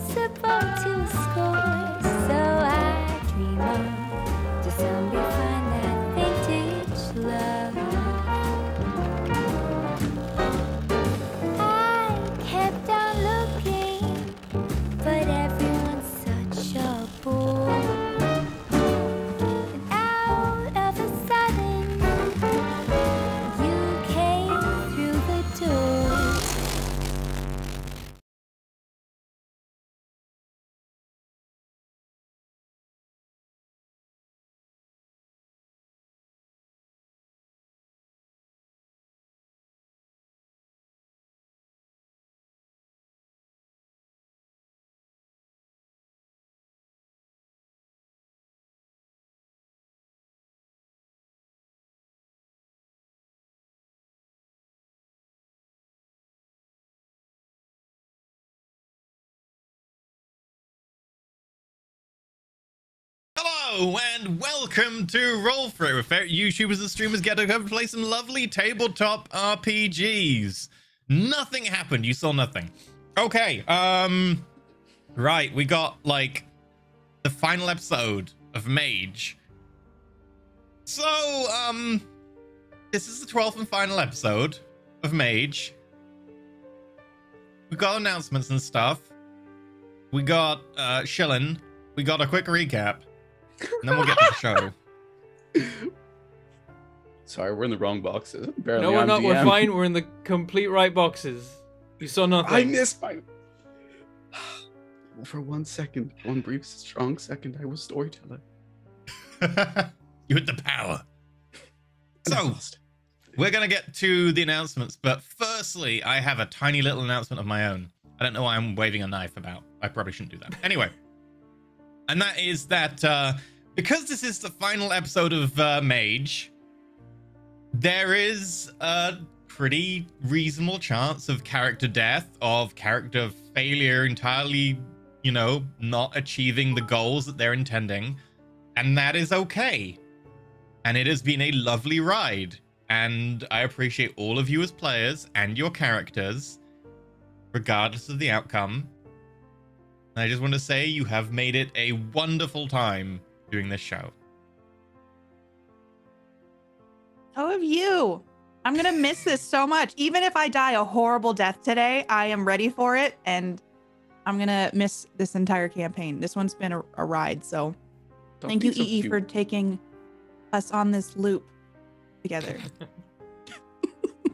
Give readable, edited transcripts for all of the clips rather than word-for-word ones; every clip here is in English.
impossible to score. So I dream on to someday find that vintage love. I kept on looking, but everyone's such a bore. And out of a sudden, you came through the door. Hello and welcome to Roll Through, where YouTubers and streamers get to come play some lovely tabletop RPGs. Nothing happened. You saw nothing. Okay. Right. We got like the final episode of Mage. So, this is the 12th and final episode of Mage. We got announcements and stuff. We got Shillin. We got a quick recap. And then we'll get to the show. Sorry, we're in the wrong boxes. No, we're not. We're fine. We're in the complete right boxes. You saw nothing. I missed my... For one second, one brief, strong second, I was storyteller. You had the power. So, we're going to get to the announcements, but firstly, I have a tiny little announcement of my own. I don't know why I'm waving a knife about. I probably shouldn't do that. Anyway. And that is that because this is the final episode of Mage, there is a pretty reasonable chance of character death, of character failure, entirely, you know, not achieving the goals that they're intending. And that is okay. And it has been a lovely ride. And I appreciate all of you as players and your characters, regardless of the outcome. I just want to say you have made it a wonderful time doing this show. How have you? I'm going to miss this so much. Even if I die a horrible death today, I am ready for it. And I'm going to miss this entire campaign. This one's been a ride. So thank you, EE, for taking us on this loop together.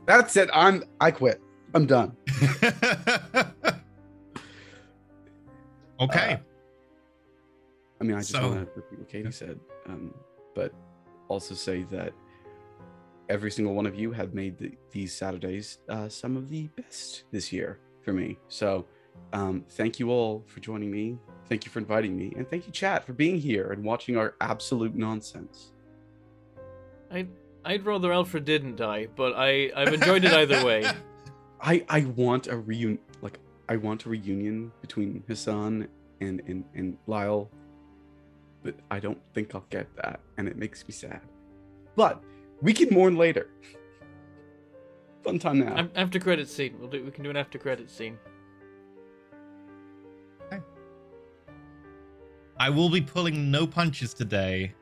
That's it. I quit. I'm done. Okay. I mean, I just want to repeat what Katie said, but also say that every single one of you have made these Saturdays some of the best this year for me. So thank you all for joining me. Thank you for inviting me. And thank you, chat, for being here and watching our absolute nonsense. I'd rather Alfred didn't die, but I've enjoyed it either way. I want a reunion. I want a reunion between Hassan and Lyle, but I don't think I'll get that, and it makes me sad. But we can mourn later. Fun time now. After credit scene. We can do an after credit scene. Okay. I will be pulling no punches today.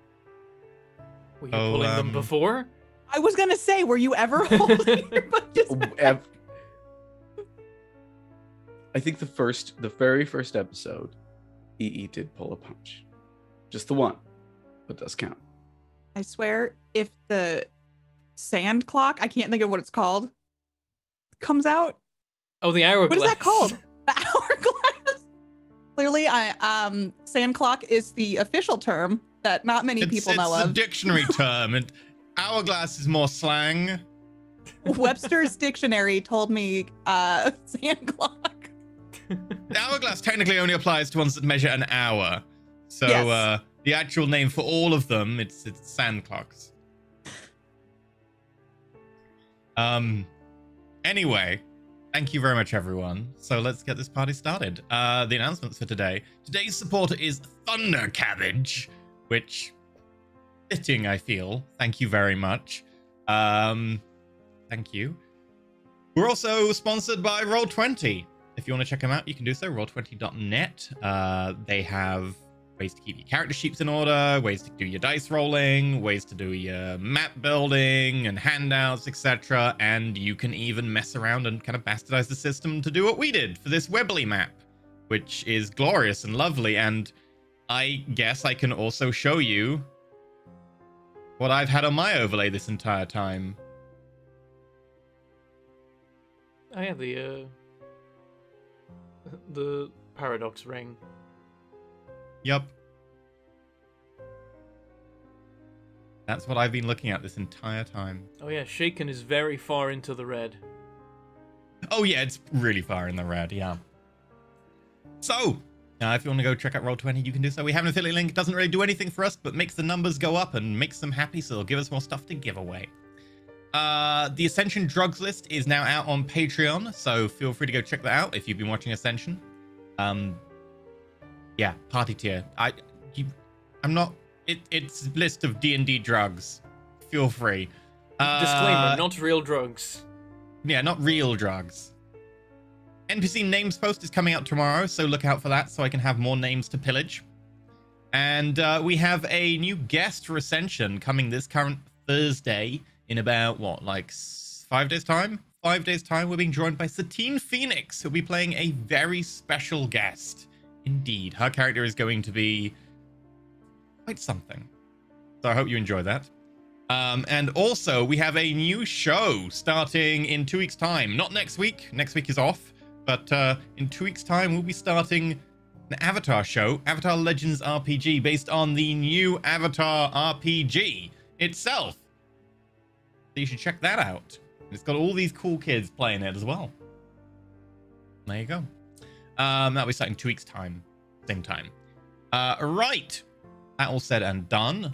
Were you pulling them before? I was going to say, were you ever holding your punches back? I think the very first episode, EE did pull a punch. Just the one, but does count. I swear, if the sand clock, I can't think of what it's called, comes out. Oh, the hourglass. What is that called? The hourglass. Clearly, sand clock is the official term that not many people know of. It's a dictionary term, and hourglass is more slang. Webster's dictionary told me sand clock. The hourglass technically only applies to ones that measure an hour. So yes. The actual name for all of them, it's sand clocks. Anyway, thank you very much, everyone. So let's get this party started. The announcements for today. Today's supporter is Thunder Cabbage, which fitting, I feel. Thank you very much. Thank you. We're also sponsored by Roll20. if you want to check them out, you can do so. Roll20.net. They have ways to keep your character sheets in order, ways to do your dice rolling, ways to do your map building and handouts, etc. And you can even mess around and kind of bastardize the system to do what we did for this Webley map, which is glorious and lovely. And I guess I can also show you what I've had on my overlay this entire time. I have the paradox ring. Yup. That's what I've been looking at this entire time. Oh yeah, Shaken is very far into the red. Oh yeah, it's really far in the red, yeah. So, if you want to go check out Roll20, you can do so. We have an affiliate link. It doesn't really do anything for us, but makes the numbers go up and makes them happy, so it'll give us more stuff to give away. The Ascension Drugs list is now out on Patreon, so feel free to go check that out if you've been watching Ascension. Yeah, party tier. I'm not. It's a list of D&D drugs. Feel free. Disclaimer: not real drugs. Yeah, not real drugs. NPC names post is coming out tomorrow, so look out for that so I can have more names to pillage. And we have a new guest for Ascension coming this current Thursday in about, what, like 5 days' time? 5 days' time, we're being joined by Satine Phoenix, who'll be playing a very special guest. Indeed, her character is going to be quite something. So I hope you enjoy that. And also, we have a new show starting in 2 weeks' time. Not next week. Next week is off. But in 2 weeks' time, we'll be starting an Avatar show, Avatar Legends RPG, based on the new Avatar RPG itself. So you should check that out. It's got all these cool kids playing it as well. There you go. That'll be starting 2 weeks' time. Same time. Right. That all said and done.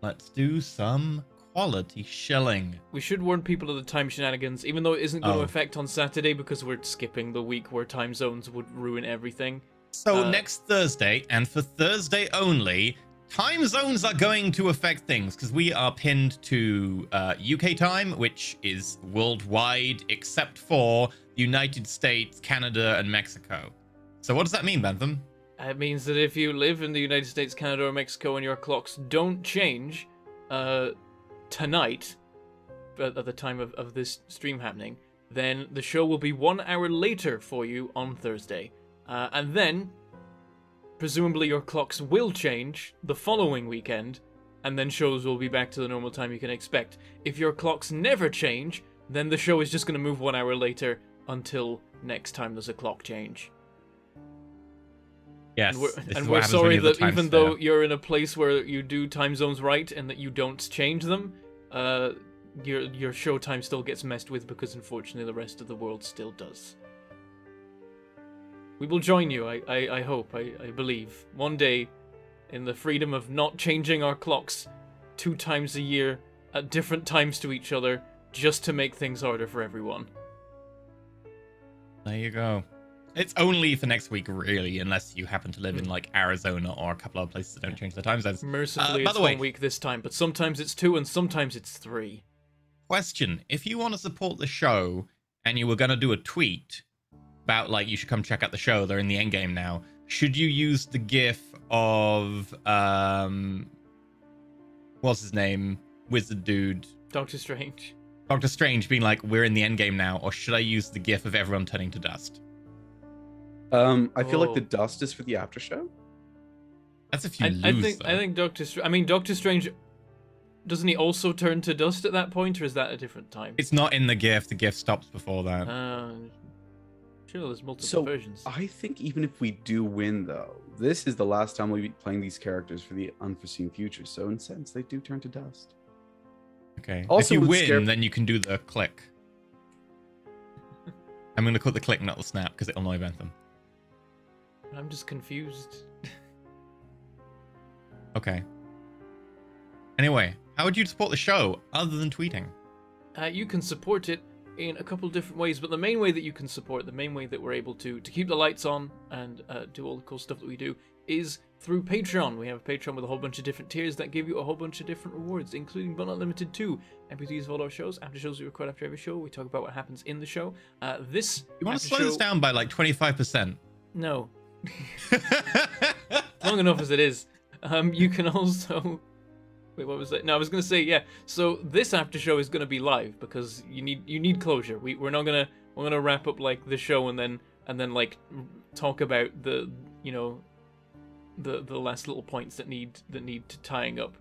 Let's do some quality shilling. We should warn people of the time shenanigans, even though it isn't going to affect on Saturday because we're skipping the week where time zones would ruin everything. So next Thursday, and for Thursday only, time zones are going to affect things because we are pinned to UK time, which is worldwide except for the United States, Canada, and Mexico. So what does that mean, Bentham? It means that if you live in the United States, Canada, or Mexico and your clocks don't change tonight, at the time of this stream happening, then the show will be 1 hour later for you on Thursday. And then, presumably your clocks will change the following weekend, and then shows will be back to the normal time you can expect. If your clocks never change, then the show is just going to move 1 hour later until next time there's a clock change. Yes, and we're sorry that even though you're in a place where you do time zones right and that you don't change them, your show time still gets messed with because unfortunately the rest of the world still does. We will join you, I hope, I believe, one day in the freedom of not changing our clocks 2 times a year at different times to each other just to make things harder for everyone. There you go. It's only for next week, really, unless you happen to live in, like, Arizona or a couple of places that don't change the time zones. Mercifully, it's 1 week this time, but sometimes it's 2 and sometimes it's 3. Question. If you want to support the show and you were going to do a tweet about, like, you should come check out the show, they're in the endgame now, should you use the gif of, what's his name? Wizard dude. Doctor Strange. Doctor Strange being like, we're in the endgame now, or should I use the gif of everyone turning to dust? I feel like the dust is for the after show. That's if you lose. I think Doctor Strange, doesn't he also turn to dust at that point, or is that a different time? It's not in the GIF. The GIF stops before that. Sure, there's multiple versions. I think even if we do win, though, this is the last time we'll be playing these characters for the unforeseen future. So in a sense, they do turn to dust. Okay. Also, if you win, then you can do the click. I'm going to call it the click, not the snap, because it'll annoy Bentham. I'm just confused. Okay. Anyway, how would you support the show other than tweeting? You can support it in a couple of different ways, but the main way that you can support, the main way that we're able to keep the lights on and do all the cool stuff that we do is through Patreon. We have a Patreon with a whole bunch of different tiers that give you a whole bunch of different rewards, including but not limited to MP3s of all our shows, after shows we record after every show. We talk about what happens in the show. This You want to slow this down by like 25%? No. Long enough as it is. You can also... Wait, what was that? No, I was gonna say, yeah. So this after show is gonna be live because you need closure. We're gonna wrap up like the show and then like talk about the the last little points that need tying up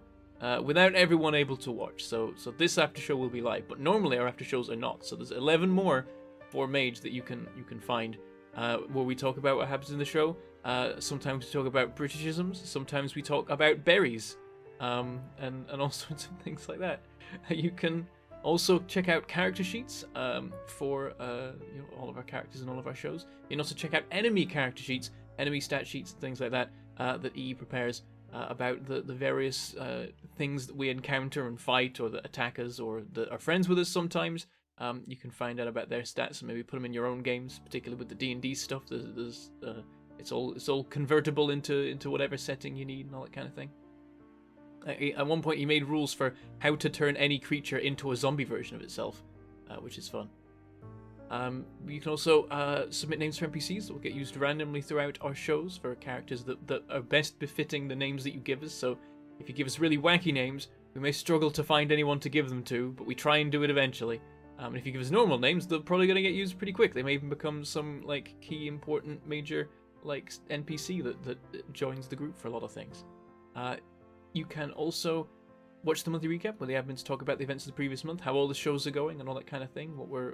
without everyone able to watch. So this after show will be live, but normally our after shows are not. So there's 11 more for Mage that you can find where we talk about what happens in the show. Sometimes we talk about Britishisms. Sometimes we talk about berries. And all sorts of things like that. You can also check out character sheets for all of our characters and all of our shows. You can also check out enemy character sheets, enemy stat sheets, and things like that that EE prepares about the various things that we encounter and fight, or that attack us, or that are friends with us sometimes. You can find out about their stats and maybe put them in your own games, particularly with the D&D stuff. It's all convertible into whatever setting you need and all that kind of thing. At one point, he made rules for how to turn any creature into a zombie version of itself, which is fun. You can also submit names for NPCs that will get used randomly throughout our shows for characters that are best befitting the names that you give us. So if you give us really wacky names, we may struggle to find anyone to give them to, but we try and do it eventually. And if you give us normal names, they're probably going to get used pretty quick. They may even become some like key, important, major like NPC that joins the group for a lot of things. You can also watch the monthly recap where the admins talk about the events of the previous month, how all the shows are going, and all that kind of thing. What we're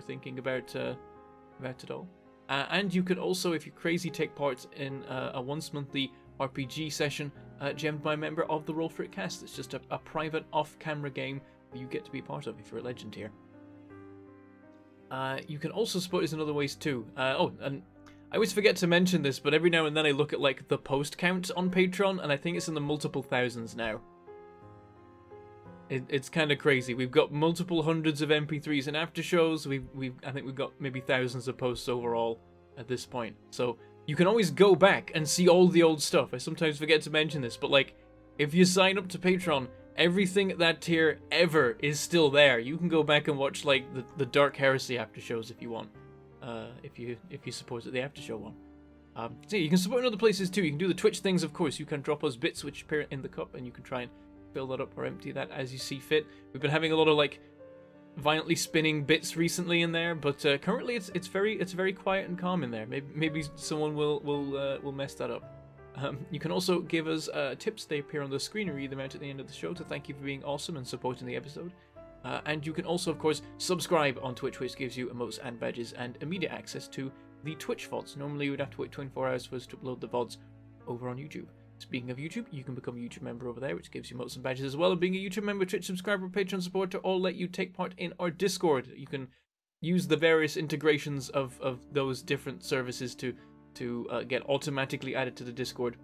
thinking about it all. And you could also, if you're crazy, take part in a once monthly RPG session gemmed by a member of the Roll For It cast. It's just a private off-camera game that you get to be a part of if you're a legend here. You can also support us in other ways too. And I always forget to mention this, but every now and then I look at like the post count on Patreon, and I think it's in the multiple thousands now. It's kind of crazy. We've got multiple hundreds of MP3s and after shows. I think we've got maybe thousands of posts overall at this point. So you can always go back and see all the old stuff. I sometimes forget to mention this, but like if you sign up to Patreon, everything at that tier ever is still there. You can go back and watch like the Dark Heresy after shows if you want. If you support the after show one. So you can support in other places too. You can do the Twitch things, of course. You can drop us bits which appear in the cup, and you can try and fill that up or empty that as you see fit. We've been having a lot of like violently spinning bits recently in there, but currently it's very quiet and calm in there. Maybe someone will mess that up. You can also give us tips. They appear on the screen, and read them out at the end of the show to thank you for being awesome and supporting the episode. And you can also, of course, subscribe on Twitch, which gives you emotes and badges and immediate access to the Twitch VODs. Normally, you would have to wait 24 hours for us to upload the VODs over on YouTube. Speaking of YouTube, you can become a YouTube member over there, which gives you emotes and badges as well. And being a YouTube member, Twitch subscriber, Patreon supporter all let you take part in our Discord. You can use the various integrations of those different services to get automatically added to the Discord.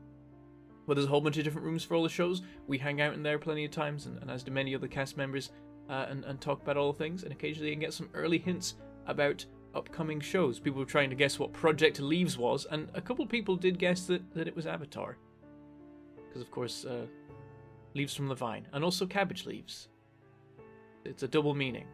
Well, there's a whole bunch of different rooms for all the shows. We hang out in there plenty of times, and as do many other cast members. And talk about all the things, and occasionally you can get some early hints about upcoming shows. People were trying to guess what Project Leaves was, and a couple people did guess that it was Avatar. Because, of course, leaves from the vine, and also cabbage leaves. It's a double meaning.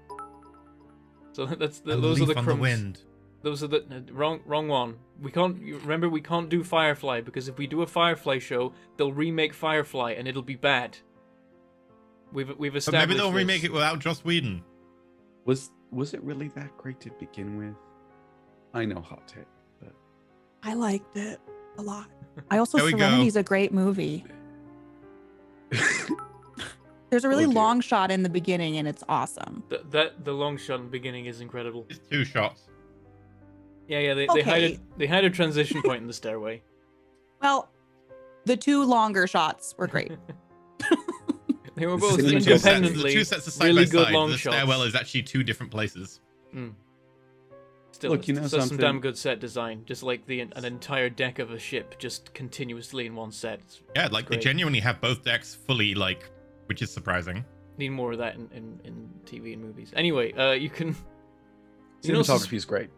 So those are the crumbs. The wind. Those are the wrong one. We can't do Firefly, because if we do a Firefly show, they'll remake Firefly, and it'll be bad. We've established. But maybe they'll remake it without Joss Whedon. Was it really that great to begin with? I know, hot take, but I liked it a lot. I also Serenity's a great movie. There's a really long shot in the beginning, and it's awesome. The long shot in the beginning is incredible. It's 2 shots. Yeah. They had a transition point in the stairway. Well, the 2 longer shots were great. They were both independently the 2 sets of side really by good side. long the shots. stairwell is actually 2 different places. Still, look, you know some something? damn good set design. Just like an entire deck of a ship, just continuously in one set. Yeah, like they genuinely have both decks fully, like, which is surprising. Need more of that in TV and movies. Anyway, you can Cinematography is great.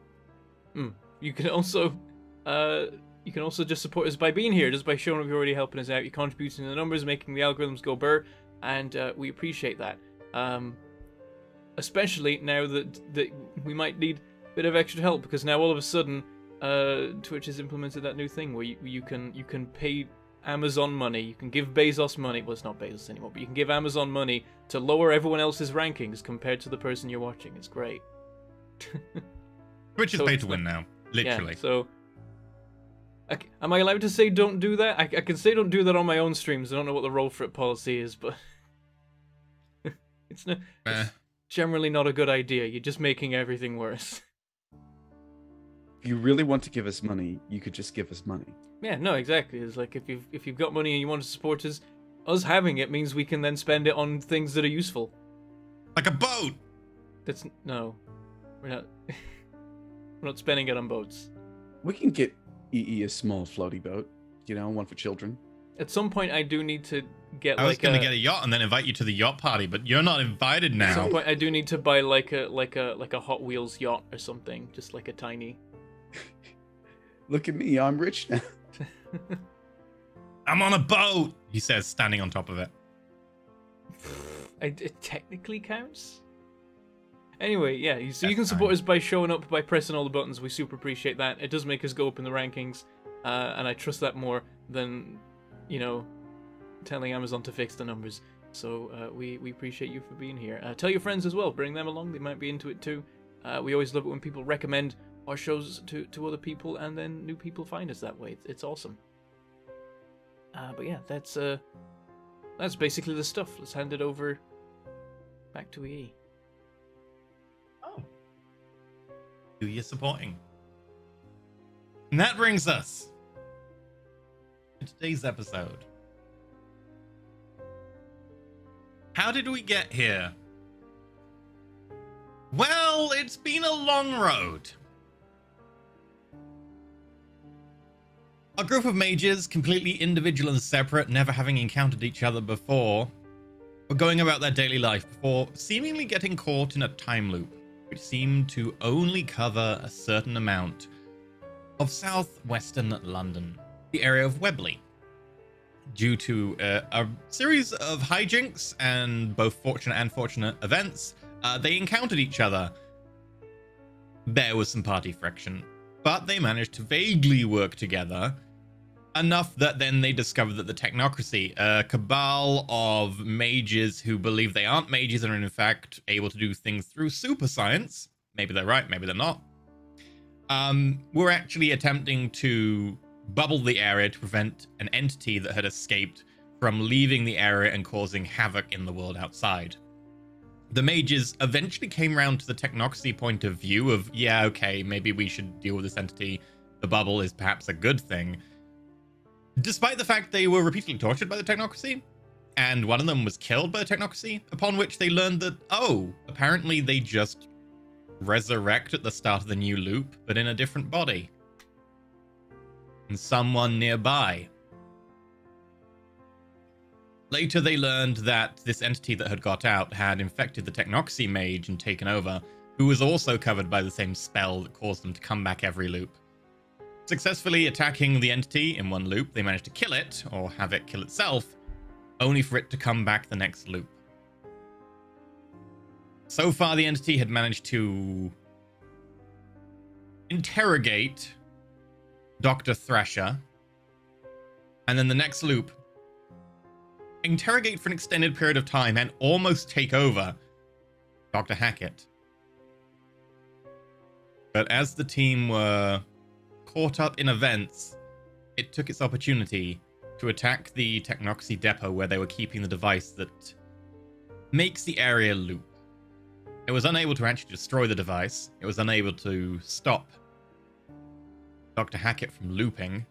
You can also just support us by being here, just by showing up. You're already helping us out. You're contributing to the numbers, making the algorithms go burr, and we appreciate that. Especially now that we might need a bit of extra help, because now all of a sudden Twitch has implemented that new thing where you can pay Amazon money. You can give Bezos money. Well, it's not Bezos anymore, but you can give Amazon money to lower everyone else's rankings compared to the person you're watching. It's great. Twitch is pay to win now, literally. Yeah, so, am I allowed to say don't do that? I can say don't do that on my own streams. I don't know what the roll for it policy is, but it's generally not a good idea. You're just making everything worse. If you really want to give us money, you could just give us money. Yeah, no, exactly. It's like if you've got money and you want to support us having it means we can then spend it on things that are useful. Like a boat. No, we're not. We're not spending it on boats. We can get EE a small floaty boat, one for children. At some point, I do need to get. I was going to get a yacht and then invite you to the yacht party, but you're not invited now. At some point, I do need to buy like a Hot Wheels yacht or something, just like a tiny. Look at me, I'm rich now. I'm on a boat, he says, standing on top of it. It technically counts. Anyway, yeah, so you can support us by showing up, by pressing all the buttons. We super appreciate that. It does make us go up in the rankings, and I trust that more than, telling Amazon to fix the numbers. So we appreciate you for being here. Tell your friends as well. Bring them along. They might be into it too. We always love it when people recommend our shows to other people, and then new people find us that way. It's awesome. But yeah, that's basically the stuff. Let's hand it over back to EE. Who you're supporting. And that brings us to today's episode. How did we get here? Well, it's been a long road. A group of mages, completely individual and separate, never having encountered each other before, were going about their daily life before seemingly getting caught in a time loop, which seemed to only cover a certain amount of southwestern London, the area of Webley. Due to a series of hijinks and both fortunate and unfortunate events, they encountered each other. There was some party friction, but they managed to vaguely work together enough that then they discovered that the technocracy, a cabal of mages who believe they aren't mages and are in fact able to do things through super science, maybe they're right, maybe they're not, were actually attempting to bubble the area to prevent an entity that had escaped from leaving the area and causing havoc in the world outside. The mages eventually came around to the technocracy point of view of, yeah, okay, maybe we should deal with this entity. The bubble is perhaps a good thing. Despite the fact they were repeatedly tortured by the technocracy, and one of them was killed by the technocracy, upon which they learned that, oh, apparently they just resurrect at the start of the new loop, but in a different body. And someone nearby. Later they learned that this entity that had got out had infected the technocracy mage and taken over, who was also covered by the same spell that caused them to come back every loop. Successfully attacking the entity in one loop, they managed to kill it, or have it kill itself, only for it to come back the next loop. So far, the entity had managed to interrogate Dr. Thrasher, and then the next loop, interrogate for an extended period of time and almost take over Dr. Hackett. But as the team were caught up in events, it took its opportunity to attack the technocracy depot where they were keeping the device that makes the area loop. It was unable to actually destroy the device. It was unable to stop Dr. Hackett from looping.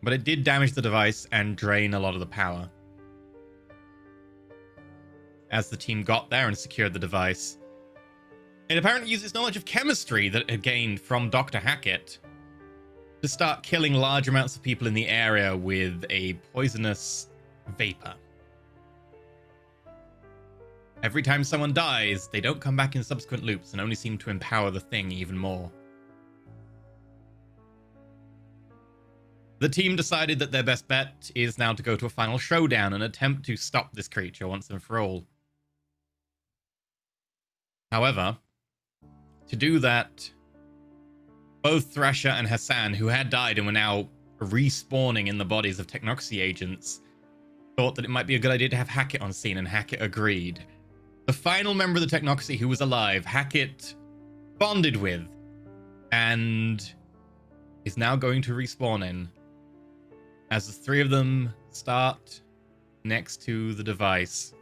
But it did damage the device and drain a lot of the power. As the team got there and secured the device, it apparently used its knowledge of chemistry that it had gained from Dr. Hackett to start killing large amounts of people in the area with a poisonous vapor. Every time someone dies, they don't come back in subsequent loops and only seem to empower the thing even more. The team decided that their best bet is now to go to a final showdown and attempt to stop this creature once and for all. However, to do that, both Thrasher and Hassan, who had died and were now respawning in the bodies of technocracy agents, thought that it might be a good idea to have Hackett on scene, and Hackett agreed. The final member of the technocracy who was alive, Hackett bonded with, and is now going to respawn in, as the three of them start next to the device.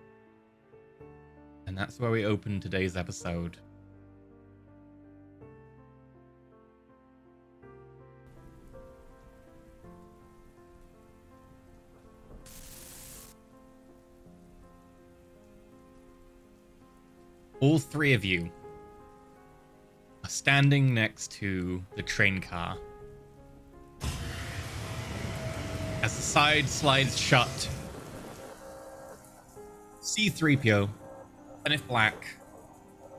And that's where we open today's episode. All three of you are standing next to the train car. As the side slides shut, C-3PO, Kenneth Black,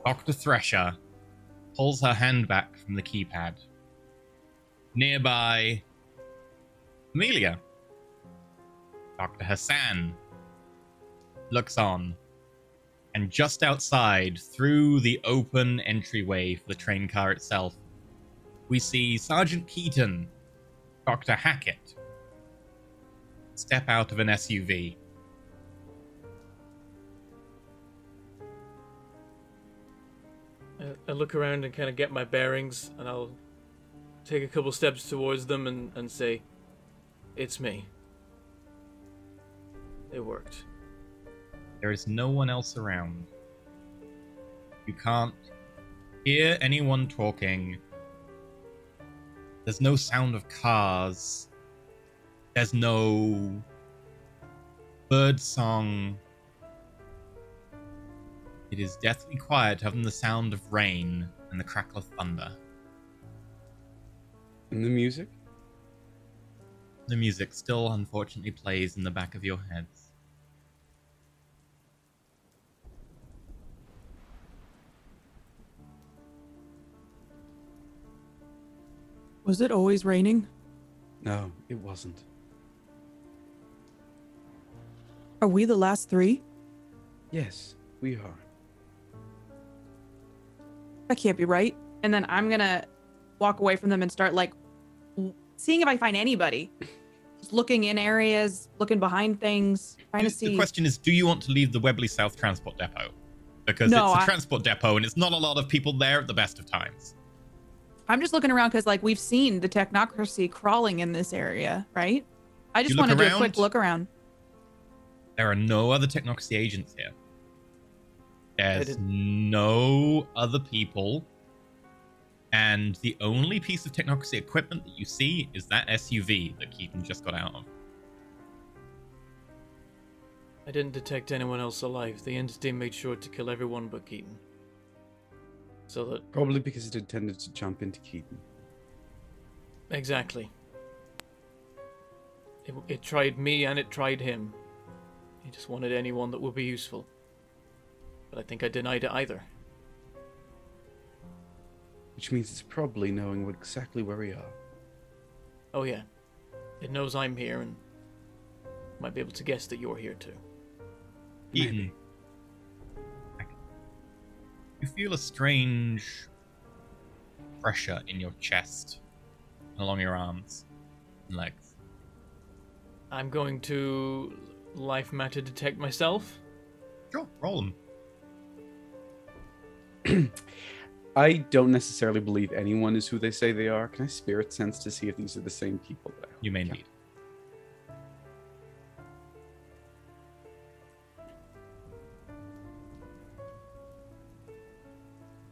Dr. Thresher, pulls her hand back from the keypad. Nearby, Amelia, Dr. Hassan, looks on. And just outside, through the open entryway for the train car itself, we see Sergeant Keaton, Dr. Hackett, step out of an SUV. I look around and kind of get my bearings, and I'll take a couple steps towards them and say, "It's me. It worked." There is no one else around. You can't hear anyone talking. There's no sound of cars. There's no bird song. It is deathly quiet, other than the sound of rain and the crackle of thunder. And the music? The music still, unfortunately, plays in the back of your heads. Was it always raining? No, it wasn't. Are we the last three? Yes, we are. That can't be right. And then I'm gonna walk away from them and start like seeing if I find anybody. Just looking in areas, looking behind things, trying to see. The question is, do you want to leave the Webley South Transport Depot? Because No, it's a transport depot and it's not a lot of people there at the best of times. I'm just looking around because like we've seen the technocracy crawling in this area, right? I just You want to look do a quick around? look around. There are no other technocracy agents here. There's no other people. And the only piece of technocracy equipment that you see is that SUV that Keaton just got out of. I didn't detect anyone else alive. The entity made sure to kill everyone but Keaton. So that... Probably because it intended to jump into Keaton. Exactly. It tried me and it tried him. He just wanted anyone that would be useful. But I think I denied it either. Which means it's probably knowing exactly where we are. Oh yeah. It knows I'm here and might be able to guess that you're here too. Keaton, you feel a strange pressure in your chest and along your arms and legs. I'm going to life matter detect myself. Sure, roll them. I don't necessarily believe anyone is who they say they are. Can I spirit sense to see if these are the same people? You may indeed.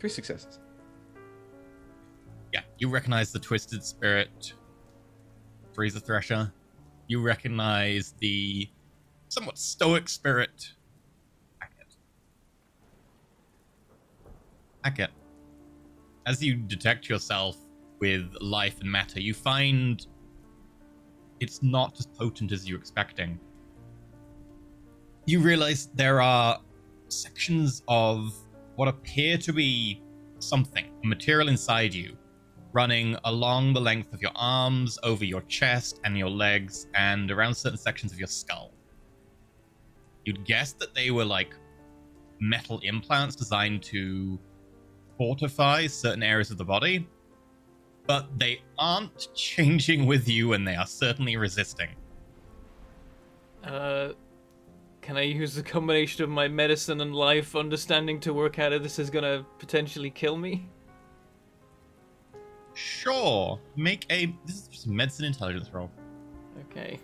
Three successes. Yeah, you recognize the Twisted Spirit, Freezer Thresher. You recognize the somewhat stoic spirit, Hackett. Hackett, as you detect yourself with life and matter, you find it's not as potent as you're expecting. You realize there are sections of what appear to be something, material inside you, running along the length of your arms, over your chest and your legs, and around certain sections of your skull. You'd guess that they were like metal implants designed to fortify certain areas of the body, but they aren't changing with you, and they are certainly resisting. Can I use the combination of my medicine and life understanding to work out if this is gonna potentially kill me? Sure. This is just a medicine intelligence roll. Okay.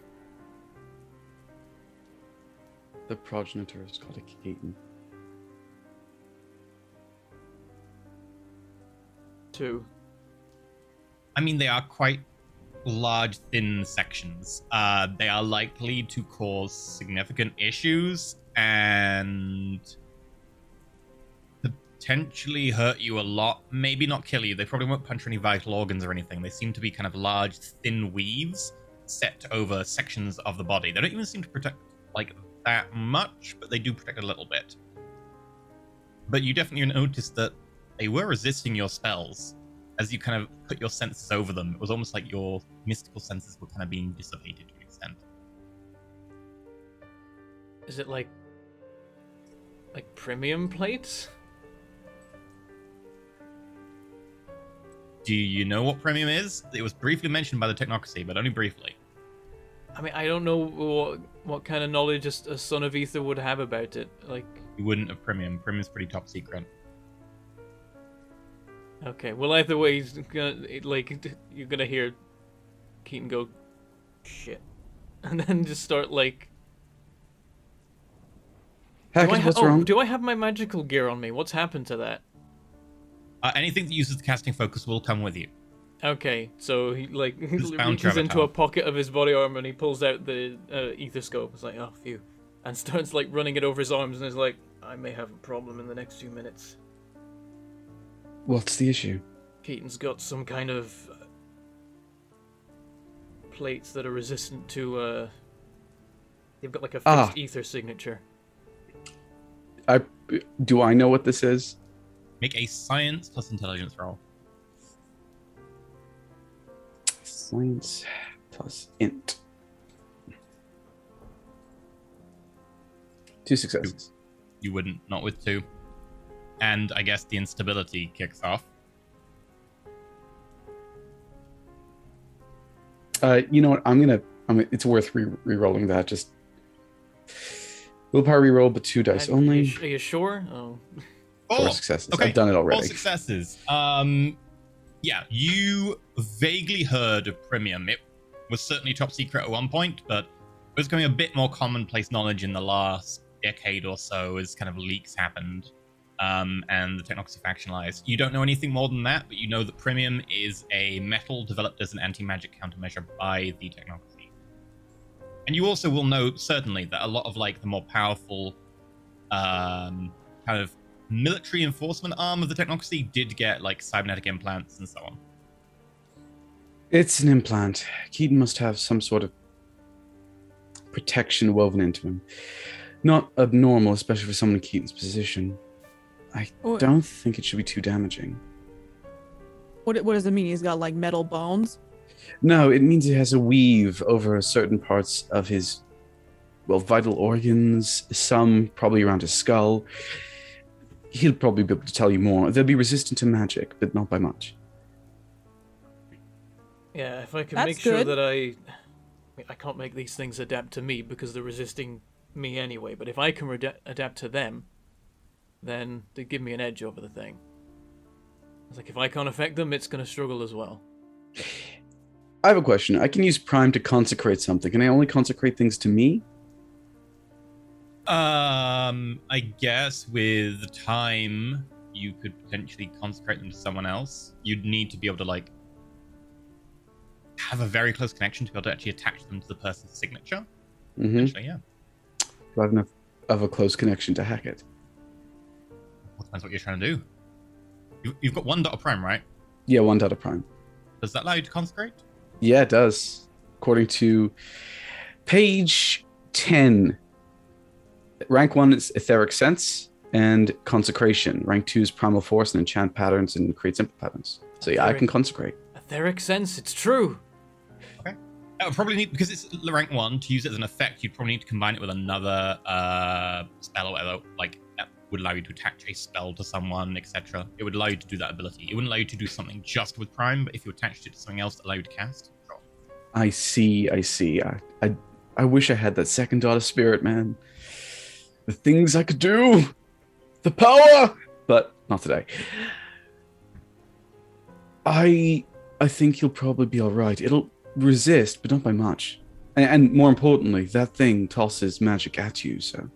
The progenitor is called a Keaton. 2. I mean, they are quite large, thin sections. They are likely to cause significant issues and potentially hurt you a lot. Maybe not kill you. They probably won't puncture any vital organs or anything. They seem to be kind of large, thin weaves set over sections of the body. They don't even seem to protect like that much, but they do protect a little bit. But you definitely noticed that they were resisting your spells. As you kind of put your senses over them, it was almost like your mystical senses were kind of being dissipated to an extent. Is it like premium plates? Do you know what premium is? It was briefly mentioned by the technocracy, but only briefly. I mean, I don't know what kind of knowledge a son of Ether would have about it. Like, You wouldn't have premium. Premium's pretty top secret. okay, well, either way, you're gonna hear Keaton go, shit, and then just start like. Hackett, what's wrong? Do I have my magical gear on me? What's happened to that? Anything that uses the casting focus will come with you. Okay, so he bound to reaches into avatar. a pocket of his body armor and he pulls out the ether scope. It's like, oh, phew, and starts like running it over his arms and is like, I may have a problem in the next few minutes. What's the issue? Keaton's got some kind of plates that are resistant to. They've got like a fixed ether signature. Do I know what this is? Make a science plus intelligence roll. Science plus int. 2 successes. You wouldn't, not with 2. And I guess the instability kicks off. You know what? It's worth re-rolling that. Just willpower re-roll, but 2 dice only. Are you sure? Oh. 4 successes. Okay. I've done it already. 4 successes. Yeah, you vaguely heard of Premium. It was certainly top secret at one point, but it was becoming a bit more commonplace knowledge in the last decade or so as kind of leaks happened, and the technocracy factionalized. You don't know anything more than that, but you know that Premium is a metal developed as an anti-magic countermeasure by the technocracy. And you also will know, certainly, that a lot of like the more powerful kind of military enforcement arm of the technocracy did get like cybernetic implants and so on. It's an implant. Keaton must have some sort of protection woven into him. Not abnormal, especially for someone in Keaton's position. I don't think it should be too damaging. What does it mean? He's got like metal bones? No, it means he has a weave over certain parts of his, vital organs, some probably around his skull. He'll probably be able to tell you more. They'll be resistant to magic, but not by much. Yeah, if I can That's make sure good. that I can't make these things adapt to me because they're resisting me anyway, but if I can adapt to them, then they give me an edge over the thing. It's like, if I can't affect them, it's going to struggle as well. I have a question. I can use Prime to consecrate something. Can I only consecrate things to me? I guess with time, you could potentially consecrate them to someone else. You'd need to be able to, like, have a very close connection to be able to actually attach them to the person's signature. Mm-hmm. Potentially, yeah. Do I have enough of a close connection to hack it? Well, depends what you're trying to do. You've got 1 dot of prime, right? Yeah, 1 dot of Prime. Does that allow you to consecrate? Yeah, it does. According to page 10. Rank 1 is Etheric Sense. and consecration. Rank 2 is primal force and enchant patterns and create simple patterns. So yeah, I can consecrate. Etheric sense, it's true. Okay. That would probably need, because it's rank 1, to use it as an effect, you'd probably need to combine it with another spell or whatever, like that would allow you to attach a spell to someone, etc. It would allow you to do that ability. It wouldn't allow you to do something just with Prime, but if you attached it to something else that allowed you to cast. Sure. I see. I wish I had that second dot of spirit, man. The things I could do, the power, but not today. I think you'll probably be all right. It'll resist, but not by much. And more importantly, that thing tosses magic at you, so.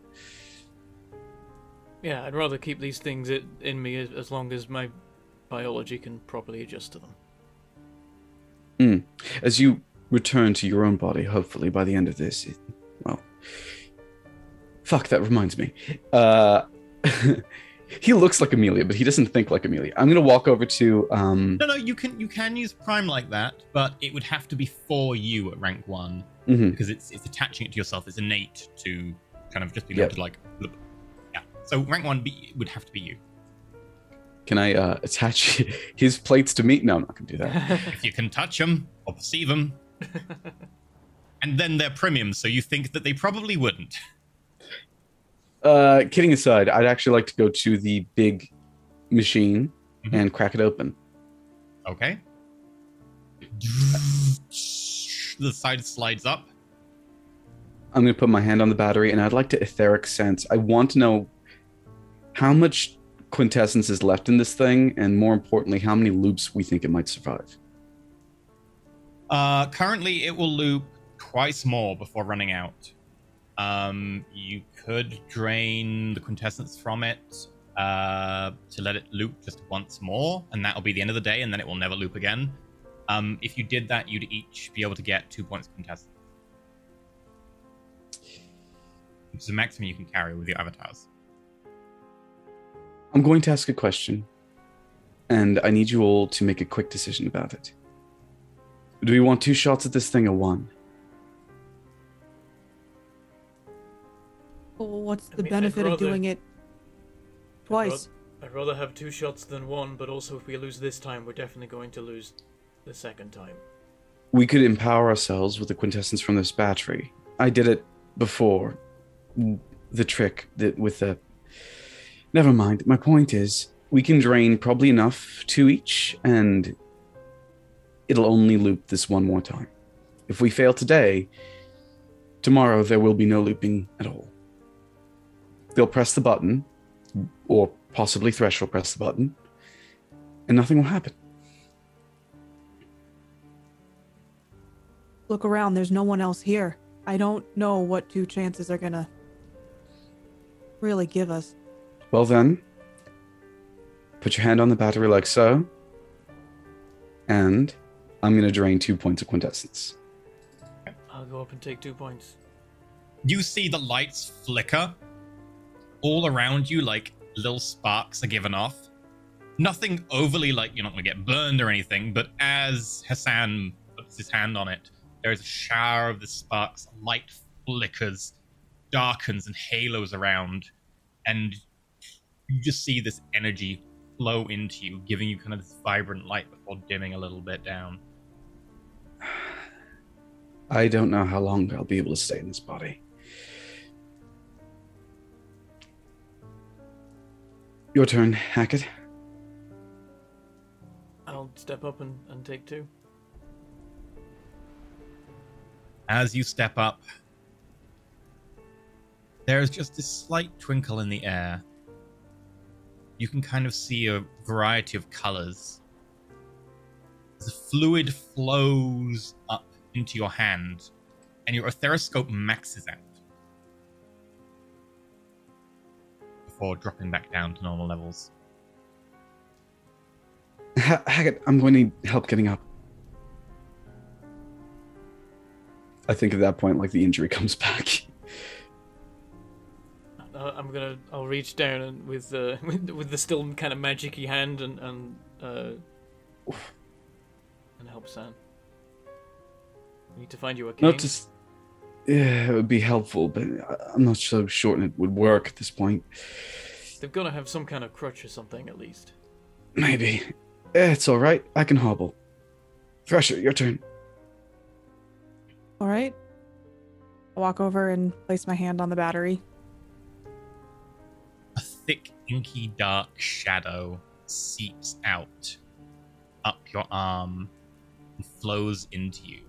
Yeah, I'd rather keep these things in me as long as my biology can properly adjust to them. As you return to your own body, hopefully by the end of this, well, fuck, that reminds me. He looks like Amelia, but he doesn't think like Amelia. I'm gonna walk over to No, you can use Prime like that, but it would have to be for you at rank 1 because it's attaching it to yourself. It's innate to kind of just being able to like look. Yeah. So rank 1 would have to be you. Can I attach his plates to me? No, I'm not gonna do that. If you can touch them or perceive them, and then they're premium, so you think that they probably wouldn't. Kidding aside, I'd actually like to go to the big machine and crack it open. Okay. The side slides up. I'm going to put my hand on the battery, and I'd like to etheric sense. I want to know how much quintessence is left in this thing, and more importantly, how many loops we think it might survive. Currently, it will loop twice more before running out. You could drain the quintessence from it to let it loop just once more, and that'll be the end of the day, and then it will never loop again. If you did that, you'd each be able to get 2 points of quintessence, which is the maximum you can carry with your avatars. I'm going to ask a question, and I need you all to make a quick decision about it. Do we want 2 shots at this thing or 1? What's the benefit of doing it twice? I'd rather have 2 shots than 1, but also if we lose this time, we're definitely going to lose the second time. We could empower ourselves with the quintessence from this battery. I did it before. The trick that with the... Never mind. My point is, we can drain probably enough to each, and it'll only loop this one more time. If we fail today, tomorrow there will be no looping at all. They'll press the button, or possibly Thresh will press the button, and nothing will happen. Look around, there's no one else here. I don't know what 2 chances are gonna really give us. Well then, put your hand on the battery like so, and I'm going to drain 2 points of quintessence. I'll go up and take 2 points. You see the lights flicker all around you, like little sparks are given off. Nothing overly like you're not going to get burned or anything, but as Hassan puts his hand on it, there is a shower of the sparks, light flickers, darkens and halos around, and you just see this energy flow into you, giving you kind of this vibrant light before dimming a little bit down. I don't know how long I'll be able to stay in this body. Your turn, Hackett. I'll step up and take 2. As you step up, there's just this slight twinkle in the air. You can kind of see a variety of colors. The fluid flows up into your hand, and your etheroscope maxes out before dropping back down to normal levels. Hackett, I'm going to need help getting up. I think at that point, like, the injury comes back. I'll reach down and with the still kind of magic-y hand and help Sam. We need to find you a cane. Not just, yeah, it would be helpful, but I'm not so sure it would work at this point. They've got to have some kind of crutch or something, at least. Maybe. It's all right. I can hobble. Thresher, your turn. All right. I walk over and place my hand on the battery. A thick, inky, dark shadow seeps out up your arm and flows into you,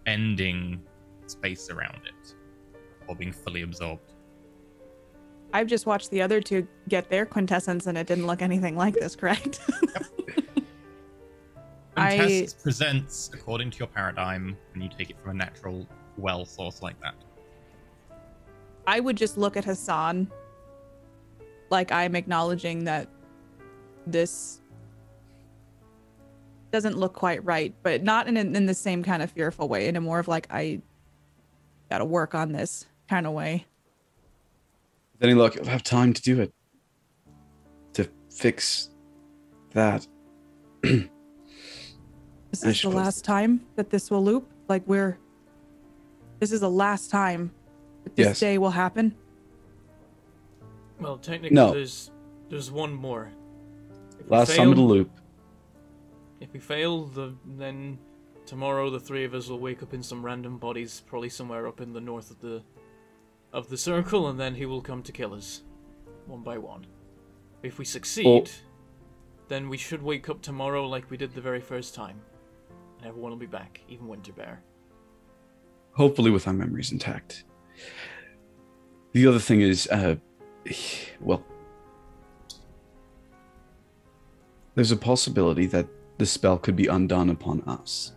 bending space around it, or being fully absorbed. I've just watched the other two get their quintessence, and it didn't look anything like this, correct? Quintessence presents according to your paradigm when you take it from a natural well source like that. I would just look at Hassan like I'm acknowledging that this doesn't look quite right, but not in the same kind of fearful way, in a more of like, I gotta work on this kind of way. With any luck, you'll have time to do it. To fix that. This is the last time that this will loop? Like, this is the last time that this day will happen? Well, technically, No. there's one more. Last time it'll loop. If we fail, then tomorrow the three of us will wake up in some random bodies, probably somewhere up in the north of the circle, and then he will come to kill us, one by one. If we succeed, then we should wake up tomorrow like we did the very first time. And everyone will be back, even Winterbear. Hopefully with our memories intact. The other thing is, well, there's a possibility that the spell could be undone upon us.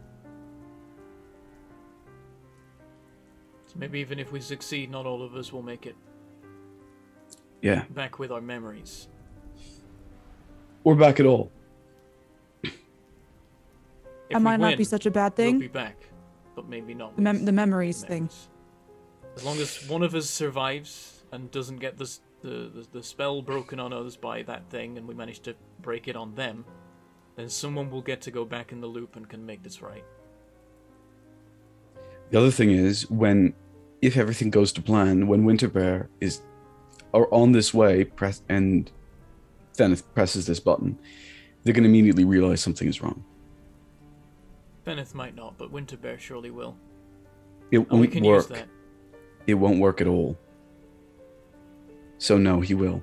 So maybe even if we succeed, not all of us will make it. Yeah. Back with our memories. Or back at all. That might not be such a bad thing. We'll be back, but maybe not. The memories thing. As long as one of us survives and doesn't get the spell broken on us by that thing, and we manage to break it on them, then someone will get to go back in the loop and can make this right. The other thing is, if everything goes to plan, when Winterbear is on this way, and Feneth presses this button, they're going to immediately realize something is wrong. Feneth might not, but Winterbear surely will. It we won't can use work. that. It won't work at all. So no, he will.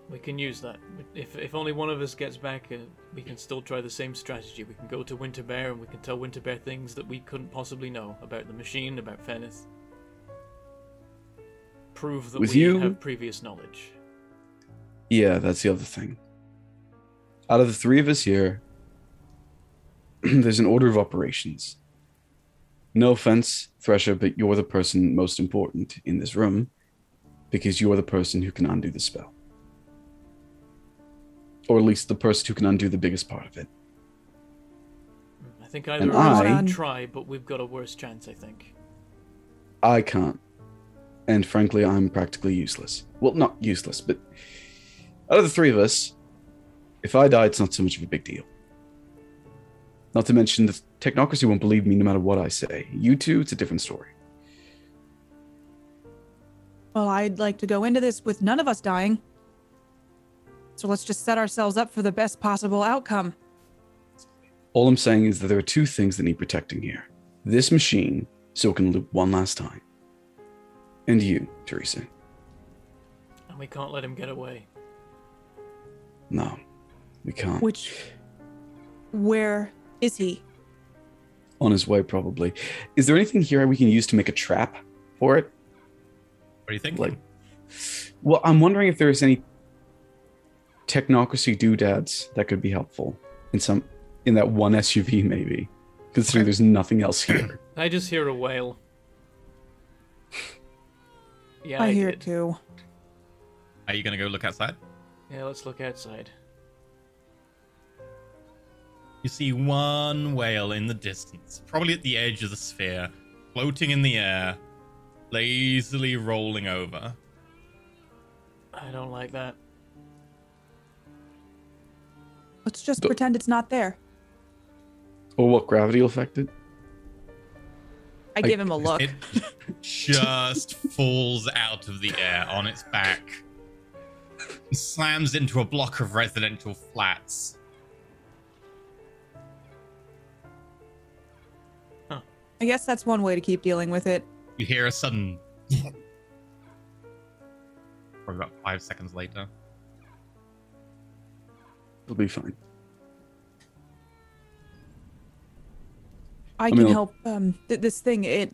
We can use that. If only one of us gets back, we can still try the same strategy. We can go to Winterbear and we can tell Winterbear things that we couldn't possibly know about the machine, about Feneth. Prove that we have previous knowledge. Yeah, that's the other thing. Out of the three of us here, there's an order of operations. No offense, Thresher, but you're the person most important in this room because you're the person who can undo the spell. Or at least the person who can undo the biggest part of it. I think either of us can try, but we've got a worse chance, I think. I can't. And frankly, I'm practically useless. Well, not useless, but out of the three of us, if I die, it's not so much of a big deal. Not to mention, the technocracy won't believe me no matter what I say. You two, it's a different story. Well, I'd like to go into this with none of us dying. So let's just set ourselves up for the best possible outcome. All I'm saying is that there are two things that need protecting here. This machine, so it can loop one last time. And you, Teresa. And we can't let him get away. No, we can't. Where is he? On his way, probably. Is there anything here we can use to make a trap for it? What do you think? Well, I'm wondering if there's any technocracy doodads that could be helpful in that one SUV, maybe. Considering there's nothing else here. I just hear a wail. Yeah, I hear it too. Are you going to go look outside? Yeah, let's look outside. You see one whale in the distance, probably at the edge of the sphere, floating in the air, lazily rolling over. I don't like that. Let's just pretend it's not there. Or what, gravity will affect it? I give him a look. It just falls out of the air on its back. Slams into a block of residential flats. I guess that's one way to keep dealing with it. You hear a sudden... Probably about 5 seconds later. It'll be fine. I mean, can help. This thing, it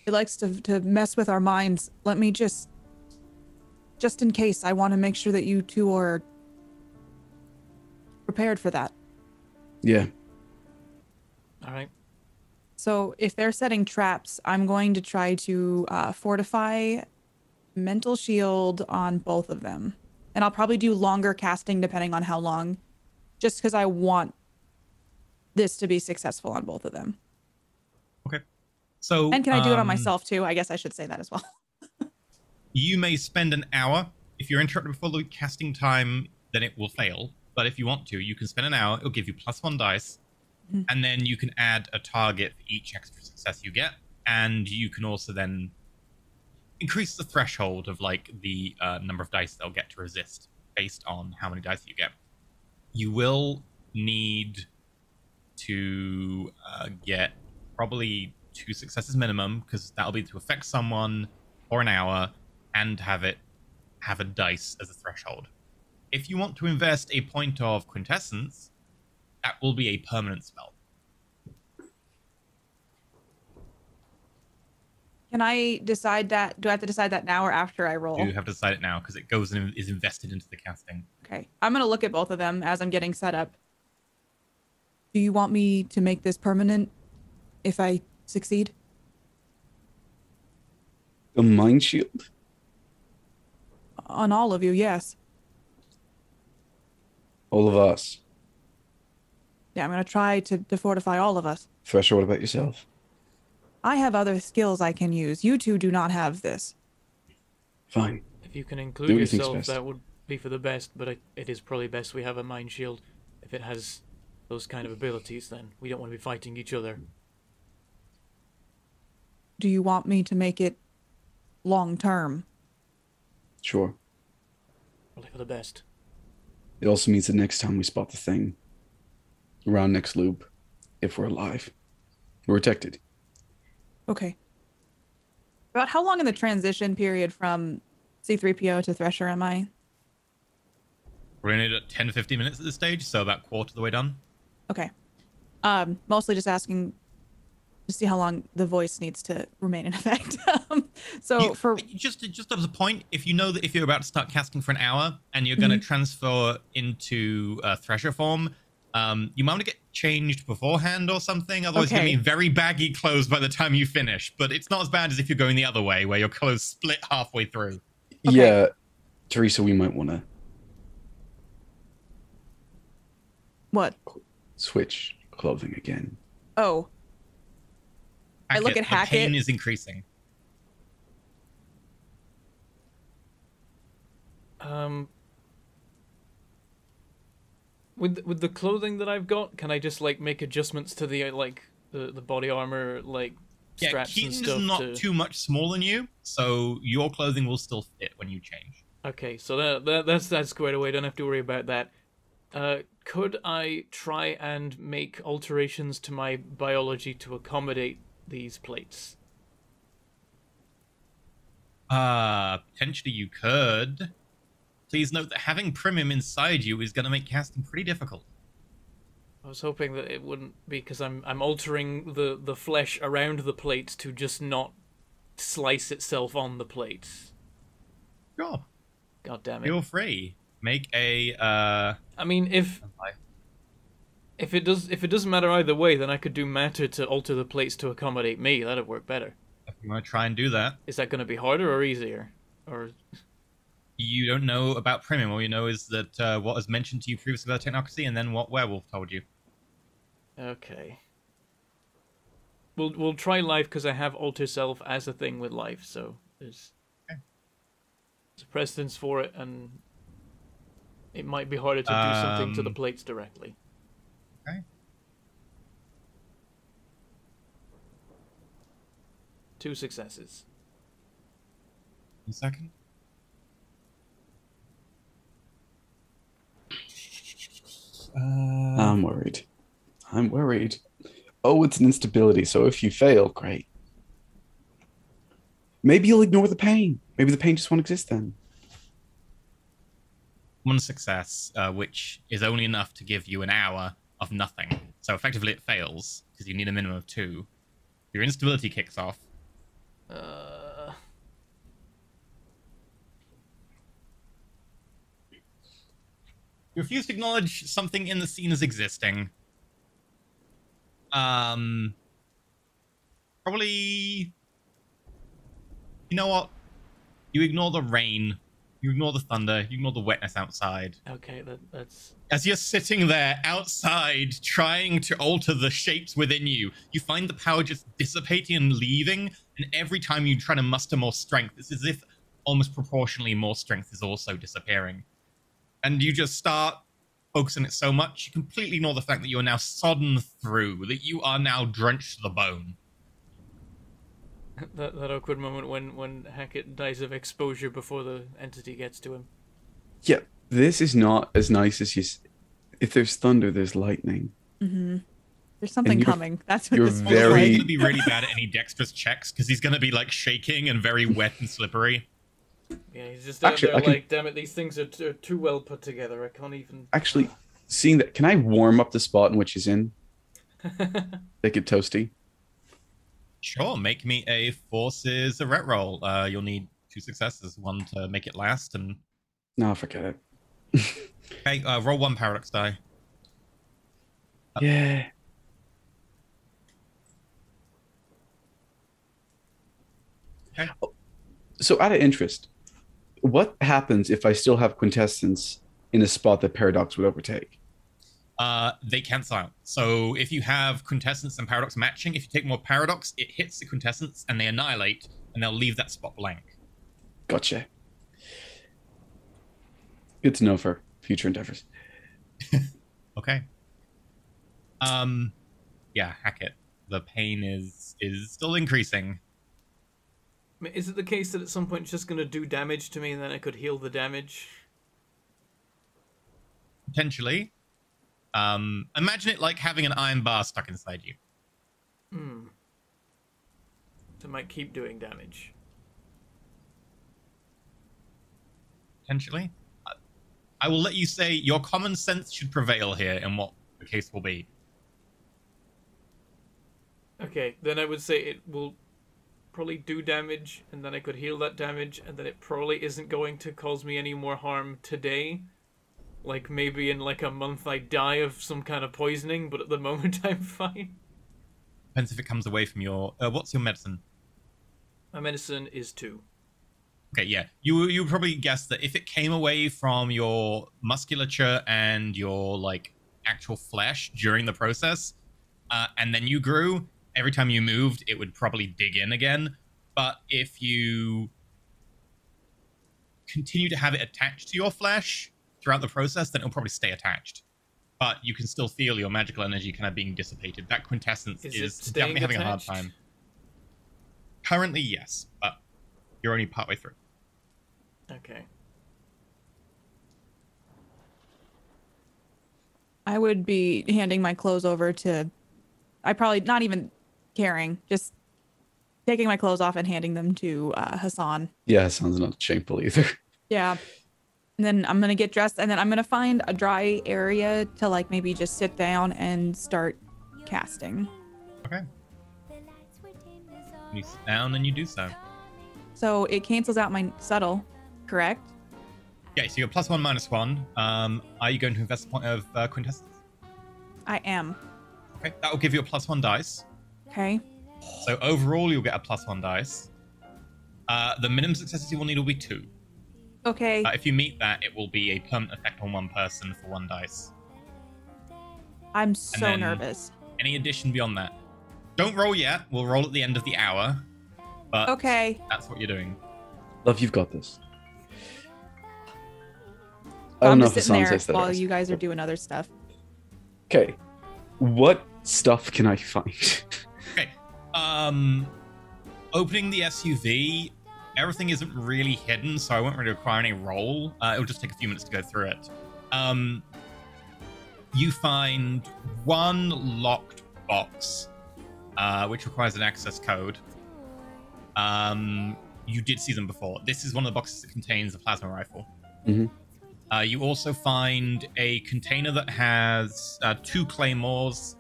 likes to mess with our minds. Let me just in case, I want to make sure that you two are prepared for that. Yeah. All right. So if they're setting traps, I'm going to try to fortify mental shield on both of them. And I'll probably do longer casting depending on how long, just because I want this to be successful on both of them. Okay. So, and can I do it on myself too? I guess I should say that as well. You may spend an hour. If you're interrupted before the casting time, then it will fail. But if you want to, you can spend an hour. It'll give you +1 dice. Mm-hmm. And then you can add a target for each extra success you get. And you can also then increase the threshold of like the number of dice they'll get to resist based on how many dice you get. You will need to get probably 2 successes minimum, because that'll be to affect someone for an hour and have a dice as a threshold. If you want to invest a point of quintessence, that will be a permanent spell. Can I decide that? Do I have to decide that now or after I roll? You have to decide it now because it goes and is invested into the casting. Okay. I'm going to look at both of them as I'm getting set up. Do you want me to make this permanent if I succeed? The mind shield? On all of you, yes. All of us. Yeah, I'm going to try to fortify all of us. Thresher, what about yourself? I have other skills I can use. You two do not have this. Fine. If you can include yourself, that would be for the best, but it is probably best we have a mind shield. If it has those kind of abilities, then we don't want to be fighting each other. Do you want me to make it long term? Sure. Probably for the best. It also means that next time we spot the thing, around next loop, if we're alive, we're protected. Okay. About how long in the transition period from C-3PO to Thresher am I? We're in at 10 to 15 minutes at this stage, so about quarter of the way done. Okay. Mostly just asking to see how long the voice needs to remain in effect. Just as a point, if you know that if you're about to start casting for an hour and you're going to transfer into Thresher form, you might want to get changed beforehand or something. Otherwise, you're going to be very baggy clothes by the time you finish. But it's not as bad as if you're going the other way, where your clothes split halfway through. Okay. Yeah, Teresa, we might want to... What? Switch clothing again. Oh. I look at Hackett. The pain is increasing. With the clothing that I've got, can I just like make adjustments to the the body armor straps and stuff? Keaton's not too much smaller than you, so your clothing will still fit when you change. Okay, so that's squared away. Don't have to worry about that. Could I try and make alterations to my biology to accommodate these plates? Potentially you could. Please note that having Primum inside you is going to make casting pretty difficult. I was hoping that it wouldn't be, because I'm altering the flesh around the plates to just not slice itself on the plates. Sure. God damn it. Feel free. Make a I mean, if it doesn't matter either way, then I could do matter to alter the plates to accommodate me. That'd work better. If you want to try and do that. Is that going to be harder or easier? Or you don't know about Primum. All you know is that what was mentioned to you previously about technocracy, and then what Werewolf told you. Okay. We'll try life, because I have alter self as a thing with life, so there's a precedence for it, and it might be harder to do something to the plates directly. Okay. 2 successes. 1 second. I'm worried. I'm worried. Oh, it's an instability, so if you fail, great. Maybe you'll ignore the pain. Maybe the pain just won't exist then. 1 success, which is only enough to give you an hour of nothing. So effectively it fails, because you need a minimum of 2. Your instability kicks off. You refuse to acknowledge something in the scene as existing. Probably... You know what? You ignore the rain. You ignore the thunder. You ignore the wetness outside. Okay, that's... As you're sitting there outside trying to alter the shapes within you, you find the power just dissipating and leaving, and every time you try to muster more strength, it's as if almost proportionally more strength is also disappearing. And you just start focusing it so much, you completely ignore the fact that you are now sodden through, that you are now drenched to the bone. that awkward moment when Hackett dies of exposure before the entity gets to him. Yeah, this is not as nice as you... If there's thunder, there's lightning. Mm-hmm. There's something coming. That's what you're this feels He's very- going to be really bad at any dexterous checks, because he's going to be, like, shaking and very wet and slippery. Yeah, he's just out Actually, there I can- like, damn it, these things are too well put together. I can't even... Actually, seeing that, can I warm up the spot in which he's in? Make it toasty? Sure, make me a forces arret roll. You'll need 2 successes, 1 to make it last, and... No, forget it. Okay, roll 1 paradox die. Yeah. Okay. So, out of interest, what happens if I still have quintessence in a spot that paradox would overtake? They cancel out. So if you have quintessence and paradox matching, if you take more paradox, it hits the quintessence and they annihilate, and they'll leave that spot blank. Gotcha. Good to know for future endeavors. Okay. Yeah, Hackett. The pain is still increasing. I mean, is it the case that at some point it's just going to do damage to me and then I could heal the damage? Potentially. Imagine it like having an iron bar stuck inside you. So it might keep doing damage. Potentially. I will let you say your common sense should prevail here in what the case will be. Okay, then I would say it will probably do damage, and then I could heal that damage, and then it probably isn't going to cause me any more harm today. Like, maybe in like a month I die of some kind of poisoning, but at the moment I'm fine. Depends if it comes away from your... what's your medicine? My medicine is 2. Okay, yeah. You would probably guess that if it came away from your musculature and your, like, actual flesh during the process, and then you grew, every time you moved, it would probably dig in again. But if you continue to have it attached to your flesh throughout the process, then it'll probably stay attached. But you can still feel your magical energy kind of being dissipated. That quintessence is definitely having a hard time. Currently, yes, but you're only partway through. Okay. I would be handing my clothes over to... I probably not even caring, just taking my clothes off and handing them to Hassan. Yeah, sounds not shameful either. Yeah. And then I'm going to get dressed, and then I'm going to find a dry area to like maybe just sit down and start casting. Okay. You sit down and you do so. So it cancels out my subtle, correct? Yeah, so you're +1, -1. Are you going to invest a point of quintessence? I am. Okay, that will give you a +1 dice. Okay. So overall, you'll get a +1 dice. The minimum successes you will need will be 2. Okay. If you meet that, it will be a permanent effect on 1 person for 1 dice. I'm so then- nervous. Any addition beyond that? Don't roll yet. We'll roll at the end of the hour. But Okay. that's what you're doing. Love, you've got this. I I'm don't know just if sitting Hassan there says that. while you guys are doing other stuff. Okay. What stuff can I find? Okay. opening the SUV, everything isn't really hidden, so I won't really require any roll. It'll just take a few minutes to go through it. You find one locked box, which requires an access code. You did see them before. This is one of the boxes that contains a plasma rifle. You also find a container that has 2 claymores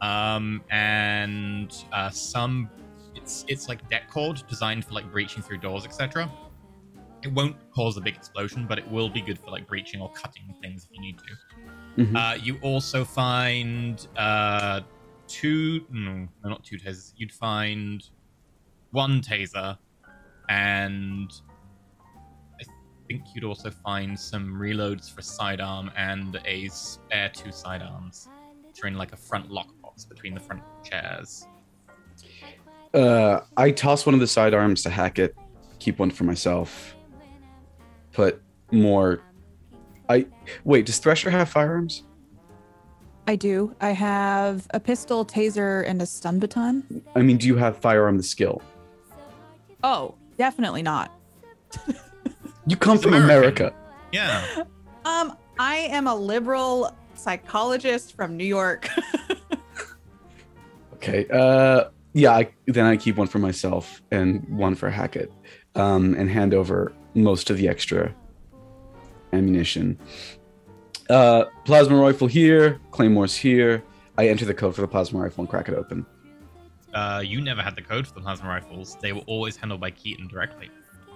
and some. It's like deck cord designed for like breaching through doors, etc. It won't cause a big explosion, but it will be good for like breaching or cutting things if you need to. You also find 2. No, not 2 tasers. You'd find 1 taser, and I think you'd also find some reloads for sidearm and a spare 2 sidearms, which are in like a front lockbox between the front chairs. I toss one of the sidearms to Hackett, keep one for myself, put more. Wait, does Thresher have firearms? I do. I have a pistol, taser, and a stun baton. I mean, do you have firearm the skill? Oh, definitely not. You come from American. America. Yeah. I am a liberal psychologist from New York. Okay. Yeah. Then I keep one for myself and one for Hackett, and hand over most of the extra ammunition. Plasma rifle here, claymores here. I enter the code for the plasma rifle and crack it open. You never had the code for the plasma rifles. They were always handled by Keaton directly.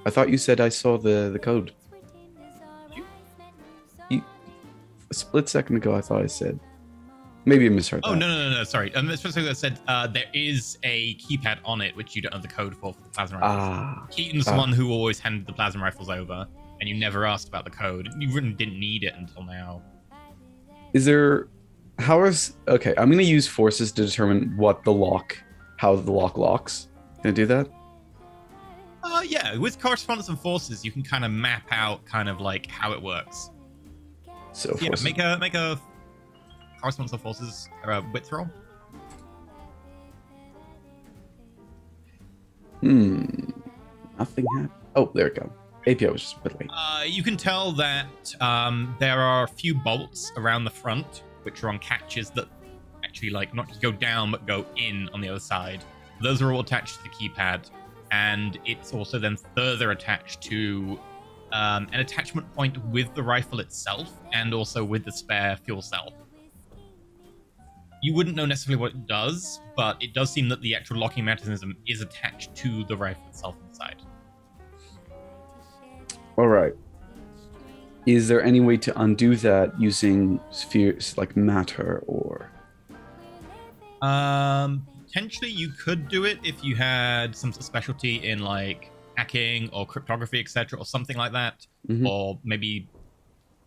I thought you said I saw the code. A split second ago, I thought I said. Maybe I misheard that. Oh, no. Sorry. Especially I said there is a keypad on it, which you don't have the code for the plasma rifles. Keaton's the one who always handed the plasma rifles over, and you never asked about the code. You really didn't need it until now. Okay, I'm going to use forces to determine how the lock locks. Can I do that? Yeah, with correspondence and forces, you can kind of map out kind of like how it works. So Yeah, forces. make a correspondence and forces width roll. Nothing happened. Oh, there we go. API was just a bit late. You can tell that there are a few bolts around the front, which are on catches that actually like not just go down, but go in on the other side. Those are all attached to the keypad, and it's also then further attached to an attachment point with the rifle itself, and also with the spare fuel cell. You wouldn't know necessarily what it does, but it does seem that the actual locking mechanism is attached to the rifle itself inside. All right. Is there any way to undo that using spheres like matter or? Potentially you could do it if you had some specialty in like hacking or cryptography, etc., or something like that. Or maybe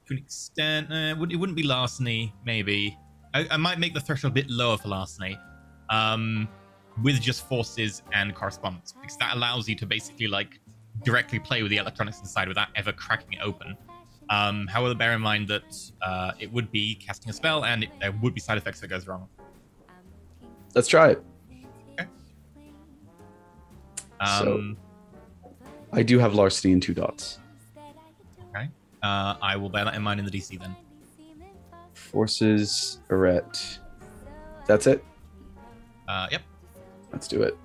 to an extent, it wouldn't be larceny. Maybe I might make the threshold a bit lower for larceny, with just forces and correspondence, because that allows you to basically like directly play with the electronics inside without ever cracking it open. However, bear in mind that it would be casting a spell, and there would be side effects if it goes wrong. Let's try it. Okay. So I do have larceny in 2 dots. Okay. I will bear that in mind in the DC then. Forces, arret. That's it? Yep. Let's do it.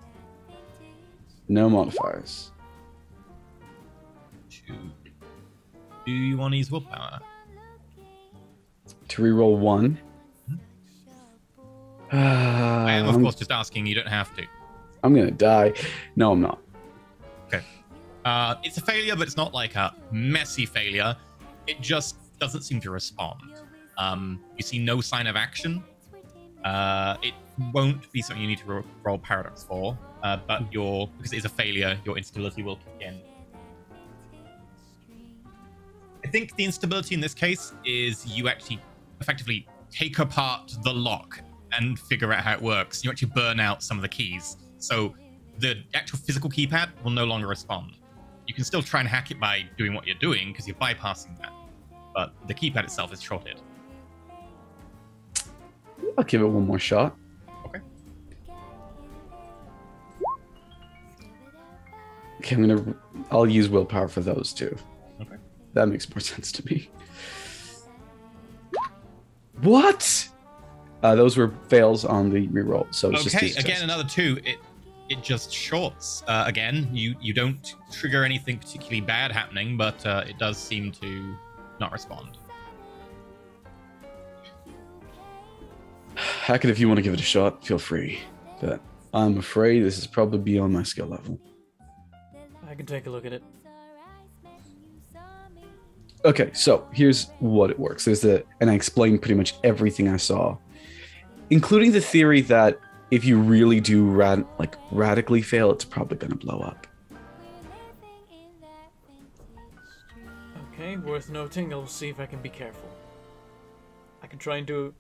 No modifiers. Do you want to use willpower? To reroll 1. I am, of course, just asking. You don't have to. I'm gonna die. No, I'm not. Okay. It's a failure, but it's not like a messy failure. It just doesn't seem to respond. You see no sign of action. It won't be something you need to roll paradox for, but because it is a failure, your instability will kick in. I think the instability in this case is you actually effectively take apart the lock and figure out how it works. You actually burn out some of the keys. So the actual physical keypad will no longer respond. You can still try and hack it by doing what you're doing because you're bypassing that. But the keypad itself is shorted. I'll give it one more shot. Okay. Okay, I'll use willpower for those two. Okay. That makes more sense to me. What? Those were fails on the reroll, so it's just Okay, two again, successes. another 2. It just shorts. Again, you don't trigger anything particularly bad happening, but it does seem to not respond. Hackett, if you want to give it a shot, feel free. But I'm afraid this is probably beyond my skill level. I can take a look at it. Okay, so here's what it works. And I explained pretty much everything I saw, including the theory that if you really do radically fail, it's probably going to blow up. Okay, worth noting. I'll see if I can be careful. I can try and do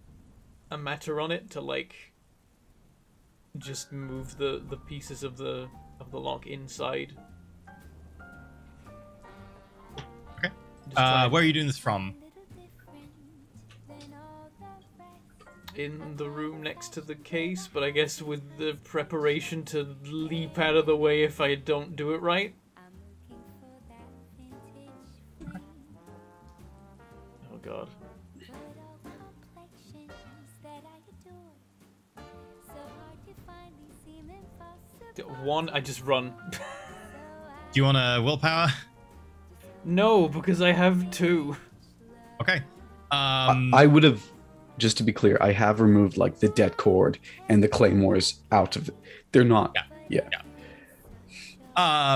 a matter on it to like just move the pieces of the lock inside. Okay. Just try and- Where are you doing this from? in the room next to the case, but I guess with the preparation to leap out of the way if I don't do it right. Oh god. One, I just run. Do you want a willpower? No, because I have 2. Okay. I would have, just to be clear, I have removed like the dead cord and the claymores out of it. They're not. Yeah.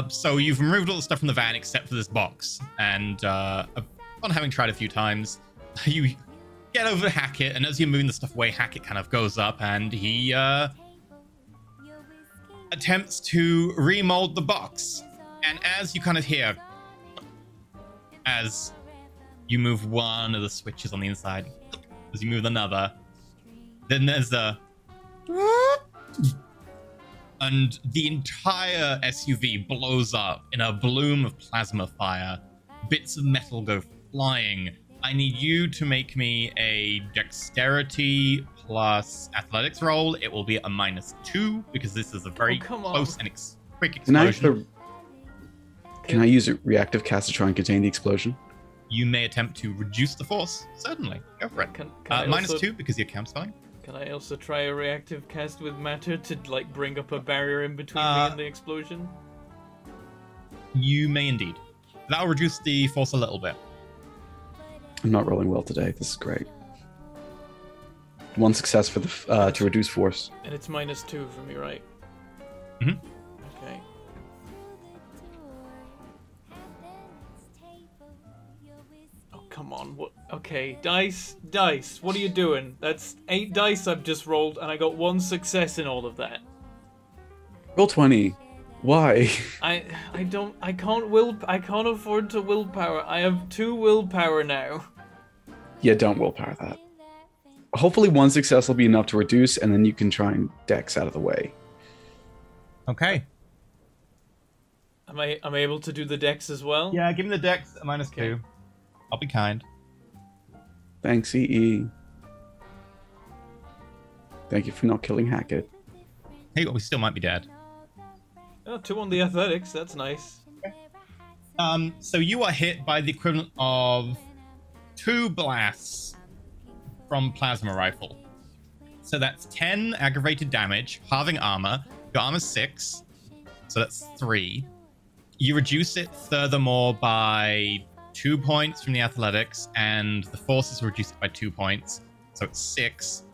So you've removed all the stuff from the van except for this box, and upon having tried a few times, you get over to Hackett, and as you're moving the stuff away, Hackett kind of goes up, and he attempts to remold the box. And as you kind of hear, as you move one of the switches on the inside, as you move another, then there's a... and the entire SUV blows up in a bloom of plasma fire. Bits of metal go flying. I need you to make me a dexterity plus athletics roll. It will be a -2 because this is a very close and quick explosion. Can I use a reactive cast to try and contain the explosion? You may attempt to reduce the force. Certainly. Go for it. Can I also, -2 because you're counterspelling. Can I also try a reactive cast with matter to like bring up a barrier in between me and the explosion? You may indeed. That'll reduce the force a little bit. I'm not rolling well today. This is great. One success for the to reduce force. And it's -2 for me, right? Mm-hmm. Okay. Oh, come on. What? Okay, dice. What are you doing? That's 8 dice I've just rolled, and I got 1 success in all of that. Roll 20. Why? I can't afford to willpower. I have 2 willpower now. Yeah, don't willpower that. Hopefully 1 success will be enough to reduce, and then you can try and dex out of the way. Okay. Am I able to do the dex as well? Yeah, give me the dex a -2. I'll be kind. Thanks, EE. Thank you for not killing Hackett. Hey, we still might be dead. Oh, 2 on the athletics. That's nice. So you are hit by the equivalent of 2 blasts from plasma rifle. So that's 10 aggravated damage, halving armor. Your armor's 6, so that's 3. You reduce it furthermore by 2 points from the athletics, and the force is reduced by 2 points, so it's 6.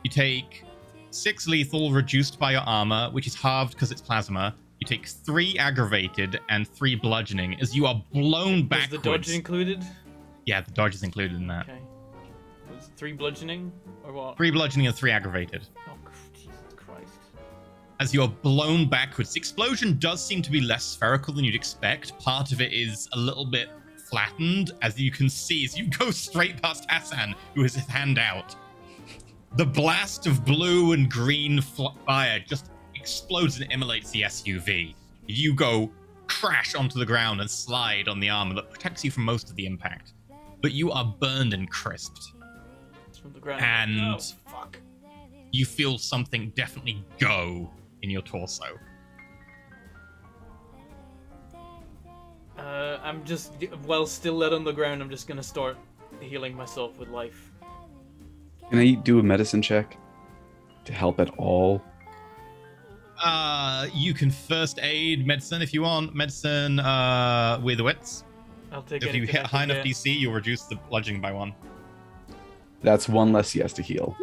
You take 6 lethal reduced by your armor, which is halved because it's plasma. You take 3 aggravated and 3 bludgeoning as you are blown backwards. Is the dodge included? Yeah, the dodge is included in that. Okay. Was 3 bludgeoning or what? 3 bludgeoning and 3 aggravated. Oh, Jesus Christ. As you're blown backwards. The explosion does seem to be less spherical than you'd expect. Part of it is a little bit flattened, as you can see, as you go straight past Hassan, who has his hand out. The blast of blue and green fire just explodes and immolates the SUV. You go crash onto the ground and slide on the armor that protects you from most of the impact. But you are burned and crisped. From the ground. And oh, fuck. You feel something definitely go in your torso. I'm just, while still lit on the ground, I'm just gonna start healing myself with life. Can I do a medicine check to help at all? You can first aid medicine if you want. Medicine with wits. I'll take If you anything hit I high can enough get. DC, you'll reduce the bludgeoning by 1. That's 1 less he has to heal.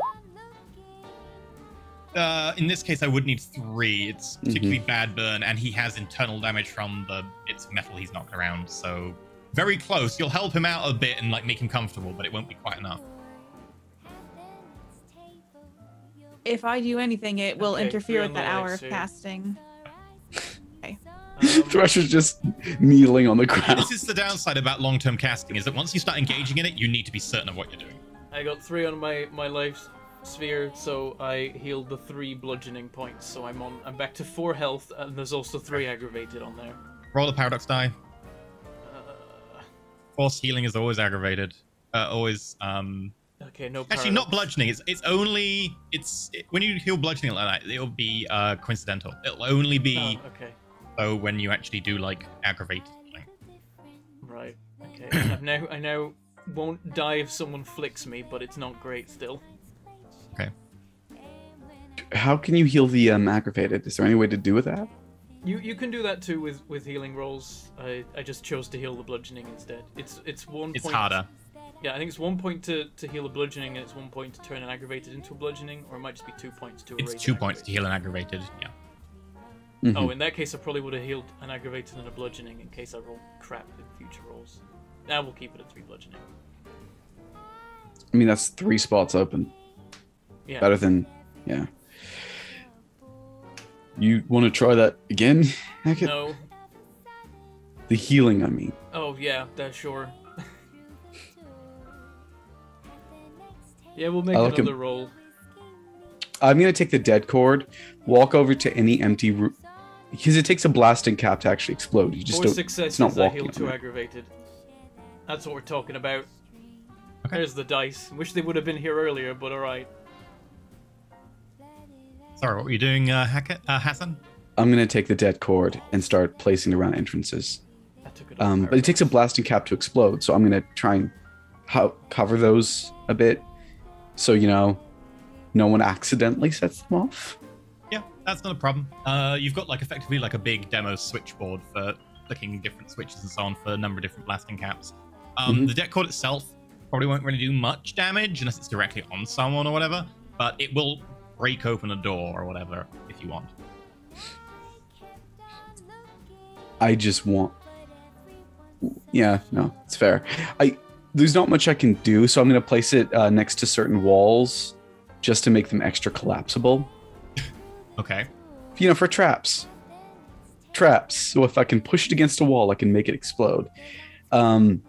In this case, I would need 3. It's particularly bad burn, and he has internal damage from it's metal he's knocked around. So very close. You'll help him out a bit and like make him comfortable, but it won't be quite enough. If I do anything, it will Okay, interfere 3 with on that the hour legs of here. casting. Thresher's just kneeling on the ground. This is the downside about long-term casting: is that once you start engaging in it, you need to be certain of what you're doing. I got 3 on my life sphere, so I healed the 3 bludgeoning points. So I'm back to 4 health, and there's also 3 aggravated on there. Roll a paradox die. Force healing is always aggravated. Okay, no. Actually, not bludgeoning. When you heal bludgeoning like that, it'll be coincidental. It'll only be Oh, okay. so when you actually do like aggravated healing. Right. Okay. I now won't die if someone flicks me, but it's not great still. Okay. How can you heal the aggravated? Is there any way to do with that? You can do that too with healing rolls. I just chose to heal the bludgeoning instead. It's 1 It's point. harder. Yeah, I think it's 1 point to heal a bludgeoning, and it's 1 point to turn an aggravated into a bludgeoning, or it might just be 2 points to It's erase 2 an points to aggravated. heal an aggravated. Yeah. Oh, in that case, I probably would have healed an aggravated and a bludgeoning in case I roll crap in future rolls. Now we'll keep it at 3 bludgeoning. I mean, that's 3 spots open. Yeah. Better than, yeah. You want to try that again, Hackett? No. The healing, I mean. Oh yeah, that's sure. Yeah, we'll make I like another him. roll. I'm going to take the dead cord, walk over to any empty room, because it takes a blasting cap to actually explode. You just 4 don't, successes, it's not I walking heal on 2 it. aggravated. That's what we're talking about. Okay. There's the dice. Wish they would have been here earlier, but alright. Sorry, what were you doing, Hassan? I'm going to take the dead cord and start placing it around entrances. I took it But it takes a blasting cap to explode, so I'm going to try and cover those a bit so, no one accidentally sets them off. Yeah, that's not a problem. You've got effectively a big demo switchboard for clicking different switches and so on for a number of different blasting caps. The deck cord itself probably won't really do much damage unless it's directly on someone or whatever, but it will break open a door or whatever if you want. I just want... Yeah, no, it's fair. There's not much I can do, so I'm going to place it next to certain walls just to make them extra collapsible. Okay. For traps. So if I can push it against a wall, I can make it explode. And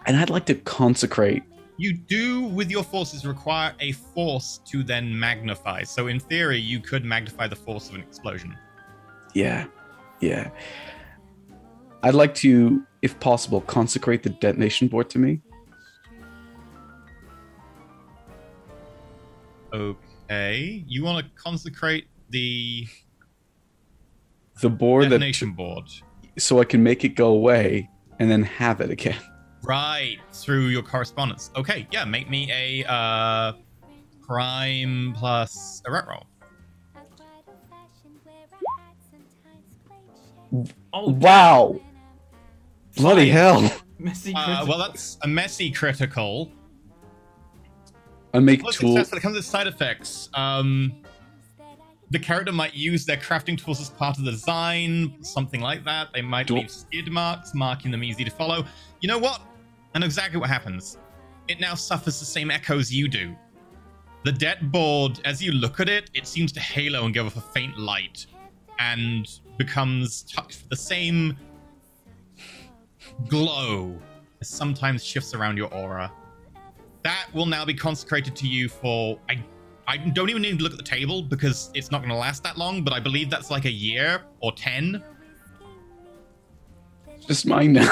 I'd like to consecrate. You do, with your forces, require a force to then magnify. So in theory, you could magnify the force of an explosion. Yeah. I'd like to, if possible, consecrate the detonation board to me. Okay. You want to consecrate the board detonation board. So I can make it go away and then have it again. Right, through your correspondence. Okay, yeah, make me a crime plus a ret roll. Oh, Wow! Bloody hell! Messy critical. Well, that's a messy critical. I make Plus tool. success when it comes to side effects. The character might use their crafting tools as part of the design, something like that. They might leave skid marks, marking them easy to follow. You know what? I know exactly what happens. It now suffers the same echoes you do. The debt board, as you look at it, it seems to halo and give off a faint light and becomes touched with the same glow as sometimes shifts around your aura. That will now be consecrated to you for... I don't even need to look at the table because it's not going to last that long, but I believe that's a year or 10. Just mine now.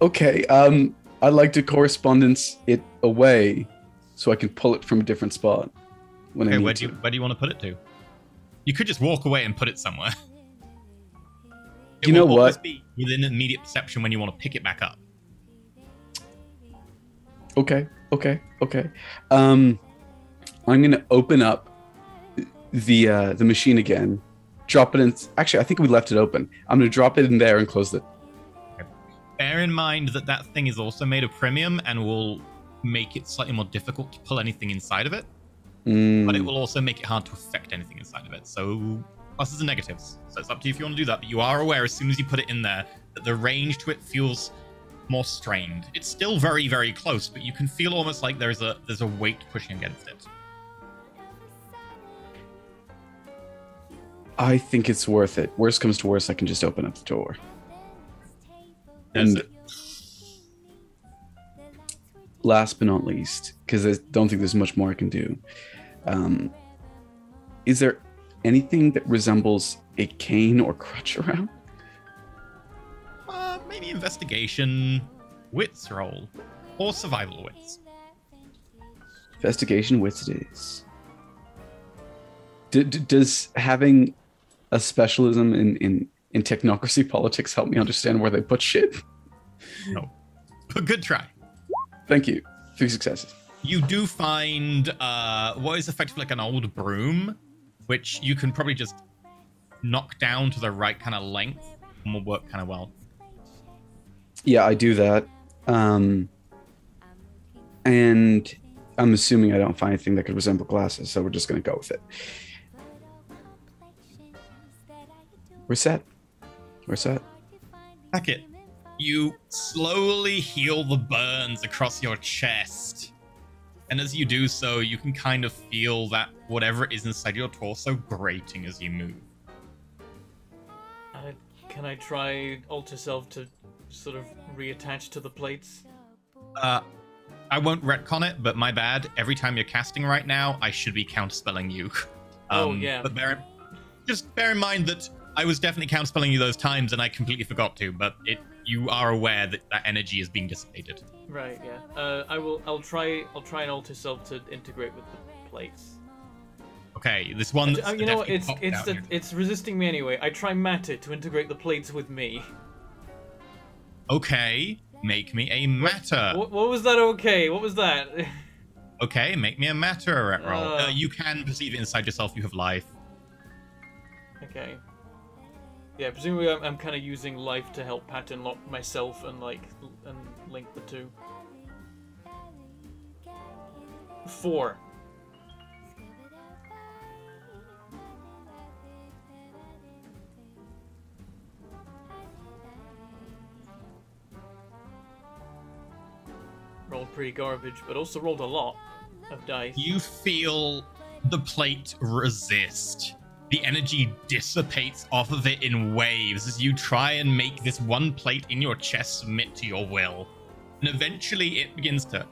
Okay, I'd like to correspondence it away so I can pull it from a different spot when I Okay, need where to. do you want to put it to? You could just walk away and put it somewhere. It You know will always what? be within immediate perception when you want to pick it back up. Okay. I'm gonna open up the machine again. Drop it in. Actually, I think we left it open. I'm gonna drop it in there and close it. Bear in mind that that thing is also made of premium and will make it slightly more difficult to pull anything inside of it. But it will also make it hard to affect anything inside of it. So pluses and negatives. So it's up to you if you want to do that. But you are aware as soon as you put it in there that the range to it feels more strained. It's still very, very close, but you can feel almost like there's a weight pushing against it. I think it's worth it. Worst comes to worst, I can just open up the door. That's And it. last but not least, because I don't think there's much more I can do, is there anything that resembles a cane or crutch around? Maybe investigation wits roll or survival wits. Investigation wits it is. Does having a specialism in technocracy politics help me understand where they put shit? No. But good try. Thank you. 3 successes. You do find what is effectively like an old broom, which you can probably just knock down to the right kind of length and will work kind of well. Yeah, I do that. And I'm assuming I don't find anything that could resemble glasses, so we're just going to go with it. We're set. Heck it. You slowly heal the burns across your chest. And as you do so, you can kind of feel that whatever it is inside your torso grating as you move. Can I try alter self to sort of reattach to the plates? I won't retcon it, but my bad. Every time you're casting right now, I should be counterspelling you. Oh, yeah. But just bear in mind that I was definitely counterspelling you those times, and I completely forgot to. But you are aware that that energy is being dissipated. Right. Yeah. I'll try and alter self to integrate with the plates. Okay, this one. That's You know what? definitely popped out here. It's resisting me anyway. I try matter to integrate the plates with me. Okay, make me a matter. What was that? Okay. What was that? Okay, make me a matter roll. Uh. You can perceive it inside yourself. You have life. Okay. Yeah, presumably I'm kind of using life to help pattern lock myself and link the two. 4. Rolled pretty garbage, but also rolled a lot of dice. You feel the plate resist. The energy dissipates off of it in waves as you try and make this one plate in your chest submit to your will. And eventually it begins to...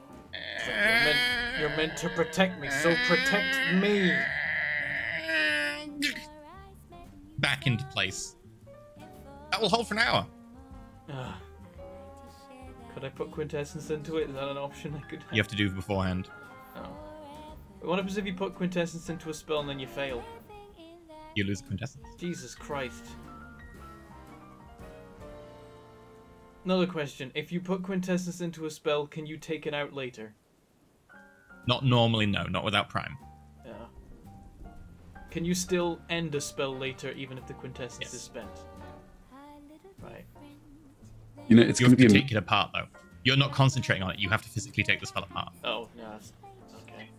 You're meant to protect me, so protect me. Back into place. That will hold for an hour. Could I put quintessence into it? Is that an option I could have? You have to do beforehand. Oh. What happens if you put quintessence into a spell and then you fail? You lose quintessence. Jesus Christ. Another question. If you put quintessence into a spell, can you take it out later? Not normally, no. Not without Prime. Yeah. Can you still end a spell later even if the quintessence Yes. is spent? Right. You know, it's You going have to to be. take it apart, though. You're not concentrating on it. You have to physically take the spell apart. Oh, yeah. That's... Okay.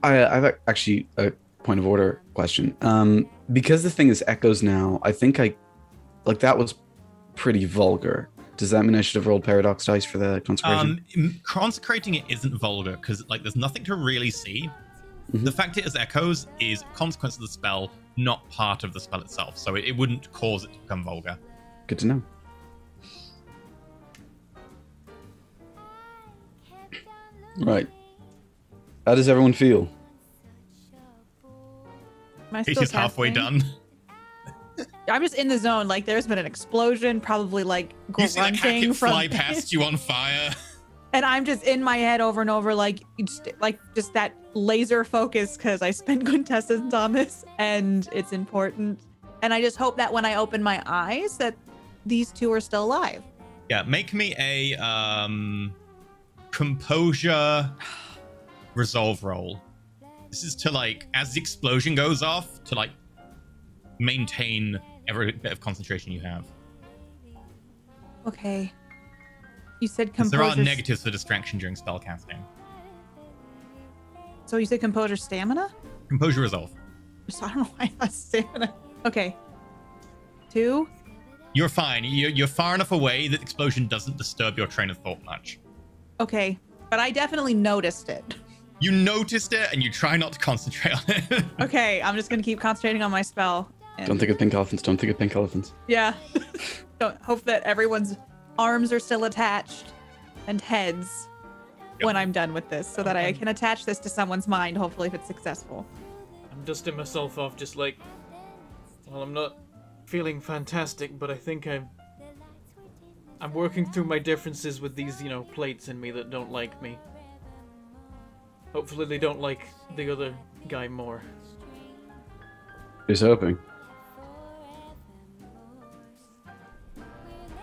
I've actually a point of order question. Because the thing is echoes now, I think that was pretty vulgar. Does that mean I should have rolled paradox dice for the consecration? Consecrating it isn't vulgar because there's nothing to really see. Mhm. The fact it is echoes is a consequence of the spell, not part of the spell itself. So it wouldn't cause it to become vulgar. Good to know. Right. How does everyone feel? Am I still He's halfway casting? done. I'm just in the zone. Like, there's been an explosion, probably like You see that grunting cat from, fly past you on fire. and I'm just in my head over and over, like just that laser focus because I spent quintessence on this and it's important. And I just hope that when I open my eyes that these two are still alive. Yeah, make me a composure resolve roll. This is to like, as the explosion goes off, to like maintain every bit of concentration you have. Okay. You said 'Cause composure. there are negatives for distraction during spellcasting. So you said composure stamina? Composure resolve. So I don't know why I thought stamina. Okay. 2. You're fine. You're far enough away that the explosion doesn't disturb your train of thought much. Okay. But I definitely noticed it. You noticed it and you try not to concentrate on it. Okay, I'm just gonna keep concentrating on my spell. And Don't think of pink elephants. Don't think of pink elephants. yeah. Don't hope that everyone's arms are still attached and heads when I'm done with this, so that I can attach this to someone's mind, hopefully if it's successful. I'm dusting myself off, just like, well, I'm not feeling fantastic, but I think I'm working through my differences with these, plates in me that don't like me. Hopefully they don't like the other guy more. Just hoping.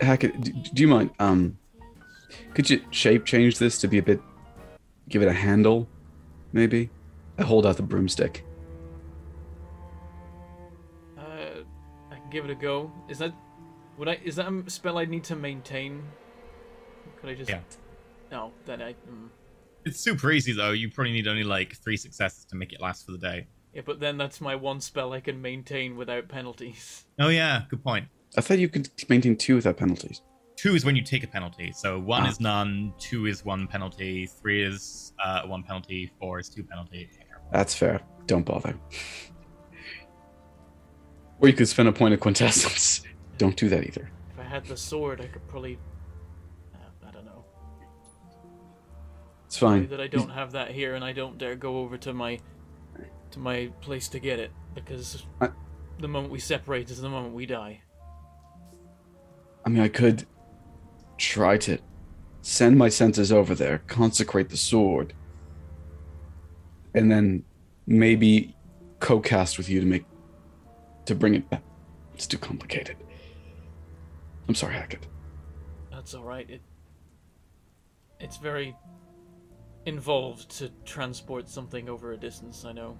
Hackett, do you mind? Could you shape change this to be a bit? Give it a handle, maybe. I hold out the broomstick. I can give it a go. Is that a spell I need to maintain? Could I just? Yeah. No, then I. It's super easy though. You probably need only like 3 successes to make it last for the day. Yeah, but then that's my one spell I can maintain without penalties. Oh yeah, good point. I thought you could maintain 2 without penalties. 2 is when you take a penalty. So 1 is none, 2 is 1 penalty, 3 is 1 penalty, 4 is 2 penalty. That's fair. Don't bother. Or you could spend a point of quintessence. Don't do that either. If I had the sword, I could probably. I don't know. It's fine. That I don't have that here, and I don't dare go over to my place to get it, because the moment we separate is the moment we die. I mean, I could try to send my senses over there, consecrate the sword, and then maybe co-cast with you to bring it back. It's too complicated. I'm sorry, Hackett. That's all right. It's very involved to transport something over a distance. I know.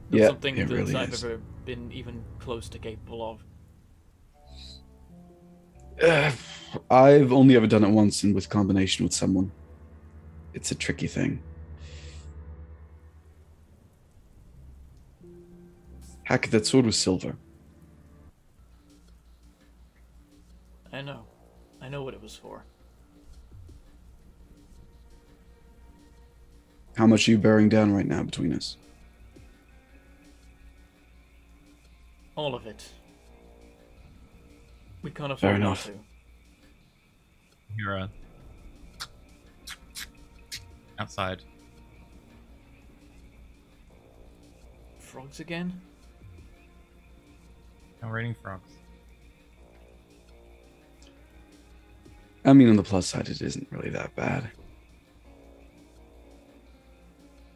Not Yeah, something it that really I've is. ever been even close to capable of. I've only ever done it once, and with combination with someone. It's a tricky thing. Hackett, that sword was silver. I know. I know what it was for. How much are you bearing down right now between us? All of it. We can't afford Fair not enough. to. You're outside. Frogs again? I'm raining frogs. I mean, on the plus side, it isn't really that bad.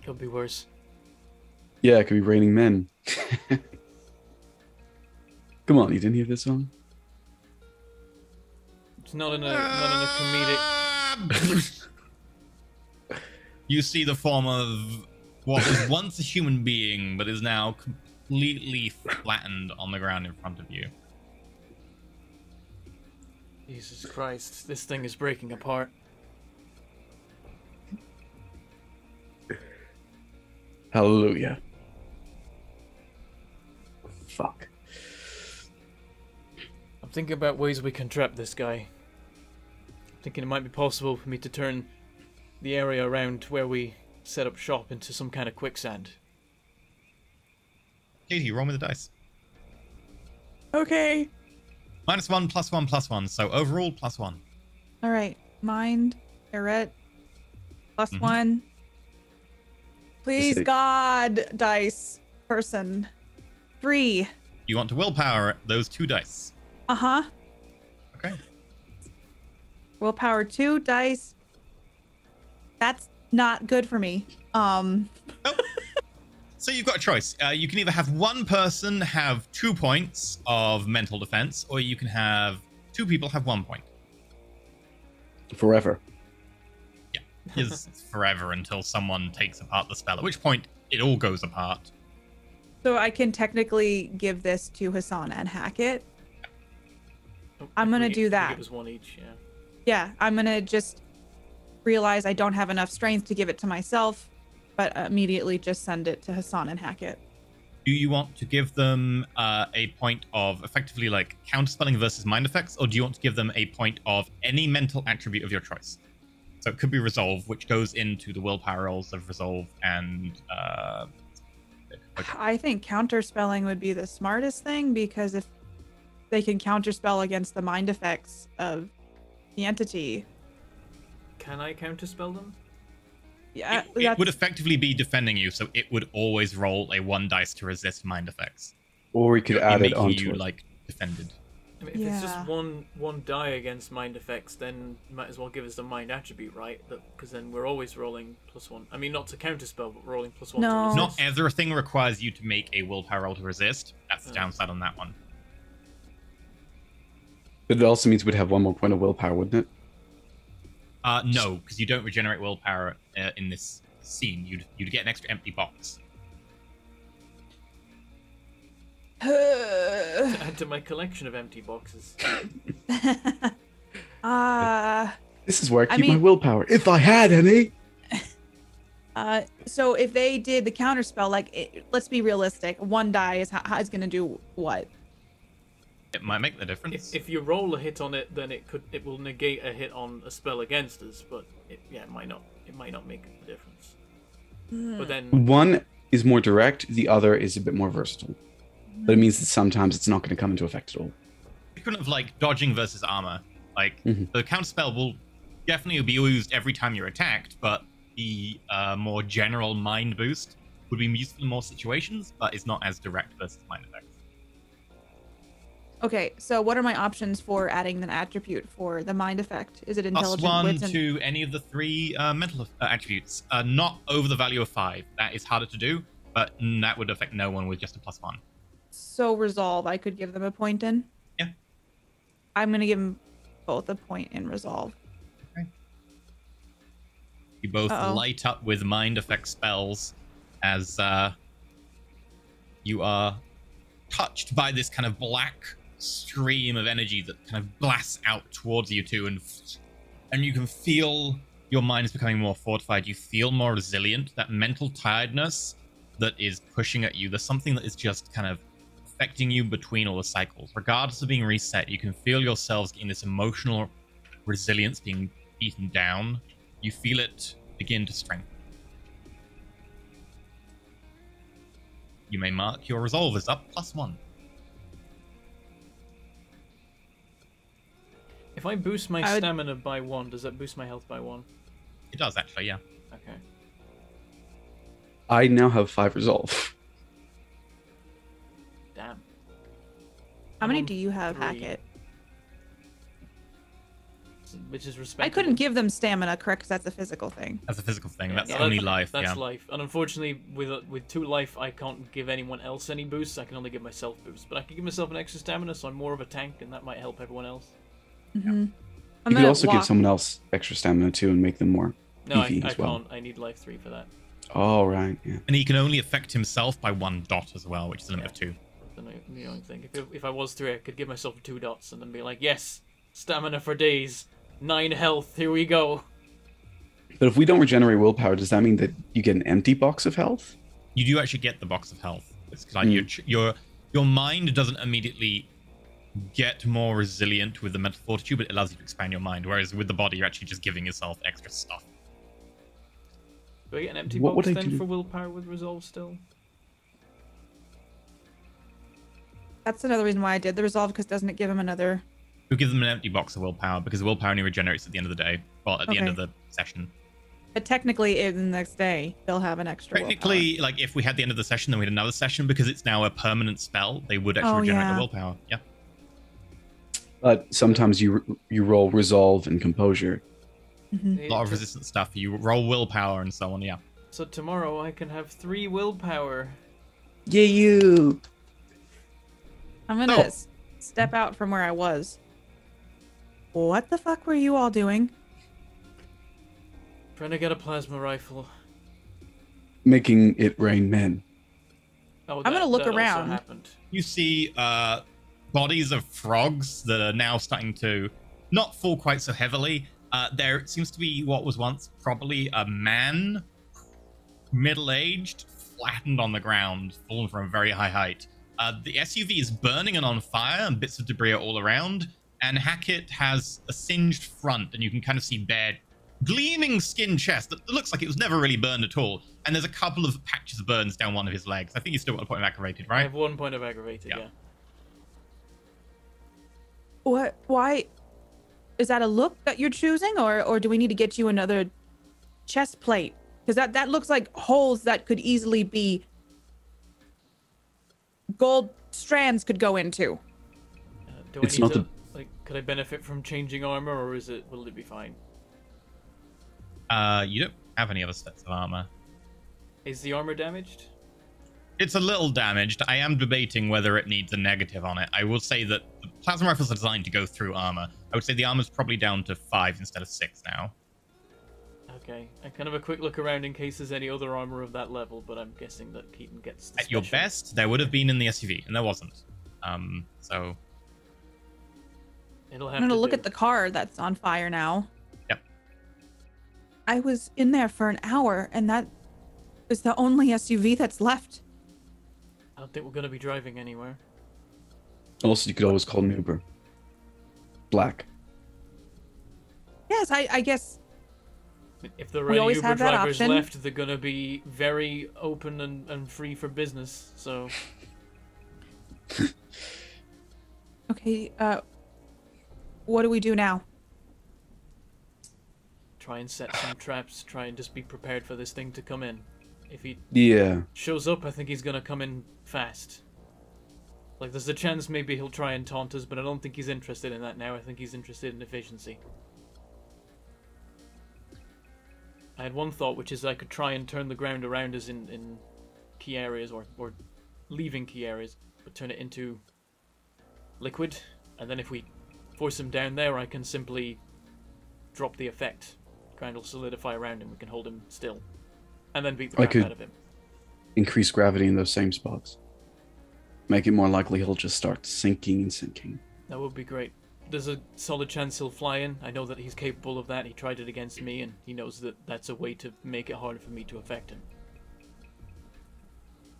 Could be worse. Yeah, it could be raining men. Come on, you didn't hear this song? It's not in a comedic. You see the form of what was once a human being, but is now completely flattened on the ground in front of you. Jesus Christ, this thing is breaking apart. Hallelujah. Fuck. I'm thinking about ways we can trap this guy. I'm thinking it might be possible for me to turn the area around where we set up shop into some kind of quicksand. Katie, roll me the dice. Okay. -1, +1, +1. So overall, +1. All right. Mind, Garrett, +1. Please, Just God, dice person. 3. You want to willpower those 2 dice. Uh-huh. Okay. Willpower 2 dice. That's not good for me. Nope. So you've got a choice. You can either have one person have 2 points of mental defense, or you can have 2 people have 1 point. Forever. Yeah, it's forever until someone takes apart the spell, at which point it all goes apart. So I can technically give this to Hassan and hack it. I'm gonna do that. It was 1 each, yeah. Yeah, I'm gonna just realize I don't have enough strength to give it to myself, but immediately just send it to Hassan and hack it. Do you want to give them a point of effectively like counterspelling versus mind effects, or do you want to give them a point of any mental attribute of your choice? So it could be resolve, which goes into the willpower rolls of resolve and. I think counterspelling would be the smartest thing, because if they can counterspell against the mind effects of the entity. Can I counterspell them? Yeah, it would effectively be defending you, so it would always roll a 1 dice to resist mind effects. Or we could add it onto you it. like defended. I mean, if it's just one die against mind effects, then you might as well give us a mind attribute, right? Because then we're always rolling +1. I mean, not to counterspell, but rolling +1 No. to resist. Not everything requires you to make a willpower roll to resist. That's the downside on that one. But it also means we'd have 1 more point of willpower, wouldn't it? No, because you don't regenerate willpower in this scene. You'd get an extra empty box. To add to my collection of empty boxes. This is where I keep my willpower, if I had any. So if they did the counterspell, like, let's be realistic. 1 die is going to do what? It might make the difference. If you roll a hit on it, then it will negate a hit on a spell against us, but it might not make a difference. But then 1 is more direct, the other is a bit more versatile. But it means that sometimes it's not going to come into effect at all. Equivalent of like dodging versus armor. Like the counterspell will definitely be used every time you're attacked, but the more general mind boost would be useful in more situations, but it's not as direct versus mind effects. Okay, so what are my options for adding an attribute for the mind effect? Is it intelligent, +1 wits, and... to any of the 3 mental attributes. Not over the value of 5. That is harder to do, but that would affect no one with just a +1. So resolve, I could give them a point in? Yeah. I'm going to give them both a point in resolve. Okay. You both light up with mind effect spells as you are touched by this kind of black stream of energy that kind of blasts out towards you two, and you can feel your mind is becoming more fortified. You feel more resilient. That mental tiredness that is pushing at you, there's something that is just kind of affecting you between all the cycles. Regardless of being reset, you can feel yourselves getting this emotional resilience being beaten down. You feel it begin to strengthen. You may mark your resolve as up +1. If I boost my stamina by 1, does that boost my health by 1? It does, actually, yeah. Okay. I now have 5 resolve. Damn. How many do you have, 3. Hackett? Which is respectable. I couldn't give them stamina, correct? Because that's a physical thing. That's a physical thing. Yeah, That's only life. That's life. And unfortunately, with 2 life, I can't give anyone else any boosts. I can only give myself boosts. But I can give myself an extra stamina, so I'm more of a tank, and that might help everyone else. Mm-hmm. You could also give someone else extra stamina too and make them more beefy as well. I can't. I need life 3 for that. Oh, right. Yeah. And he can only affect himself by 1 dot as well, which is a limit of 2. That's the only thing. If I was 3, I could give myself 2 dots and then be like, yes, stamina for days, 9 health, here we go. But if we don't regenerate willpower, does that mean that you get an empty box of health? You do actually get the box of health. It's like your mind doesn't immediately get more resilient with the mental fortitude, but it allows you to expand your mind. Whereas with the body, you're actually just giving yourself extra stuff. Do I get an empty box then for willpower with resolve still? That's another reason why I did the resolve, because doesn't it give him another... You give them an empty box of willpower, because willpower only regenerates at the end of the day, or at the end of the session. But technically, in the next day, they'll have an extra Technically, willpower. like, if we had the end of the session, then we had another session, because it's now a permanent spell, they would actually regenerate the willpower. Yeah. But sometimes you roll resolve and composure. Mm-hmm. A lot of resistance stuff. You roll willpower and so on, yeah. So tomorrow I can have 3 willpower. Yeah, you. I'm gonna No. step out from where I was. What the fuck were you all doing? Trying to get a plasma rifle. Making it rain men. Oh, I'm gonna look that around. Also happened. You see bodies of frogs that are now starting to not fall quite so heavily. There seems to be what was once probably a man, middle-aged, flattened on the ground, fallen from a very high height. The SUV is burning and on fire, and bits of debris are all around. And Hackett has a singed front, and you can kind of see bare, gleaming skin chest that looks like it was never really burned at all. And there's a couple of patches of burns down one of his legs. I think he's still got a point of aggravated, I right? have 1 point of aggravated, Yeah. yeah. What? Why? Is that a look that you're choosing, or do we need to get you another chest plate? Because that looks like holes that could easily be gold strands could go into. Do It's I need not to, like, could I benefit from changing armor, or will it be fine? You don't have any other sets of armor. Is the armor damaged? It's a little damaged. I am debating whether it needs a negative on it. I will say that the plasma rifles are designed to go through armor. I would say the armor's probably down to 5 instead of 6 now. Okay, and kind of a quick look around in case there's any other armor of that level, but I'm guessing that Keaton gets the At your special. best, there would have been in the SUV, and there wasn't. So It'll have I'm gonna to look do. at the car that's on fire now. Yep. I was in there for an hour, and that is the only SUV that's left. I don't think we're gonna be driving anywhere. Also, you could always call an Uber. Black. Yes, I guess. If there are We any always Uber have that drivers option. left, they're gonna be very open and free for business, so... Okay, what do we do now? Try and set some traps, try and just be prepared for this thing to come in. If he Yeah. shows up, I think he's gonna come in fast. Like, there's a chance maybe he'll try and taunt us, but I don't think he's interested in that now. I think he's interested in efficiency. I had one thought, which is I could try and turn the ground around us in key areas, or leaving key areas, but turn it into liquid, and then if we force him down there, I can simply drop the effect. Ground will solidify around him, we can hold him still. And then beat the crap out of him. Increase gravity in those same spots. Make it more likely he'll just start sinking and sinking. That would be great. There's a solid chance he'll fly in. I know that he's capable of that. He tried it against me, and he knows that that's a way to make it harder for me to affect him.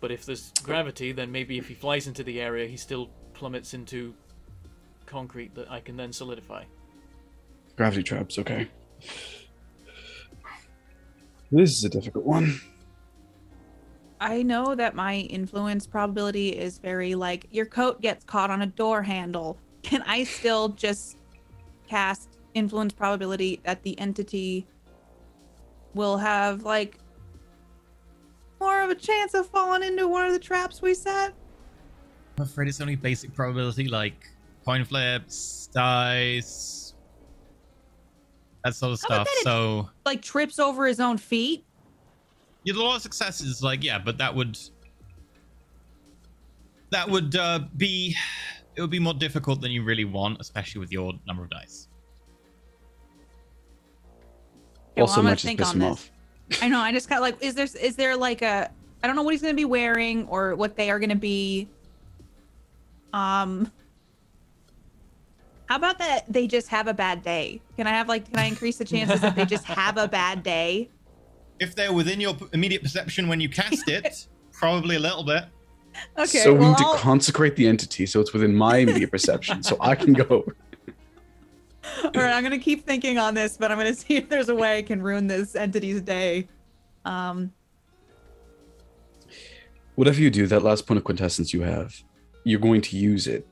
But if there's gravity, then maybe if he flies into the area, he still plummets into concrete that I can then solidify. Gravity traps, okay. This is a difficult one. I know that my influence probability is very like your coat gets caught on a door handle. Can I still just cast influence probability that the entity will have like more of a chance of falling into one of the traps we set? I'm afraid it's only basic probability, like coin flips, dice, that sort of How about stuff. that So Like trips over his own feet? yeah, a lot of successes, like, yeah, but that would be, it would be more difficult than you really want, especially with your number of dice. Okay, well, Also I'm gonna might just think piss on him this. off. I know. I just got like, is there like a, I don't know what he's gonna be wearing or what they are gonna be. How about that they just have a bad day? Can I increase the chances that they just have a bad day? If they're within your immediate perception when you cast it, probably a little bit. Okay. So we well, need to I'll- consecrate the entity so it's within my immediate perception, so I can go. all right, I'm gonna keep thinking on this, but I'm gonna see if there's a way I can ruin this entity's day. Whatever you do, that last point of quintessence you have, you're going to use it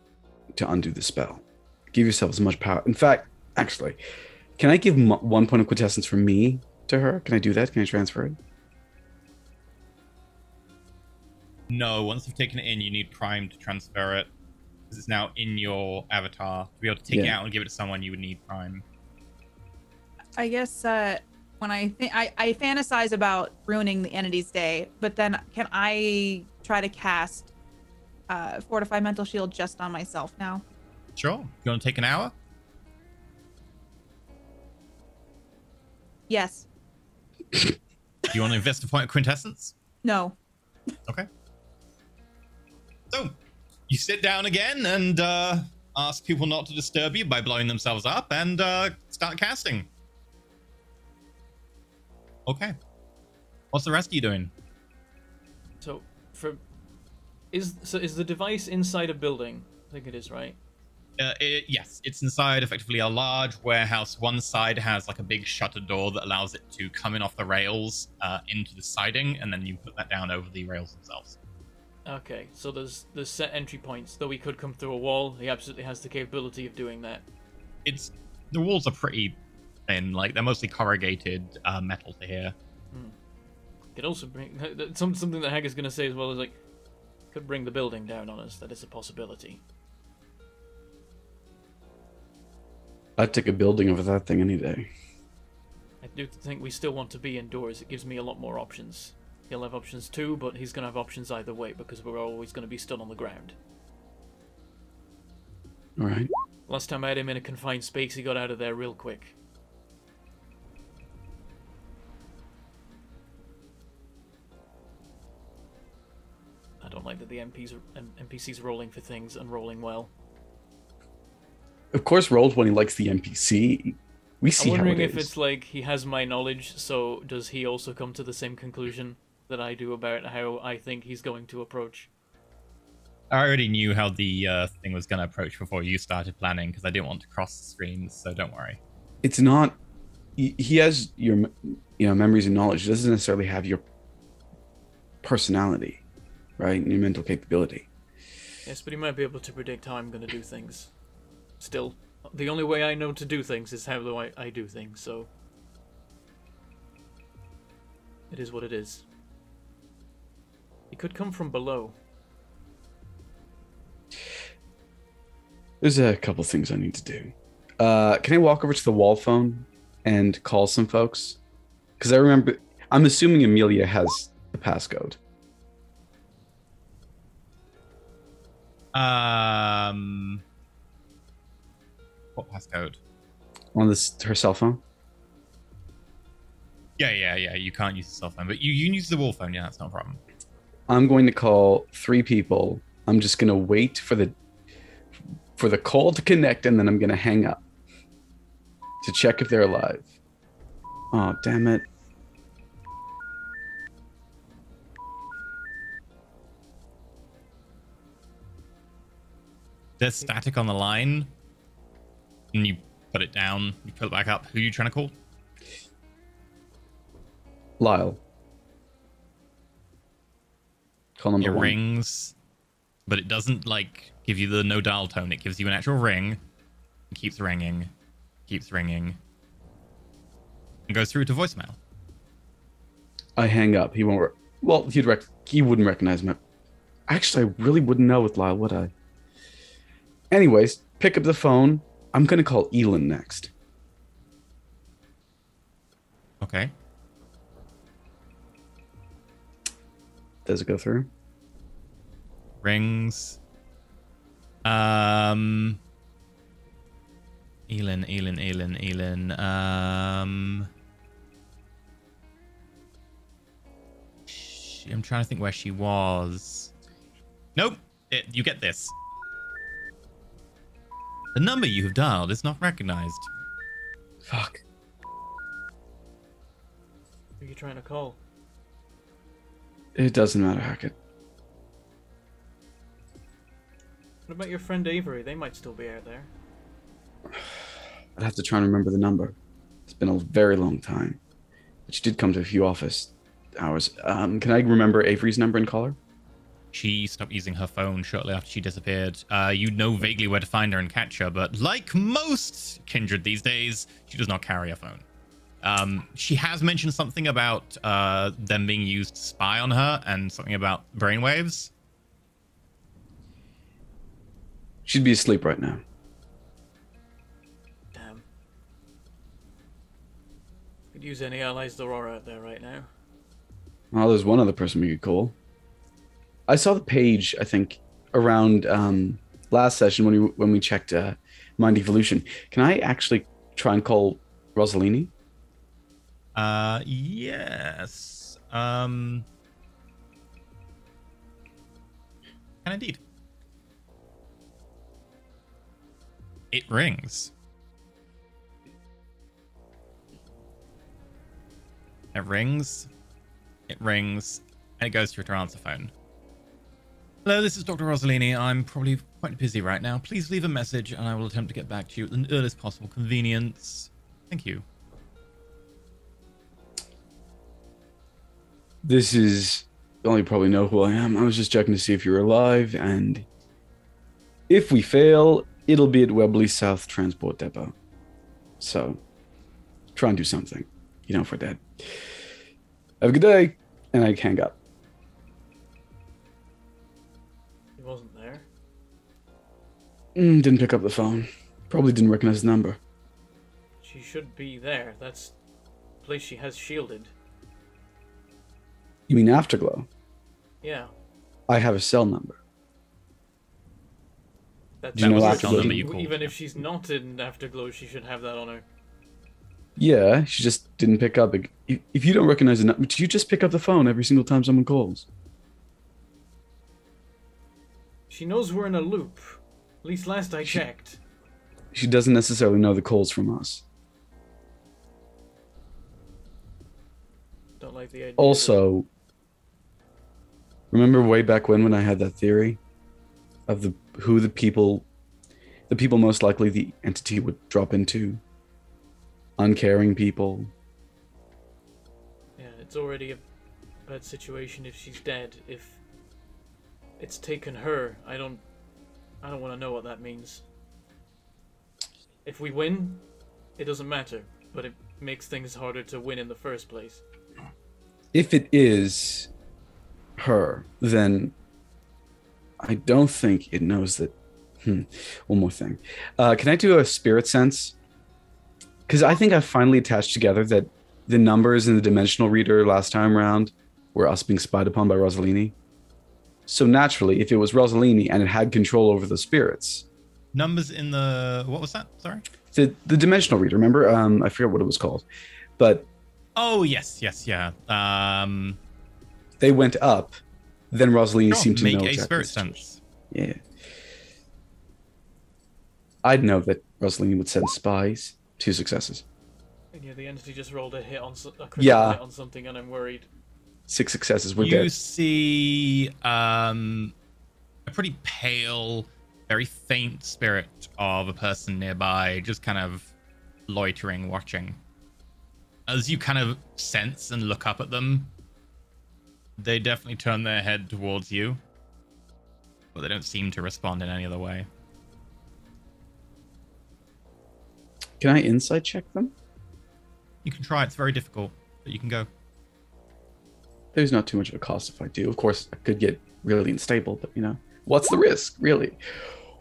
to undo the spell. Give yourself as much power. In fact, actually, can I give 1 point of quintessence from me to her? Can I do that? Can I transfer it? No, once you've taken it in, you need Prime to transfer it. Because it's now in your avatar. To be able to take it Yeah. out and give it to someone, you would need Prime. I guess when I think I fantasize about ruining the entity's day, but then can I try to cast Fortify Mental Shield just on myself now? Sure. You want to take an hour? Yes. Do you want to invest a point of quintessence? No. Okay. So, you sit down again and ask people not to disturb you by blowing themselves up and start casting. Okay. What's the rest of you doing? So, is the device inside a building? I think it is, right? Yes, it's inside effectively a large warehouse. One side has like a big shutter door that allows it to come in off the rails into the siding, and then you put that down over the rails themselves. Okay, so there's set entry points. Though he could come through a wall, he absolutely has the capability of doing that. The walls are pretty thin, like they're mostly corrugated metal to here. Could also bring something that Hag is going to say as well is like, could bring the building down on us. That is a possibility. I'd take a building over that thing any day. I do think we still want to be indoors. It gives me a lot more options. He'll have options too, but he's going to have options either way because we're always going to be stood on the ground. All right. Last time I had him in a confined space, he got out of there real quick. I don't like that the NPCs rolling for things and rolling well. Of course, rolls when he likes the NPC. We see I'm how it wondering is. if it's like he has my knowledge, so does he also come to the same conclusion that I do about how I think he's going to approach? I already knew how the thing was going to approach before you started planning because I didn't want to cross the streams, so don't worry. It's not. He has your, memories and knowledge. He doesn't necessarily have your personality, right? And your mental capability. Yes, but he might be able to predict how I'm going to do things. Still, the only way I know to do things is how I do things, so it is what it is. He could come from below. There's a couple things I need to do. Can I walk over to the wall phone and call some folks? Because I'm assuming Amelia has the passcode. What passcode? On her cell phone? Yeah. You can't use the cell phone, but you can use the wall phone. Yeah, that's not a problem. I'm going to call 3 people. I'm just going to wait for the call to connect, and then I'm going to hang up to check if they're alive. Oh, damn it. There's static on the line, and you put it down, you put it back up. Who are you trying to call? Lyle. Call number 1. It rings, but it doesn't like give you the no dial tone. It gives you an actual ring. It keeps ringing, and goes through to voicemail. I hang up. He won't. Well, he wouldn't recognize me. Actually, I really wouldn't know with Lyle, would I? Anyways, pick up the phone. I'm gonna call Elin next. Okay. Does it go through? Rings. Elin. I'm trying to think where she was. Nope. You get this. The number you have dialed is not recognized. Fuck. Who are you trying to call? It doesn't matter, Hackett. What about your friend Avery? They might still be out there. I'd have to try and remember the number. It's been a very long time. But she did come to a few office hours. Can I remember Avery's number and call her? She stopped using her phone shortly after she disappeared. You know vaguely where to find her and catch her, but like most kindred these days, she does not carry a phone. She has mentioned something about them being used to spy on her and something about brainwaves. She'd be asleep right now. Damn. Could use any allies there are out there right now. Well, there's one other person we could call. I saw the page, I think, around last session when we checked Mind Evolution. Can I actually try and call Rosalini? Yes. Can indeed. It rings. It rings. It rings. And it goes through to answer phone. Hello, this is Dr. Rosalini. I'm probably quite busy right now. Please leave a message and I will attempt to get back to you at the earliest possible convenience. Thank you. This is... Well, you probably know who I am. I was just checking to see if you're alive, and if we fail, it'll be at Webley South Transport Depot. So, try and do something. You know, if we're dead. Have a good day, and I hang up. He wasn't there. Didn't pick up the phone. Probably didn't recognize the number. She should be there. That's the place she has shielded. You mean Afterglow? Yeah. I have a cell number. That Do you know was Afterglow? Number you called. Even if she's not in Afterglow, she should have that on her. Yeah, she just didn't pick up. If you don't recognize the number, do you just pick up the phone every single time someone calls? She knows we're in a loop. At least last I checked. She doesn't necessarily know the calls from us. Don't like the idea. Also, remember way back when I had that theory of the people most likely the entity would drop into? Uncaring people. Yeah, it's already a bad situation if she's dead. If it's taken her, I don't want to know what that means. If we win, it doesn't matter, but it makes things harder to win in the first place. If it is her, then I don't think it knows that. One more thing. Can I do a spirit sense? Because I think I finally attached together that the numbers in the dimensional reader last time around were us being spied upon by Rosalini. So naturally, if it was Rosalini and it had control over the spirits. Numbers in the... What was that? Sorry? The dimensional reader, remember? I forget what it was called. But... Oh, yes, yeah. They went up. Then Rosalini seemed to know Make a exactly spirit the situation. sense. Yeah. I'd know that Rosalini would send spies. 2 successes. And yeah, the entity just rolled a hit on a critical hit on something, and I'm worried. 6 successes. We're you dead. See a pretty pale, very faint spirit of a person nearby, just kind of loitering, watching. As you kind of sense and look up at them, they definitely turn their head towards you, but they don't seem to respond in any other way. Can I insight check them? You can try. It's very difficult, but you can go. There's not too much of a cost if I do. Of course, I could get really unstable, but you know, what's the risk, really?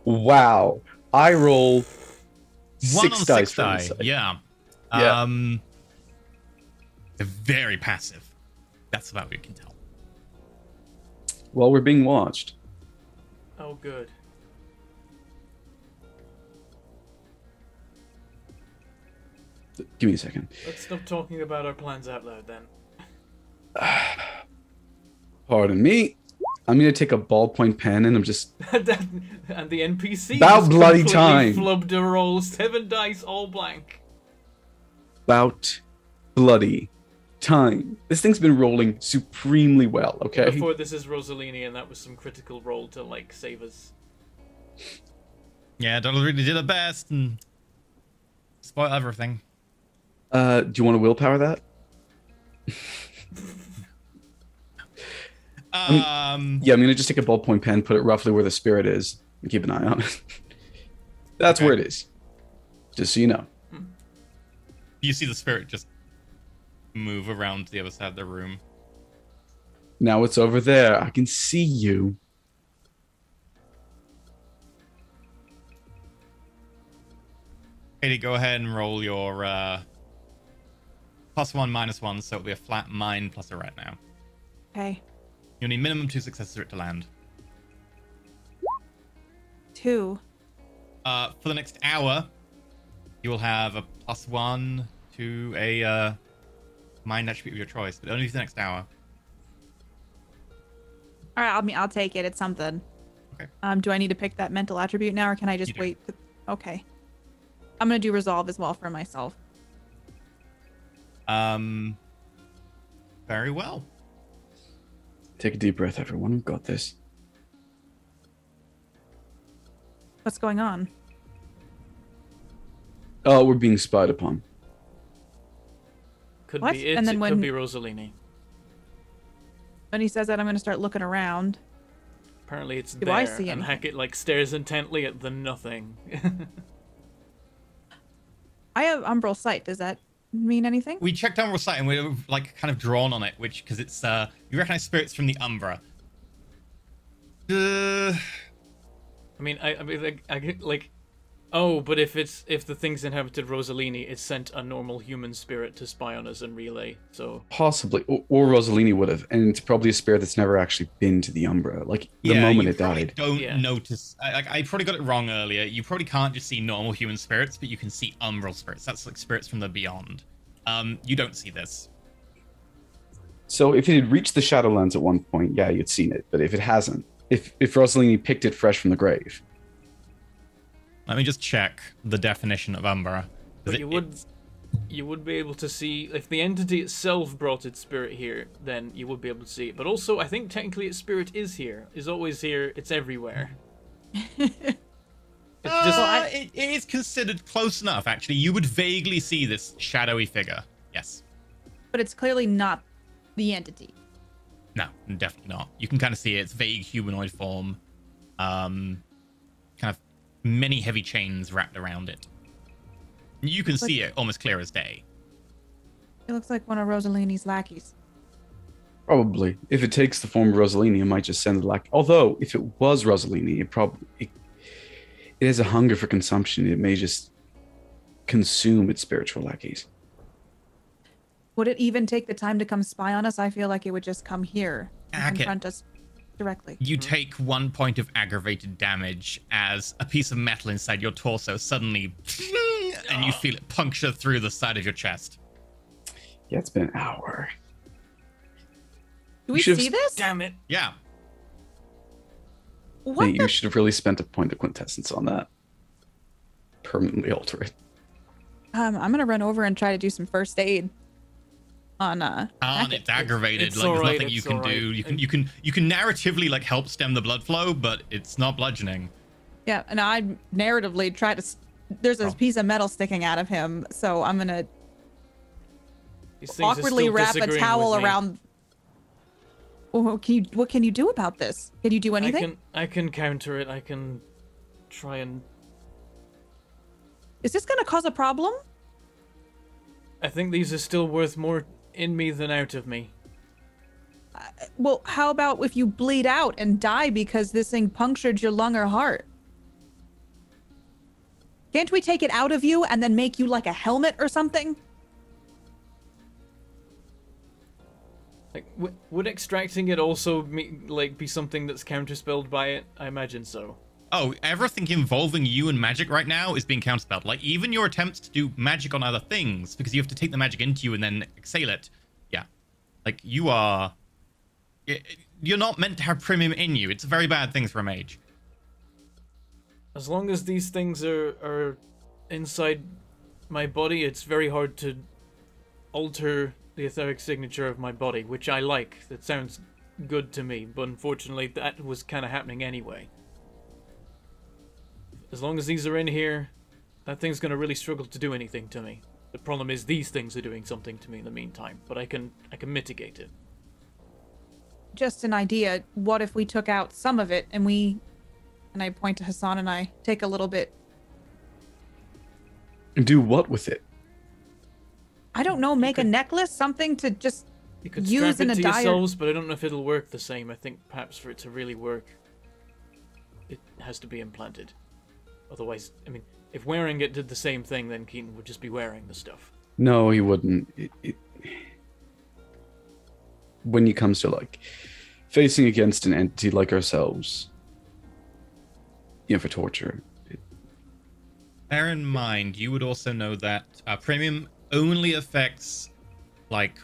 Wow. I roll 6 dice for insight. Yeah. Yeah. They're very passive. That's about what you can tell. Well, we're being watched. Oh, good. Give me a second. Let's stop talking about our plans out loud, then. Pardon me. I'm gonna take a ballpoint pen and I'm just... And the NPC About bloody completely time. flubbed a roll. 7 dice, all blank. About bloody time. This thing's been rolling supremely well, okay? Before this is Rosalini, and that was some critical roll to, like, save us. Yeah, Donald really did her best and spoiled everything. Do you want to willpower that? Yeah, I'm gonna just take a ballpoint pen, put it roughly where the spirit is, and keep an eye on it. That's where it is. Just so you know. You see the spirit just move around to the other side of the room. Now it's over there. I can see you. Katie, go ahead and roll your +1, -1, so it'll be a flat mine plus a ret now. Okay. You'll need minimum 2 successes for it to land. 2. For the next hour, you will have a +1 to a mind attribute of your choice, but only for the next hour. All right, I'll take it. It's something. Okay. Do I need to pick that mental attribute now, or can I just wait? Okay. I'm gonna do resolve as well for myself. Very well. Take a deep breath, everyone. We've got this. What's going on? Oh, we're being spied upon. Could What? be it. And then It when- could be Rosalini. When he says that, I'm gonna start looking around. Apparently it's Do there, I see and anything? Hackett like stares intently at the nothing. I have umbral sight. Does that mean anything? We checked Umbral Sight and we were like kind of drawn on it, which because it's you recognize spirits from the Umbra. I mean, I mean, like, oh, but if the thing's inhabited Rosalini, it sent a normal human spirit to spy on us and relay. So Possibly. Or Rosalini would have. And it's probably a spirit that's never actually been to the Umbra. Like, the moment you it probably died. don't Yeah. notice. I probably got it wrong earlier. You probably can't just see normal human spirits, but you can see umbral spirits. That's like spirits from the beyond. You don't see this. So if it had reached the Shadowlands at one point, yeah, you'd seen it. But if it hasn't, if Rosalini picked it fresh from the grave. Let me just check the definition of Umbra. but you would be able to see if the entity itself brought its spirit here, then you would be able to see it. But also, I think technically its spirit is here, is always here, it's everywhere. It's just it is considered close enough, actually. You would vaguely see this shadowy figure. Yes. But it's clearly not the entity. No, definitely not. You can kind of see its vague humanoid form. Kind of many heavy chains wrapped around it. You can see it almost clear as day. It looks like one of Rosalini's lackeys. Probably. If it takes the form of Rosalini, it might just send the lack. Although, if it was Rosalini, it has a hunger for consumption. It may just consume its spiritual lackeys. Would it even take the time to come spy on us? I feel like it would just come here and Hackett. confront us directly. You take 1 point of aggravated damage as a piece of metal inside your torso suddenly, and you feel it puncture through the side of your chest. Yeah, it's been an hour. Do we should've- see this? damn it. Yeah. What Mate, the? you should have really spent a point of quintessence on that. Permanently alter it. I'm gonna run over and try to do some first aid on Hackett. It's aggravated. It's like there's alright, nothing you it's can alright. do. You can narratively like help stem the blood flow, but it's not bludgeoning. Yeah, and I narratively try to. There's a piece of metal sticking out of him, so I'm gonna These things are awkwardly still wrap a disagreeing towel with me. around. Oh, what can you do about this? Can you do anything? I can counter it. I can try and. Is this gonna cause a problem? I think these are still worth more in me than out of me. Well, how about if you bleed out and die because this thing punctured your lung or heart? Can't we take it out of you and then make you like a helmet or something? Like, would extracting it also be something that's counterspelled by it? I imagine so. Oh, everything involving you and magic right now is being counterspelled. Like, even your attempts to do magic on other things, because you have to take the magic into you and then exhale it. Yeah. Like, you are... You're not meant to have premium in you. It's a very bad thing for a mage. As long as these things are inside my body, it's very hard to alter the etheric signature of my body, which I like. That sounds good to me, but unfortunately that was kind of happening anyway. As long as these are in here, that thing's going to really struggle to do anything to me. The problem is these things are doing something to me in the meantime, but I can mitigate it. Just an idea. What if we took out some of it and I point to Hassan and I take a little bit. And do what with it? I don't know, make a necklace, something to just You could use strap in it a to dire. yourselves, but I don't know if it'll work the same. I think perhaps for it to really work, it has to be implanted. Otherwise, I mean, if wearing it did the same thing, then Keaton would just be wearing the stuff. No, he wouldn't. when it comes to like facing against an entity like ourselves, for torture. Bear in mind, you would also know that premium only affects like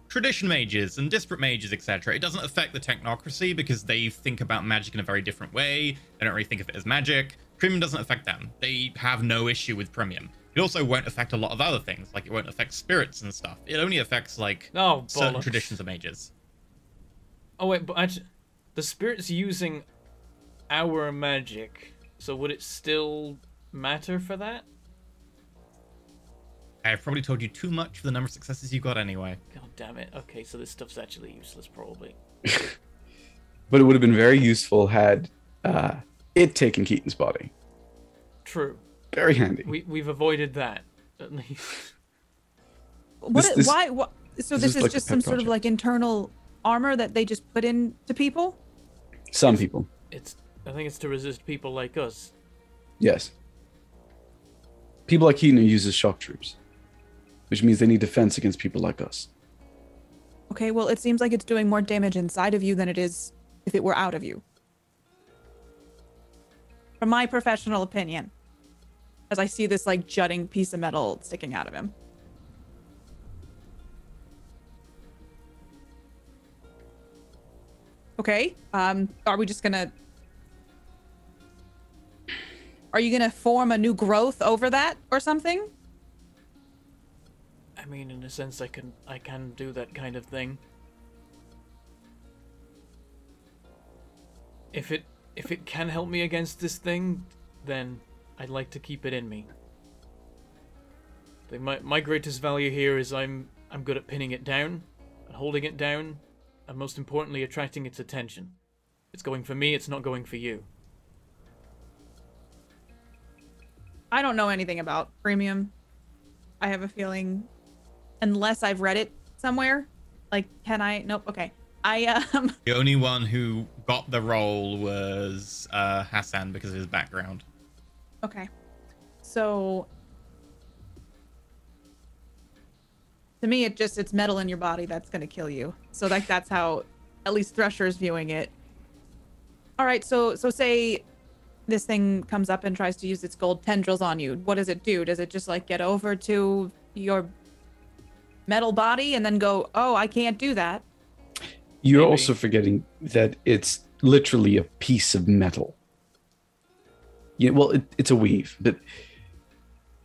tradition mages and disparate mages, etc. It doesn't affect the technocracy because they think about magic in a very different way. They don't really think of it as magic. Premium doesn't affect them. They have no issue with premium. It also won't affect a lot of other things, like it won't affect spirits and stuff. It only affects like certain traditions of mages. Oh wait, but actually, the spirit's using our magic, so would it still matter for that? I've probably told you too much for the number of successes you got anyway. God damn it. Okay, so this stuff's actually useless, probably. But it would have been very useful had it taken Keaton's body. True. Very handy. We've avoided that, at least. Why? So this is like just some sort of like internal armor that they just put into people? Some people. I think it's to resist people like us. Yes. People like Keaton uses shock troops, which means they need defense against people like us. Okay, well, it seems like it's doing more damage inside of you than it is if it were out of you. From my professional opinion, as I see this like jutting piece of metal sticking out of him. Okay, are we just gonna... Are you gonna form a new growth over that or something? I mean, in a sense, I can do that kind of thing. If it can help me against this thing, then I'd like to keep it in me. I think my greatest value here is I'm good at pinning it down, and holding it down, and most importantly, attracting its attention. It's going for me, it's not going for you. I don't know anything about premium. I have a feeling, unless I've read it somewhere. Like, can I? Nope. Okay. The only one who got the role was Hassan because of his background. Okay. So to me, it's metal in your body that's gonna kill you. So like that's how at least Thresher is viewing it. All right. So say this thing comes up and tries to use its gold tendrils on you. What does it do? Does it just like get over to your metal body and then go, oh, I can't do that? You're Maybe. also forgetting that it's literally a piece of metal. Yeah, well, it's a weave, but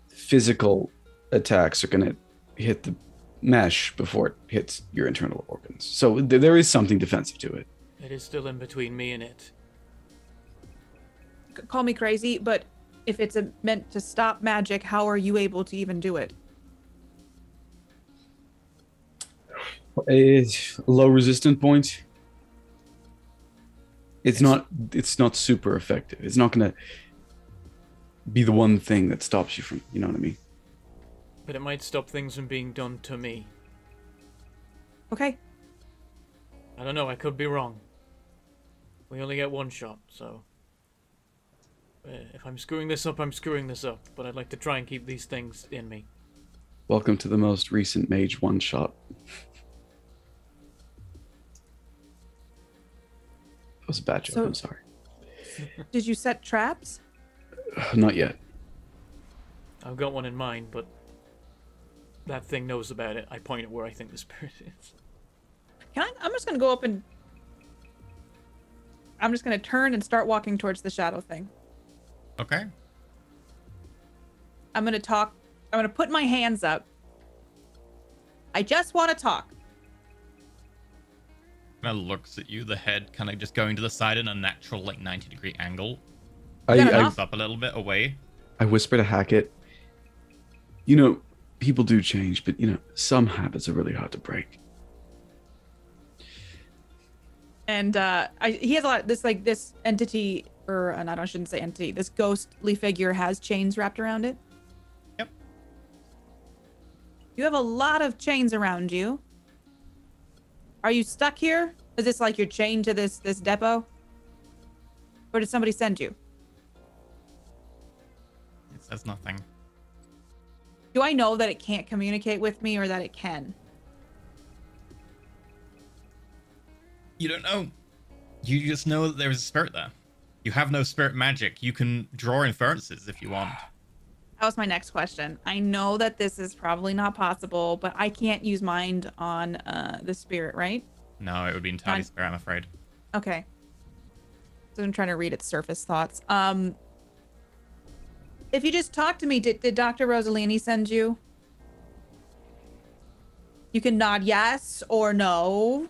physical attacks are going to hit the mesh before it hits your internal organs. So there is something defensive to it. It is still in between me and it. Call me crazy, but if it's meant to stop magic, how are you able to even do it? A low resistant point. It's not super effective. It's not going to be the one thing that stops you from, you know what I mean? But it might stop things from being done to me. Okay. I don't know, I could be wrong. We only get one shot, so... if I'm screwing this up, I'm screwing this up. But I'd like to try and keep these things in me. Welcome to the most recent Mage one-shot. That was a bad joke, I'm sorry. Did you set traps? Not yet. I've got one in mind, but... that thing knows about it. I point at where I think the spirit is. I'm just gonna go up and... I'm just gonna turn and start walking towards the shadow thing. Okay. I'm gonna talk. I'm gonna put my hands up. I just want to talk. Kind of looks at you, the head kind of just going to the side in a natural, like 90-degree angle. that I enough? Up a little bit away. I whisper to Hackett, people do change, but, some habits are really hard to break. And he has a lot. This entity, or I shouldn't say entity. This ghostly figure has chains wrapped around it. Yep. You have a lot of chains around you. Are you stuck here? Is this like you're chained to this depot? Or did somebody send you? It says nothing. Do I know that it can't communicate with me or that it can? You don't know. You just know that there is a spirit there. You have no spirit magic. You can draw inferences if you want. That was my next question. I know that this is probably not possible, but I can't use mind on the spirit, right? No, it would be entirely spirit, I'm afraid. Okay. So I'm trying to read its surface thoughts. If you just talk to me, did Dr. Rosalini send you? You can nod yes or no.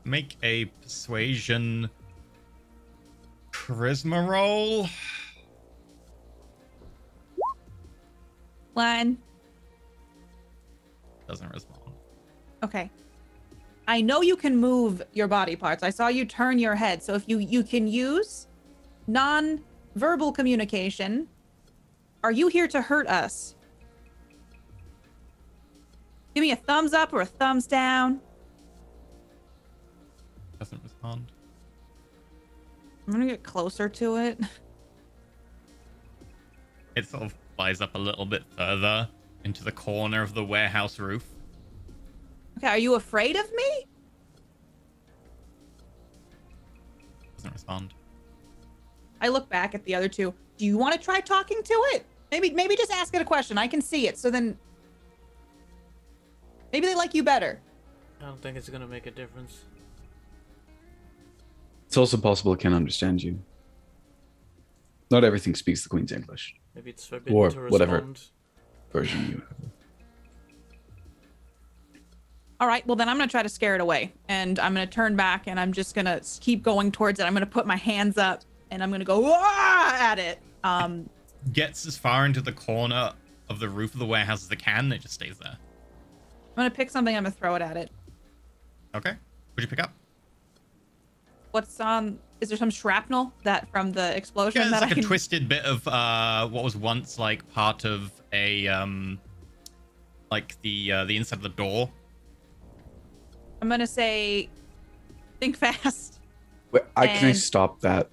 Make a persuasion charisma roll. Line. Doesn't respond. Okay. I know you can move your body parts. I saw you turn your head. So if you can use non-verbal communication. Are you here to hurt us? Give me a thumbs up or a thumbs down. Doesn't respond. I'm gonna get closer to it. It sort of flies up a little bit further into the corner of the warehouse roof. Okay, are you afraid of me? Doesn't respond. I look back at the other two. Do you want to try talking to it? Maybe just ask it a question. I can see it. So then maybe they like you better. I don't think it's gonna make a difference. It's also possible it can understand you. Not everything speaks the Queen's English. Maybe it's forbidden Or to respond. whatever version you have. All right, well then I'm gonna try to scare it away, and I'm gonna turn back, and I'm just gonna keep going towards it. I'm gonna put my hands up, and I'm gonna go "Wah!" at it. Gets as far into the corner of the roof of the warehouse as it can. It just stays there. I'm gonna pick something. I'm gonna throw it at it. Okay. What'd you pick up? What's is there some shrapnel that from the explosion Yeah, that there's like I a can... twisted bit of what was once like part of a like the inside of the door. I'm gonna say, think fast. Wait, can I And- stop that?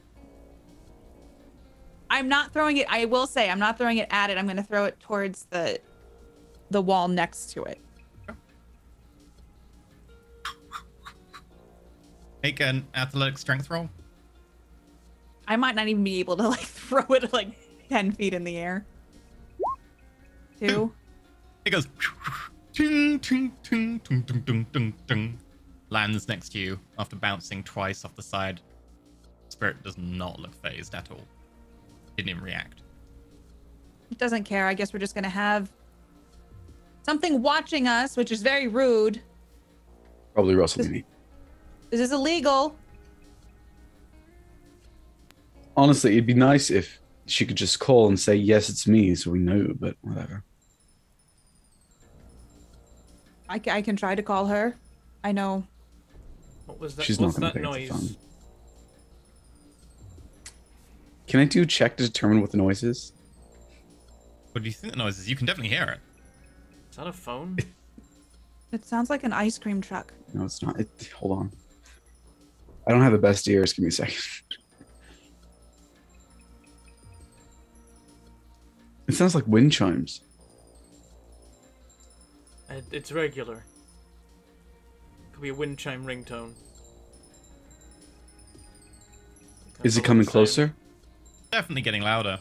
I'm not throwing it. I will say I'm not throwing it at it. I'm gonna throw it towards the wall next to it. Make an athletic strength roll. I might not even be able to like throw it like 10 feet in the air. 2. It goes ting, ting, ting, ting, ting, ting, ting, ting. Lands next to you after bouncing twice off the side. Spirit does not look phased at all. Didn't even react. It doesn't care. I guess we're just gonna have something watching us, which is very rude. Probably Rosalini. This is illegal. Honestly, it'd be nice if she could just call and say, yes, it's me, so we know, but whatever. I can try to call her. I know. What was that? She's What's not going to that pick up the noise? phone. Can I do a check to determine what the noise is? What do you think the noise is? You can definitely hear it. Is that a phone? It sounds like an ice cream truck. No, it's not. Hold on. I don't have the best ears. Give me a second. It sounds like wind chimes. It's regular. Could be a wind chime ringtone. Is it Follow coming the sound. closer? Definitely getting louder.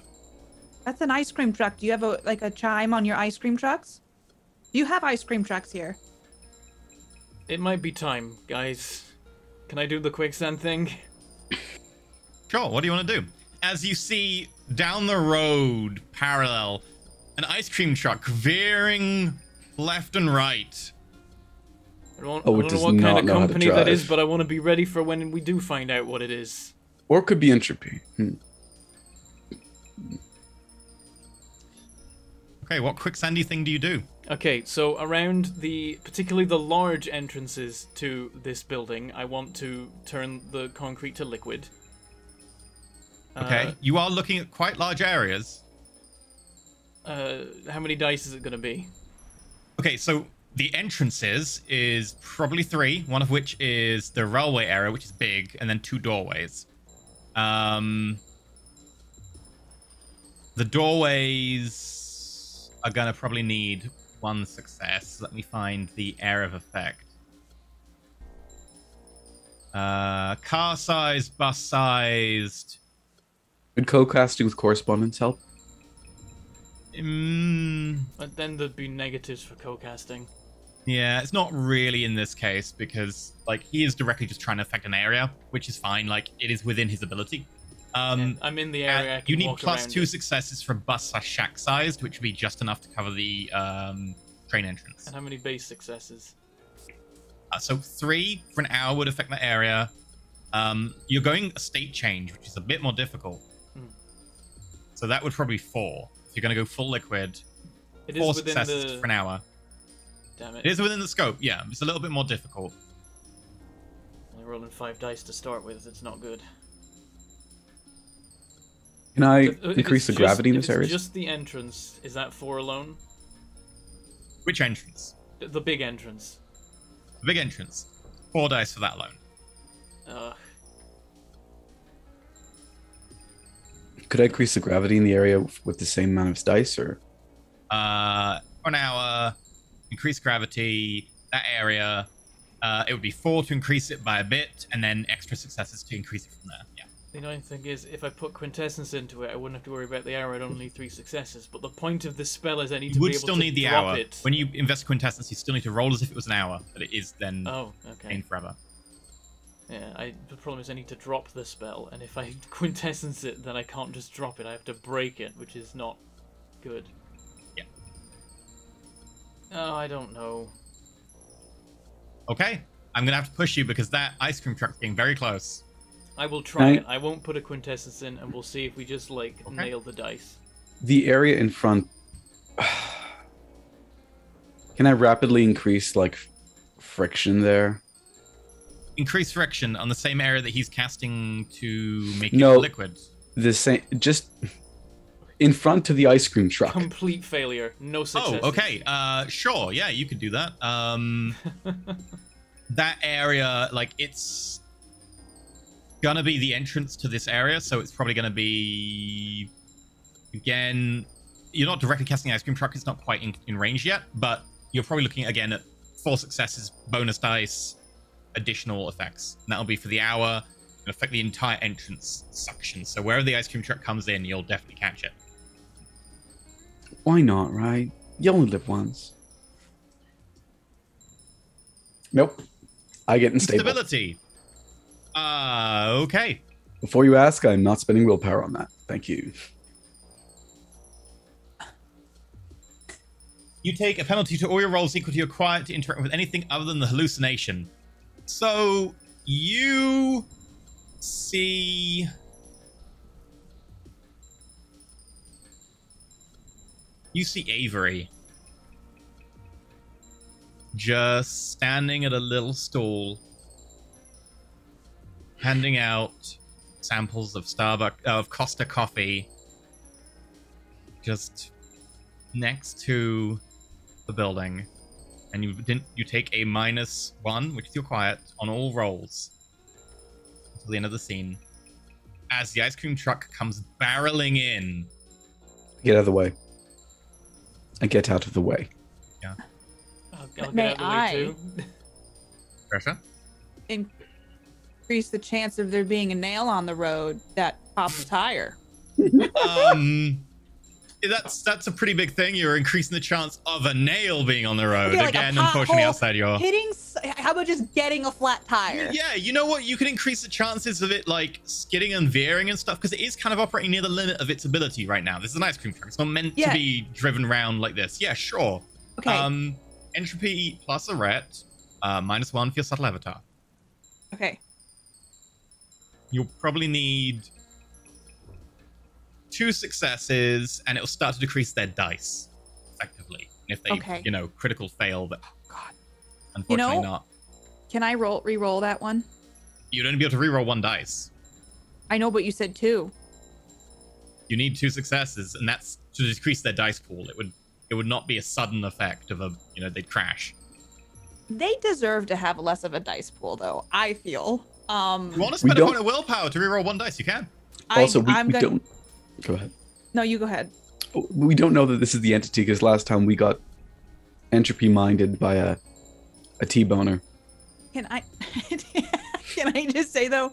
That's an ice cream truck. Do you have a chime on your ice cream trucks? Do you have ice cream trucks here? It might be time, guys. Can I do the quicksand thing? Sure, what do you want to do? As you see down the road, parallel, an ice cream truck veering left and right. I don't Oh, it know does what kind not of know how to company that is, drive. but I want to be ready for when we do find out what it is. Or it could be entropy. Okay, what quicksandy thing do you do? Okay, so around particularly the large entrances to this building, I want to turn the concrete to liquid. Okay, you are looking at quite large areas. How many dice is it going to be? Okay, so the entrances is probably 3, one of which is the railway area, which is big, and then 2 doorways. The doorways are gonna probably need 1 success. Let me find the area of effect. Car-sized, bus-sized. Would co-casting with correspondence help? But then there'd be negatives for co-casting. Yeah, it's not really in this case because, like, he is directly just trying to affect an area, which is fine. Like, it is within his ability. I'm in the area. I can you need walk +2 around successes for bus/shack sized, which would be just enough to cover the train entrance. And how many base successes? So 3 for an hour would affect that area. You're going a state change, which is a bit more difficult. So that would probably be 4. If you're going to go full liquid, It 4 is within successes the... for an hour. Damn it. It is within the scope, yeah. It's a little bit more difficult. Only rolling 5 dice to start with. It's not good. Can I If increase the it's gravity in if this it's area? just the entrance, is that 4 alone? Which entrance? The big entrance. The big entrance. 4 dice for that alone. Could I increase the gravity in the area with the same amount of dice, or? For an hour, increase gravity, that area. It would be 4 to increase it by a bit, and then extra successes to increase it from there. Yeah. The annoying thing is, if I put quintessence into it, I wouldn't have to worry about the hour. I'd only need 3 successes. But the point of this spell is I need You to be would able still to need the drop hour. it. When you invest quintessence, you still need to roll as if it was an hour, but it is then Oh, okay. in forever. Yeah, the problem is I need to drop the spell, and if I quintessence it, then I can't just drop it. I have to break it, which is not good. Yeah. Oh, I don't know. Okay, I'm gonna have to push you because that ice cream truck's getting very close. I will try Right. it. I won't put a quintessence in, and we'll see if we just, like, nail the dice. The area in front. Can I rapidly increase like friction there? Increase friction on the same area that he's casting to make No. it liquid. The same, just in front of the ice cream truck. Complete failure. No success. Oh, okay. Sure. Yeah, you could do that. That area, like, it's gonna be the entrance to this area, so it's probably gonna be, again, you're not directly casting the ice cream truck. It's not quite in range yet, but you're probably looking again at 4 successes, bonus dice, additional effects. And that'll be for the hour and affect the entire entrance suction. So wherever the ice cream truck comes in, you'll definitely catch it. Why not, right? You only live once. Nope. I get unstable. Stability. Okay. Before you ask, I'm not spending willpower on that. Thank you. You take a penalty to all your rolls equal to your quiet to interact with anything other than the hallucination. So you see Avery just standing at a little stall, handing out samples of Costa coffee, just next to the building. And you take a -1, which is your quiet, on all rolls until the end of the scene. As the ice cream truck comes barreling in. Get out of the way. I get out of the way. Yeah. I'll But get may out of the way I? too. Pressure? Increase the chance of there being a nail on the road that pops a tire. That's a pretty big thing. You're increasing the chance of a nail being on the road. Okay, like a Again, unfortunately, pothole outside your... How about just getting a flat tire? Yeah, you know what? You can increase the chances of it, like, skidding and veering and stuff, because it is kind of operating near the limit of its ability right now. This is an ice cream truck. It's not meant to be driven around like this. Yeah, sure. Okay. Entropy plus a ret, -1 for your subtle avatar. Okay. You'll probably need 2 successes, and it'll start to decrease their dice, effectively. And if they, critical fail, but God, unfortunately not. Can I re-roll that one? You'd only be able to re-roll 1 dice. I know, but you said 2. You need 2 successes, and that's to decrease their dice pool. It would not be a sudden effect of they'd crash. They deserve to have less of a dice pool, though, I feel. You want to spend a point of willpower to re-roll 1 dice, you can. Also, we don't... Go ahead. No, you go ahead. We don't know that this is the entity because last time we got entropy minded by a T-boner. Can I... Can I just say though,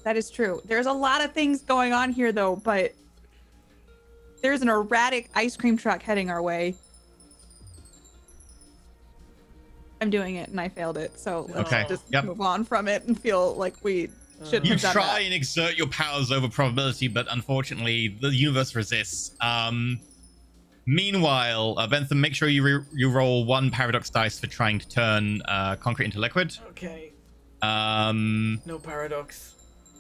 that is true. There's a lot of things going on here though, but there's an erratic ice cream truck heading our way. I'm doing it and I failed it, so let's Okay. just Yep. move on from it and feel like we shouldn't You have done try that. and exert your powers over probability, but unfortunately, the universe resists. Meanwhile, Bentham, make sure you roll 1 paradox dice for trying to turn concrete into liquid. Okay. Um, No paradox.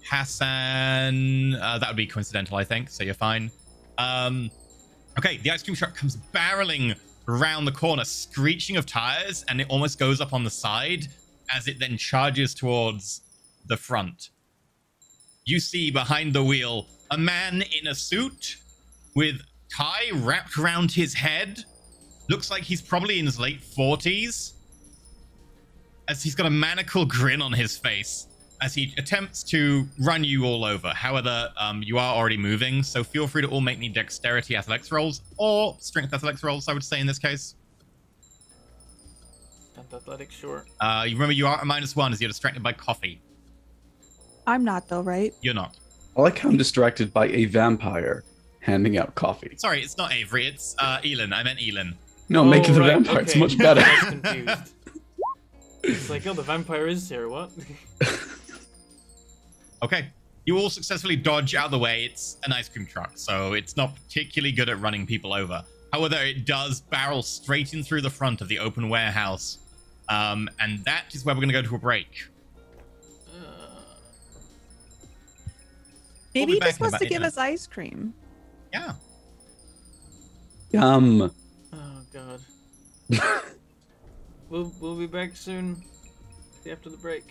Hassan, that would be coincidental, I think, so you're fine. Okay, the ice cream truck comes barreling around the corner, screeching of tires, and it almost goes up on the side as it then charges towards the front. You see behind the wheel a man in a suit with tie wrapped around his head. Looks like he's probably in his late 40s, as he's got a maniacal grin on his face as he attempts to run you all over. However, you are already moving, so feel free to all make me dexterity athletics rolls or strength athletics rolls, I would say in this case. Athletics, sure. You remember you are at -1 as you're distracted by coffee. I'm not though, right? You're not. I like how I'm distracted by a vampire handing out coffee. Sorry, it's not Avery, it's Elin. I meant Elin. No, Oh, make it the right, vampire. It's okay. much better. I was confused. It's like, oh, the vampire is here, what? Okay. You all successfully dodge out of the way. It's an ice cream truck, so it's not particularly good at running people over. However, it does barrel straight in through the front of the open warehouse. And that is where we're going to go to a break. Maybe be he back just in wants about to 8 give minutes. us ice cream. Yeah. Yum. Oh, God. We'll be back soon. After the break.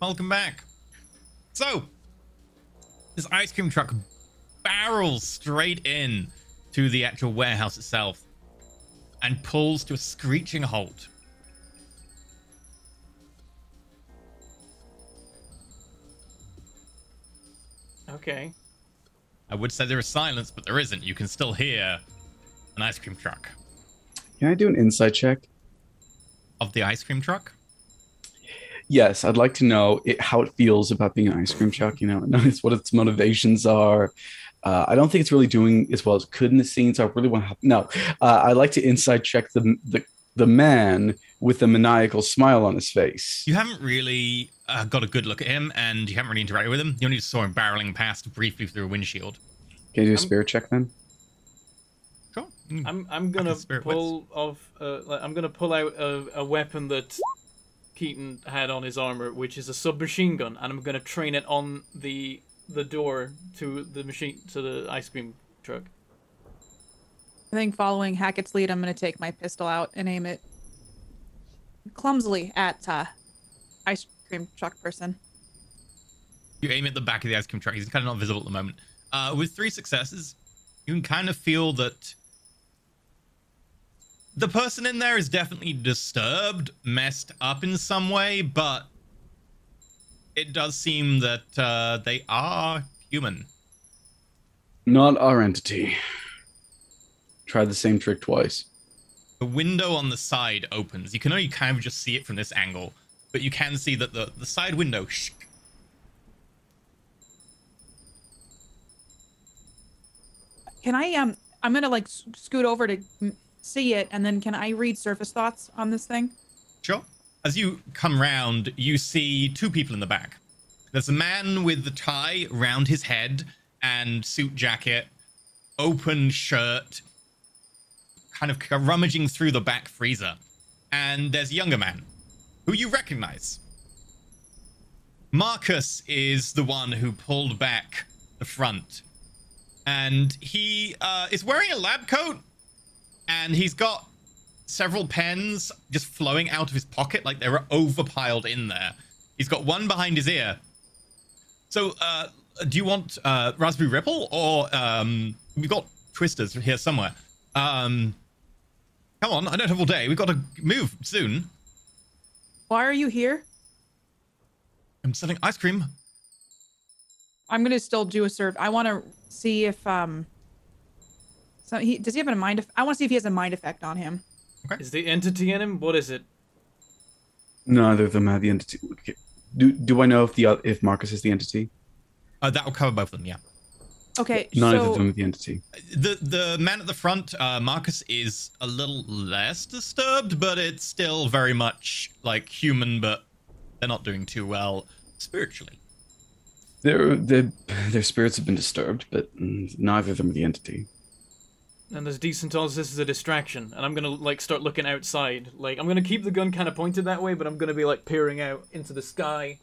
Welcome back. So, this ice cream truck barrels straight in to the actual warehouse itself and pulls to a screeching halt. Okay. I would say there is silence, but there isn't. You can still hear an ice cream truck. Can I do an insight check? Of the ice cream truck? Yes, I'd like to know how it feels about being an ice cream truck. Notice what its motivations are. I don't think it's really doing as well as it could in the scene, so I really want to. I'd like to insight check the man with the maniacal smile on his face. You haven't really got a good look at him, and you haven't really interacted with him. You only just saw him barreling past briefly through a windshield. Can you do a spirit check then? Sure. I'm gonna pull off. I'm gonna pull out a weapon that Keaton had on his armor, which is a submachine gun, and I'm gonna train it on the door to the ice cream truck. I think following Hackett's lead, I'm going to take my pistol out and aim it clumsily at ice cream truck person. You aim at the back of the ice cream truck. He's kind of not visible at the moment. With 3 successes, you can kind of feel that the person in there is definitely disturbed, messed up in some way, but it does seem that they are human. Not our entity. Tried the same trick twice. The window on the side opens. You can only kind of just see it from this angle, but you can see that the side window. Can I I'm gonna like scoot over to see it, and then can I read surface thoughts on this thing? Sure. As you come round, you see 2 people in the back. There's a man with the tie round his head and suit jacket, open shirt, kind of rummaging through the back freezer. And there's a younger man who you recognize. Marcus is the one who pulled back the front. And he is wearing a lab coat, and he's got several pens just flowing out of his pocket like they were overpiled in there. He's got one behind his ear. So, do you want Raspberry Ripple, or we've got Twisters here somewhere. Come on, I don't have all day. We've got to move soon. Why are you here? I'm selling ice cream. I'm gonna still do a serve. I want to see if does he have a mind? I want to see if he has a mind effect on him. Okay. Is the entity in him? What is it? Neither of them have the entity. Okay. Do I know if Marcus is the entity? That will cover both of them. Yeah. Okay. Neither so of them have the entity. The man at the front, Marcus, is a little less disturbed, but it's still very much like human, but they're not doing too well spiritually. Their spirits have been disturbed, but neither of them are the entity. And there's decent odds this is a distraction, and I'm gonna like start looking outside. Like I'm gonna keep the gun kind of pointed that way, but I'm gonna be like peering out into the sky.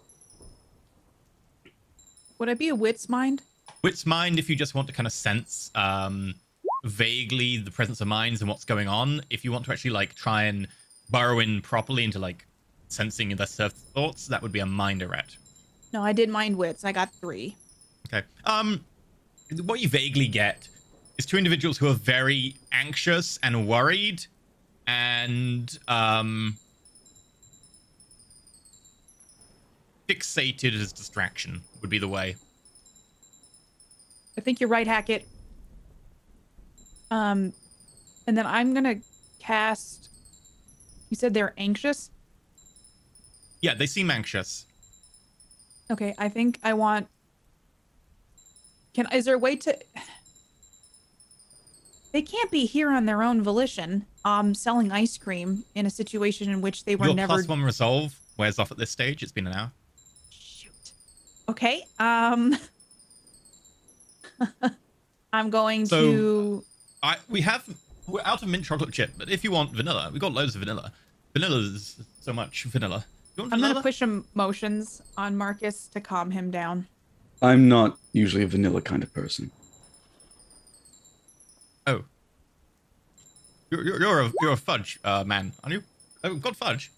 would I be a wit's mind? Wit's mind, if you just want to kind of sense vaguely the presence of minds and what's going on. If you want to actually like try and burrow in properly into like sensing their surface thoughts, that would be a minderette. No, I did mind wits. I got 3. Okay. What you vaguely get is 2 individuals who are very anxious and worried, and fixated as distraction would be the way. I think you're right, Hackett. And then I'm gonna cast. You said they're anxious? Yeah, they seem anxious. Okay, I think I want. Is there a way to? They can't be here on their own volition, selling ice cream in a situation in which they were Your never. +1 resolve wears off at this stage. It's been an hour. Shoot. Okay. I'm going to. We're out of mint chocolate chip, but if you want vanilla, we've got loads of vanilla. Vanilla's so much vanilla. You want I'm vanilla? gonna push emotions on Marcus to calm him down. I'm not usually a vanilla kind of person. Oh. You're a fudge man, aren't you? Oh, we've got fudge.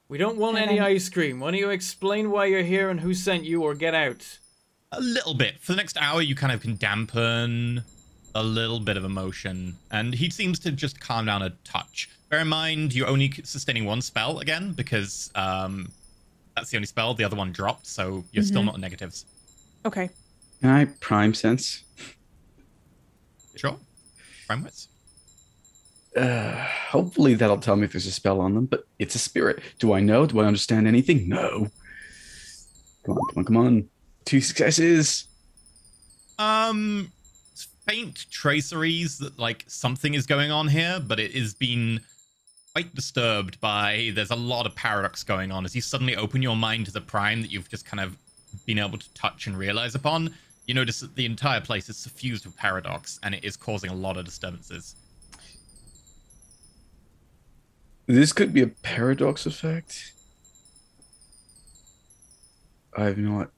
We don't want any ice cream. Why don't you explain why you're here and who sent you, or get out? A little bit. For the next hour, you kind of can dampen a little bit of emotion, and he seems to just calm down a touch. Bear in mind, you're only sustaining one spell again, because that's the only spell. The other one dropped, so you're still not in negatives. Okay. Can I prime sense? Sure. Prime wits. Hopefully that'll tell me if there's a spell on them, but it's a spirit. Do I know? Do I understand anything? No. Come on, come on, come on. 2 successes. Faint traceries that like something is going on here, but it is being quite disturbed by there's a lot of paradox going on. As you suddenly open your mind to the prime that you've just kind of been able to touch and realize upon, you notice that the entire place is suffused with paradox, and it is causing a lot of disturbances. This could be a paradox effect. I have not.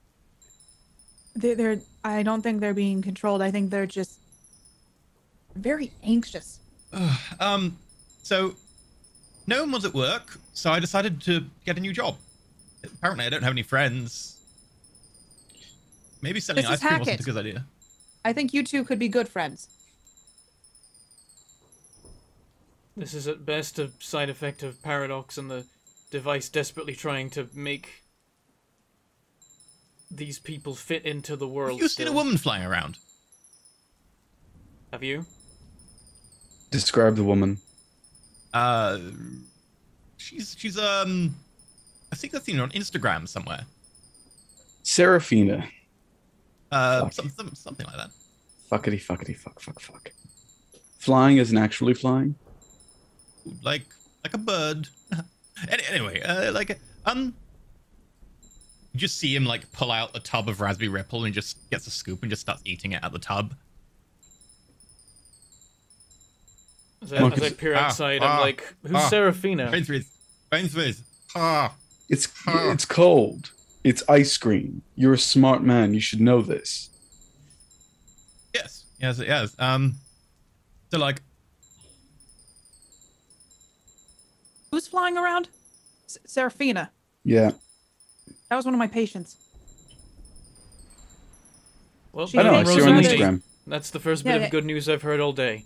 I don't think they're being controlled. I think they're just very anxious. So no one was at work, so I decided to get a new job. Apparently, I don't have any friends. Maybe selling ice cream wasn't a good idea. I think you two could be good friends. This is at best a side effect of paradox and the device desperately trying to make these people fit into the world. You've seen a woman flying around. Have you? Describe the woman. She's I think I've seen her on Instagram somewhere. Seraphina. Something like that. Fuckity fuckity fuck. Flying isn't actually flying. Like a bird. Anyway, you just see him like pull out a tub of raspberry ripple and just gets a scoop and just starts eating it at the tub. As I peer outside, I'm like, who's Seraphina? Brainthrees. It's cold. It's ice cream. You're a smart man. You should know this. Yes. So like, who's flying around? Seraphina. Yeah. That was one of my patients. Well, I know. I see her on Instagram. That's the first bit of good news I've heard all day.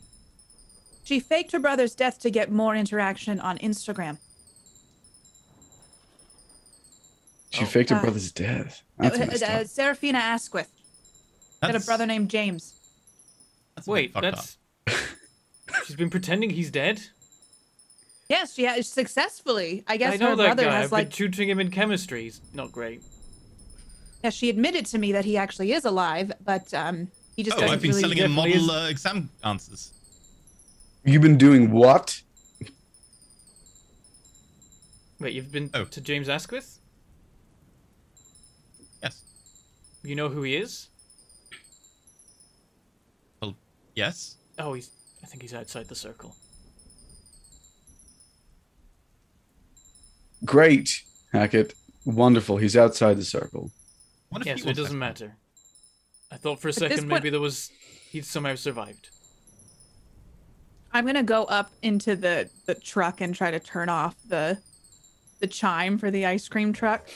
She faked her brother's death to get more interaction on Instagram. She faked her brother's death. That's Seraphina Asquith. Had a brother named James. Wait, that's... She's been pretending he's dead? Yes, she has successessly. I guess I know her that brother guy. has I've like... been tutoring him in chemistry. He's not great. Yeah, she admitted to me that he actually is alive, but he just doesn't I've been really... selling him model exam answers. You've been doing what? Wait, you've been to James Asquith? Yes. You know who he is? Well, yes. Oh, I think he's outside the circle. Great, Hackett. Wonderful. He's outside the circle. Yeah, so it doesn't matter. I thought for a second maybe he'd somehow survived. I'm gonna go up into the truck and try to turn off the chime for the ice cream truck.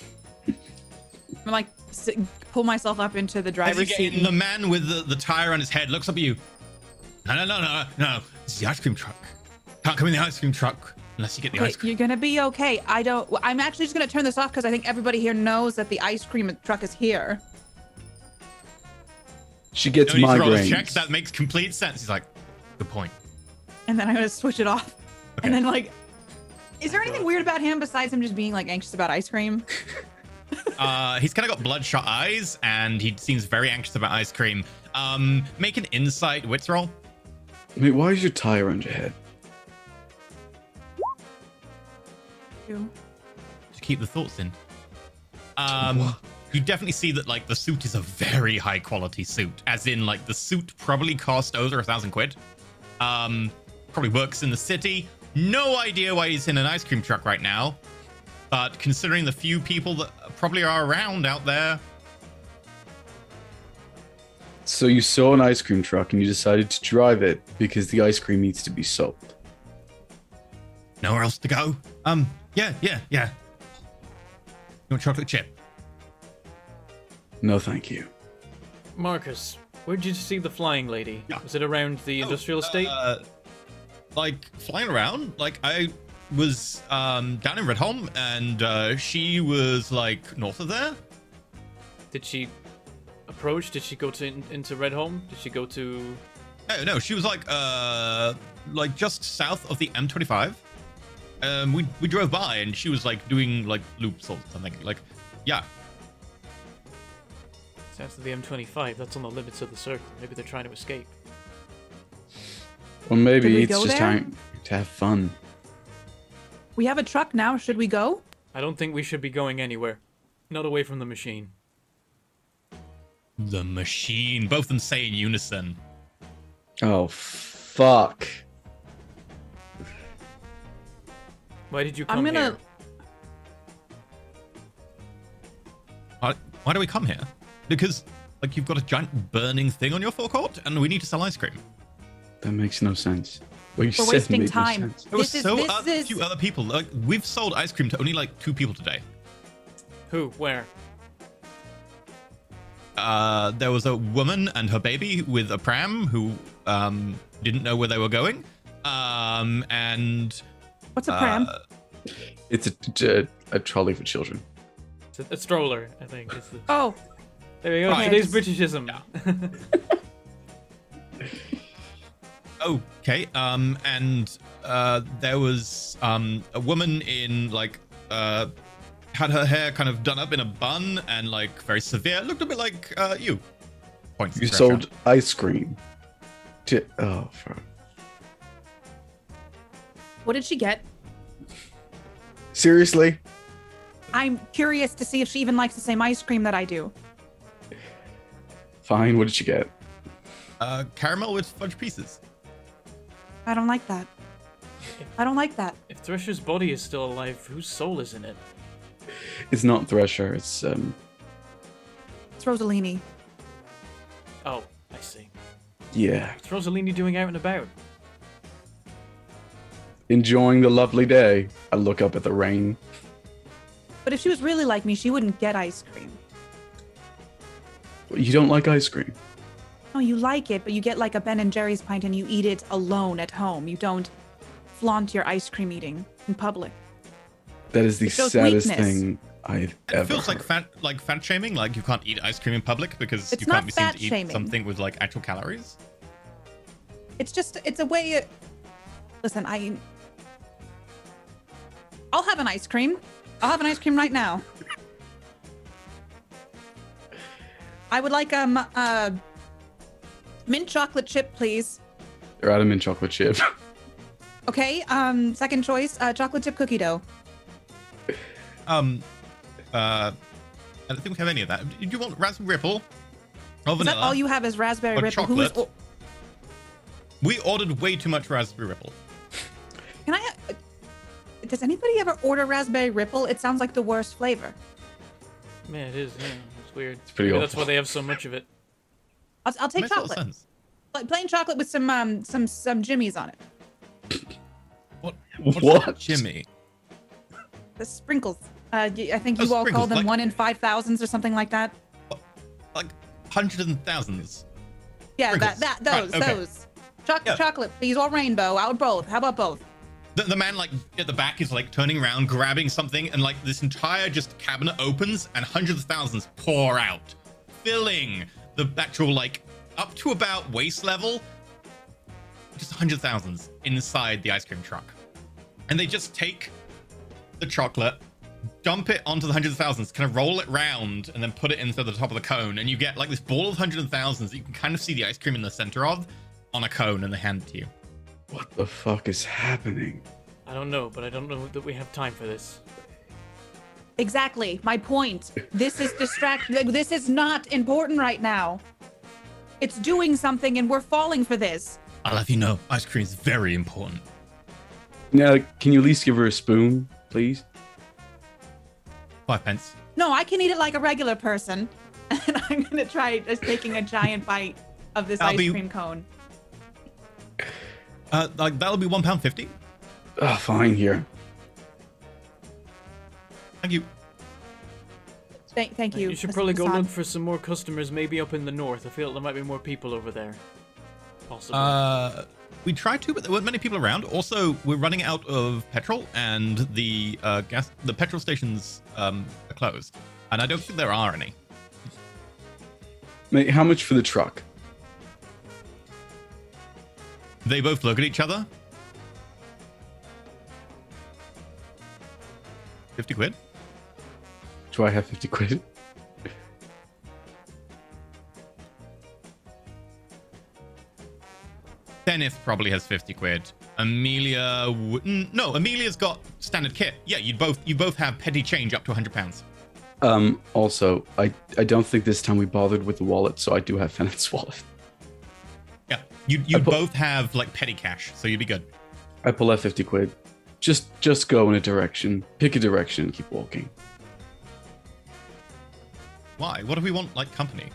I'm like pull myself up into the driver's seat. The man with the tire on his head looks up at you. No. It's the ice cream truck. Can't come in the ice cream truck unless you get the ice cream. You're gonna be okay. I'm actually just gonna turn this off because I think everybody here knows that the ice cream truck is here. She gets migraines. Check. That makes complete sense. He's like, good point. And then I'm gonna switch it off. Okay. And then like, is there anything weird about him besides him just being like anxious about ice cream? He's kind of got bloodshot eyes, and he seems very anxious about ice cream. Make an insight wits roll. Wait, why is your tire on your head? To keep the thoughts in. You definitely see that like the suit is a very high quality suit, as in like the suit probably cost over 1,000 quid. Probably works in the city. No idea why he's in an ice cream truck right now, but considering the few people that probably are around out there. So you saw an ice cream truck and you decided to drive it because the ice cream needs to be sold. Nowhere else to go. Yeah. want chocolate chip? No, thank you. Marcus, where did you see the flying lady? Yeah. Was it around the industrial estate? Like flying around. Like I was down in Redholm, and she was like north of there. Did she approach? Did she go into Redholm? Did she go to? Oh no, she was like just south of the M25. We drove by, and she was like doing like loops or something. Like, yeah. South of the M25. That's on the limits of the circle. Maybe they're trying to escape. Well, maybe Did we it's go just there? time to have fun. We have a truck now. Should we go? I don't think we should be going anywhere. Not away from the machine. The machine. Both of them say in unison. Oh, fuck. Why did you come I'm gonna. here? Why do we come here? Because like you've got a giant burning thing on your forecourt, and we need to sell ice cream. That makes no sense. What you We're said wasting made no time. sense. There was This so is- few other people. Like we've sold ice cream to only like 2 people today. Who? Where? There was a woman and her baby with a pram who didn't know where they were going. And What's a pram? It's a trolley for children. It's a stroller, I think. It's the... Oh, There we go. Right. Today's Britishism. okay, and there was a woman in like had her hair kind of done up in a bun and like very severe. Looked a bit like you. Points. You to the restaurant. sold ice cream. Oh, fuck. what did she get? Seriously? I'm curious to see if she even likes the same ice cream that I do. Fine. What did you get? Caramel with fudge pieces. I don't like that. I don't like that. If Thresher's body is still alive, whose soul is in it? It's not Thresher. It's It's Rosalini. Oh, I see. yeah. What's Rosalini doing out and about? Enjoying the lovely day. I look up at the rain. But if she was really like me, she wouldn't get ice cream. You don't like ice cream? No, you like it, but you get like a Ben and Jerry's pint and you eat it alone at home. You don't flaunt your ice cream eating in public. That is the It shows saddest weakness. thing I've It ever feels like heard. fat shaming. Like you can't eat ice cream in public because It's you can't not be seen fat to eat shaming. something with like actual calories. It's a way. Listen, I'll have an ice cream. I'll have an ice cream right now. I would like mint chocolate chip, please. They're out of mint chocolate chip. Okay. Second choice, chocolate chip cookie dough. I don't think we have any of that. Do you want raspberry ripple or Is that vanilla? all you have is raspberry Or ripple? Who is? chocolate. We ordered way too much raspberry ripple. Can I? Does anybody ever order raspberry ripple? It sounds like the worst flavor. Man, it is. Yeah, it's weird. It's pretty That's awful. why they have so much of it. I'll take Makes a lot of chocolate. sense. Like plain chocolate with some jimmies on it. What's What? that, Jimmy? The sprinkles. I think Oh, you all call sprinkles, them like- 1 in 5,000s or something like that. Like hundreds and thousands. Yeah, Sprinkles. those, Right, okay. those. Yeah. Chocolate, please, or rainbow. Out both. How about both? The man like at the back is like turning around, grabbing something, and like this entire just cabinet opens and hundreds of thousands pour out, filling the actual like up to about waist level, just hundreds of thousands inside the ice cream truck. And they just take the chocolate, dump it onto the hundreds of thousands, kind of roll it round, and then put it into the top of the cone. And you get like this ball of hundreds of thousands that you can kind of see the ice cream in the center of on a cone, and they hand it to you. What the fuck is happening? I don't know, but I don't know that we have time for this. Exactly. My point. This is This is not important right now. It's doing something, and we're falling for this. I'll have you know, ice cream is very important. Now, can you at least give her a spoon, please? 5 pence. No, I can eat it like a regular person, and I'm gonna try just taking a giant bite of this I'll ice be- cream cone. Like that'll be £1.50. Oh, fine, here. Thank you. Thank you. You should probably go Hassan. look for some more customers, maybe up in the north. I feel there might be more people over there. Possibly. We tried to, but there weren't many people around. Also, we're running out of petrol, and the petrol stations are closed, and I don't think there are any. Mate, how much for the truck? They both look at each other. 50 quid. Do I have 50 quid? Dennis probably has 50 quid. Amelia, no, Amelia's got standard kit. Yeah, you both have petty change up to £100. Also, I don't think this time we bothered with the wallet, so I do have Fennet's wallet. Yeah, you both have like petty cash, so you'd be good. I pull out 50 quid. Just go in a direction. Pick a direction and keep walking. Why? What do we want, like, company?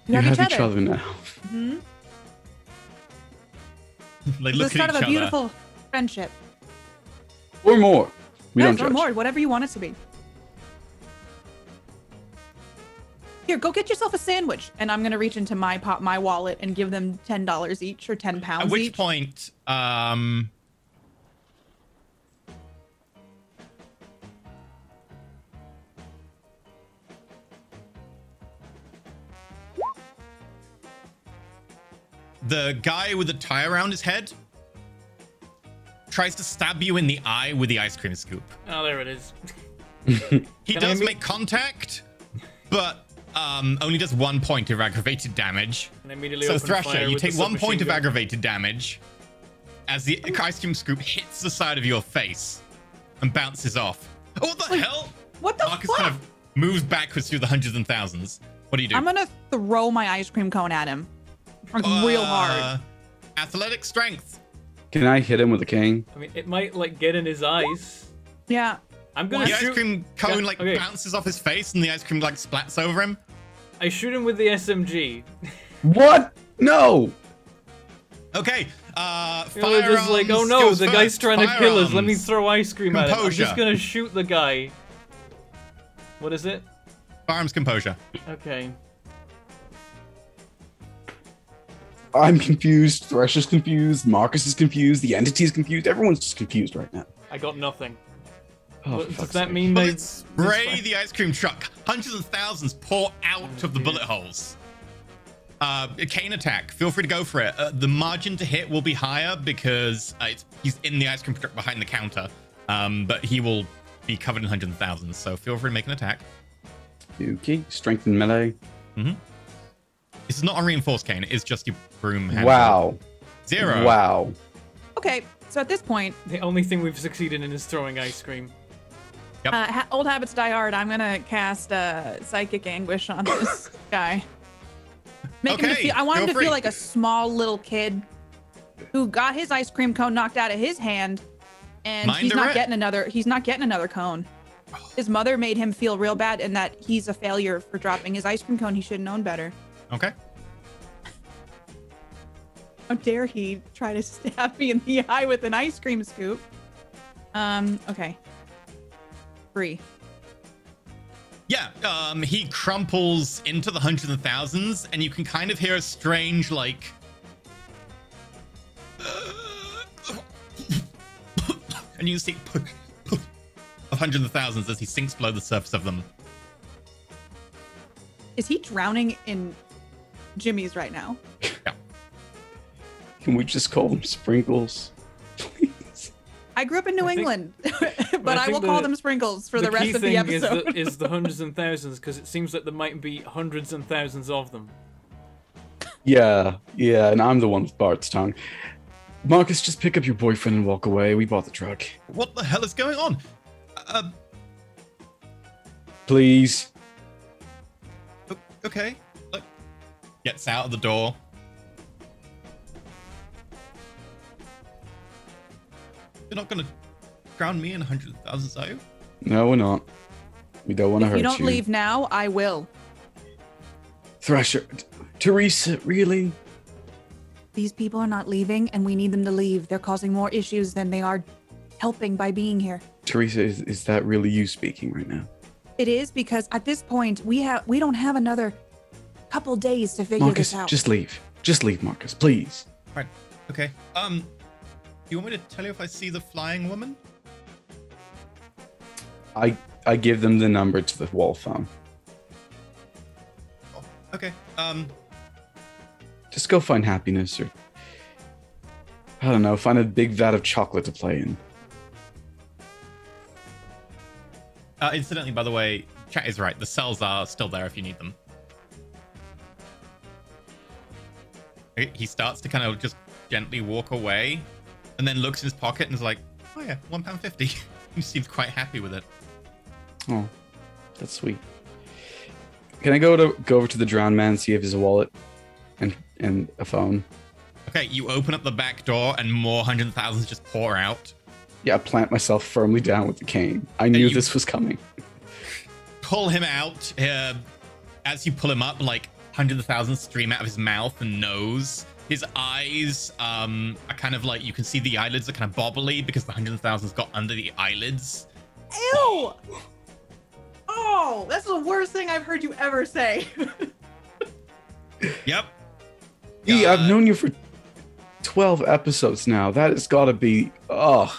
You have each other now. Hmm? They The look start at of each a other. beautiful friendship. Or more. We don't Yes, or judge. more, whatever you want it to be. Here, go get yourself a sandwich, and I'm gonna reach into my wallet and give them $10 each or 10 pounds At which each. point, the guy with the tie around his head tries to stab you in the eye with the ice cream scoop. Oh, there it is. He Can I does imme- make contact, but only does 1 point of aggravated damage. And immediately So open Thrasher, fire you with the take 1 point submachine of gun. aggravated damage as the ice cream scoop hits the side of your face and bounces off. Oh, what the hell? What the Marcus fuck? kind of moves backwards through the hundreds and thousands. What do you do? I'm gonna throw my ice cream cone at him. Like, real hard. Athletic strength. Can I hit him with a cane? I mean, it might like get in his eyes. Yeah. I'm gonna The ice shoot. cream cone Yeah, like okay. bounces off his face and the ice cream like splats over him. I shoot him with the SMG. What? No! Okay. You know, they're just like, oh no, goes the guy's first. trying to kill us. Let me Firearms. throw ice cream at him. I'm Composure. just gonna shoot the guy. What is it? Firearms composure. Okay. I'm confused. Thresher's confused. Marcus is confused. The entity is confused. Everyone's just confused right now. I got nothing. Oh, What- for does fuck's that sake. mean Well, they it's spray the ice cream truck. Hundreds of thousands pour out of the bullet holes. A cane attack. Feel free to go for it. The margin to hit will be higher because he's in the ice cream truck behind the counter. But he will be covered in hundreds of thousands. So feel free to make an attack. Okay. Strength and melee. This is not a reinforced cane. It is just your broom handle. Wow. 0. Wow. Okay, so at this point, The only thing we've succeeded in is throwing ice cream. Yep. old habits die hard. I'm gonna cast psychic anguish on this guy. Make him to Okay, feel, I want him feel to free. feel like a small little kid who got his ice cream cone knocked out of his hand, and Mind he's the not red. getting another. He's not getting another cone. His mother made him feel real bad, and that he's a failure for dropping his ice cream cone. He should have known better. Okay. How dare he try to stab me in the eye with an ice cream scoop? Okay. 3. Yeah, he crumples into the hundreds and thousands, and you can kind of hear a strange, like... and you see of hundreds of thousands as he sinks below the surface of them. Is he drowning in Jimmy's right now? Yeah. Can we just call them sprinkles? Please. I grew up in New I think- England, but I I will think call the- them sprinkles for the rest key of the thing episode. is the hundreds and thousands, because it seems like there might be hundreds and thousands of them. Yeah, and I'm the one with Bart's tongue. Marcus, just pick up your boyfriend and walk away. We bought the truck. What the hell is going on? Please. Okay. Like, gets out of the door. You're not gonna drown me in hundreds of thousands, are you? No, we're not. We don't want to If hurt you don't leave now, I will. Thrasher. Teresa, really? These people are not leaving, and we need them to leave. They're causing more issues than they are helping by being here. Teresa, is that really you speaking right now? It is because at this point we don't have another couple days to figure Marcus, this out. just leave. Just leave, Marcus, please. Right. Okay. Do you want me to tell you if I see the flying woman? I give them the number to the wall phone. Oh, okay. Just go find happiness, or I don't know, find a big vat of chocolate to play in. Incidentally, by the way, chat is right. The cells are still there if you need them. He starts to kind of just gently walk away, and then looks in his pocket and is like, "Oh yeah, £1.50." He seems quite happy with it. Oh, that's sweet. Can I go over to the drowned man, see if his wallet and a phone? Okay, you open up the back door and more 100,000s just pour out. Yeah, I plant myself firmly down with the cane. I knew this was coming. Pull him out. As you pull him up, like 100,000 stream out of his mouth and nose. His eyes are kind of like, you can see the eyelids are kind of bobbly because the 100,000's got under the eyelids. Ew! Oh, that's the worst thing I've heard you ever say. Yep. I've known you for 12 episodes now. That has got to be... Ugh.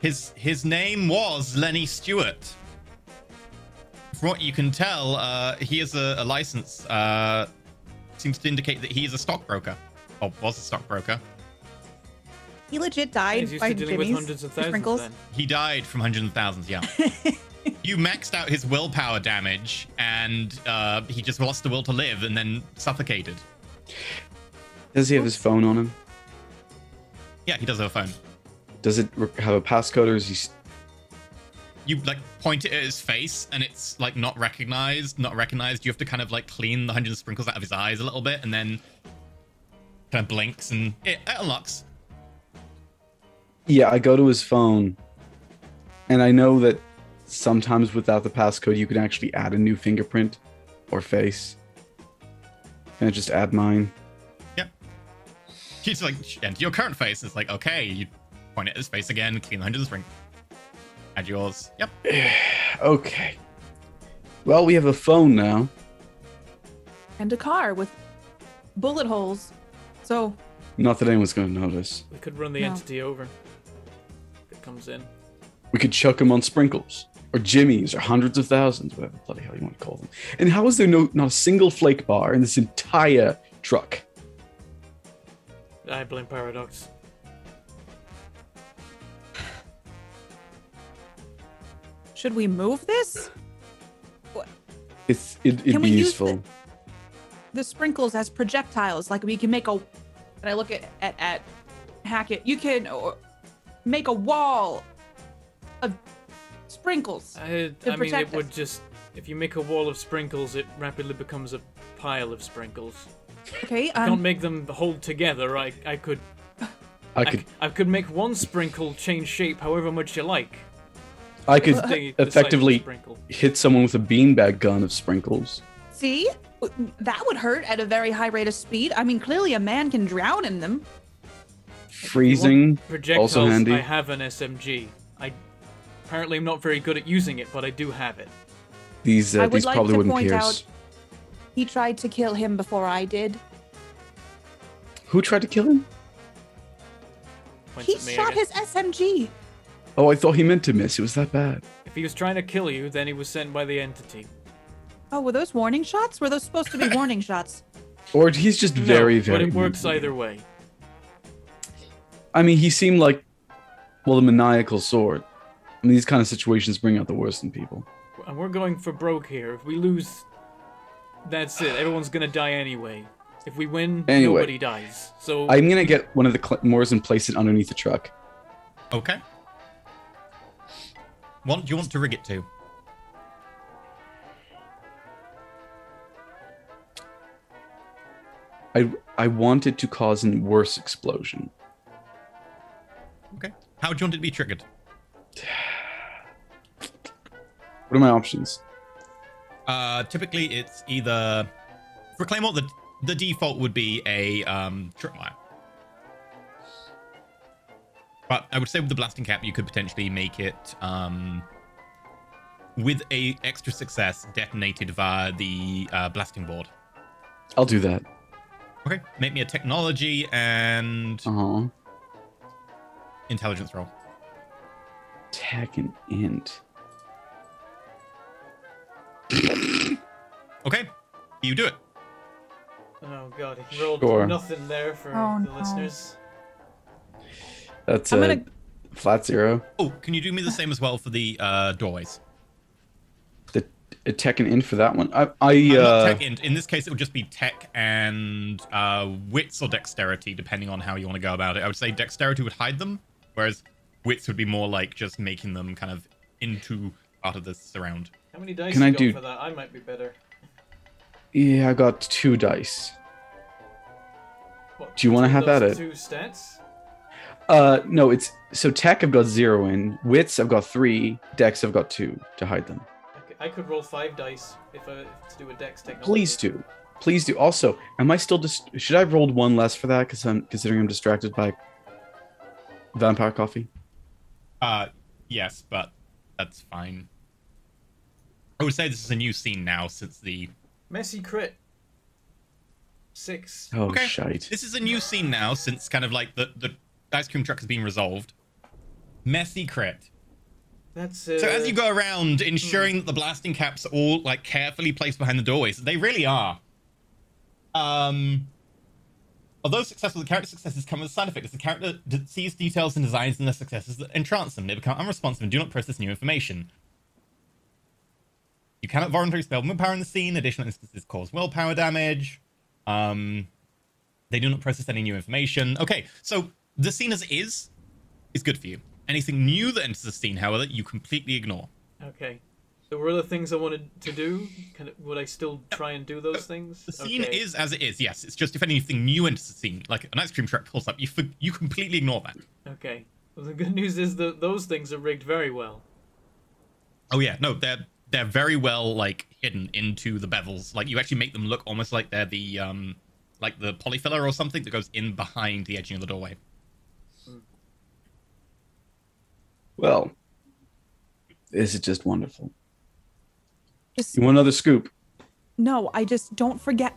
His name was Lenny Stewart. From what you can tell, he has a license. Seems to indicate that he is a stockbroker, or was a stockbroker. He legit died He's used by to dealing with Jimmy's hundreds of thousands sprinkles. then. He died from 100,000s, yeah. You maxed out his willpower damage, and he just lost the will to live and then suffocated. Does he have his phone on him? Yeah, he does have a phone. Does it have a passcode, or is he... You like point it at his face, and it's like not recognized. You have to kind of like clean the 100 sprinkles out of his eyes a little bit, and then kind of blinks, and it unlocks. Yeah, I go to his phone, and I know that sometimes without the passcode, you can actually add a new fingerprint or face. Can I just add mine? Yep. He's like, enter your current face. It's like, okay, you point it at his face again, clean the 100 sprinkles. Add yours. Yep. Okay. Well, we have a phone now. And a car with bullet holes. So, Not that anyone's going to notice. We could run the No. entity over. If it comes in. We could chuck him on sprinkles, or jimmies, or hundreds of thousands, whatever the bloody hell you want to call them. And how is there not a single flake bar in this entire truck? I blame Paradox. should we move this? It'd Can be we use useful. The sprinkles as projectiles. Like we can make a. And I look at Hackett. You can make a wall of sprinkles. I mean, protect it would us. just... If you make a wall of sprinkles, it rapidly becomes a pile of sprinkles. Okay. I can't make them hold together. I could... I could make one sprinkle change shape however much you like. I could The size of the effectively sprinkle. hit someone with a beanbag gun of sprinkles. See, that would hurt at a very high rate of speed. I mean, clearly a man can drown in them. Freezing, Projectiles, also handy. I have an SMG. Apparently I'm not very good at using it, but I do have it. These I would these like probably to wouldn't point pierce. out he tried to kill him before I did. Who tried to kill him? Points He at me, I shot guess. his SMG. Oh, I thought he meant to miss. It was that bad. If he was trying to kill you, then he was sent by the entity. Oh, were those warning shots? Were those supposed to be warning shots? Or he's just very, no, very. but it works mentally- either way. I mean, he seemed like, well, the maniacal sort. I mean, these kind of situations bring out the worst in people. And we're going for broke here. If we lose, that's it. Everyone's gonna die anyway. If we win, Anyway. nobody dies. So I'm gonna get one of the claymores and place it underneath the truck. Okay. What do you want to rig it to? I wanted to cause a worse explosion. Okay. How do you want it to be triggered? What are my options? Typically it's either for Claymore, the default would be a tripwire. But I would say with the blasting cap, you could potentially make it with a extra success detonated via the blasting board. I'll do that. Okay, make me a technology and intelligence roll. Tech and int. Okay, you do it. Oh god, he rolled Sure. nothing there for Oh, the no. listeners. That's I'm a gonna- flat 0. Oh, can you do me the same as well for the doorways? The tech and int for that one. Not tech in this case, it would just be tech and wits or dexterity, depending on how you want to go about it. I would say dexterity would hide them, whereas wits would be more like just making them kind of into part of the surround. How many dice Can you I got do- for that? I might be better. Yeah, I got 2 dice. What, Do you wanna between have those at it? 2 stats? No, it's so tech I've got 0 in, wits I've got 3, dex I've got 2 to hide them. I could roll 5 dice if to do a dex technology. Please do. Also, am I still should I have rolled 1 less for that because I'm distracted by vampire coffee? Yes, but that's fine. I would say this is a new scene now since the... Messy crit. 6. Oh Okay. shite. This is a new scene now since kind of like the ice cream truck has been resolved. Messy crit. That's So as you go around ensuring that the blasting caps are all like carefully placed behind the doorways, they really are. Although successful, the character successes come with a side effect. As the character sees details and designs in their successes that entrance them, they become unresponsive and do not process new information. You cannot voluntarily spell willpower in the scene. Additional instances cause willpower damage. They do not process any new information. Okay, so the scene as it is good for you. Anything new that enters the scene, however, you completely ignore. Okay. There were other things I wanted to do. Would I still try and do those things? The scene Okay. is as it is, yes. It's just if anything new enters the scene, like an ice cream truck pulls up, you completely ignore that. Okay. Well, the good news is that those things are rigged very well. Oh yeah, no, they're very well like hidden into the bevels. Like you actually make them look almost like they're the polyfiller or something that goes in behind the edging of the doorway. Well, this is just wonderful. Just, You want another scoop? no, I just don't forget.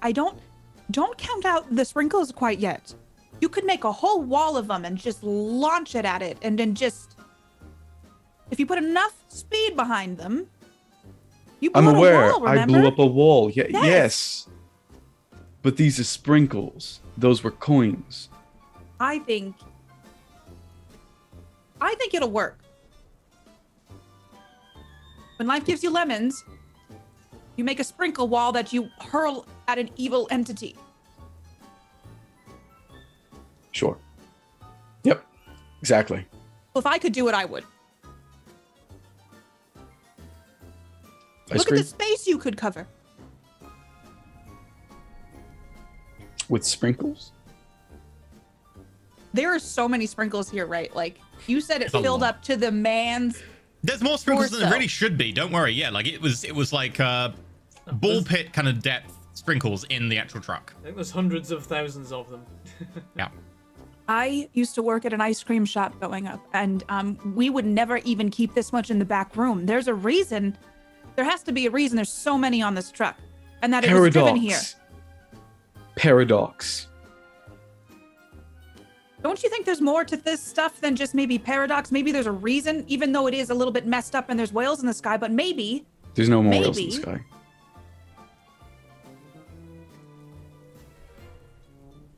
Don't count out the sprinkles quite yet. You could make a whole wall of them and just launch it at it, and then just, if you put enough speed behind them, you blew I'm up aware. A wall, I remember? blew up a wall. Yes. Yes. But these are sprinkles. Those were coins. I think it'll work. When life gives you lemons, you make a sprinkle wall that you hurl at an evil entity. Sure. Yep. Exactly. If I could do it, I would. Ice Look cream at the space you could cover. with sprinkles? There are so many sprinkles here, right? Like, you said it It's a filled lot. up to the man's. There's more sprinkles than there Torso. really should be. Don't worry. Yeah, like it was like ball pit kind of depth sprinkles in the actual truck. I think there's hundreds of thousands of them. Yeah. I used to work at an ice cream shop going up, and we would never even keep this much in the back room. There's a reason. There has to be a reason there's so many on this truck, and that it was driven here. Paradox. Don't you think there's more to this stuff than just maybe paradox? Maybe there's a reason, even though it is a little bit messed up and there's whales in the sky, but maybe. There's no more whales in the Maybe. sky.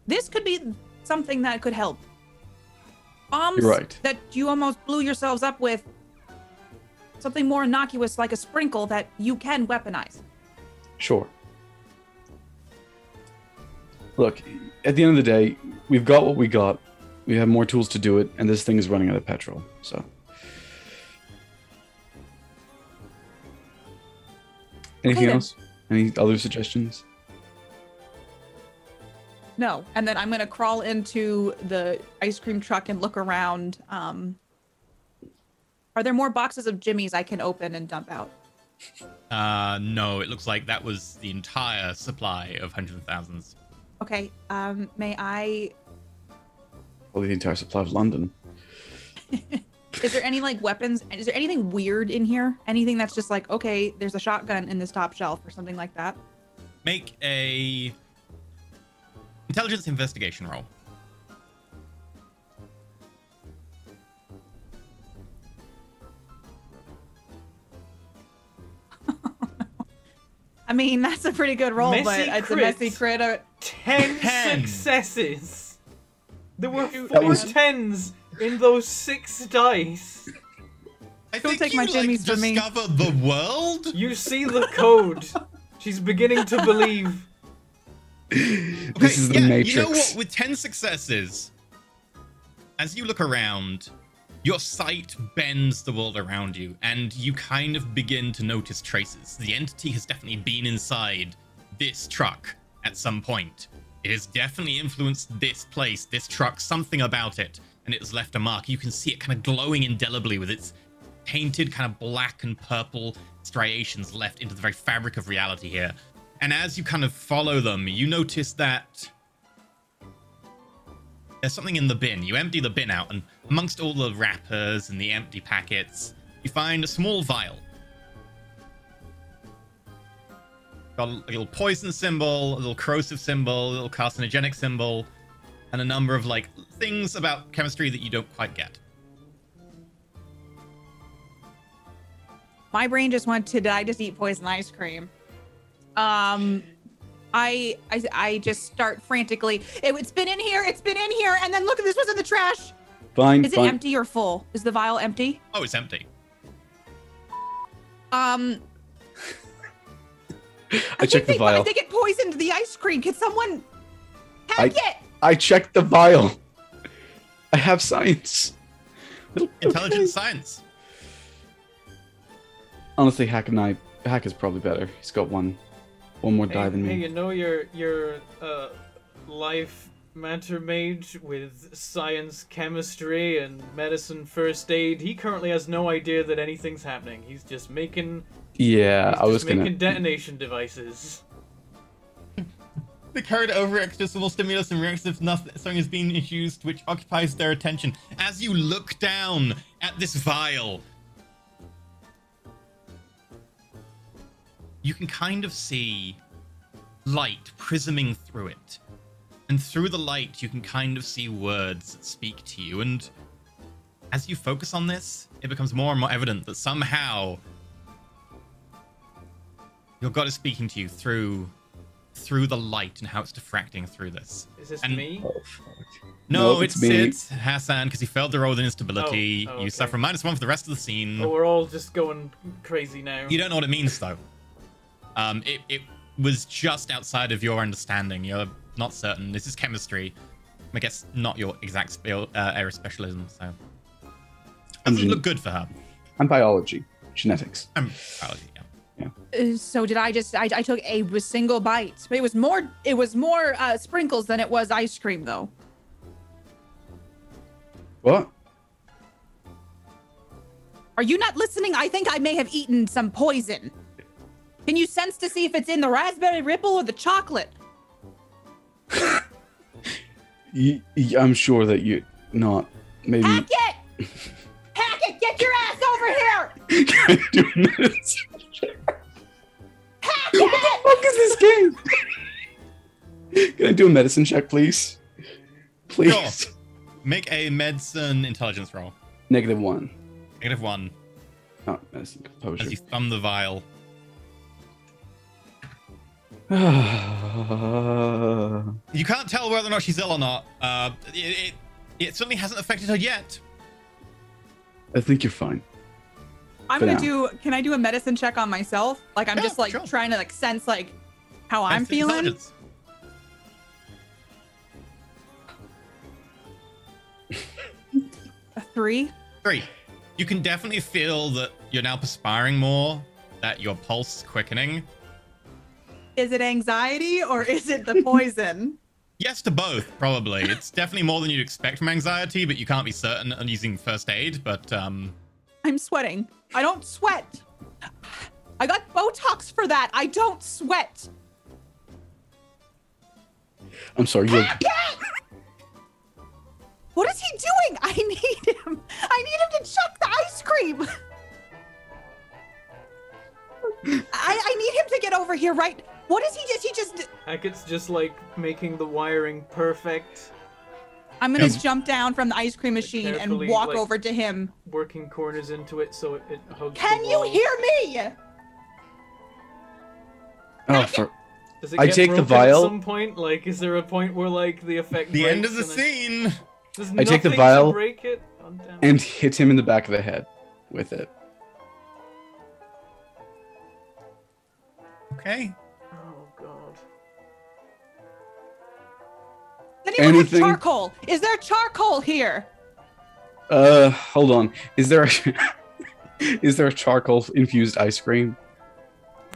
This could be something that could help. Bombs You're right. that you almost blew yourselves up with. Something more innocuous like a sprinkle that you can weaponize. Sure. Look, at the end of the day, we've got what we got. We have more tools to do it, and this thing is running out of petrol. So, anything then. else? Any other suggestions? No. And then I'm going to crawl into the ice cream truck and look around. Are there more boxes of Jimmy's I can open and dump out? No, it looks like that was the entire supply of hundreds of thousands. Okay. May I? Probably the entire supply of London. Is there any like weapons? Is there anything weird in here? Anything that's just like, okay, there's a shotgun in this top shelf or something like that? Make a intelligence investigation roll. I mean, that's a pretty good roll, but it's a messy crit. 10 successes. There were That 4 was- 10s in those 6 dice. I Don't think take you my like jimmies from me. discover the world. You see the code. She's beginning to believe. This is the Matrix. You know what? With 10 successes, as you look around, your sight bends the world around you, and you kind of begin to notice traces. The entity has definitely been inside this truck at some point. It has definitely influenced this place, this truck, something about it, and it has left a mark. You can see it kind of glowing indelibly with its painted kind of black and purple striations left into the very fabric of reality here. And as you kind of follow them, you notice that there's something in the bin. You empty the bin out, and amongst all the wrappers and the empty packets, you find a small vial. Got a little poison symbol, a little corrosive symbol, a little carcinogenic symbol, and a number of like things about chemistry that you don't quite get. My brain just went to, did I just eat poison ice cream? I just start frantically. It's been in here, and then look, this was in the trash. Fine. Is it empty or full? Is the vial empty? Oh, it's empty. I checked the vial. I think it poisoned the ice cream. Can someone hack it? I checked the vial. I have science. Intelligent science. Honestly, Hack is probably better. He's got one more die than me. Hey, you know your life matter mage with science, chemistry, and medicine first aid. He currently has no idea that anything's happening. He's just making making detonation devices. They carried over extra stimulus and reacts if something is being used which occupies their attention. As you look down at this vial, you can kind of see light prisming through it. And through the light, you can kind of see words that speak to you. And as you focus on this, it becomes more and more evident that somehow your god is speaking to you through the light and how it's diffracting through this. Is this And- me? Oh, fuck. No, Nope, it's me. Hassan, because he failed the roll with instability. Oh, You okay. suffer -1 for the rest of the scene. Oh, we're all just going crazy now. You don't know what it means, though. It was just outside of your understanding. You're not certain. This is chemistry. I guess not your exact area of specialism, so... Doesn't look good for her. I'm biology, genetics. I'm biology, yeah. So did I just? I took a single bite, but it was more sprinkles than it was ice cream, though. What? Are you not listening? I think I may have eaten some poison. Can you sense to see if it's in the raspberry ripple or the chocolate? I'm sure that you're not. Maybe. Hack it! Hack it! Get your ass over here! Can I do a medicine check? Hack What the it! fuck is this game? Can I do a medicine check, please? Please. Sure. Make a medicine intelligence roll. -1. -1 Not medicine, composure. as you thumb the vial. You can't tell whether or not she's ill or not. It certainly hasn't affected her yet. I think you're fine. I'm For gonna now. do. Can I do a medicine check on myself? Like I'm Yeah, just like sure. trying to like sense like how I'm Medicine feeling. intelligence. A 3. 3. You can definitely feel that you're now perspiring more, that your pulse is quickening. Is it anxiety or is it the poison? Yes to both, probably. It's definitely more than you'd expect from anxiety, but you can't be certain on using first aid. But I'm sweating. I don't sweat. I got Botox for that. I don't sweat. I'm sorry. You're... What is he doing? I need him. I need him to check here right. What is he just? Hackett's just like making the wiring perfect, I'm gonna jump down from the ice cream machine and Carefully, walk like, over to him. working corners into it so it hugs Can the you wall. hear me? Oh, Does it I get take the broken vial- At some point, like, is there a point where like the effect? The end of the breaks and scene. There's I take the nothing to vial break it? Oh, damn. and hit him in the back of the head with it. Okay. Oh god. Anyone Anything- have charcoal? Is there charcoal here? Hold on. Is there a charcoal infused ice cream?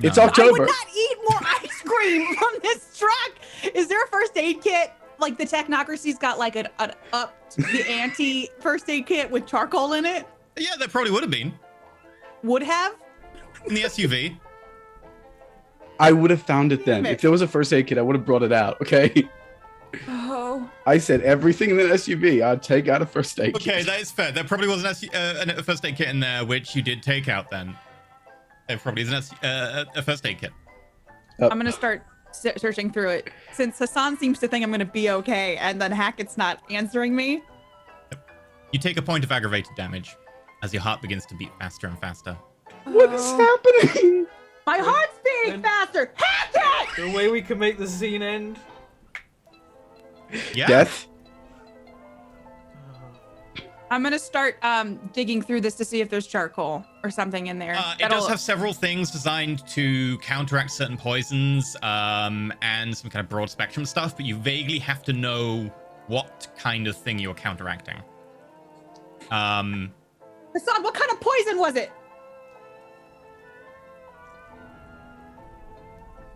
It's No. I would October. not eat more ice cream from this truck. Is there a first aid kit? Like the Technocracy's got like an up the ante first aid kit with charcoal in it? Yeah, there probably would have been Would have? in the SUV. I would have found it then. Damn it. If there was a first aid kit, I would have brought it out. Okay. Oh. I said everything in an SUV. I'd take out a first aid Okay, kit. that is fair. There probably was a first aid kit in there, which you did take out then. There probably is a first aid kit. I'm gonna start searching through it. Since Hassan seems to think I'm gonna be okay, and then Hackett's not answering me. You take a point of aggravated damage as your heart begins to beat faster and faster. What is Oh. happening? My heart's beating Then- faster! Hackett! The way we can make the scene end. Yeah. Death? I'm gonna start digging through this to see if there's charcoal or something in there. It does have several things designed to counteract certain poisons and some kind of broad spectrum stuff, but you vaguely have to know what kind of thing you're counteracting. Hassan, what kind of poison was it?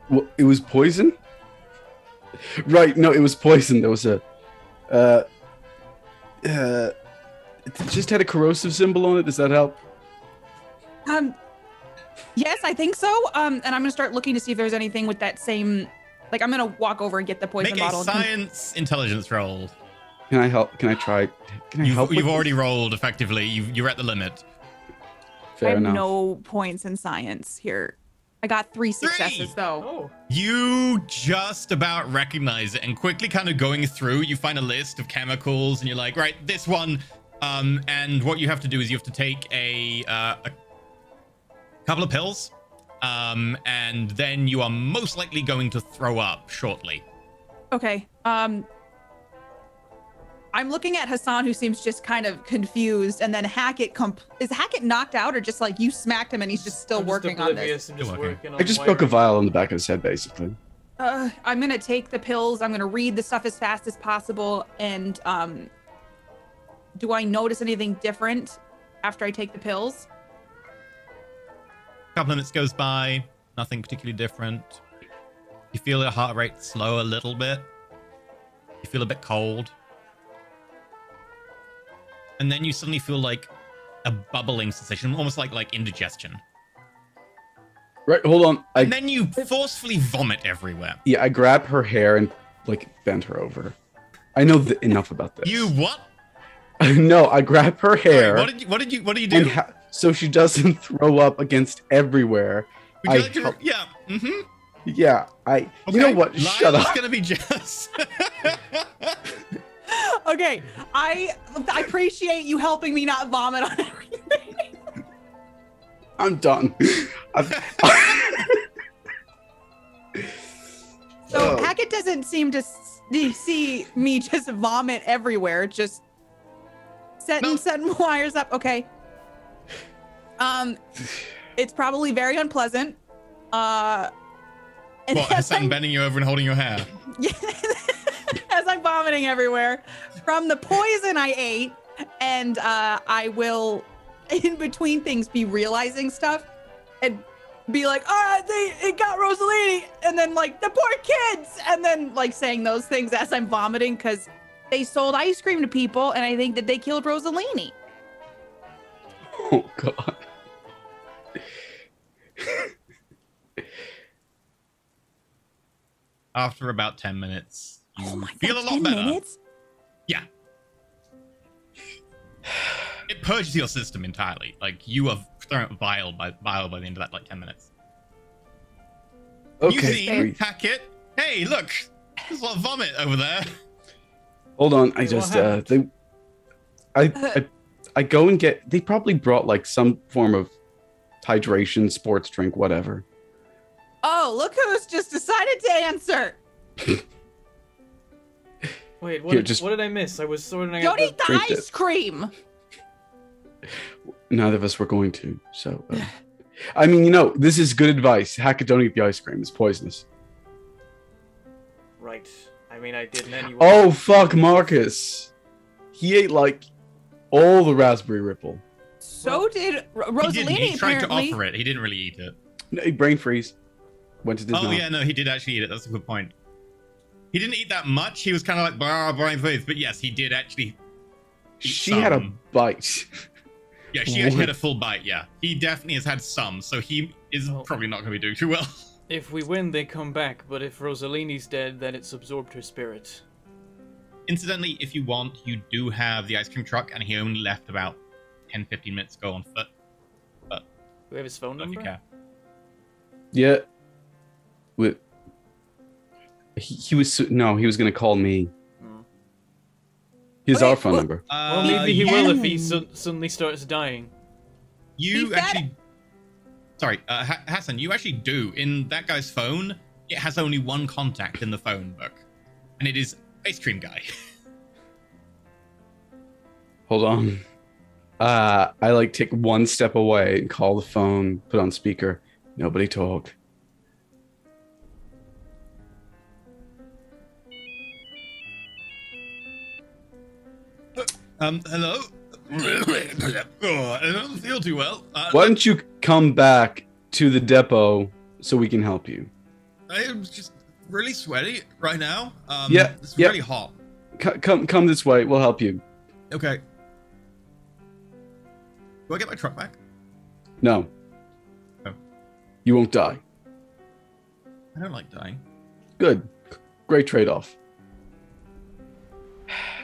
Well, it was poison? Right, no, it was poison. There was a it just had a corrosive symbol on it. Does that help? Yes, I think so. And I'm gonna start looking to see if there's anything with that same. Like, I'm gonna walk over and get the poison Make bottle. a science intelligence roll. Can I help? Can I try? Can I help? You've with already this? rolled effectively. You're at the limit. I Fair have enough. no points in science here. I got 3 successes though. Oh. You just about recognize it, and quickly kind of going through, you find a list of chemicals, and you're like, right, this one. And what you have to do is you have to take a couple of pills, and then you are most likely going to throw up shortly. Okay. I'm looking at Hassan, who seems just kind of confused, and then Hackett. Is Hackett knocked out, or just like you smacked him and he's just still I'm working just on this? oblivious and just Still working. working on I just broke a wiring. vial on the back of his head, basically. I'm gonna take the pills. I'm gonna read the stuff as fast as possible, and do I notice anything different after I take the pills? A couple of minutes goes by, nothing particularly different. You feel your heart rate slow a little bit. You feel a bit cold. And then you suddenly feel like a bubbling sensation, almost like indigestion. Right, hold on. And then you forcefully vomit everywhere. Yeah, I grab her hair and like bend her over. I know enough about this. You what? No, I grab her hair. Sorry, what did you do? and so she doesn't throw up against everywhere. Would you I like to? help- Yeah. Mm-hmm. Yeah, you know what? Shut Lyle's up. gonna be jealous. Okay, I appreciate you helping me not vomit on everything. I'm done. So Oh. Hackett doesn't seem to see me just vomit everywhere. Just setting wires up. Okay. It's probably very unpleasant. And What? as Hassan I'm, bending you over and holding your hair. as I'm vomiting everywhere from the poison I ate, and I will, in between things, be realizing stuff and be like, it got Rosalini, and then like the poor kids, and then like saying those things as I'm vomiting because they sold ice cream to people, and I think that they killed Rosalini. Oh God. After about 10 minutes, you Oh my feel God, a lot 10 better. minutes? Yeah. It purges your system entirely. Like, you have thrown out vial by the end of that, like, 10 minutes. You Okay. see, breathe. Hackett. Hey, look. There's a lot of vomit over there. Hold on. I Wait, what just happened? I go and get. They probably brought like some form of hydration, sports drink, whatever. Oh, look who's just decided to answer. Wait, Here, just- what did I miss? I was sorting Don't out eat the drink ice cream. Neither of us were going to. So, I mean, this is good advice. Hackett, don't eat the ice cream. It's poisonous. Right. I mean, I didn't anyway. Oh fuck, Marcus. He ate like all the raspberry ripple. So did Rosalini, He tried apparently. to offer it. He didn't really eat it. No, brain freeze. Went to Disney. Oh yeah, no, he did actually eat it. That's a good point. He didn't eat that much. He was kind of like brain freeze, but yes, he did actually. She had a some. bite. Yeah, she actually had a full bite. Yeah, he definitely has had some, so he is Oh. probably not going to be doing too well. If we win, they come back, but if Rosalini's dead, then it's absorbed her spirit. Incidentally, if you want, you do have the ice cream truck, and he only left about 10-15 minutes ago on foot. Do we have his phone If you number? care. Yeah. He was he was gonna call me. Hmm. Here's Okay, our phone well- number. Well, maybe he you, will if he suddenly starts dying. You He said- actually. Sorry, Hassan, you actually do. In that guy's phone, it has only one contact in the phone book, and it is Ice Cream Guy. Hold on. I like take one step away and call the phone, put on speaker. Nobody talk. Hello? Oh, I don't feel too well. Why don't you come back to the depot so we can help you? I am just really sweaty right now. Yeah, It's yeah. really hot. Come this way. We'll help you. Okay. Do I get my truck back? No. Oh. You won't die. I don't like dying. Good. Great trade-off.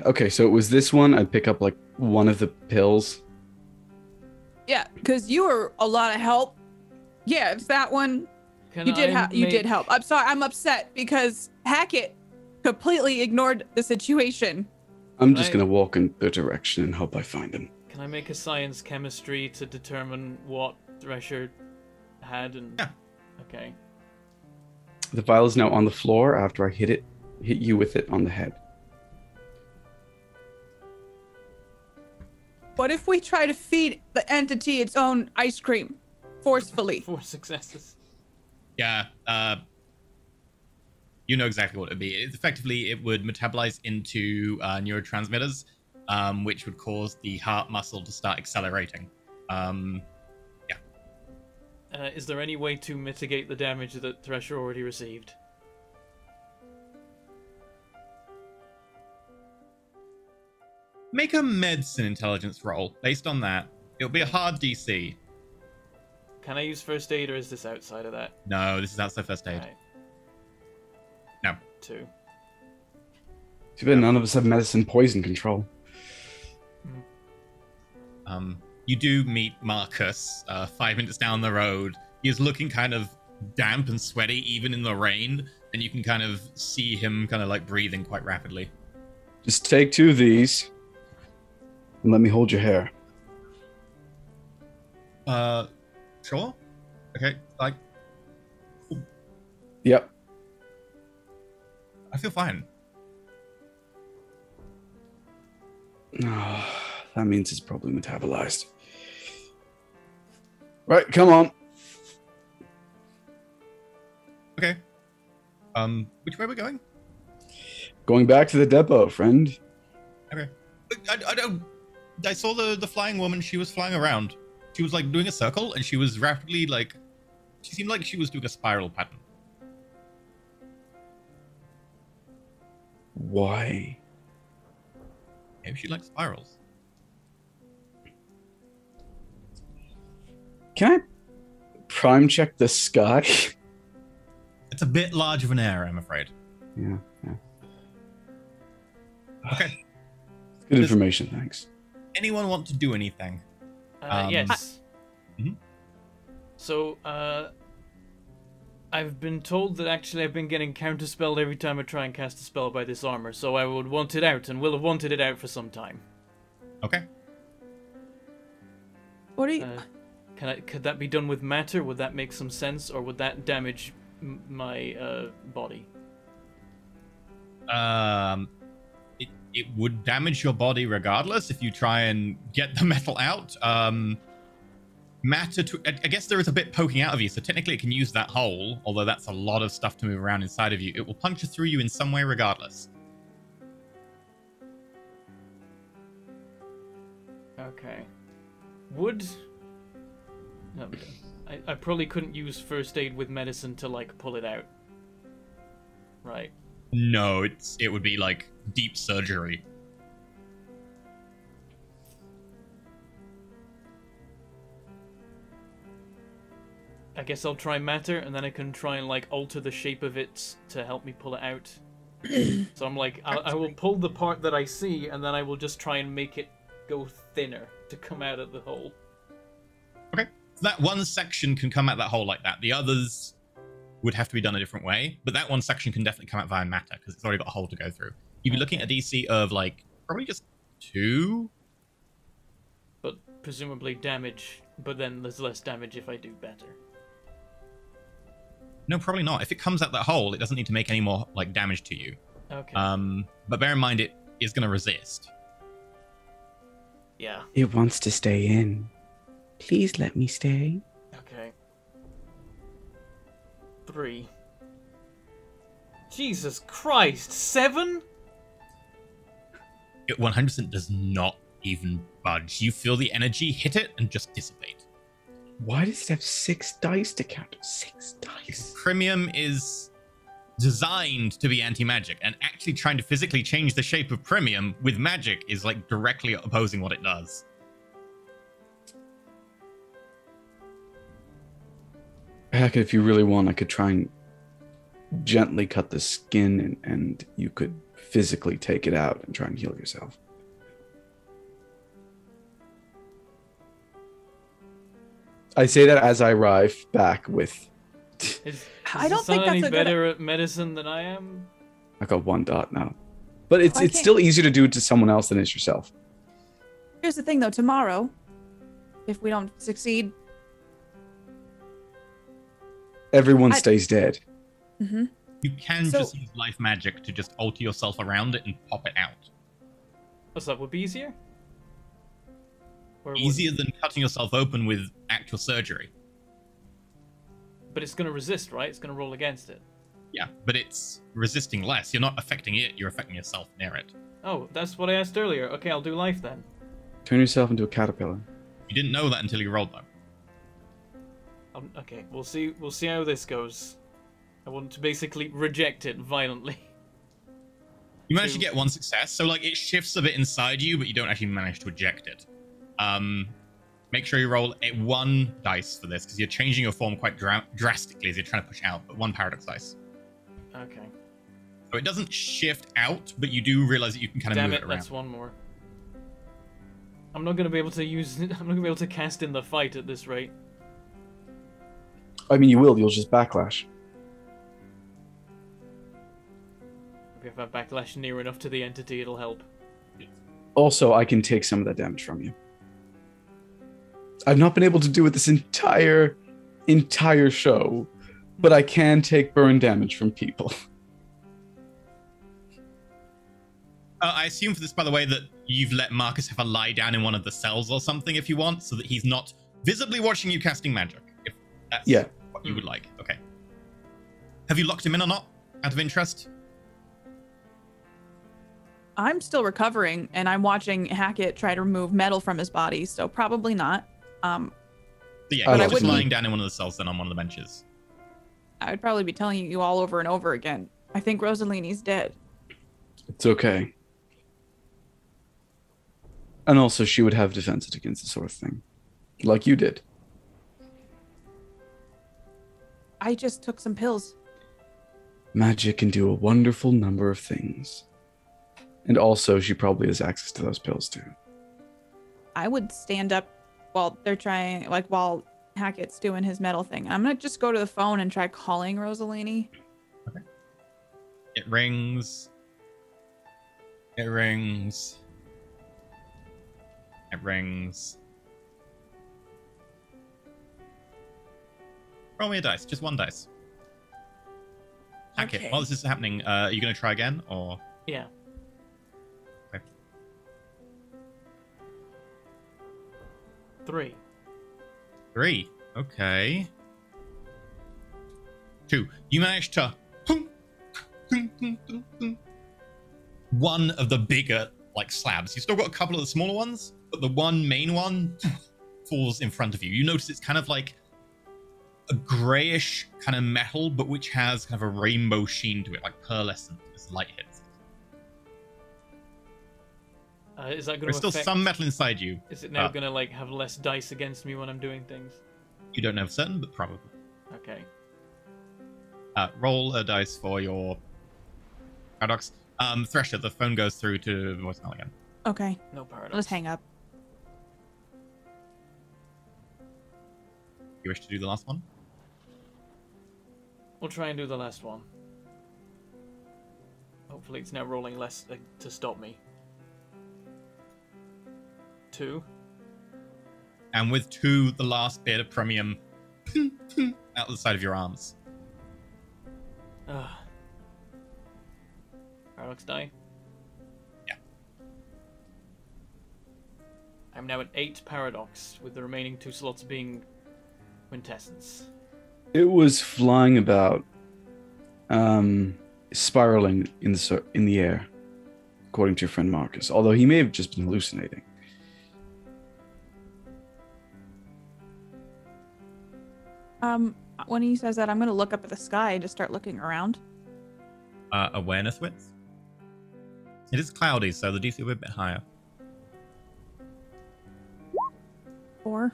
Okay, so it was this one. I'd pick up like one of the pills. Yeah, because you were a lot of help. Yeah, it's that one. Can You did. I You did make- help. I'm sorry. I'm upset because Hackett completely ignored the situation. I'm just I- gonna walk in their direction and hope I find him. Can I make a science chemistry to determine what Thresher had and... Yeah. Okay. The vial is now on the floor after I hit you with it on the head. What if we try to feed the entity its own ice cream forcefully? 4 successes. Yeah, you know exactly what it would be. Effectively, it would metabolize into neurotransmitters, which would cause the heart muscle to start accelerating. Is there any way to mitigate the damage that Thresher already received? Make a medicine intelligence roll. Based on that, it'll be a hard DC. Can I use first aid, or is this outside of that? No, this is outside first aid. Right. No. 2. Too bad none of us have medicine poison control. You do meet Marcus 5 minutes down the road. He is looking kind of damp and sweaty, even in the rain, and you can kind of see him kind of like breathing quite rapidly. Just take 2 of these and let me hold your hair. Sure. Okay, like, Yep. I feel fine. Oh, that means it's probably metabolized. Right, come on. Okay. Which way are we going? Going back to the depot, friend. Okay. I don't. I saw the flying woman. She was flying around. She was like doing a circle, and she was rapidly like. She seemed like she was doing a spiral pattern. Why? Maybe she likes spirals. Can I prime check the sky? It's a bit large of an error, I'm afraid. Yeah. Okay. Good information, thanks. Anyone want to do anything? Yes. Mhm. So, I've been told that actually I've been getting counterspelled every time I try and cast a spell by this armor, so I would want it out, and will have wanted it out for some time. Okay. What are you? Could that be done with matter? Would that make some sense, or would that damage my body? It would damage your body regardless if you try and get the metal out. Matter, I guess there is a bit poking out of you, so technically it can use that hole, although that's a lot of stuff to move around inside of you. It will puncture through you in some way regardless. Okay. Would... No, I probably couldn't use first aid with medicine to, like, pull it out. Right. No, it would be, like, deep surgery. I guess I'll try matter, and then I can try and, like, alter the shape of it to help me pull it out. So I'm like, I will pull the part that I see, and then I will just try and make it go thinner to come out of the hole. Okay. So that one section can come out that hole like that. The others would have to be done a different way, but that one section can definitely come out via matter, because it's already got a hole to go through. You'd be looking at a DC of, like, probably just 2? But presumably damage, but then there's less damage if I do better. No, probably not. If it comes out that hole, it doesn't need to make any more, like, damage to you. Okay. But bear in mind, it is going to resist. Yeah. It wants to stay in. Please let me stay. Okay. 3. Jesus Christ, 7? It 100% does not even budge. You feel the energy hit it and just dissipate. Why does it have 6 dice to counter? 6 dice. Premium is designed to be anti-magic, and actually trying to physically change the shape of Premium with magic is, like, directly opposing what it does. Heck, if you really want, I could try and gently cut the skin and you could physically take it out and try and heal yourself. I say that as I arrive back with... I don't think that's any a good... better at medicine than I am. I got 1 dot now. But it's Why can't- still easier to do it to someone else than it is yourself. Here's the thing, though. Tomorrow, if we don't succeed... Everyone stays dead. Mm-hmm. You can just use life magic to just alter yourself around it and pop it out. What's that, would be easier? Or Easier than cutting yourself open with actual surgery. But it's going to resist, right? It's going to roll against it. Yeah, but it's resisting less. You're not affecting it, you're affecting yourself near it. Oh, that's what I asked earlier. Okay, I'll do life then. Turn yourself into a caterpillar. You didn't know that until you rolled though. Okay, we'll see how this goes. I want to basically reject it violently. You managed to get 1 success, so, like, it shifts a bit inside you, but you don't actually manage to eject it. Make sure you roll 1 dice for this, because you're changing your form quite drastically as you're trying to push out, but 1 paradox dice. Okay. So it doesn't shift out, but you do realize that you can kind of move it around. That's 1 more. I'm not going to be able to I'm not going to be able to cast in the fight at this rate. I mean, you'll just backlash. Maybe if I backlash near enough to the entity, it'll help. Also, I can take some of that damage from you. I've not been able to do it this entire show, but I can take burn damage from people. I assume for this, by the way, that you've let Marcus have a lie down in one of the cells or something if you want, so that he's not visibly watching you casting magic. If that's what you would like. Okay. Have you locked him in or not, out of interest? I'm still recovering, and I'm watching Hackett try to remove metal from his body, so probably not. So yeah, but he's just lying down in one of the cells then on one of the benches. I would probably be telling you all over and over again. I think Rosalini's dead. It's okay. And also, she would have defenses against this sort of thing. Like you did. I just took some pills. Magic can do a wonderful number of things. And also, she probably has access to those pills, too. I would stand up while they're trying, like while Hackett's doing his metal thing. I'm gonna just go to the phone and try calling Rosalini. Okay. It rings. It rings. It rings. Roll me a dice, just one dice. Hackett, Okay. while this is happening, are you going to try again, or? Yeah. Okay. 3. 3. Okay. 2. You managed to... one of the bigger, like, slabs. You've still got a couple of the smaller ones, but the one main one falls in front of you. You notice it's kind of like a grayish kind of metal, but which has kind of a rainbow sheen to it, like pearlescent as light hits. Is that going to There's still affect... some metal inside you. Is it now going to like have less dice against me when I'm doing things? You don't know for certain, but probably. Okay. Roll a dice for your paradox. Thresher, the phone goes through to voicemail again. Okay. No paradox. Let's hang up. You wish to do the last one? We'll try and do the last one. Hopefully it's now rolling less to stop me. 2. And with 2, the last bit of premium out the side of your arms. Paradox die. Yeah. I'm now at 8 paradox, with the remaining 2 slots being quintessence. It was flying about, spiraling in the air, according to your friend Marcus. Although he may have just been hallucinating. When he says that, I'm gonna look up at the sky and just start looking around. Awareness width. It is cloudy, so the DC will be a bit higher. 4.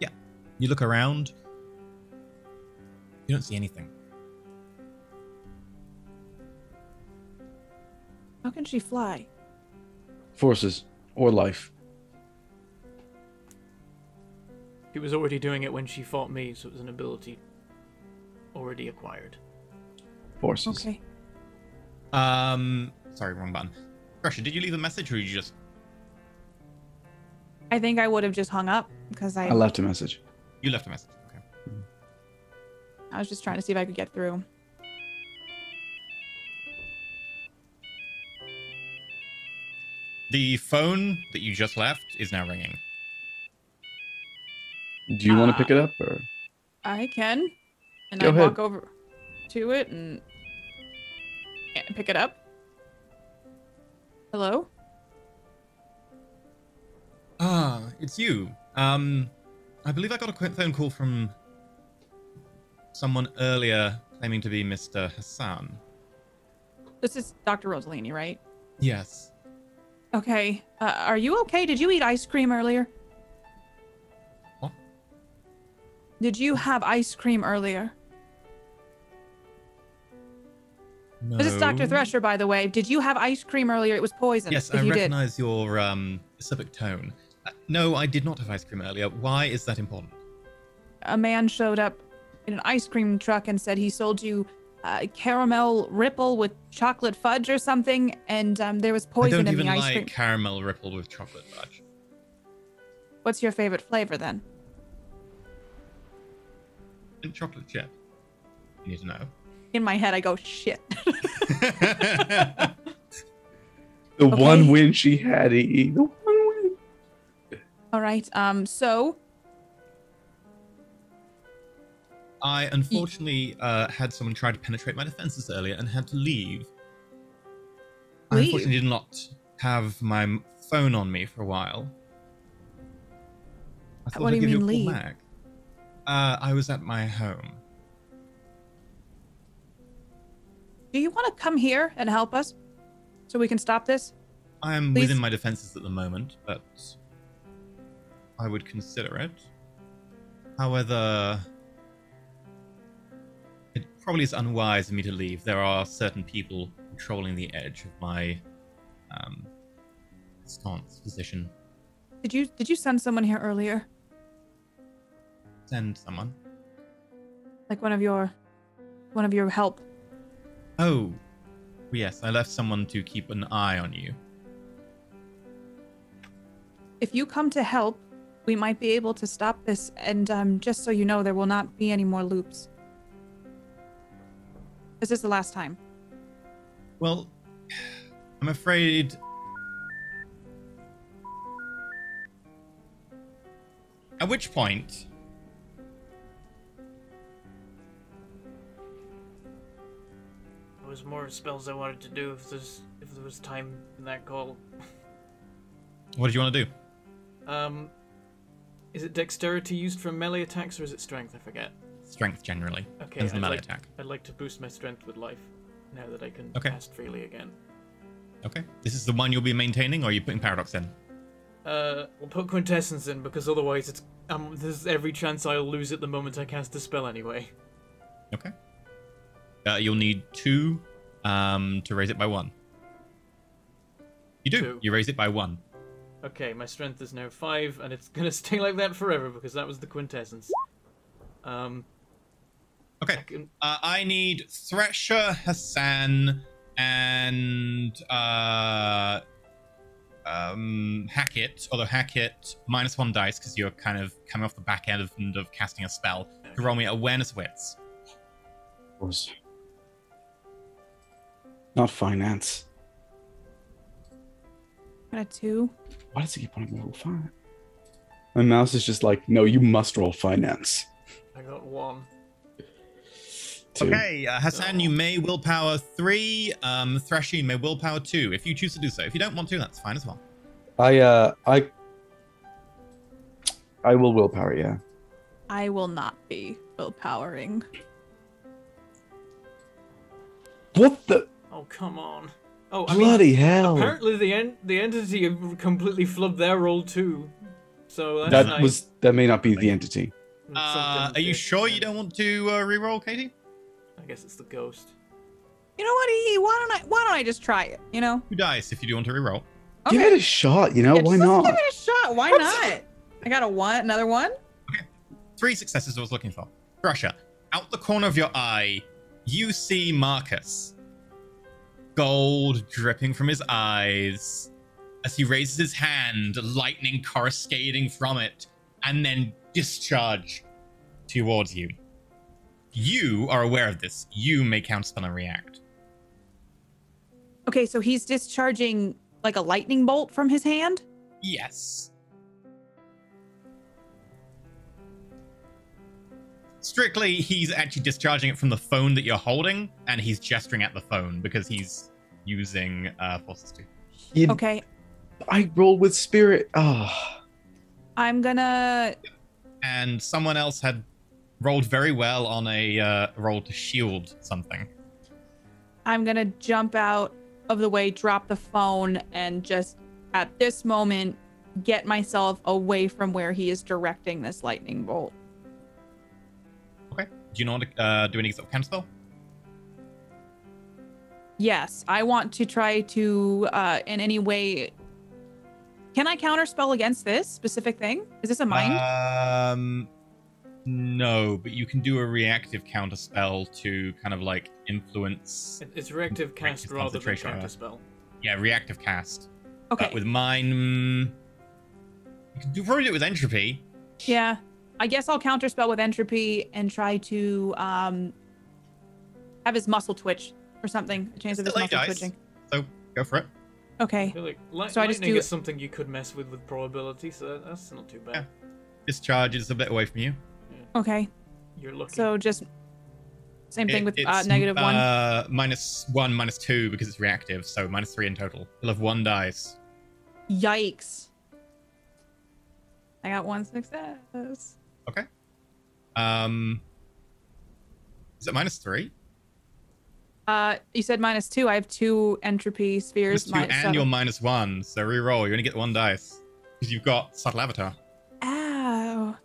Yeah. You look around. You don't see anything. How can she fly? Forces or life. She was already doing it when she fought me, so it was an ability already acquired. Forces. Okay. Sorry, wrong button. Thresher, did you leave a message or you just... I think I would have just hung up because I left a message. You left a message. Okay. I was just trying to see if I could get through. The phone that you just left is now ringing. Do you want to pick it up, or? I can. And Go I ahead. walk over to it and pick it up. Hello? Ah, it's you. I believe I got a quick phone call from someone earlier claiming to be Mr. Hassan. This is Dr. Rosalini, right? Yes. Okay. Are you okay? Did you eat ice cream earlier? What? Did you have ice cream earlier? No. This is Dr. Thresher, by the way. Did you have ice cream earlier? It was poison. Yes, if I you recognize your specific tone. No, I did not have ice cream earlier. Why is that important? A man showed up in an ice cream truck and said he sold you caramel ripple with chocolate fudge or something, and there was I poison don't in even the ice like cream. caramel ripple with chocolate fudge. What's your favorite flavor then? And chocolate chip. You need to know. In my head, I go, shit. The Okay. one win she had, EE. The one win. All right. So I unfortunately had someone try to penetrate my defenses earlier and had to leave. I Leave? unfortunately did not have my phone on me for a while. I thought What do I'd you give mean you a leave? call back. I was at my home. do you want to come here and help us so we can stop this? I am Please? within my defenses at the moment, but I would consider it. However, it probably is unwise of me to leave. There are certain people controlling the edge of my stance position. Did you send someone here earlier? Send someone. Like one of your help. Oh, yes. I left someone to keep an eye on you. If you come to help, we might be able to stop this. And just so you know, there will not be any more loops. This is the last time. Well, I'm afraid. At which point, There was more spells I wanted to do if there was time in that call. what did you want to do? Is it dexterity used for melee attacks or is it strength? I forget. Strength generally. Okay, As the melee attack. I'd like to boost my strength with life now that I can Okay. cast freely again. Okay. This is the one you'll be maintaining, or are you putting Paradox in? We'll put Quintessence in because otherwise it's there's every chance I'll lose it the moment I cast the spell anyway. Okay. You'll need 2 to raise it by 1. You do. 2. You raise it by 1. Okay, my strength is now 5, and it's gonna stay like that forever because that was the Quintessence. Okay. I need Thresher, Hassan, and Hackett. Although Hackett -1 dice because you're kind of coming off the back end of casting a spell. To roll me awareness wits. Of course. Not finance. Got a 2. Why does he keep wanting to roll finance? My mouse is just like, no, you must roll finance. I got 1. 2. Okay, Hassan, you may willpower 3. Thresher, you may willpower 2 if you choose to do so. If you don't want to, that's fine as well. I will willpower, yeah. I will not be willpowering. What the Oh come on! Oh, bloody hell! Apparently the entity completely flubbed their roll too. So that's nice. That may not be the entity. Are you sure you don't want to reroll, Katie? I guess it's the ghost. You know what, E? Why don't I just try it? You know? 2 dice if you do want to reroll. Okay. Give it a shot, you know? Yeah, Why let's not? give it a shot. Why not? I got a 1, another 1. 3 successes I was looking for. Thresher, out the corner of your eye, you see Marcus. Gold dripping from his eyes as he raises his hand, lightning coruscating from it, and then discharge towards you. You are aware of this. You may counterspell and react. Okay, so he's discharging like a lightning bolt from his hand? Yes. Strictly, he's actually discharging it from the phone that you're holding, and he's gesturing at the phone because he's using forces too. Okay. I roll with spirit. Ah. I'm gonna... And someone else had rolled very well on a roll to shield something. I'm gonna jump out of the way, drop the phone, and just at this moment get myself away from where he is directing this lightning bolt. Okay. Do you know what to do any sort of counterspell? Yes, I want to try to in any way. Can I counterspell against this specific thing? Is this a mind? No, but you can do a reactive counterspell to kind of like influence. It's reactive cast rather than counterspell. Yeah, reactive cast. Okay. But with mine, you can probably do it with entropy. Yeah, I guess I'll counterspell with entropy and try to have his muscle twitch or something. A chance of his muscle twitching. So go for it. Okay. I feel like So I just lightning do is something you could mess with probability, so that's not too bad. Yeah. Discharge is a bit away from you. Okay. You're lucky. So just same thing with It's -1. -1, -2 because it's reactive, so -3 in total. You'll have 1 dice. Yikes. I got 1 success. Okay. Is it -3? You said -2. I have 2 entropy spheres. -2 and you're -1, so re-roll. You only get 1 dice because you've got subtle avatar. Ow.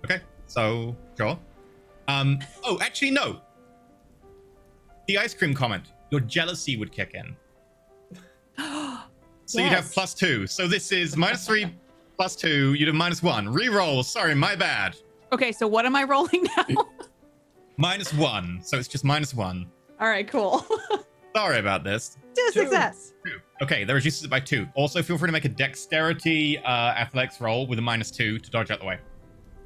Okay, so sure. Oh, actually no. The ice cream comment. Your jealousy would kick in. So you'd have +2. So this is -3 +2. You'd have -1. Reroll. Sorry, my bad. Okay, so what am I rolling now? -1. So it's just -1. All right, cool. Sorry about this. Two success. 2. Okay, that reduces it by 2. Also, feel free to make a dexterity athletics roll with a -2 to dodge out the way.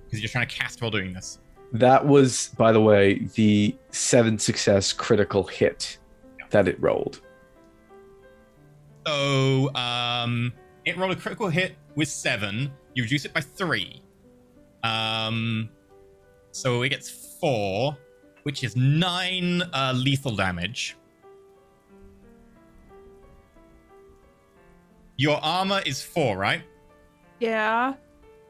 Because you're trying to cast while doing this. That was, by the way, the 7 success critical hit that it rolled. So, it rolled a critical hit with 7. You reduce it by 3. So it gets 4, which is 9 lethal damage. Your armor is 4, right? Yeah.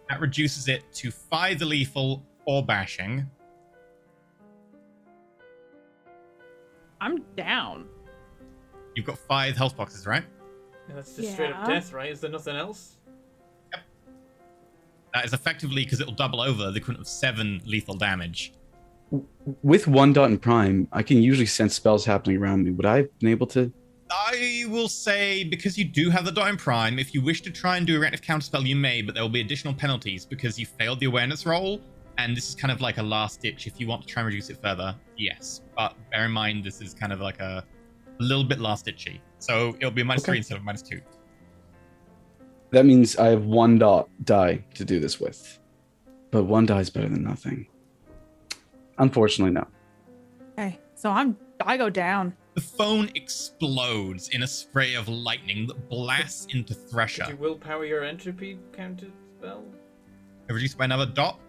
That reduces it to 5 lethal or bashing. I'm down. You've got 5 health boxes, right? Yeah, that's just straight up death, right? Is there nothing else? Yep. That is effectively, because it'll double over, the equivalent of 7 lethal damage. With 1 dot and prime, I can usually sense spells happening around me. Would I have been able to? I will say, because you do have the dot and prime, if you wish to try and do a reactive counterspell, you may, but there will be additional penalties because you failed the awareness roll, and this is kind of like a last ditch if you want to try and reduce it further. Yes, but bear in mind this is kind of like a little bit last ditchy. So it'll be a -3 instead of -2. That means I have 1 die to do this with. But 1 die is better than nothing. Unfortunately, no. Okay, so I go down. The phone explodes in a spray of lightning that blasts into Thresher. Did you willpower your entropy counter spell? Reduced by another dot.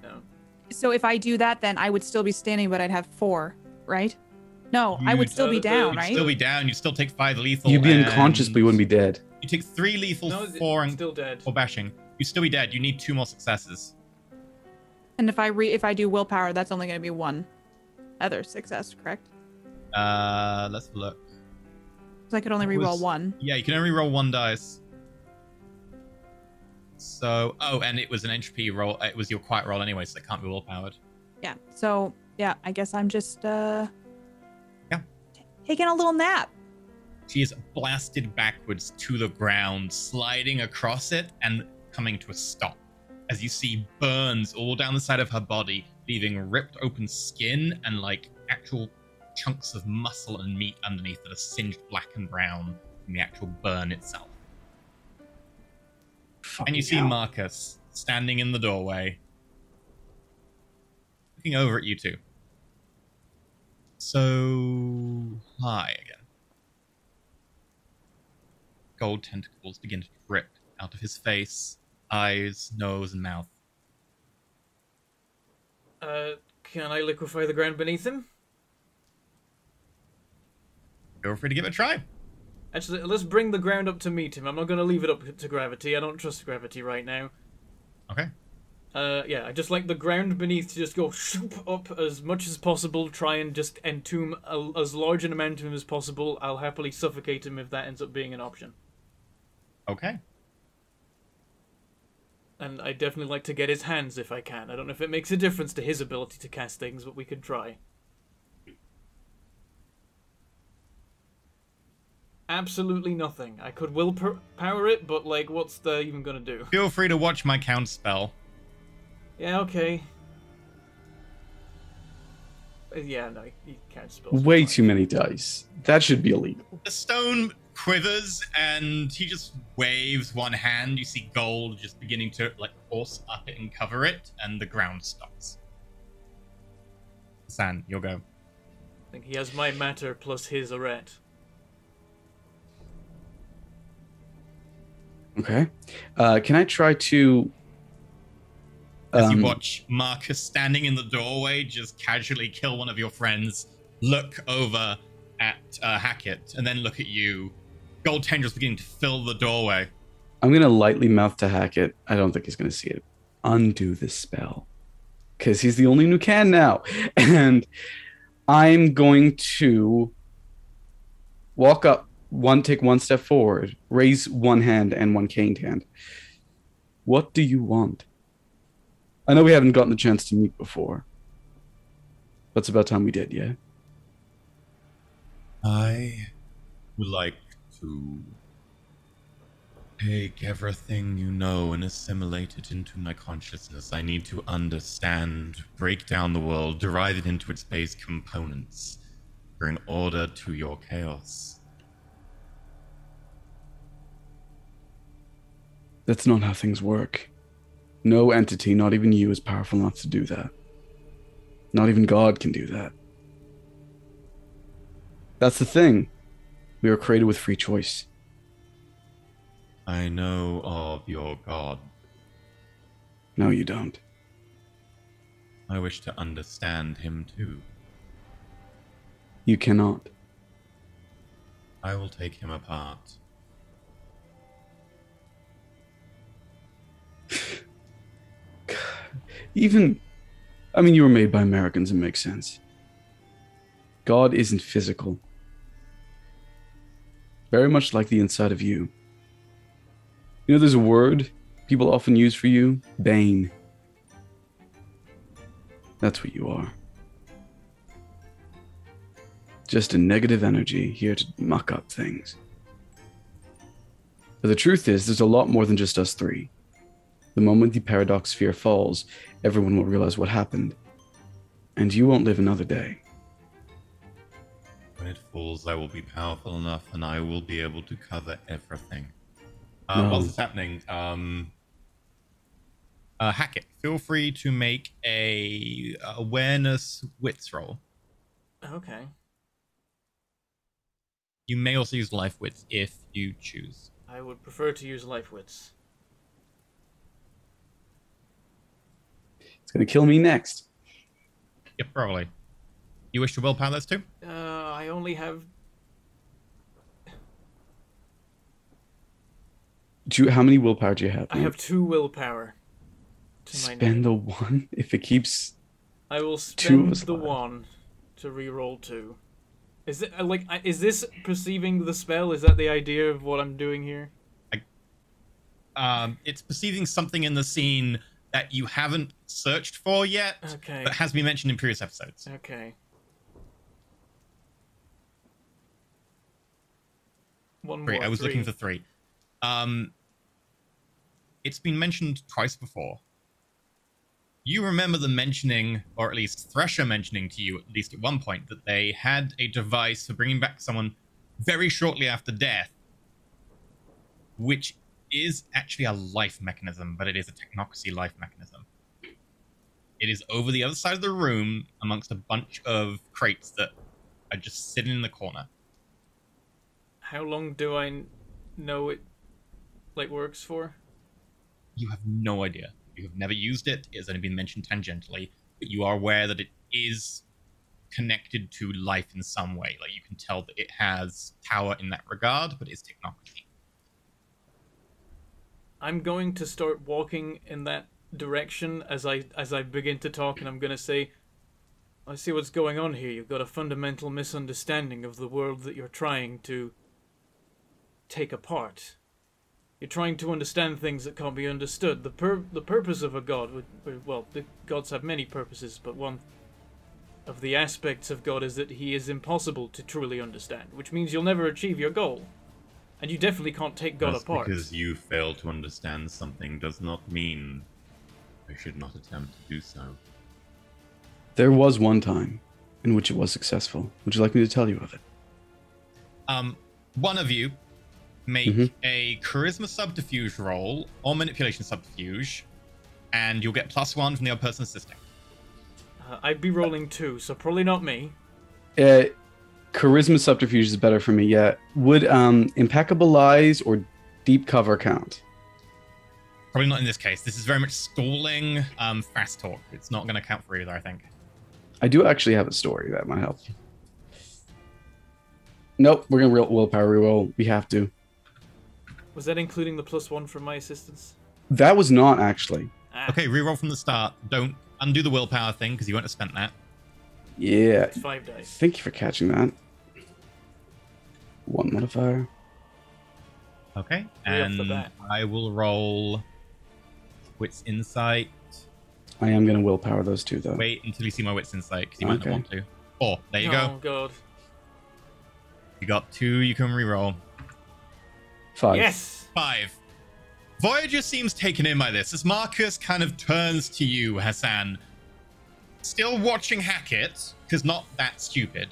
No. So if I do that, then I would still be standing, but I'd have 4, right? No, I would still be down, You'd right? still be down. You'd still take 5 lethal. You'd be unconscious, but you wouldn't be dead. You take 3 lethal, No, 4 and still dead. 4 bashing. You'd still be dead. You need 2 more successes. And if I do willpower, that's only going to be 1 other success, correct? Let's look. So I could only reroll 1. Yeah, you can only roll 1 dice. So, and it was an entropy roll. It was your quiet roll anyway, so it can't be willpowered. Yeah. So yeah, I guess I'm just taking a little nap. She is blasted backwards to the ground, sliding across it and coming to a stop. As you see burns all down the side of her body, leaving ripped open skin and like actual chunks of muscle and meat underneath that are singed black and brown from the actual burn itself. And you see Marcus standing in the doorway, looking over at you two. So, hi again. Gold tentacles begin to drip out of his face, eyes, nose, and mouth. Can I liquefy the ground beneath him? Feel free to give it a try. Actually, let's bring the ground up to meet him. I'm not going to leave it up to gravity. I don't trust gravity right now. Okay. Yeah, I just like the ground beneath to just go shoop up as much as possible, try and just entomb as large an amount of him as possible. I'll happily suffocate him if that ends up being an option. Okay. And I definitely like to get his hands if I can. I don't know if it makes a difference to his ability to cast things, but we could try. Absolutely nothing. I could willpower it, but like, what's the even gonna do? Feel free to watch my count spell. Yeah, okay. Yeah, no, he can't spell. Way too many dice. That should be illegal. The stone quivers and he just waves one hand. You see gold just beginning to like course up it and cover it, and the ground stops. San, you'll go. I think he has my matter plus his arret. Okay. Can I try to... As you watch Marcus standing in the doorway just casually kill one of your friends, look over at Hackett, and then look at you. Gold tendrils beginning to fill the doorway. I'm going to lightly mouth to Hackett. I don't think he's going to see it. Undo this spell. Because he's the only one who can now. And I'm going to walk up, take 1 step forward, raise 1 hand and 1 caned hand. What do you want? I know we haven't gotten the chance to meet before. But it's about time we did, yeah? I would like to Take everything you know and assimilate it into my consciousness. I need to understand, break down the world, derive it into its base components, bring order to your chaos. That's not how things work. No entity, not even you, is powerful enough to do that. Not even God can do that. That's the thing. We were created with free choice. I know of your God. No, you don't. I wish to understand him too. You cannot. I will take him apart. Even, I mean, you were made by Americans, it makes sense. God isn't physical. Very much like the inside of you. You know, there's a word people often use for you, Bane. That's what you are. Just a negative energy here to muck up things. But the truth is, there's a lot more than just us three. The moment the paradox sphere falls, everyone will realize what happened. And you won't live another day. When it falls, I will be powerful enough and I will be able to cover everything. No. Whilst it's happening, Hackett, feel free to make a awareness wits roll. Okay. You may also use life wits if you choose. I would prefer to use life wits. It's going to kill me next. Yep, probably. You wish to willpower those two? I only have... How many willpower do you have? I have 2 willpower to my name. Spend the one if it keeps... I will two of spend us the alive. 1 to reroll 2. Is it is this perceiving the spell? Is that the idea of what I'm doing here? It's perceiving something in the scene that you haven't searched for yet, Okay. but has been mentioned in previous episodes. Okay. 1 Three. more. I was 3. looking for 3. It's been mentioned twice before. You remember them mentioning, or at least Thresher mentioning to you, at least at one point, that they had a device for bringing back someone very shortly after death, which is actually a life mechanism, but it is a technocracy life mechanism. It is over the other side of the room amongst a bunch of crates that are just sitting in the corner. How long do I know it works for? You have no idea. You have never used it. It has only been mentioned tangentially, but you are aware that it is connected to life in some way. Like, you can tell that it has power in that regard, but it's technocracy. I'm going to start walking in that direction as I begin to talk, and I'm going to say, I see what's going on here. You've got a fundamental misunderstanding of the world that you're trying to take apart. You're trying to understand things that can't be understood. The purpose of a god, well, the gods have many purposes, but one of the aspects of God is that he is impossible to truly understand, which means you'll never achieve your goal. And you definitely can't take God Just apart. because you fail to understand something does not mean I should not attempt to do so. There was one time in which it was successful. Would you like me to tell you of it? One of you make a charisma subterfuge roll or manipulation subterfuge, and you'll get +1 from the other person assisting. I'd be rolling 2, so probably not me. Charisma subterfuge is better for me, yeah. Would impeccable lies or deep cover count? Probably not in this case. This is very much stalling, fast talk. It's not going to count for either, I think. I do actually have a story that might help. Nope, we're gonna willpower reroll. We have to. Was that including the +1 from my assistance? That was not actually. Okay, reroll from the start. Don't undo the willpower thing because you won't have spent that. Yeah. It's 5 dice. Thank you for catching that. 1 modifier. Okay, 3 off the and bat. I will roll Wits Insight. I am gonna willpower those two though. Wait until you see my Wits Insight because you might not Okay. want to. 4. There you Oh go. god. You got 2. You can reroll. 5. Yes! 5. Voyager seems taken in by this as Marcus kind of turns to you, Hassan. Still watching Hackett, because not that stupid,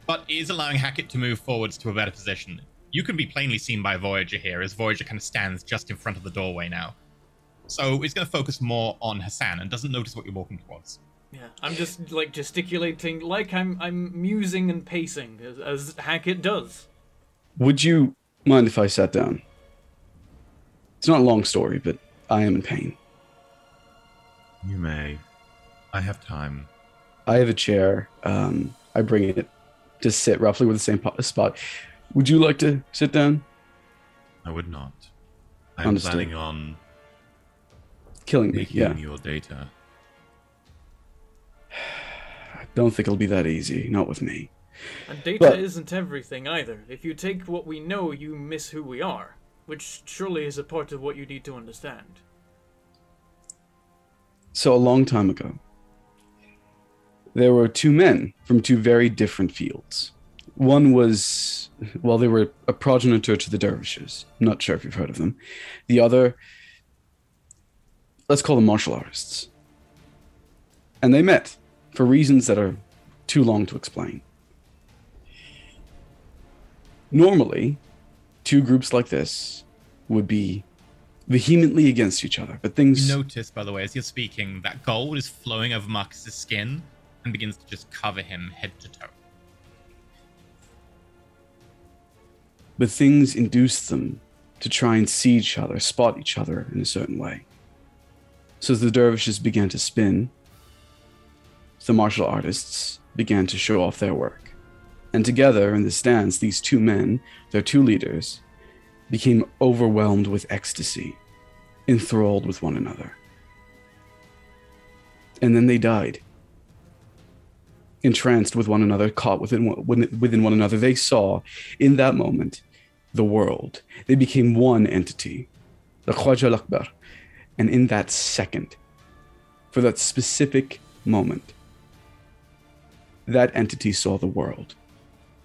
but is allowing Hackett to move forwards to a better position. You can be plainly seen by Voyager here, as Voyager kind of stands just in front of the doorway now. So he's going to focus more on Hassan and doesn't notice what you're walking towards. Yeah, I'm just like gesticulating, like I'm musing and pacing as Hackett does. Would you mind if I sat down? It's not a long story, but I am in pain. You may. I have time. I have a chair. I bring it to sit roughly with the same spot. Would you like to sit down? I would not. I'm Understood. planning on Killing me, making yeah. your data. I don't think it'll be that easy, not with me. And data But- isn't everything either. If you take what we know, you miss who we are, which surely is a part of what you need to understand. So a long time ago, there were two men from two very different fields. One was, well, they were a progenitor to the dervishes. I'm not sure if you've heard of them. The other, let's call them martial artists. And they met for reasons that are too long to explain. Normally, two groups like this would be vehemently against each other, but things... You notice, by the way, as you're speaking, that gold is flowing over Marcus's skin and begins to just cover him head to toe. But things induced them to try and see each other, spot each other in a certain way. So as the dervishes began to spin, the martial artists began to show off their work. And together in the stands, these two men, their two leaders, became overwhelmed with ecstasy, enthralled with one another. And then they died. Entranced with one another, caught within one another, they saw, in that moment, the world. They became one entity, the Khwaja al-Akbar. And in that second, for that specific moment, that entity saw the world.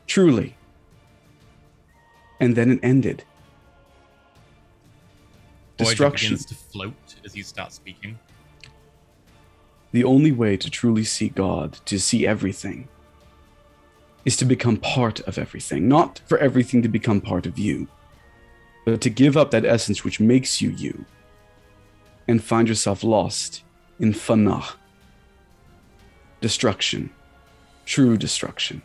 Truly. And then it ended. Voyager Destruction. begins to float as you start speaking. The only way to truly see God, to see everything, is to become part of everything. Not for everything to become part of you, but to give up that essence which makes you you, and find yourself lost in fanah, destruction, true destruction,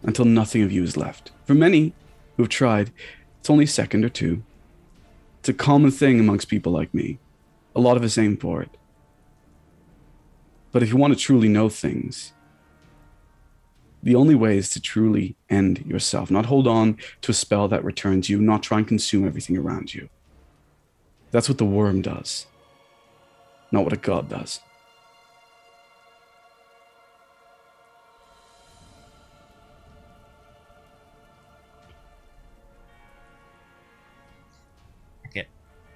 until nothing of you is left. For many who have tried, it's only a second or two. It's a common thing amongst people like me. A lot of us aim for it. But if you want to truly know things, the only way is to truly end yourself, not hold on to a spell that returns you, not try and consume everything around you. That's what the worm does, not what a god does.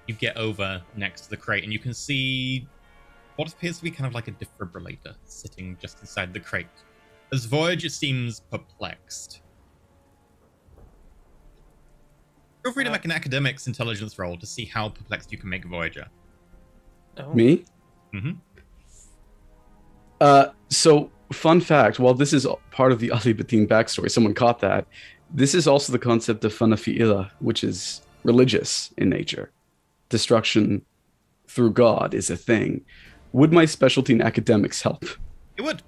You get over next to the crate and you can see what appears to be kind of like a defibrillator sitting just inside the crate. As Voyager seems perplexed. Feel free to make an academics intelligence roll to see how perplexed you can make Voyager. Oh. Me? Mm-hmm. So, fun fact, while this is part of the Ali Batin backstory, someone caught that, this is also the concept of Fanafi'ila, which is religious in nature. Destruction through God is a thing. Would my specialty in academics help? It would.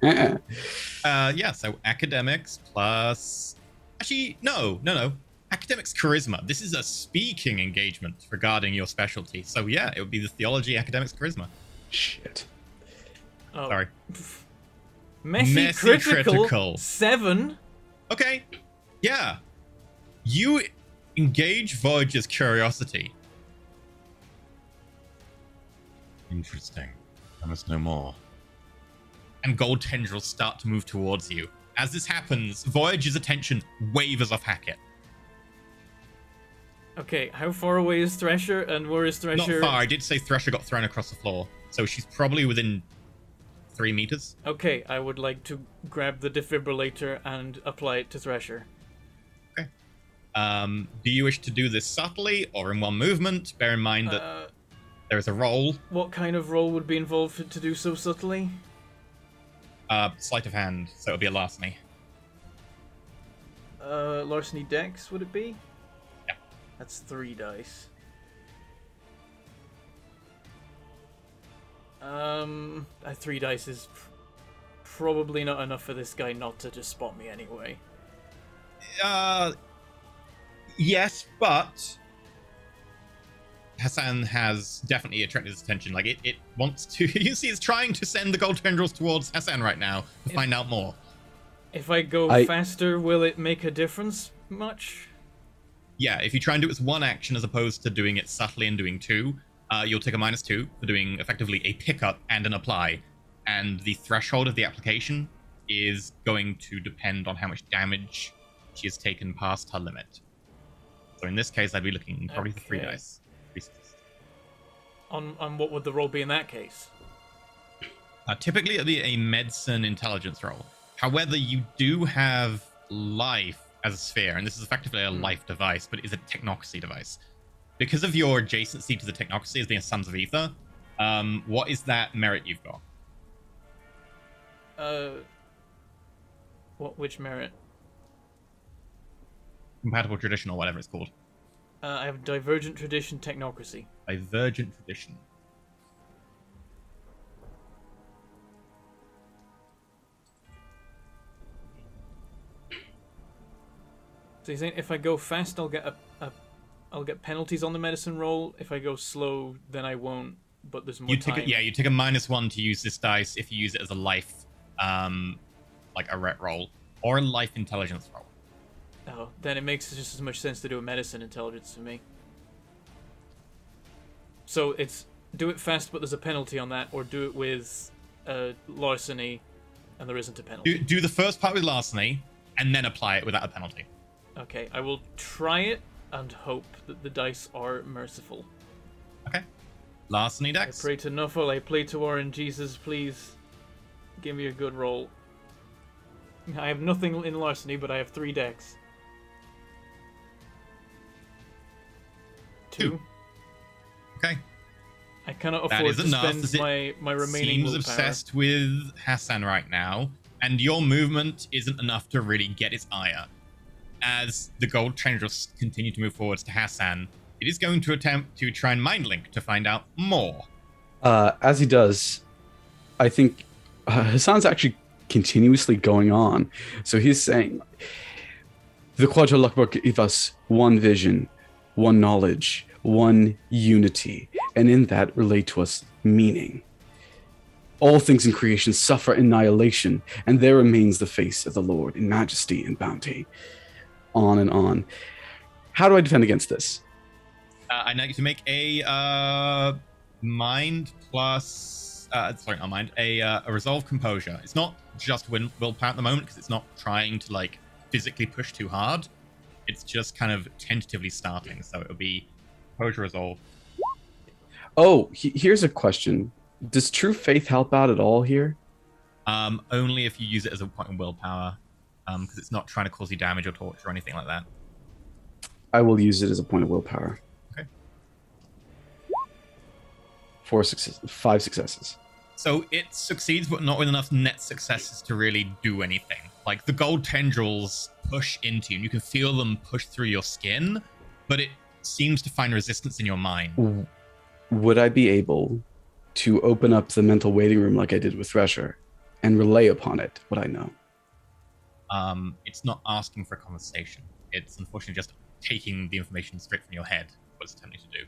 Yeah, so academics plus... Actually, no. Academics charisma. This is a speaking engagement regarding your specialty. So yeah, it would be the theology, academics, charisma. Shit. Oh. Sorry. Messy critical 7. Okay. Yeah. You engage Voyager's curiosity. Interesting. I must know more. And gold tendrils start to move towards you. As this happens, Voyager's attention wavers off Hackett. Okay, how far away is Thresher, and where is Thresher? Not far. I did say Thresher got thrown across the floor. So she's probably within 3 meters. Okay, I would like to grab the defibrillator and apply it to Thresher. Okay. Do you wish to do this subtly or in one movement? Bear in mind that there is a roll. What kind of roll would be involved to do so subtly? Sleight of hand, so it'll be a larceny. Larceny dex, would it be? Yeah. That's 3 dice. That 3 dice is probably not enough for this guy not to just spot me anyway. Yes, but Hassan has definitely attracted his attention. Like, it wants to... You see, it's trying to send the gold tendrils towards Hassan right now to find out more. If I go faster, will it make a difference much? Yeah, if you try and do it as one action as opposed to doing it subtly and doing 2, you'll take a -2 for doing effectively a pickup and an apply. And the threshold of the application is going to depend on how much damage she has taken past her limit. So in this case, I'd be looking probably for 3 dice. On what would the roll be in that case? Typically, it'd be a medicine intelligence roll. However, you do have life as a sphere, and this is effectively a life device, but it is a technocracy device. Because of your adjacency to the technocracy as being Sons of Ether, what is that merit you've got? Which merit? Compatible tradition or whatever it's called. I have Divergent Tradition Technocracy. Divergent Tradition. So you're saying if I go fast, I'll get I'll get penalties on the medicine roll. If I go slow, then I won't. But there's more time. You take a -1 to use this dice if you use it as a life, like a ret roll or a life intelligence roll. Oh, then it makes just as much sense to do a medicine intelligence to me. So it's do it fast, but there's a penalty on that, or do it with larceny, and there isn't a penalty. Do the first part with larceny, and then apply it without a penalty. Okay, I will try it and hope that the dice are merciful. Okay. Larceny dex. I pray to Nuffle, I pray to Warren, Jesus, please give me a good roll. I have nothing in larceny, but I have 3 dex. 2. Okay. I cannot afford to spend my remaining willpower. Seems obsessed with Hassan right now, and your movement isn't enough to really get its ire. As the gold tendrils continue to move forwards to Hassan, it is going to attempt to try and mind link to find out more. As he does, I think Hassan's actually continuously going on. So he's saying, the Quadrilakbuk give us one vision, one knowledge, one unity, and in that relate to us meaning. All things in creation suffer annihilation, and there remains the face of the Lord in majesty and bounty. On and on. How do I defend against this? I need to make a mind plus sorry, not mind, a resolve composure. It's not just willpower at the moment because it's not trying to like physically push too hard. It's just kind of tentatively starting, so it'll be composure resolve. Oh, here's a question. Does true faith help out at all here? Only if you use it as a point of willpower, because it's not trying to cause you damage or torture or anything like that. I will use it as a point of willpower. Okay. 5 successes. So it succeeds, but not with enough net successes to really do anything. Like, the gold tendrils push into you, and you can feel them push through your skin, but it seems to find resistance in your mind. Would I be able to open up the mental waiting room like I did with Thresher and relay upon it what I know? It's not asking for a conversation. It's unfortunately just taking the information straight from your head, what it's attempting to do.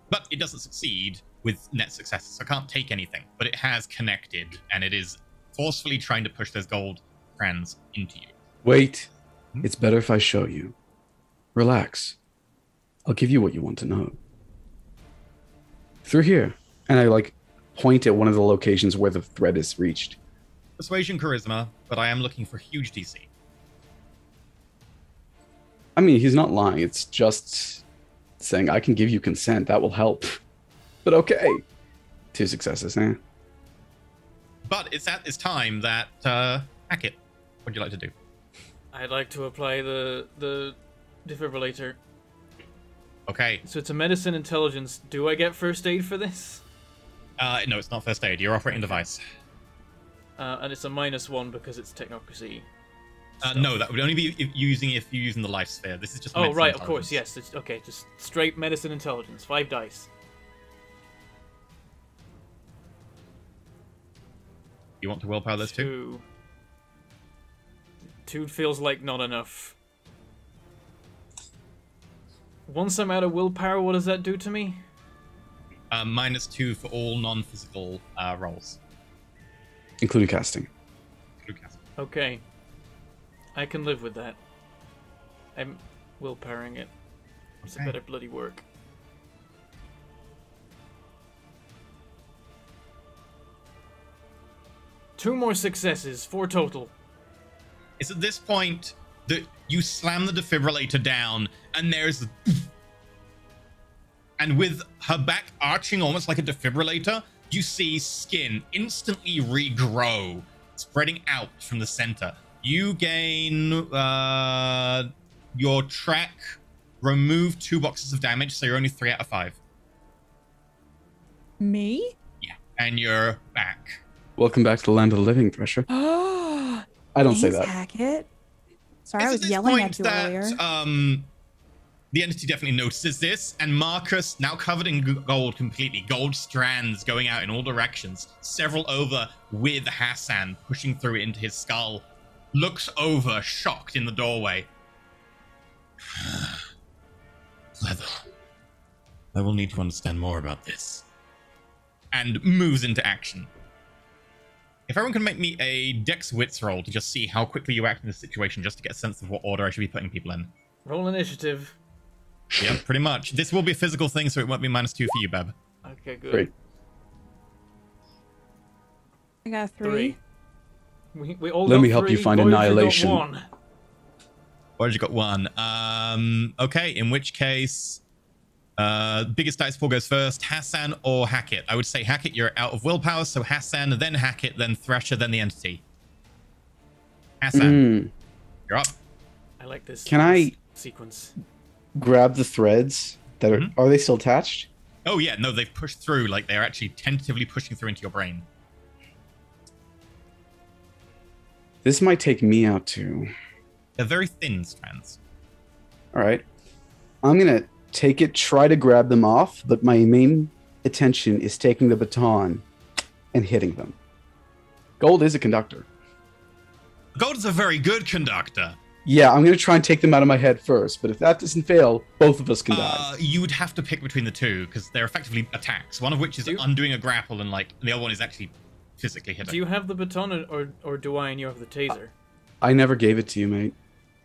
But it doesn't succeed with net successes, so I can't take anything. But it has connected, and it is forcefully trying to push those gold strands into you. Wait. It's better if I show you. Relax. I'll give you what you want to know. Through here. And I, like, point at one of the locations where the thread is reached. Persuasion, charisma, but I am looking for huge DC. I mean, he's not lying. It's just saying, I can give you consent. That will help. But okay. 2 successes, eh? But it's at this time that, Hackett, what would you like to do? I'd like to apply the defibrillator. Okay. So it's a medicine intelligence. Do I get first aid for this? No, it's not first aid. You're operating device. And it's a -1 because it's technocracy. No, that would only be if you're using the life sphere. This is just. Oh medicine right, of course, intelligence. yes. It's, okay, just straight medicine intelligence. 5 dice. You want to willpower those two? 2 feels like not enough. Once I'm out of willpower, what does that do to me? -2 for all non-physical rolls. Including casting. Okay. I can live with that. I'm willpowering it. It's a Okay. better bloody work. Two more successes, 4 total. It's at this point that you slam the defibrillator down, and there's... And with her back arching almost like a defibrillator, you see skin instantly regrow, spreading out from the center. You gain your track, remove 2 boxes of damage, so you're only 3 out of 5. Me? Yeah, and you're back. Welcome back to the land of the living, Thresher. Oh, I don't say thanks, that. Hackett. Sorry, I It's was at this yelling point at you that, earlier. the entity definitely notices this, and Marcus, now covered in gold completely, gold strands going out in all directions, several over with Hassan pushing through into his skull, looks over, shocked in the doorway. Leather. I will need to understand more about this. And moves into action. If everyone can make me a Dex Wits roll to just see how quickly you act in this situation, just to get a sense of what order I should be putting people in. Roll initiative. Yeah, pretty much. This will be a physical thing, so it won't be -2 for you, Beb. Okay, good. Great. I got 3. We all Let got me help you 3, find Voyager got annihilation. 1. Or you got 1. Okay, in which case, biggest dice pool goes first. Hassan or Hackett? I would say Hackett, you're out of willpower, so Hassan, then Hackett, then Thresher, then the entity. Hassan, you're up. I like this. Can I sequence? grab the threads that are they still attached? Oh yeah, no, they've pushed through, like they're actually tentatively pushing through into your brain. This might take me out too. They're very thin strands. All right. I'm going to take it, try to grab them off, but my main attention is taking the baton and hitting them. Gold is a conductor. Gold is a very good conductor. Yeah, I'm going to try and take them out of my head first, but if that doesn't fail, both of us can die. You would have to pick between the two, because they're effectively attacks. One of which is undoing a grapple, and like the other one is actually physically hitting. Do you have the baton, or do I and you have the taser? I never gave it to you, mate.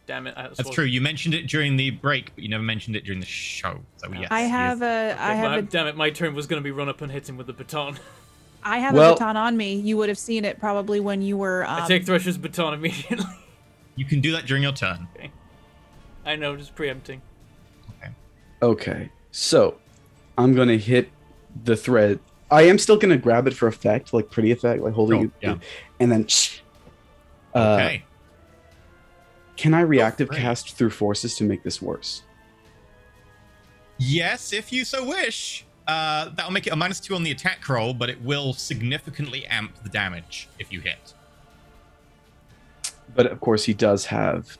Damn it. That's true. You mentioned it during the break, but you never mentioned it during the show. So yes. I have a Damn it, my turn was going to be run up and hit him with the baton. I have a baton on me. You would have seen it probably when you were. I take Thresher's baton immediately. You can do that during your turn. Okay. I know, just preempting. Okay, so I'm going to hit the thread. I am still going to grab it for effect, like pretty effect, like holding it. Yeah. And then... Okay. Can I reactive cast through forces to make this worse? Yes, if you so wish. That'll make it a -2 on the attack roll, but it will significantly amp the damage if you hit. But of course, he does have.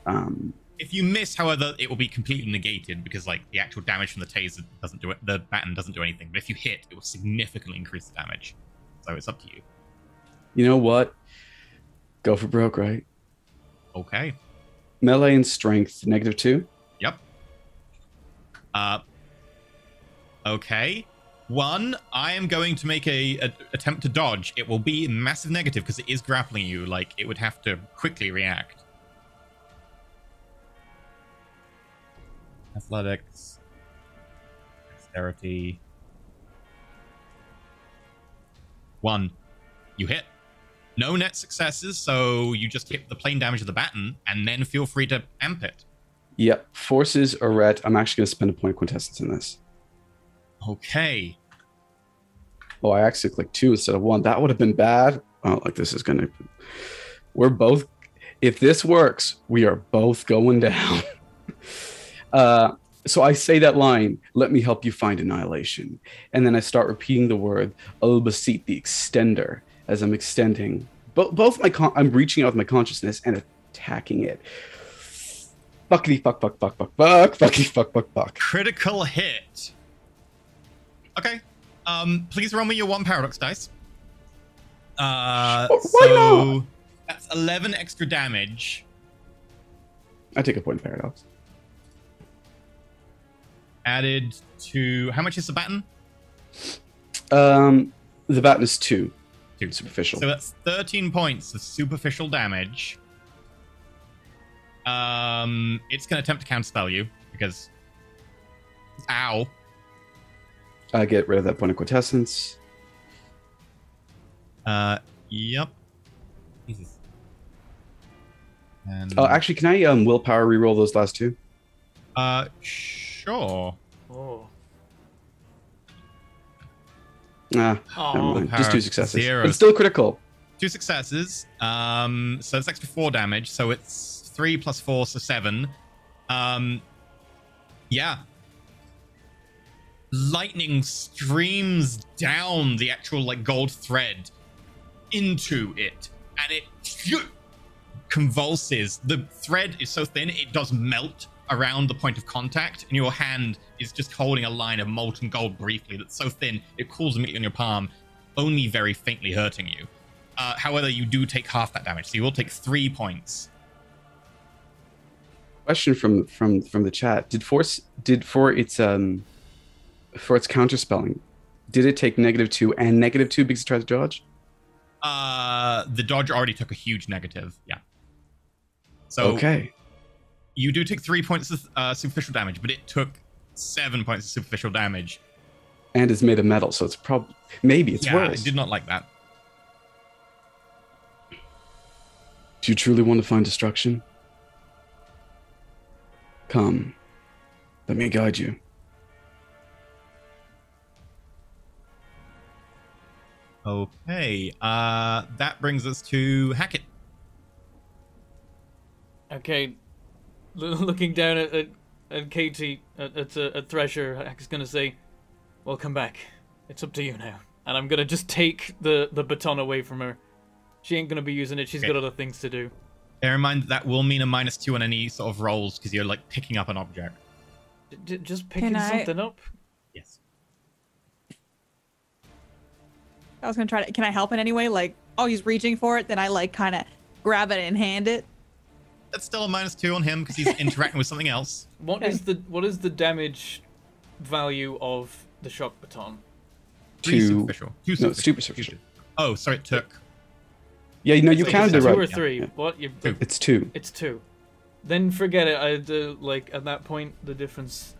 If you miss, however, it will be completely negated because, like, the actual damage from the taser doesn't do it. The baton doesn't do anything. But if you hit, it will significantly increase the damage. So it's up to you. You know what? Go for broke, right? Okay. Melee and strength -2. Yep. Okay. 1, I am going to make a attempt to dodge. It will be massive negative because it is grappling you. Like, it would have to quickly react. Athletics. Dexterity. 1. You hit. No net successes, so you just hit the plain damage of the baton, and then feel free to amp it. Yep. Forces are red. I'm actually going to spend a point of quintessence in this. Okay. Oh, I actually clicked 2 instead of 1. That would have been bad. Oh, like this is going to... We're both... If this works, we are both going down. So I say that line, let me help you find annihilation. And then I start repeating the word Ulbasit, the extender, as I'm extending. Both I'm reaching out with my consciousness and attacking it. Fuckity fuck, fuck, fuck, fuck, fuck, fuckity fuck, fuck, fuck. Critical hit. Okay. Please roll me your 1 paradox dice. Why So not? that's 11 extra damage. I take a point in paradox. Added to how much is the baton? The baton is 2. 2. Superficial. So that's 13 points of superficial damage. It's gonna attempt to counterspell you because ow. I get rid of that point of quintessence. Yep. Jesus. And Actually, can I willpower reroll those last 2? sure. Oh. Nah, Aw. never mind. Just 2 successes. 0. But it's still critical. 2 successes. So it's extra 4 damage. So it's 3 plus 4, so 7. Yeah. Lightning streams down the actual like gold thread into it, and it convulses. The thread is so thin it does melt around the point of contact, and your hand is just holding a line of molten gold briefly that's so thin it cools immediately on your palm, only very faintly hurting you. However, you do take half that damage, so you will take 3 points. Question from the chat: for its counterspelling, did it take -2 and -2 because it tried to dodge? The dodge already took a huge negative. Yeah. So Okay. you do take 3 points of superficial damage, but it took 7 points of superficial damage. And it's made of metal, so it's probably maybe it's Yeah, worse. I did not like that. Do you truly want to find destruction? Come, let me guide you. Okay, that brings us to Hackett. Okay, looking down at Katie, at Thresher, Hack's gonna say, "Welcome back. It's up to you now." And I'm gonna just take the baton away from her. She ain't gonna be using it. She's got other things to do. Bear in mind that will mean a -2 on any sort of rolls because you're like picking up an object. Just picking something up. Yes. I was gonna try to. Can I help in any way? Like, oh, he's reaching for it, then I like kind of grab it and hand it. That's still a -2 on him because he's interacting with something else. What is the damage value of the shock baton? 3 Two- superficial. 2 No, superficial. superficial. Oh, sorry, it took. Yeah, you know you So counted it it's Two right. or 3? Yeah. What? It's 2. It's 2. Then forget it. I like at that point the difference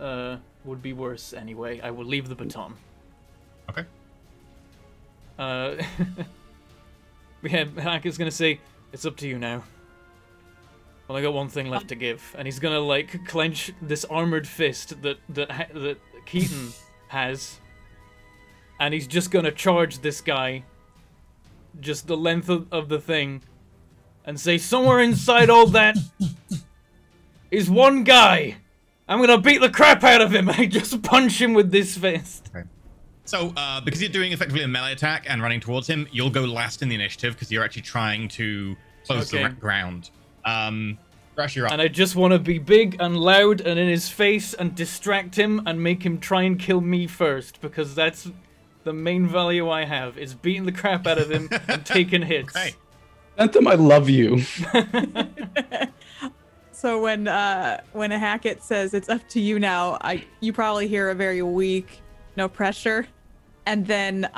would be worse anyway. I will leave the baton. Okay. Yeah, Hack is gonna say, "It's up to you now." Well, I got one thing left to give, and he's gonna like clench this armored fist that Keaton has, and he's just gonna charge this guy, just the length of the thing, and say, "Somewhere inside all that is one guy. I'm gonna beat the crap out of him." I just punch him with this fist. Okay. So, because you're doing effectively a melee attack and running towards him, you'll go last in the initiative because you're actually trying to close the Okay. ground. Thrash, you're up. And I just want to be big and loud and in his face and distract him and make him try and kill me first, because that's the main value I have, is beating the crap out of him and taking hits. Okay. Anthem, I love you. So when a Hackett says it's up to you now, you probably hear a very weak, no pressure, and then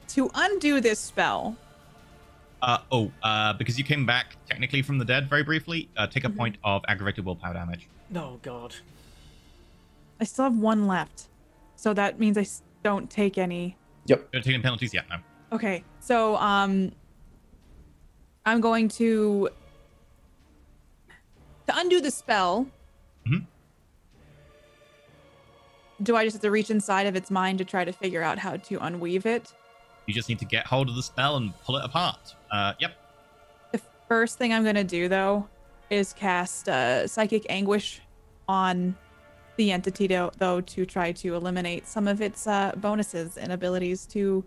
to undo this spell. Because you came back technically from the dead very briefly, take a point of aggravated willpower damage. Oh God. I still have 1 left, so that means I don't take any. Yep. Don't take any penalties yet, no. Okay, so I'm going to undo the spell. Mhm. Do I just have to reach inside of its mind to try to figure out how to unweave it? You just need to get hold of the spell and pull it apart. Yep. The first thing I'm gonna do though is cast Psychic Anguish on the entity though to try to eliminate some of its bonuses and abilities to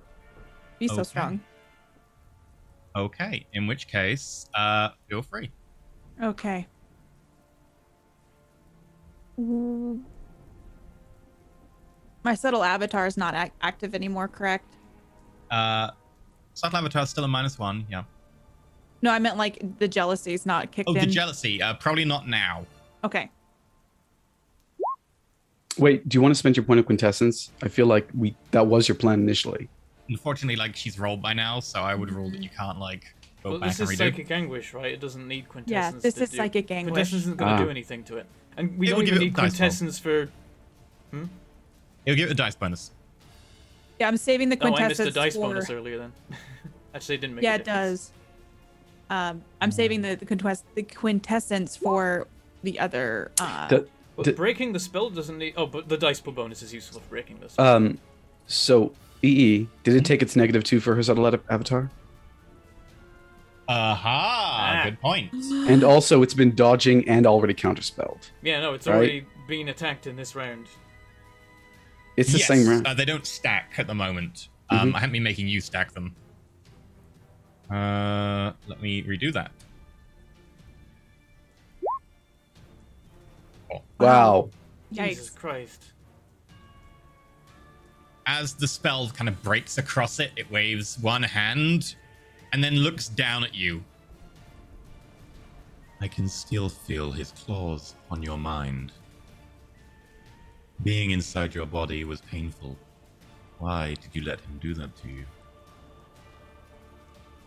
be so strong. Okay, in which case, feel free. Okay. My subtle avatar is not active anymore, correct? Subtle avatar is still a -1, yeah. No, I meant like the jealousy's not kicked in. Oh, the jealousy, probably not now. Okay. Wait, do you want to spend your point of quintessence? I feel like that was your plan initially. Unfortunately, like, she's rolled by now, so I would rule that you can't, like, go back this and is redo. Psychic Anguish, right? It doesn't need quintessence. Yeah, this is Psychic Anguish. Quintessence isn't going to do anything to it. And we It don't will even give it need a dice roll. quintessence for... It'll give it a dice bonus. Yeah, I'm saving the Oh, I quintessence missed the dice for... bonus earlier then. Actually, it didn't make Yeah, a it difference. does. I'm saving the quintessence for the other... But breaking the spell doesn't need... Oh, but the dice pool bonus is useful for breaking the spell. So, EE, did it take its -2 for her subtle avatar? Aha! Good point. And also, it's been dodging and already counterspelled. Yeah, no, it's right? already been attacked in this round. It's the same round. They don't stack at the moment. I haven't been making you stack them. Let me redo that. Oh. Wow. Jesus Yikes. Christ. As the spell kind of breaks across it, it waves one hand and then looks down at you. I can still feel his claws on your mind. Being inside your body was painful. Why did you let him do that to you?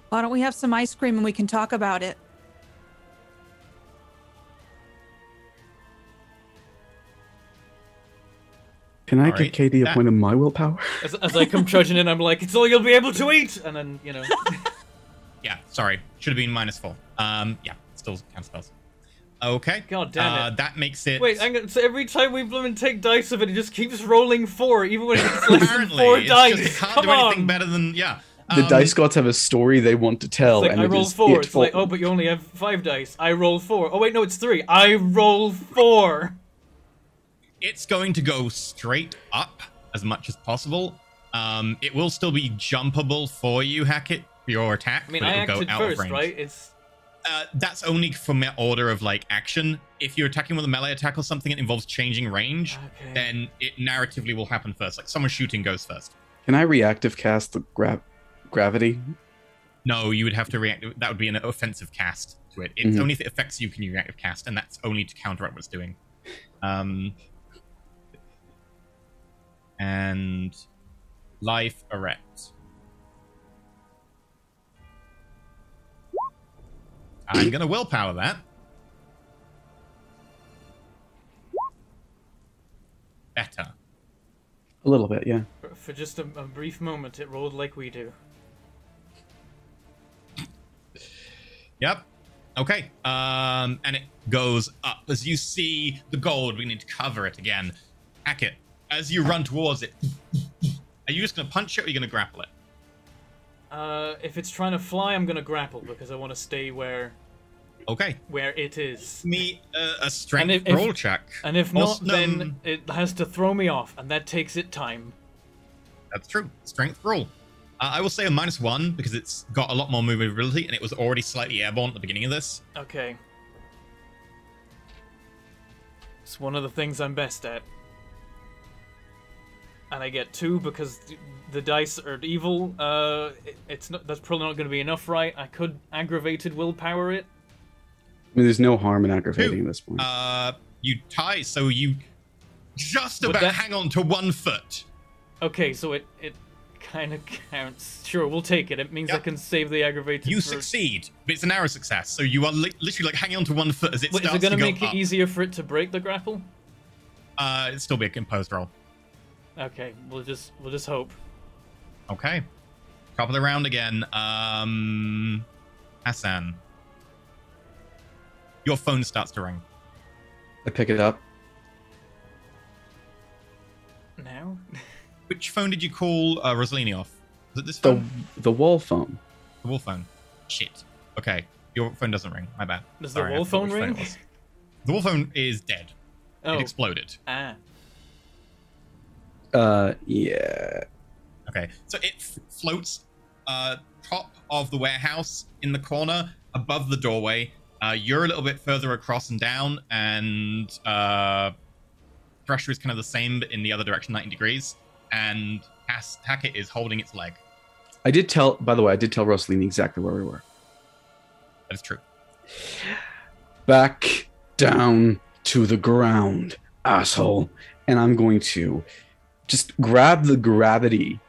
Why don't we have some ice cream and we can talk about it? Can I All give right, Katie a that- point of my willpower? As I come trudging in, I'm like, it's all you'll be able to eat! And then, you know... Yeah, sorry. Should have been -4. Yeah, still counts spells. Okay. God damn it. That makes it... Wait, so every time we bloom and take dice of it, it just keeps rolling 4, even when it's less than Apparently, 4 it's dice. just, it can't Come do anything on! better than... Yeah. The dice gods have a story they want to tell, It's like, and I it rolled is 4. it It's like, for- oh, but you only have 5 dice. I roll 4. Oh, wait, no, it's 3. I roll 4. It's going to go straight up as much as possible. It will still be jumpable for you, Hackett, for your attack. I mean, but I it'll acted go out of first, range. right? It's... That's only from order of, like, action. If you're attacking with a melee attack or something that involves changing range, Okay. then it narratively will happen first. Like, someone shooting goes first. Can I reactive cast the gravity? No, you would have to react. That would be an offensive cast to it. It's Mhm. only if it affects you can you reactive cast, and that's only to counteract what it's doing. And life erect. I'm gonna willpower that. Better. A little bit, yeah. For just a brief moment, it rolled like we do. Yep. Okay. And it goes up. As you see the gold, we need to cover it again. Hack it. As you run towards it, are you just going to punch it or are you going to grapple it? If it's trying to fly, I'm gonna grapple because I want to stay where Okay. it is. Me a strength And if- roll check. And if Also, not, then it has to throw me off, and that takes it time. That's true. Strength roll. I will say a -1 because it's got a lot more movability and it was already slightly airborne at the beginning of this. Okay. It's one of the things I'm best at. And I get 2 because the dice are evil. It's not. That's probably not going to be enough, right? I could aggravated willpower it. I mean, there's no harm in aggravating at this point. You tie, so you just Would about that- hang on to 1 foot. Okay, so it kind of counts. Sure, we'll take it. It means I Yep. can save the aggravated. You for... succeed, but it's a narrow success. So you are literally like hanging on to 1 foot as it Wait, is starts it going to to go make up. it easier for it to break the grapple? It'll still be a composed roll. Okay, we'll just hope. Okay. Top of the round again. Hassan. Your phone starts to ring. I pick it up. Now? Which phone did you call Rosalini off? Is it this The phone? the wall phone. The wall phone. Shit. Okay. Your phone doesn't ring. My bad. Does Sorry, the I wall forgot phone which ring? it was. The wall phone is dead. Oh. It exploded. Ah. Yeah. Okay. So it floats top of the warehouse in the corner above the doorway. You're a little bit further across and down, and Thresher is kind of the same, but in the other direction, 90 degrees. And Hackett is holding its leg. By the way, I did tell Rosalini exactly where we were. That is true. Back down to the ground, asshole. And I'm going to just grab the gravity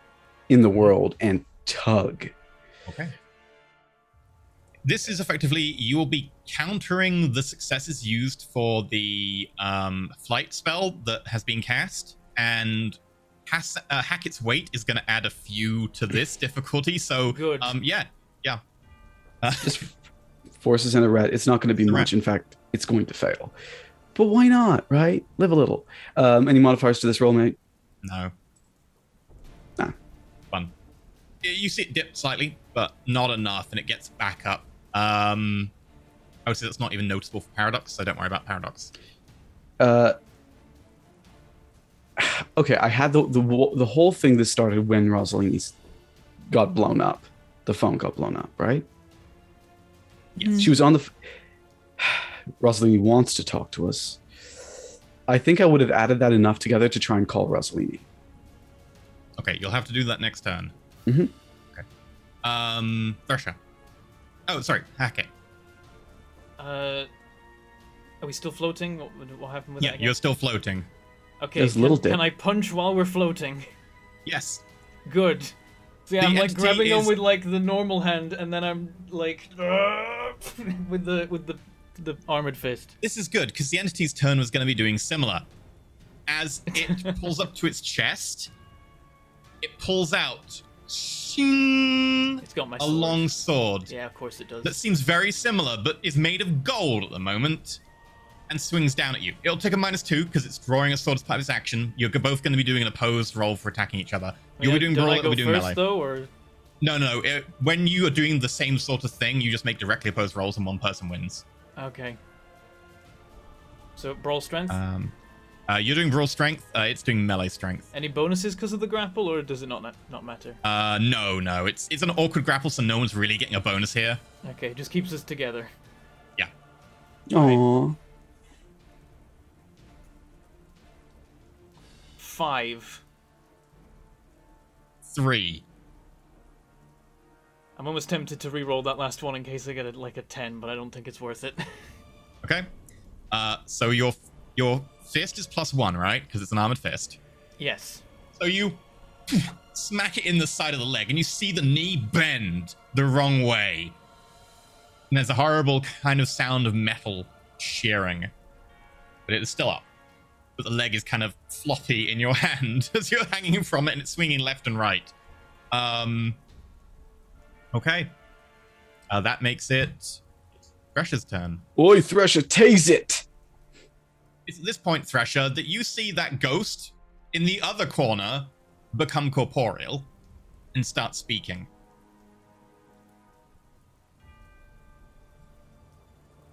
in the world and tug. Okay. This is effectively, you will be countering the successes used for the flight spell that has been cast, and Hackett's weight is going to add a few to this difficulty. So, Good. Yeah. Just forces in a red. It's not going to be It's a much. red. In fact, it's going to fail. But why not, right? Live a little. Any modifiers to this roll, mate? No. Nah. Fun. You see it dip slightly, but not enough, and it gets back up. I would say that's not even noticeable for Paradox, so don't worry about Paradox. Okay, I had the whole thing that started when Rosalini's got blown up. The phone got blown up, right? Yes. She was on the... Rosalini wants to talk to us. I think I would have added that enough together to try and call Rosalini. Okay, you'll have to do that next turn. Mm-hmm. Okay. Thresher. Oh, sorry, Hackett. Are we still floating? What happened with Yeah, that again? you're still floating. Okay, There's a little dip. can I punch while we're floating? Yes. Good. So yeah, The I'm like entity grabbing on is- with like the normal hand, and then I'm like with the armored fist. This is good, because the entity's turn was going to be doing similar. As it pulls up to its chest, it pulls out It's got my a sword. long sword Yeah, of course it does. that seems very similar, but is made of gold at the moment, and swings down at you. It'll take a -2 because it's drawing a sword as part of its action. You're both going to be doing an opposed roll for attacking each other. You'll be doing Don't brawl, I it'll go be doing first melee. though, or No. When you are doing the same sort of thing, you just make directly opposed rolls and one person wins. okay? So brawl strength. You're doing brawl strength. It's doing melee strength. Any bonuses because of the grapple, or does it not matter? No. It's an awkward grapple, so no one's really getting a bonus here. Okay, just keeps us together. Yeah. Aww. 5. 3. I'm almost tempted to re-roll that last one in case I get a 10, but I don't think it's worth it. Okay. So your fist is +1, right? Because it's an armored fist. Yes. So you smack it in the side of the leg, and you see the knee bend the wrong way. And there's a horrible kind of sound of metal shearing. But it is still up. But the leg is kind of floppy in your hand as you're hanging from it, and it's swinging left and right. Okay. That makes it Thresher's turn. Oi, Thresher, tase it! It's at this point, Thresher, that you see that ghost in the other corner become corporeal and start speaking.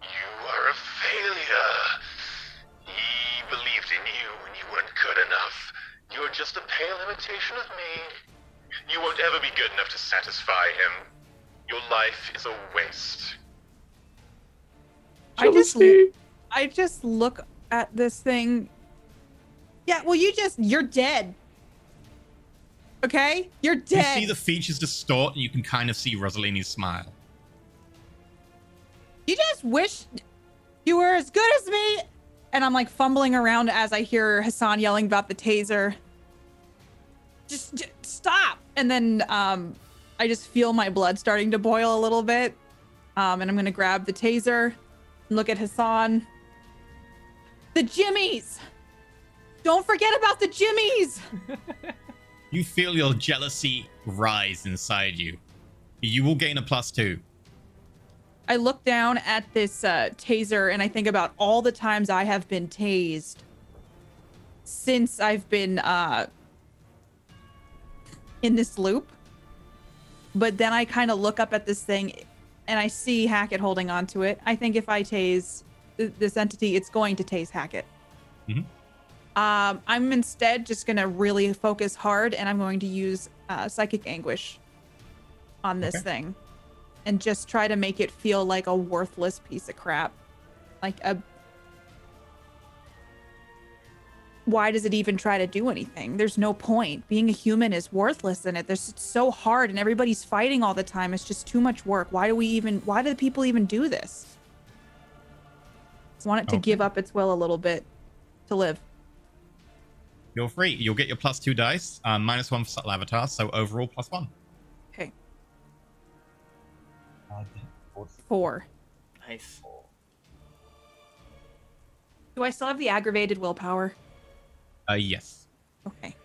You are a failure. He believed in you when you weren't good enough. You're just a pale imitation of me. You won't ever be good enough to satisfy him. Your life is a waste. I just look at this thing. Yeah, well, you're dead. Okay? You're You dead. see the features distort, and you can kind of see Rosalini's smile. You just wish you were as good as me. And I'm like fumbling around as I hear Hassan yelling about the taser. Just stop. And then I just feel my blood starting to boil a little bit. And I'm going to grab the taser and look at Hassan. The jimmies. Don't forget about the jimmies. You feel your jealousy rise inside you. You will gain a +2. I look down at this taser and I think about all the times I have been tased since I've been in this loop. But then I kind of look up at this thing and I see Hackett holding onto it. I think if I tase this entity, it's going to tase Hackett. Mm-hmm. I'm instead just going to really focus hard, and I'm going to use Psychic Anguish on this thing and just try to make it feel like a worthless piece of crap. Like why does it even try to do anything? There's no point. Being a human is worthless in it. It's so hard and everybody's fighting all the time. It's just too much work. Why do the people even do this? I want it to give up its will a little bit to live. You're free. You'll get your +2 dice, -1 for subtle avatar, so overall +1. Okay. 4. Nice. Do I still have the aggravated willpower? Yes. Okay.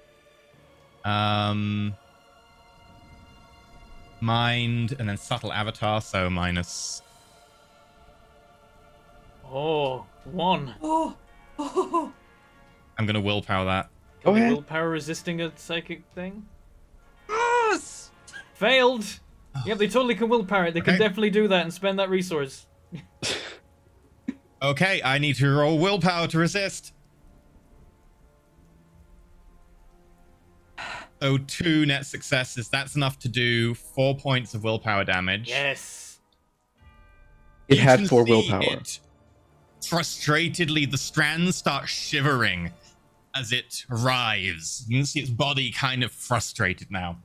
Mind and then subtle avatar, so -. Oh, 1. Oh. I'm gonna willpower that. Go ahead. Willpower resisting a psychic thing? Yes! Failed! Yep, they totally can willpower it. They can Okay. definitely do that and spend that resource. Okay, I need to roll willpower to resist. So 2 net successes. That's enough to do 4 points of willpower damage. Yes. It You had can 4 see willpower. it. Frustratedly, the strands start shivering as it writhes. You can see its body kind of frustrated now.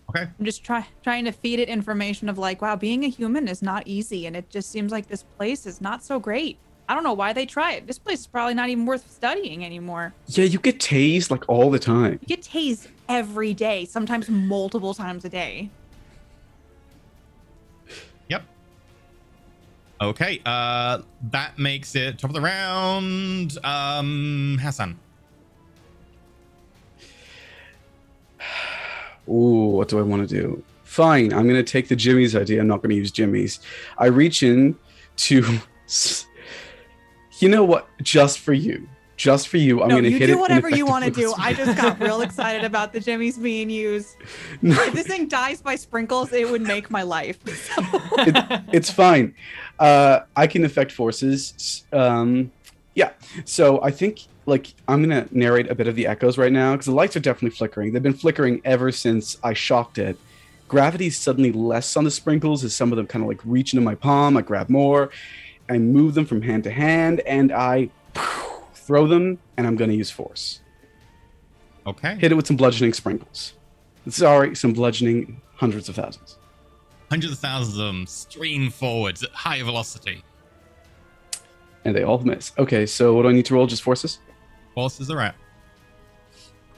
Okay. I'm just trying to feed it information of like, wow, being a human is not easy, and it just seems like this place is not so great. I don't know why they try it. This place is probably not even worth studying anymore. Yeah, you get tased like all the time. You get tased every day, sometimes multiple times a day. Yep. Okay, that makes it top of the round. Hassan. Ooh, what do I want to do? Fine, I'm going to take the Jimmy's idea. I'm not going to use Jimmy's. I reach in to... You know what? Just for you. Just for you, I'm going to hit it. No, you do whatever you ineffectively want to do. with I just got real excited about the Jimmy's being used. No, If this thing dies by sprinkles, it would make my life. So- it's fine. I can affect forces. Yeah. So I think like I'm gonna narrate a bit of the echoes right now because the lights are definitely flickering. They've been flickering ever since I shocked it. Gravity's suddenly less on the sprinkles as some of them kind of like reach into my palm. I grab more. I move them from hand to hand, and I throw them, and I'm gonna use force. Okay. Hit it with some bludgeoning sprinkles. Sorry, some bludgeoning hundreds of thousands. Hundreds of thousands of them stream forwards at high velocity. And they all miss. Okay, so what do I need to roll? Just forces? Forces are out.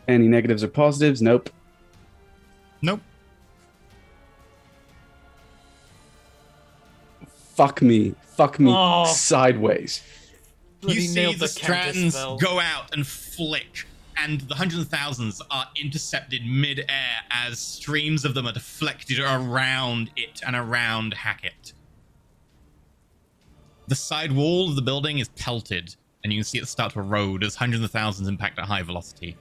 Any negatives or positives? Nope. Nope. Fuck me. Fuck me Oh. sideways. Bloody You see nailed the the counter strands spell. go out and flick, and the hundreds of thousands are intercepted mid-air as streams of them are deflected around it and around Hackett. The side wall of the building is pelted, and you can see it start to erode as hundreds of thousands impact at high velocity.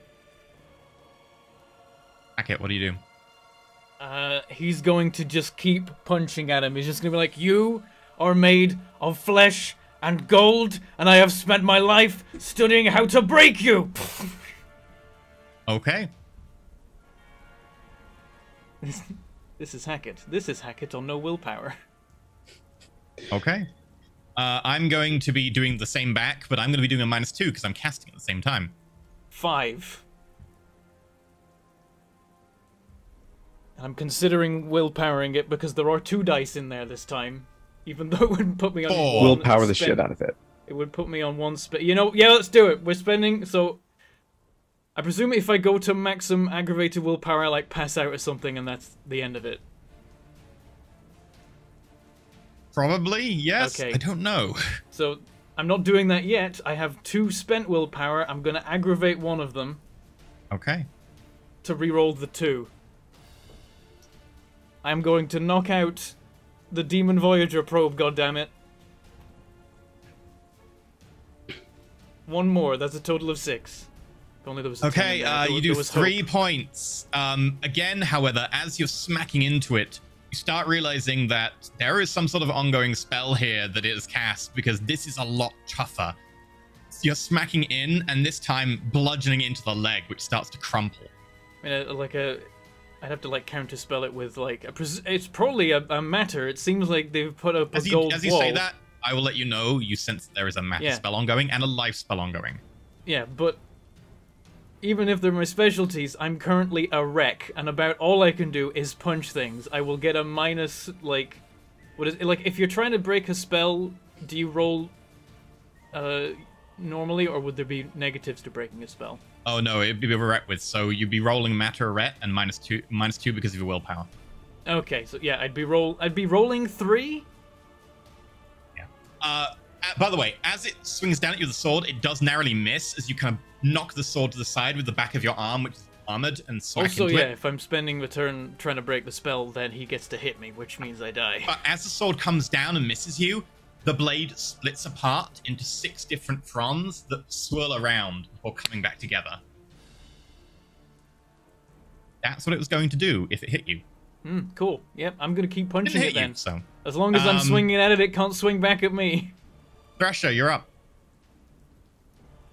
Hackett, what do you do? He's going to just keep punching at him. He's just going to be like, you are made of flesh and gold, and I have spent my life studying how to break you. Okay. This is Hackett. This is Hackett on no willpower. Okay. I'm going to be doing the same back, but I'm going to be doing a -2 because I'm casting at the same time. 5. And I'm considering willpowering it because there are 2 dice in there this time. Even though it wouldn't put me on Oh. one Willpower the spend. shit out of it. It would put me on one you know, yeah, let's do it. We're spending, so... I presume if I go to maximum aggravated willpower, I, like, pass out or something, and that's the end of it. Probably, yes. Okay. I don't know. So, I'm not doing that yet. I have 2 spent willpower. I'm gonna aggravate one of them Okay. to reroll the 2. I'm going to knock out the Demon Voyager probe, goddammit. One more, that's a total of 6. If only there was a 10 Okay, in there. you There do was 3 hope. points. Again, however, as you're smacking into it, you start realizing that there is some sort of ongoing spell here that is cast, because this is a lot tougher. You're smacking in, and this time bludgeoning into the leg, which starts to crumple. I mean, I'd have to like counterspell it with like it's probably a matter. It seems like they've put up a gold wall. As you say that, I will let you know you sense there is a matter spell ongoing and a life spell ongoing. Yeah, but even if they're my specialties, I'm currently a wreck, and about all I can do is punch things. I will get a minus, like, what is it? Like, if you're trying to break a spell, do you roll normally, or would there be negatives to breaking a spell? Oh no, it'd be a ret with, so you'd be rolling matter ret and minus two because of your willpower. Okay, so yeah, I'd be rolling 3. Yeah. By the way, as it swings down at you with the sword, it does narrowly miss as you kind of knock the sword to the side with the back of your arm, which is armored, and smack Also, into yeah, it. if I'm spending the turn trying to break the spell, then he gets to hit me, which means I die. But as the sword comes down and misses you, the blade splits apart into 6 different fronds that swirl around before coming back together. That's what it was going to do if it hit you. Cool. Yep, I'm gonna keep punching Didn't it hit then. you, so. As long as I'm swinging at it, it can't swing back at me. Thrasher, you're up.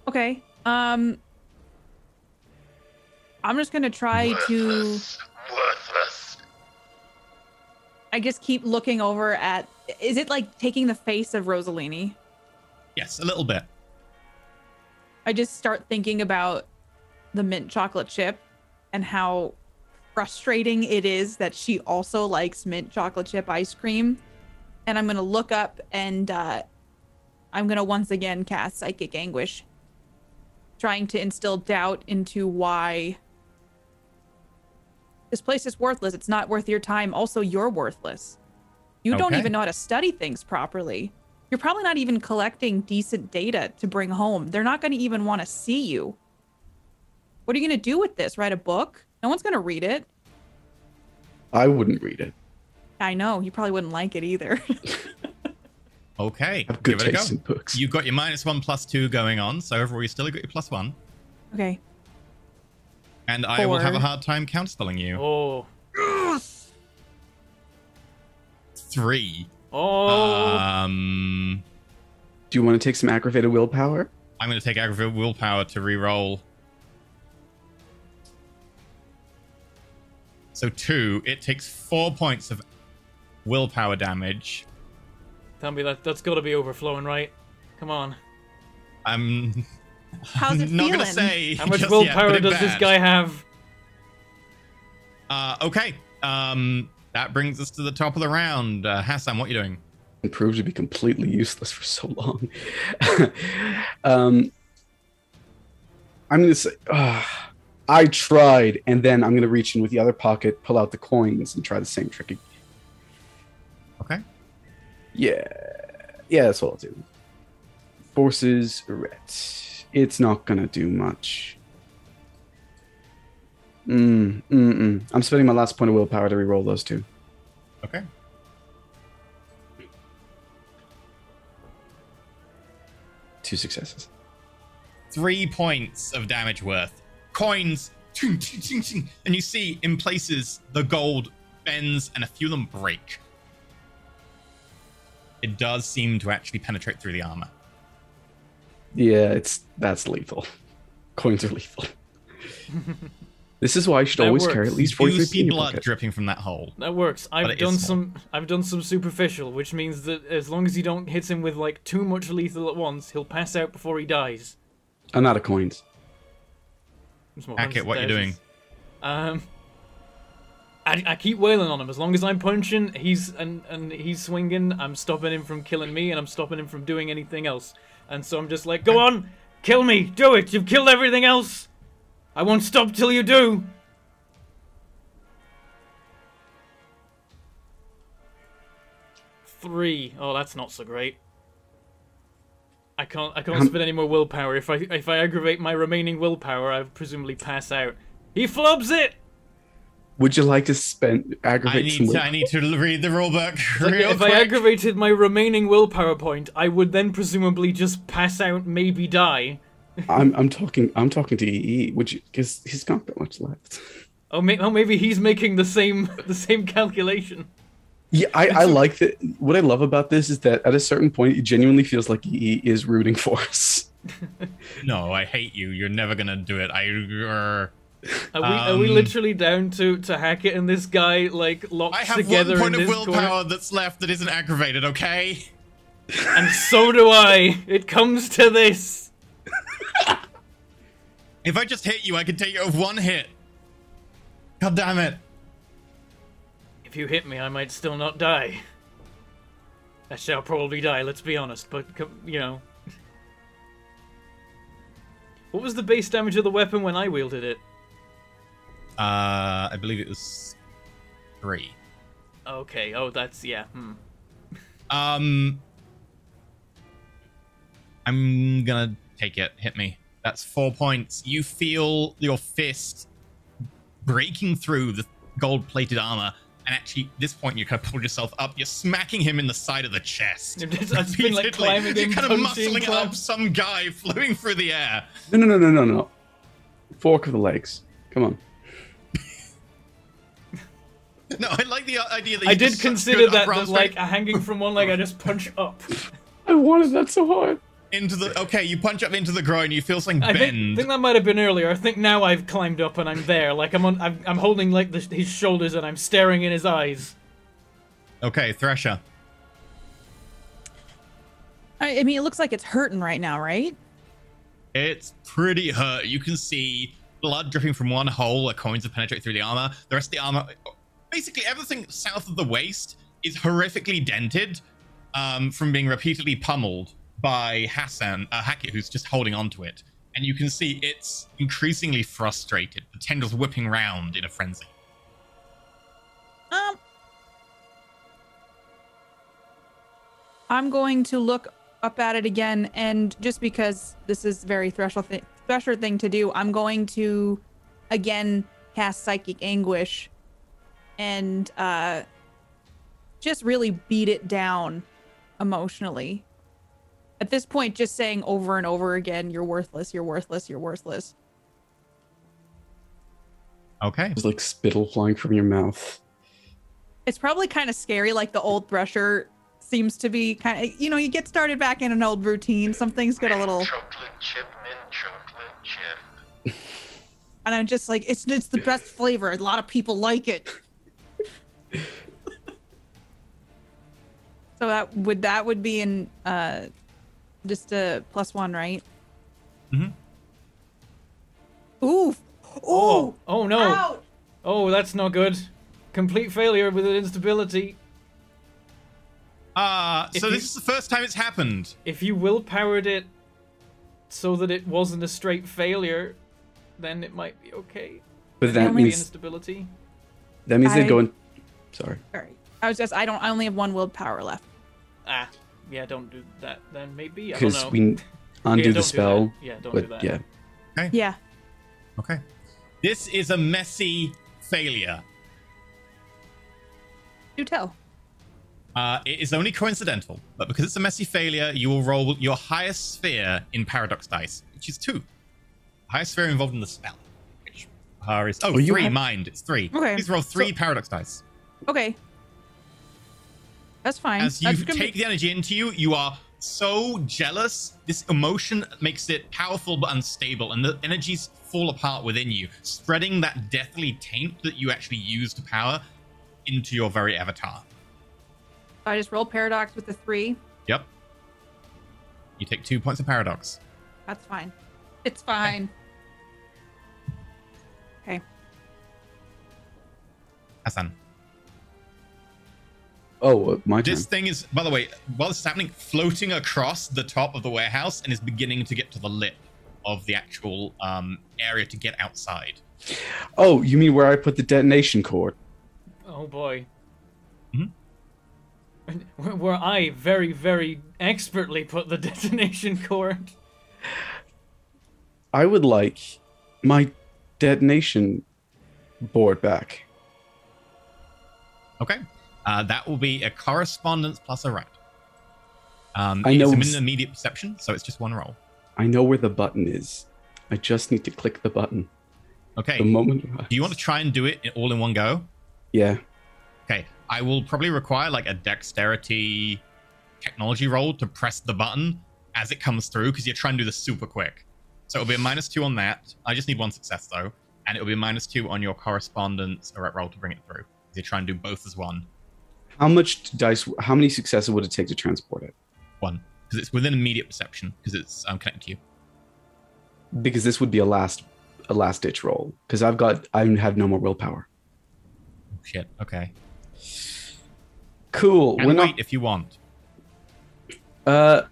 Okay. I'm just gonna try to, Worthless. I guess, keep looking over at. Is it like taking the face of Rosalini? Yes, a little bit. I just start thinking about the mint chocolate chip and how frustrating it is that she also likes mint chocolate chip ice cream. And I'm gonna look up and I'm gonna once again cast Psychic Anguish, trying to instill doubt into why this place is worthless. It's not worth your time. Also, you're worthless. You don't Okay. even know how to study things properly. You're probably not even collecting decent data to bring home. They're not going to even want to see you. What are you going to do with this? Write a book? No one's going to read it. I wouldn't read it. I know. You probably wouldn't like it either. Okay, I have good give it a taste go. in books. You've got your -1/+2 going on, so overall you still got your +1. Okay. And I will have a 4. hard time counterspelling you. Oh. 3. Oh. Do you want to take some aggravated willpower? I'm going to take aggravated willpower to re-roll. So 2. It takes 4 points of willpower damage. Tell me that's got to be overflowing, right? Come on. I'm How's it not going to feeling? say. How much just yet, willpower but it's does this bad. guy have? Okay. That brings us to the top of the round. Hassan, what are you doing? And proved to be completely useless for so long. I'm going to say, I tried, and then I'm going to reach in with the other pocket, pull out the coins, and try the same trick. Okay. Yeah, that's what I'll do. Forces Ret. It's not going to do much. I'm spending my last point of willpower to reroll those 2. Okay. Two successes. 3 points of damage worth. Coins, ching, ching, ching, ching, and you see in places the gold bends and a few of them break. It does seem to actually penetrate through the armor. Yeah, that's lethal. Coins are lethal. This is why I should That always works. carry at least You 43 see in your blood pocket. dripping from that hole. That works. But I've it done is small. some superficial, which means that as long as you don't hit him with like too much lethal at once, he'll pass out before he dies. I'm out of coins. Hackett, what you doing? I keep wailing on him. As long as I'm punching, he's swinging. I'm stopping him from killing me, and I'm stopping him from doing anything else. And so I'm just like, go on, kill me, do it. You've killed everything else. I won't stop till you do. Three. Oh, that's not so great. I can't spend any more willpower. If I aggravate my remaining willpower, I presumably pass out. He flubs it. Would you like to spend I aggravate some need to read the rulebook. Like, real if I quick. aggravated my remaining willpower point, I would then presumably just pass out, maybe die. I'm talking to EE, which because he's not that much left. Maybe he's making the same calculation. Yeah, I like that. What I love about this is that at a certain point, it genuinely feels like EE is rooting for us. No, I hate you. You're never gonna do it. Are we literally down to Hackett and this guy like locked I have together 1 point in of this willpower corner? that's left that isn't aggravated, okay? And so do I. It comes to this. If I just hit you, I can take you with 1 hit. God damn it. If you hit me, I might still not die. Actually, I'll probably die, let's be honest, but, you know. What was the base damage of the weapon when I wielded it? I believe it was 3. Okay, oh, that's, yeah, I'm gonna take it. Hit me. That's 4 points. You feel your fist breaking through the gold-plated armor, and actually, at this point, you kind of pulled yourself up. You're smacking him in the side of the chest. I've been like climbing You're in, kind of punching, muscling up some guy floating through the air. No. Fork of the legs. Come on. No, I like the idea that you I did just consider stood that, upright like, hanging from one leg, I just punch up. I wanted that so hard. into the. Okay, you punch up into the groin. You feel something I bend. think that might have been earlier. I think now I've climbed up and I'm there. Like I'm holding like his shoulders and I'm staring in his eyes. Okay, Thresher. I mean, it looks like it's hurting right now, right? It's pretty hurt. You can see blood dripping from one hole where coins have penetrated through the armor. The rest of the armor, basically everything south of the waist, is horrifically dented from being repeatedly pummeled by Hackett, who's just holding onto it. And you can see it's increasingly frustrated, the tendrils whipping round in a frenzy. I'm going to look up at it again, and just because this is very Thresher thing to do, I'm going to again cast Psychic Anguish and just really beat it down emotionally. At this point, just saying over and over again, you're worthless, you're worthless, you're worthless. Okay. There's like spittle flying from your mouth. It's probably kind of scary, like the old Thresher seems to be kind of, you get started back in an old routine. Some things get a little... Chocolate chip, mint chocolate chip. And I'm just like, it's the best flavor. A lot of people like it. So that would be in just a +1, right? Mm-hmm. Ooh. Oh no. Ouch. Oh, that's not good. Complete failure with an instability. So this is the first time it's happened. If you willpowered it so that it wasn't a straight failure, then it might be okay. But that The means instability. they're going. Sorry. All right. I only have 1 willpower left. Yeah, don't do that then, maybe. I don't Because know. we undo don't the do spell. that. Yeah, don't but do that. yeah. Okay. Yeah. Okay. This is a messy failure. Do tell. It is only coincidental, but because it's a messy failure, you will roll your highest sphere in Paradox dice, which is 2. Highest sphere involved in the spell. Which is... Oh, you 3, have- mind. It's 3. Okay, Please roll 3 so- Paradox dice. Okay. That's fine. As you That's gonna take be- the energy into you, you are so jealous. This emotion makes it powerful but unstable, and the energies fall apart within you, spreading that deathly taint that you actually use to power into your very avatar. I just roll Paradox with the 3. Yep. You take 2 points of Paradox. That's fine. It's fine. Okay. Hassan. Oh, my turn. This thing is, by the way, while this is happening, floating across the top of the warehouse and is beginning to get to the lip of the actual area to get outside. Oh, you mean where I put the detonation cord? Oh boy. Mhm. Where I very, very expertly put the detonation cord. I would like my detonation board back. Okay. That will be a correspondence plus a rat. I It's know an it's- immediate perception, so it's just 1 roll. I know where the button is. I just need to click the button. Okay. The moment. Do you want to try and do it all in one go? Yeah. Okay. I will probably require like a dexterity technology roll to press the button as it comes through, because you're trying to do this super quick. So it'll be a -2 on that. I just need 1 success though. And it'll be a -2 on your correspondence roll to bring it through. You try and do both as one. How much dice? How many successes would it take to transport it? 1. Because it's within immediate perception, because it's connected to you. Because this would be a last ditch roll. Because I have no more willpower. Shit. Okay. Cool. And wait if you want. Uh.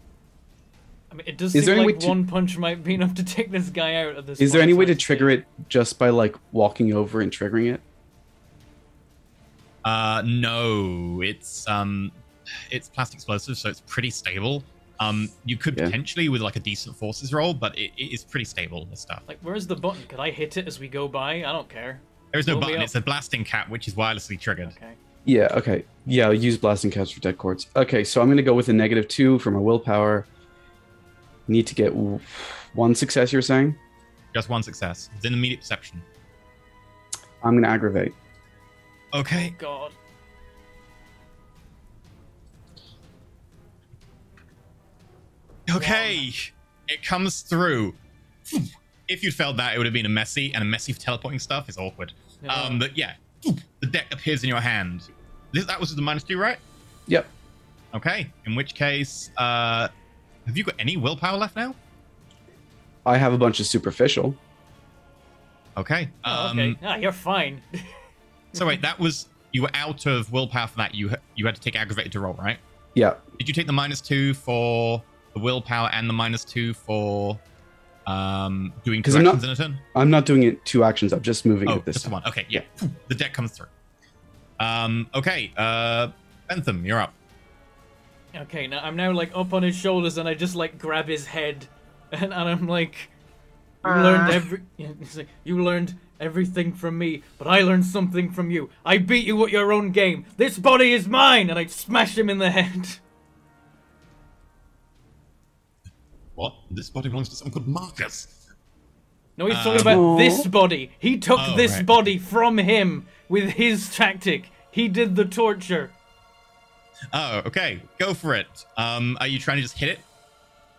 I mean, it does Is seem there any like way to- one punch might be enough to take this guy out at this Is there point, any so way I to just trigger think- it just by like walking over and triggering it? No. It's plastic explosive, so it's pretty stable. You could Yeah. potentially with like a decent forces roll, but it is pretty stable, this stuff. Like, where's the button? Could I hit it as we go by? I don't care. There is no blow me button. up. It's a blasting cap, which is wirelessly triggered. Okay. Yeah. Okay. Yeah. I'll use blasting caps for dead cords. Okay. So I'm gonna go with a -2 for my willpower. Need to get 1 success. You're saying? Just 1 success. It's in immediate perception. I'm gonna aggravate. Okay. God. Okay. It comes through. If you'd failed that, it would have been a messy, and a messy teleporting stuff is awkward. Yeah. But yeah, the deck appears in your hand. That was the -2, right? Yep. Okay. In which case, have you got any willpower left now? I have a bunch of superficial. Okay. Oh, okay. You're fine. So wait, you were out of willpower for that. You had to take aggravated to roll, right? Yeah. Did you take the -2 for the willpower and the -2 for doing 2 I'm not- actions in a turn? I'm not doing it 2 actions. I'm just moving Oh, it this just the time. one. Okay, yeah. The deck comes through. Okay, Bentham, you're up. Okay, now I'm now like up on his shoulders and I just like grab his head and I'm like, you learned it's like, you learned everything from me, but I learned something from you. I beat you at your own game. This body is mine, and I smash him in the head. What? This body belongs to someone called Marcus. No, he's talking about this body. He took Oh, this right. body from him with his tactic. He did the torture. Oh, okay. Go for it. Are you trying to just hit it?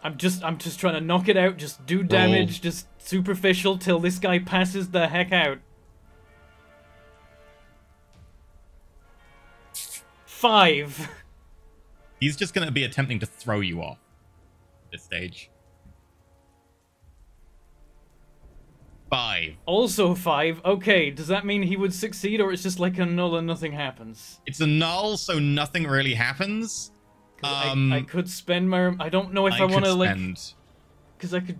I'm just trying to knock it out, just do damage, just superficial till this guy passes the heck out. 5. He's just going to be attempting to throw you off at this stage. 5. Also 5. Okay, does that mean he would succeed, or it's just like a null and nothing happens? It's a null, so nothing really happens. 'Cause I could spend my... I don't know if I want to, like... Because I could...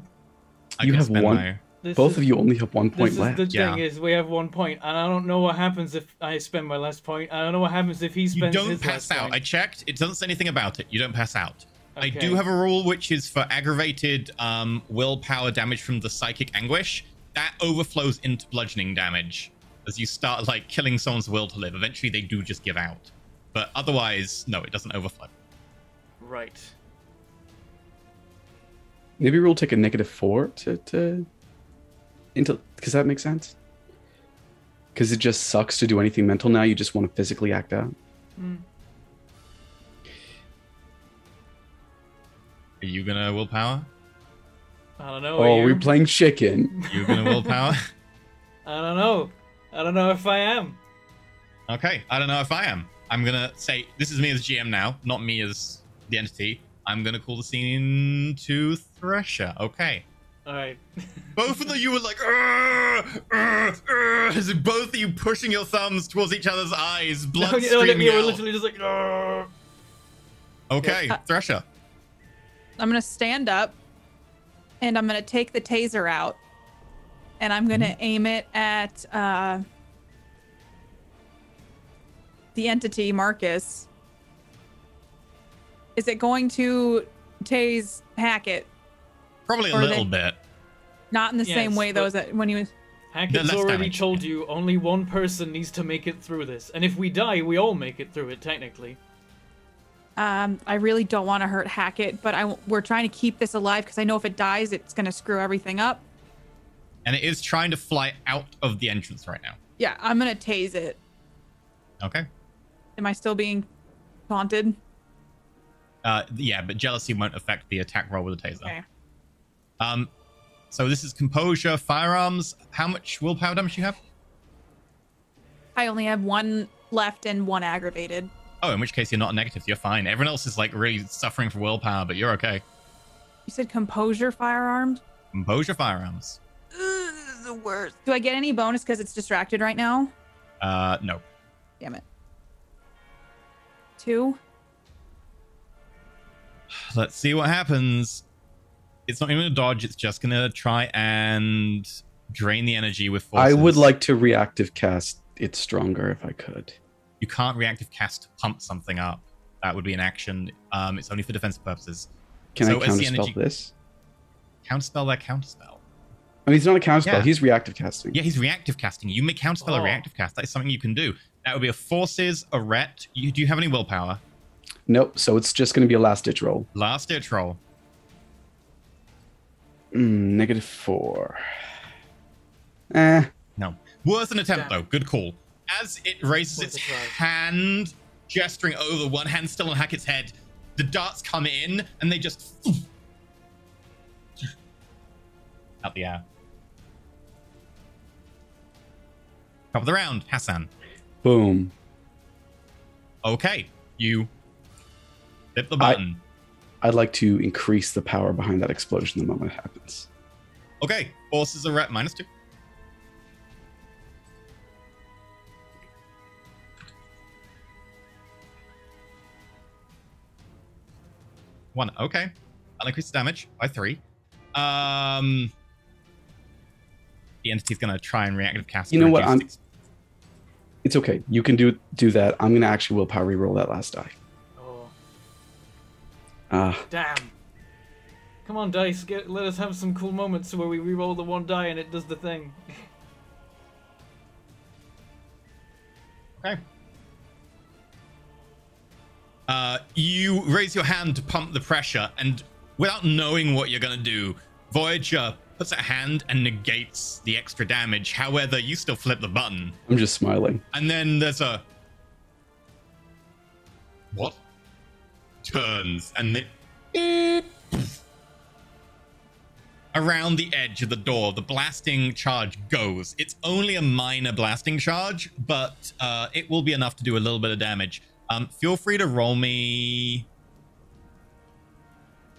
You have spend one. This Both is, of you only have 1 point This left. is the Yeah. thing, is we have 1 point, and I don't know what happens if I spend my last point. I don't know what happens if he You spends don't his pass last out. point. I checked. It doesn't say anything about it. You don't pass out. I do Okay. have a rule which is for aggravated willpower damage from the psychic anguish. That overflows into bludgeoning damage. As you start like killing someone's will to live, eventually they do just give out. But otherwise, no, it doesn't overflow. Right. Maybe we'll take a -4 to into, because that makes sense. Because it just sucks to do anything mental now. You just want to physically act out. Are you gonna willpower? I don't know. Oh, are we're you? playing chicken. You gonna willpower? I don't know. I don't know if I am. Okay, I don't know if I am. I'm gonna say this is me as GM now, not me as the entity. I'm gonna call the scene to Thresher. Okay. Alright. Both of you were like, as both of you pushing your thumbs towards each other's eyes, blood You know, streaming you were out. literally just like, "Argh." Okay, Thresher. I'm gonna stand up and I'm gonna take the taser out and I'm gonna aim it at the entity Marcus. Is it going to tase Hackett? Probably a Or little they- bit. Not in the same Yes, way though but- as that when he was. Hackett's less already damage, told yeah. you only one person needs to make it through this. And if we die, we all make it through it, technically. I really don't want to hurt Hackett, but we're trying to keep this alive because I know if it dies, it's going to screw everything up. And it is trying to fly out of the entrance right now. Yeah, I'm going to tase it. Okay. Am I still being taunted? Yeah, but jealousy won't affect the attack roll with a taser. Okay. So this is composure, firearms. How much willpower damage do you have? I only have 1 left and 1 aggravated. Oh, in which case you're not negative. You're fine. Everyone else is like really suffering for willpower, but you're okay. You said composure firearms? Composure firearms. Ugh, this is the worst. Do I get any bonus because it's distracted right now? No. Damn it. 2. Let's see what happens. It's not even a dodge. It's just gonna try and drain the energy with forces. I would like to reactive cast it stronger if I could. You can't reactive cast to pump something up. That would be an action. It's only for defensive purposes. Can So I as the counterspell energy- this? Counterspell that counterspell. I mean, he's not a counterspell. Yeah. He's reactive casting. Yeah, he's reactive casting. You may counterspell a reactive cast. That is something you can do. That would be a forces, a ret. Do you have any willpower? Nope. So it's just going to be a last ditch roll. Last ditch roll. -4. Eh. No. Worth an attempt, though. Good call. As it raises Worth its a try. hand, gesturing over, one hand still on Hackett's head, the darts come in, and they just... out the air. Top of the round, Hassan. Boom. Okay, you hit the button. I'd like to increase the power behind that explosion the moment it happens. Okay, forces are at -2. One. Okay, I'll increase the damage by 3. The entity's gonna try and reactive cast. You know what? reduce It's okay. You can do that. I'm gonna actually willpower reroll that last die. Oh, damn. Come on, dice. Let us have some cool moments where we reroll the 1 die and it does the thing. Okay. You raise your hand to pump the pressure, and without knowing what you're gonna do, Voyager puts a hand and negates the extra damage. However, you still flip the button. I'm just smiling. And then there's a... What? Turns, and then... Around the edge of the door, the blasting charge goes. It's only a minor blasting charge, but it will be enough to do a little bit of damage. Feel free to roll me...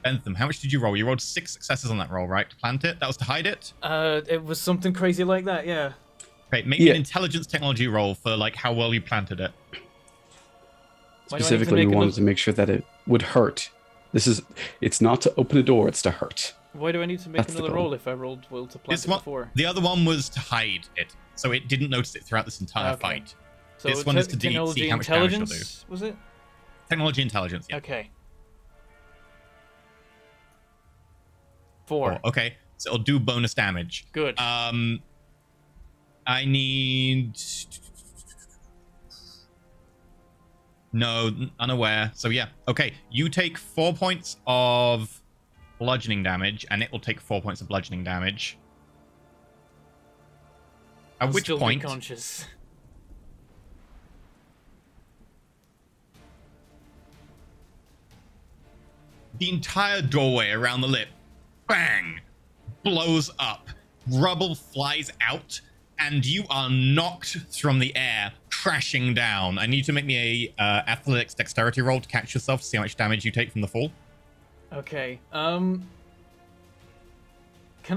Bentham, how much did you roll? You rolled 6 successes on that roll, right? To plant it? That was to hide it? It was something crazy like that, yeah. Okay, make me an intelligence technology roll for like how well you planted it. Specifically, we wanted to make sure that it would hurt. It's not to open a door, it's to hurt. Why do I need to make That's the another goal. roll if I rolled will to plant This it one, before? the other one was to hide it, so it didn't notice it throughout this entire Okay. fight. So this one is to technology see how much damage it'll do. intelligence, was it? Technology intelligence, yeah. Okay. 4. Okay, so it'll do bonus damage. Good. I need... No, unaware. So yeah, okay. You take 4 points of bludgeoning damage, and it will take 4 points of bludgeoning damage. At I'll which still point... be conscious. The entire doorway around the lip, bang, blows up. Rubble flies out, and you are knocked from the air, crashing down. I need to make me a athletics dexterity roll to catch yourself to see how much damage you take from the fall. Okay. Can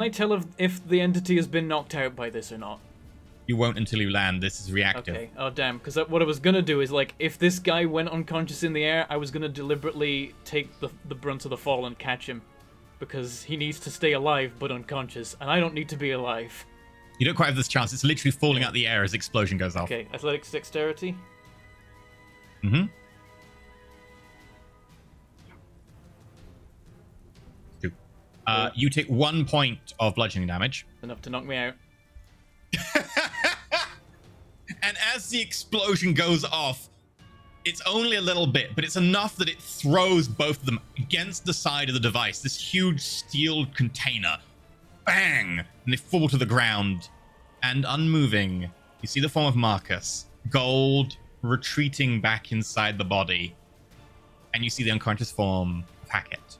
I tell if the entity has been knocked out by this or not? You won't until you land. This is reactive. Okay. Oh, damn. Because what I was going to do is, like, if this guy went unconscious in the air, I was going to deliberately take the brunt of the fall and catch him. Because he needs to stay alive but unconscious, and I don't need to be alive. You don't quite have this chance. It's literally falling out the air as the explosion goes off. Okay. Athletics dexterity. Mm-hmm. You take 1 point of bludgeoning damage. Enough to knock me out. And as the explosion goes off, It's only a little bit, but it's enough that it throws both of them against the side of the device. This huge steel container. Bang! And they fall to the ground. And unmoving, you see the form of Marcus. Gold retreating back inside the body. And you see the unconscious form of Hackett.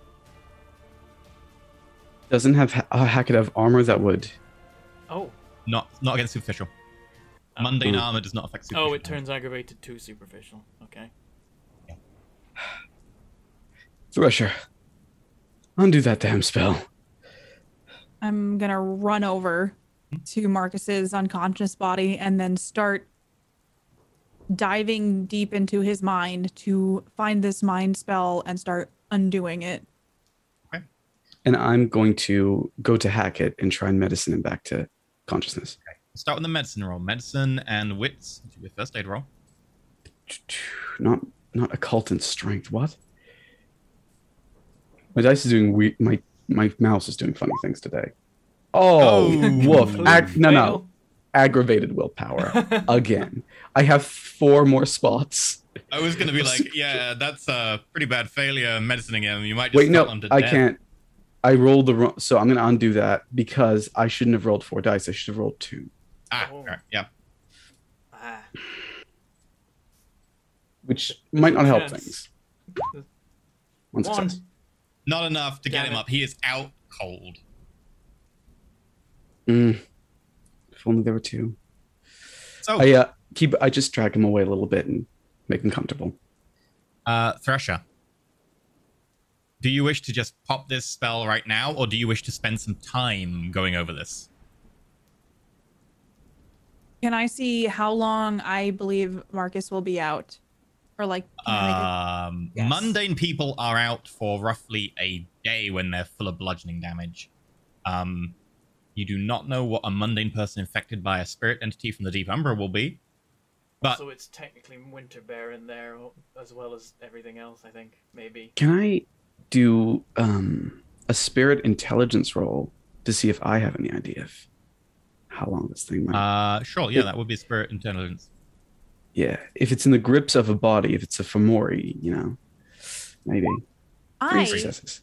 Doesn't Hackett have armor that would... Oh. Not against superficial. Mundane armor does not affect superficial. Oh, it turns aggravated to superficial. Okay. Thresher, undo that damn spell. I'm gonna run over to Marcus's unconscious body and then start diving deep into his mind to find this mind spell and start undoing it. Okay. And I'm going to go to Hackett and try and medicine him back to consciousness. Okay. We'll start with the medicine roll. Medicine and wits. Which will be a first aid roll. Not occult and strength. What? My dice is doing my mouse is doing funny things today. Oh, woof. No. Aggravated willpower. Again. I have 4 more spots. I was going to be like, yeah, that's a pretty bad failure medicining him. You might just Wait, no, him to I death. can't. I rolled the wrong, so I'm going to undo that because I shouldn't have rolled 4 dice. I should have rolled 2. Right, yeah. Which might not help Chance. things. One success. Not enough to get Damn him it. up. He is out cold. If only there were 2. So, I just drag him away a little bit and make him comfortable. Thresher, do you wish to just pop this spell right now, or do you wish to spend some time going over this? Can I see how long I believe Marcus will be out? Or like, can I make a guess? Mundane people are out for roughly a day when they're full of bludgeoning damage. You do not know what a mundane person infected by a spirit entity from the Deep Umbra will be. But So it's technically Winter Bear in there, as well as everything else, I think, maybe. Can I do a spirit intelligence roll to see if I have any idea of how long this thing might... sure, yeah, that would be spirit intelligence. Yeah, if it's in the grips of a body, if it's a Fomori, maybe. 3 successes.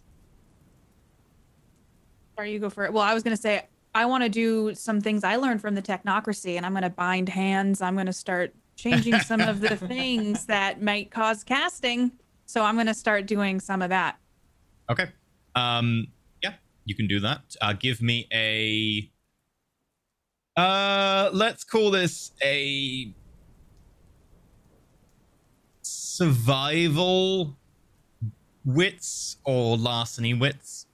Sorry, you go for it. Well, I was going to say, I want to do some things I learned from the technocracy, and I'm going to bind hands. I'm going to start changing some of the things that might cause casting. So I'm going to start doing some of that. Okay. Yeah, you can do that. Give me a... let's call this a... survival wits or larceny wits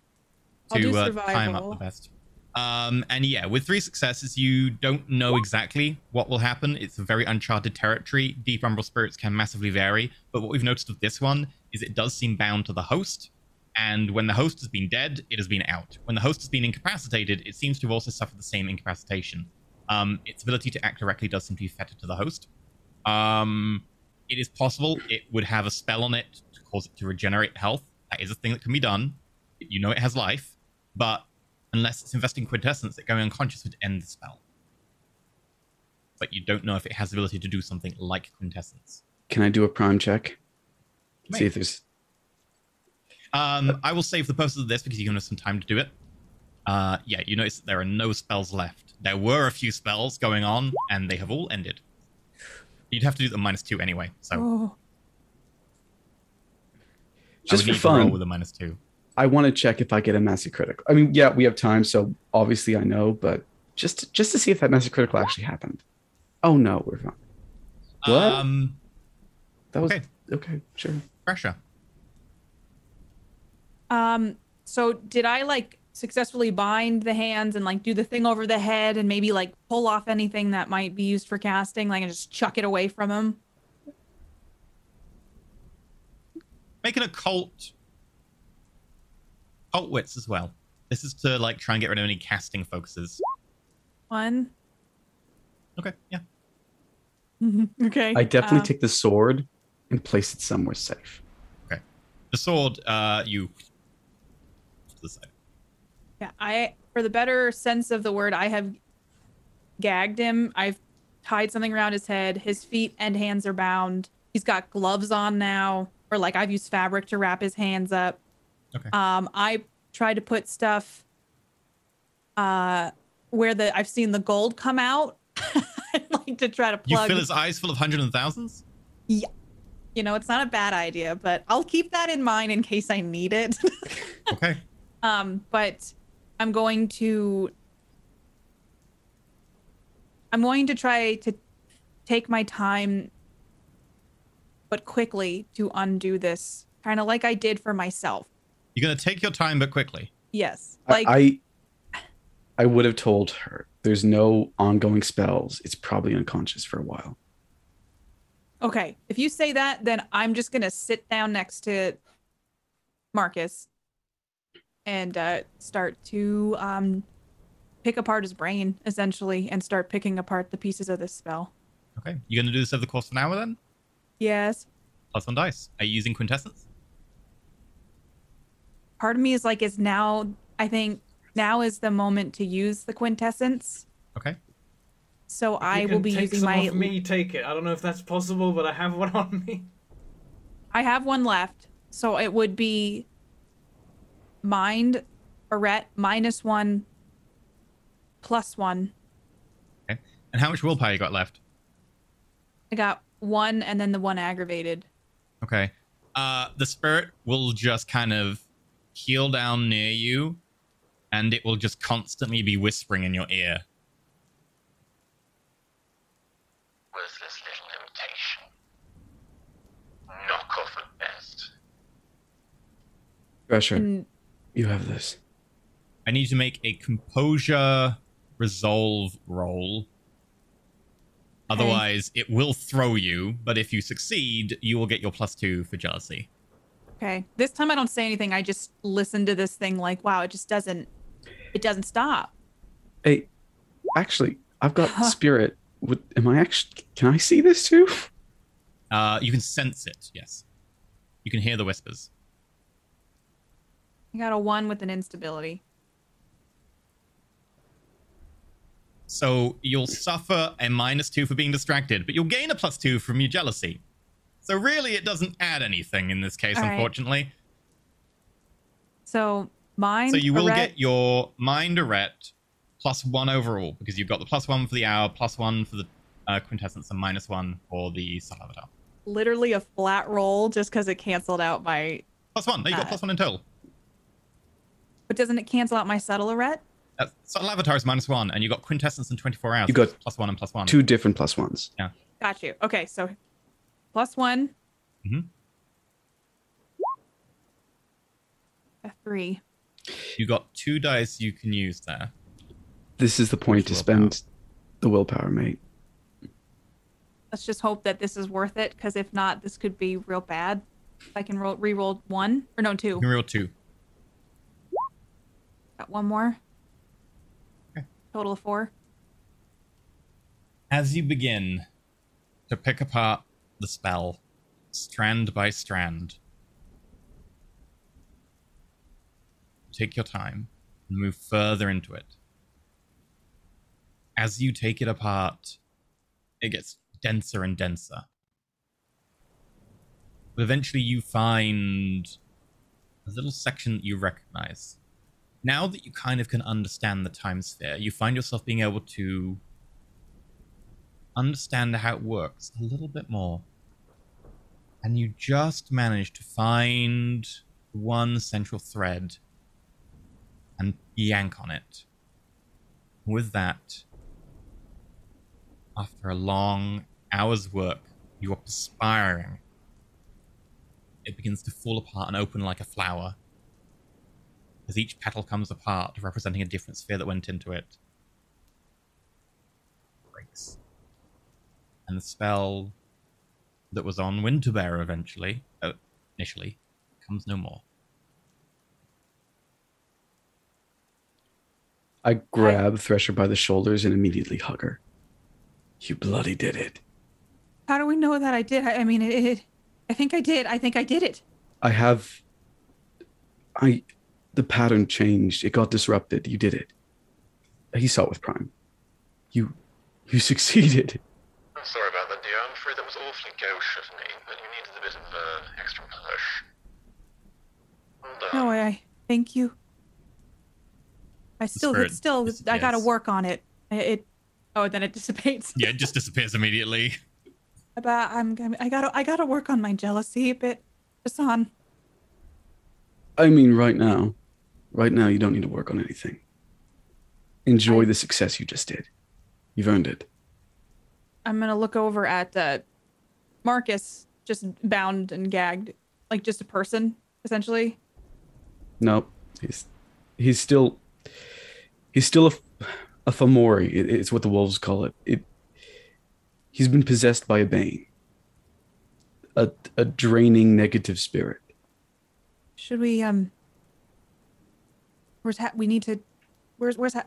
I'll do to time up survival. the best. And yeah, with 3 successes, you don't know exactly what will happen. It's a very uncharted territory. Deep umbral spirits can massively vary, but what we've noticed with this one is it does seem bound to the host. And when the host has been dead, it has been out. When the host has been incapacitated, it seems to have also suffered the same incapacitation. Its ability to act directly does seem to be fettered to the host. It is possible it would have a spell on it to cause it to regenerate health. That is a thing that can be done. You know it has life, but unless it's investing quintessence, it going unconscious would end the spell. But you don't know if it has the ability to do something like quintessence. Can I do a prime check? Wait. See if there's... I will save the purposes of this because you have some time to do it. Yeah, you notice that there are no spells left. There were a few spells going on, and they have all ended. You'd have to do the -2 anyway, so... Oh. Just for roll fun, with a -2. I want to check if I get a massive critical. I mean, yeah, we have time, so obviously I know, but just to see if that massive critical actually happened. Oh no, we're fine. What? That was... Okay, sure. Pressure. So did I like successfully bind the hands and like do the thing over the head and maybe like pull off anything that might be used for casting, like and just chuck it away from him? Make an occult wits as well. This is to like try and get rid of any casting focuses. 1. Okay, yeah. Okay. I definitely take the sword and place it somewhere safe. Okay. The sword, you to the side. Yeah, for the better sense of the word, I have gagged him. I've tied something around his head. His feet and hands are bound. He's got gloves on now, or like I've used fabric to wrap his hands up. Okay. I tried to put stuff where I've seen the gold come out. I'd like to try to You plug. fill his eyes full of hundreds and thousands? Yeah. You know, it's not a bad idea, but I'll keep that in mind in case I need it. Okay. But I'm going to try to take my time, but quickly, to undo this, kind of like I did for myself. You're going to take your time, but quickly. Yes. Like I would have told her there's no ongoing spells. It's probably unconscious for a while. Okay, if you say that, then I'm just gonna sit down next to Marcus and start to pick apart his brain, essentially, and start picking apart the pieces of this spell. Okay. You're going to do this over the course of an hour then? Yes. +1 dice. Are you using quintessence? Part of me is like, I think now is the moment to use the quintessence. Okay. So If I you will can be take using some my. off me, take it. I don't know if that's possible, but I have one on me. I have one left, so it would be mind, Arret, -1, +1. Okay. And how much willpower you got left? I got 1 and then the 1 aggravated. Okay. The spirit will just kind of heel down near you, and it will just constantly be whispering in your ear. Worthless little imitation. Knock off at best. Thresher, And you have this. I need you to make a composure resolve roll. Otherwise, it will throw you, but if you succeed, you will get your +2 for jealousy. okay, this time I don't say anything. I just listen to this thing like, wow, it doesn't stop. Hey, actually, I've got spirit. Can I see this too? You can sense it, yes. You can hear the whispers. I got a 1 with an instability. So you'll suffer a -2 for being distracted, but you'll gain a +2 from your jealousy. So really, it doesn't add anything in this case, All right. unfortunately. So mind. So you will Arret, get your mind arret +1 overall, because you've got the +1 for the hour, +1 for the quintessence, and -1 for the Soul Avatar. literally a flat roll just because it canceled out my. +1. No, you got +1 in total. But doesn't it cancel out my subtle Arret? Soul Avatar is -1, and you got quintessence in 24 hours. You got +1 and +1. 2 different +1s. Yeah. Got you. Okay, so +1. Mm-hmm. A 3. You got 2 dice you can use there. This is the point to spend the willpower, mate. Let's just hope that this is worth it, because if not, this could be real bad. If I can re-roll 1 or no 2. You can roll 2. Got 1 more. Okay. Total of 4. As you begin to pick apart the spell, strand by strand, take your time and move further into it. As you take it apart, it gets denser and denser. But eventually you find a little section that you recognize. Now that you kind of can understand the time sphere, you find yourself being able to understand how it works a little bit more. And you just manage to find one central thread and yank on it. With that, after a long hour's work, you are perspiring. It begins to fall apart and open like a flower, as each petal comes apart, representing a different sphere that went into it. Breaks. And the spell that was on Winterbear initially, comes no more. I grab Thresher by the shoulders and immediately hug her. You bloody did it. How do we know that I did? I mean, I think I did. I think I did it. The pattern changed. It got disrupted. You did it. He saw it with Prime. You succeeded. I'm sorry about that, dear. I'm afraid that was awfully gauche of me, but you needed a bit of extra push. Well done. No, I thank you. spirit I gotta disappears. work on it. Then it dissipates. Yeah, it just disappears immediately. But I gotta work on my jealousy a bit, Hassan. I mean, right now, you don't need to work on anything. Enjoy the success you just did. You've earned it. I'm gonna look over at Marcus, just bound and gagged, like just a person, essentially. Nope. He's still a Fomori. It's what the wolves call it. He's been possessed by a bane. A draining negative spirit. Should we where's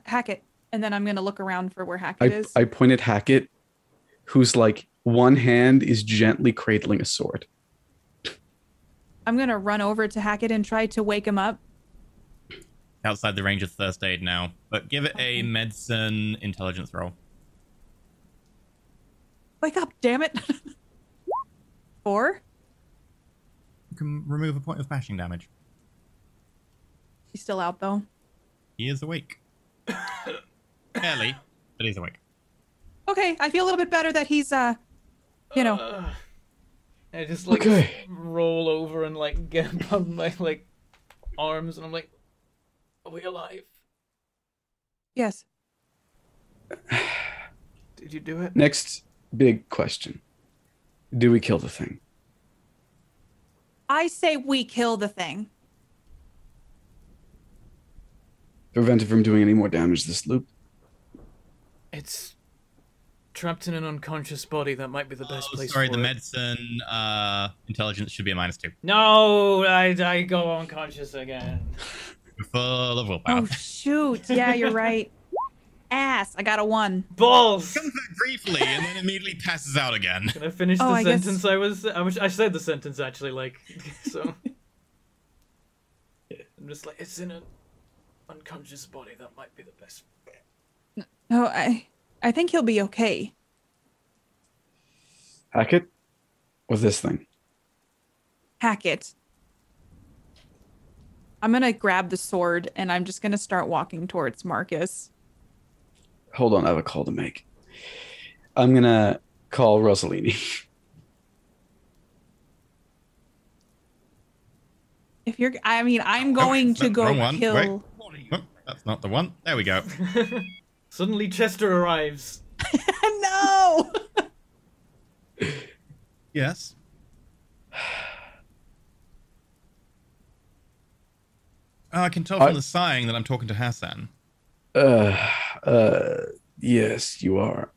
Hackett? And then I'm gonna look around for where Hackett is. I point at Hackett, who's like one hand is gently cradling a sword. I'm gonna run over to Hackett and try to wake him up. Outside the range of first aid now, but give it a medicine intelligence roll. Wake up, damn it. 4? You can remove a point of bashing damage. He's still out though. He is awake. Barely, but he's awake. Okay, I feel a little bit better that he's I just like roll over and like get up on my like arms, and I'm like, are we alive? Yes. Did you do it? Next big question. Do we kill the thing? I say we kill the thing. Prevent it from doing any more damage this loop? It's trapped in an unconscious body. That might be the best place Sorry, for the it. medicine intelligence should be a -2. No, I go unconscious again. You're full of willpower. Oh shoot! Yeah, you're right. Ass. I got a 1. Balls. Comes back briefly and then immediately passes out again. Can I finish Oh, the I guess- sentence I said the sentence actually, like, so. I'm just like, it's in an unconscious body. That might be the best. No, I think he'll be okay. Hackett? Or this thing? Hackett. I'm gonna grab the sword and I'm just gonna start walking towards Marcus. Hold on, I have a call to make. I'm gonna call Rosalini. If you're, I mean, I'm going to go Wrong one. kill. Wait. Oh, that's not the one. There we go. Suddenly Chester arrives. No. Yes. I can tell from the sighing that I'm talking to Hassan. Yes, you are.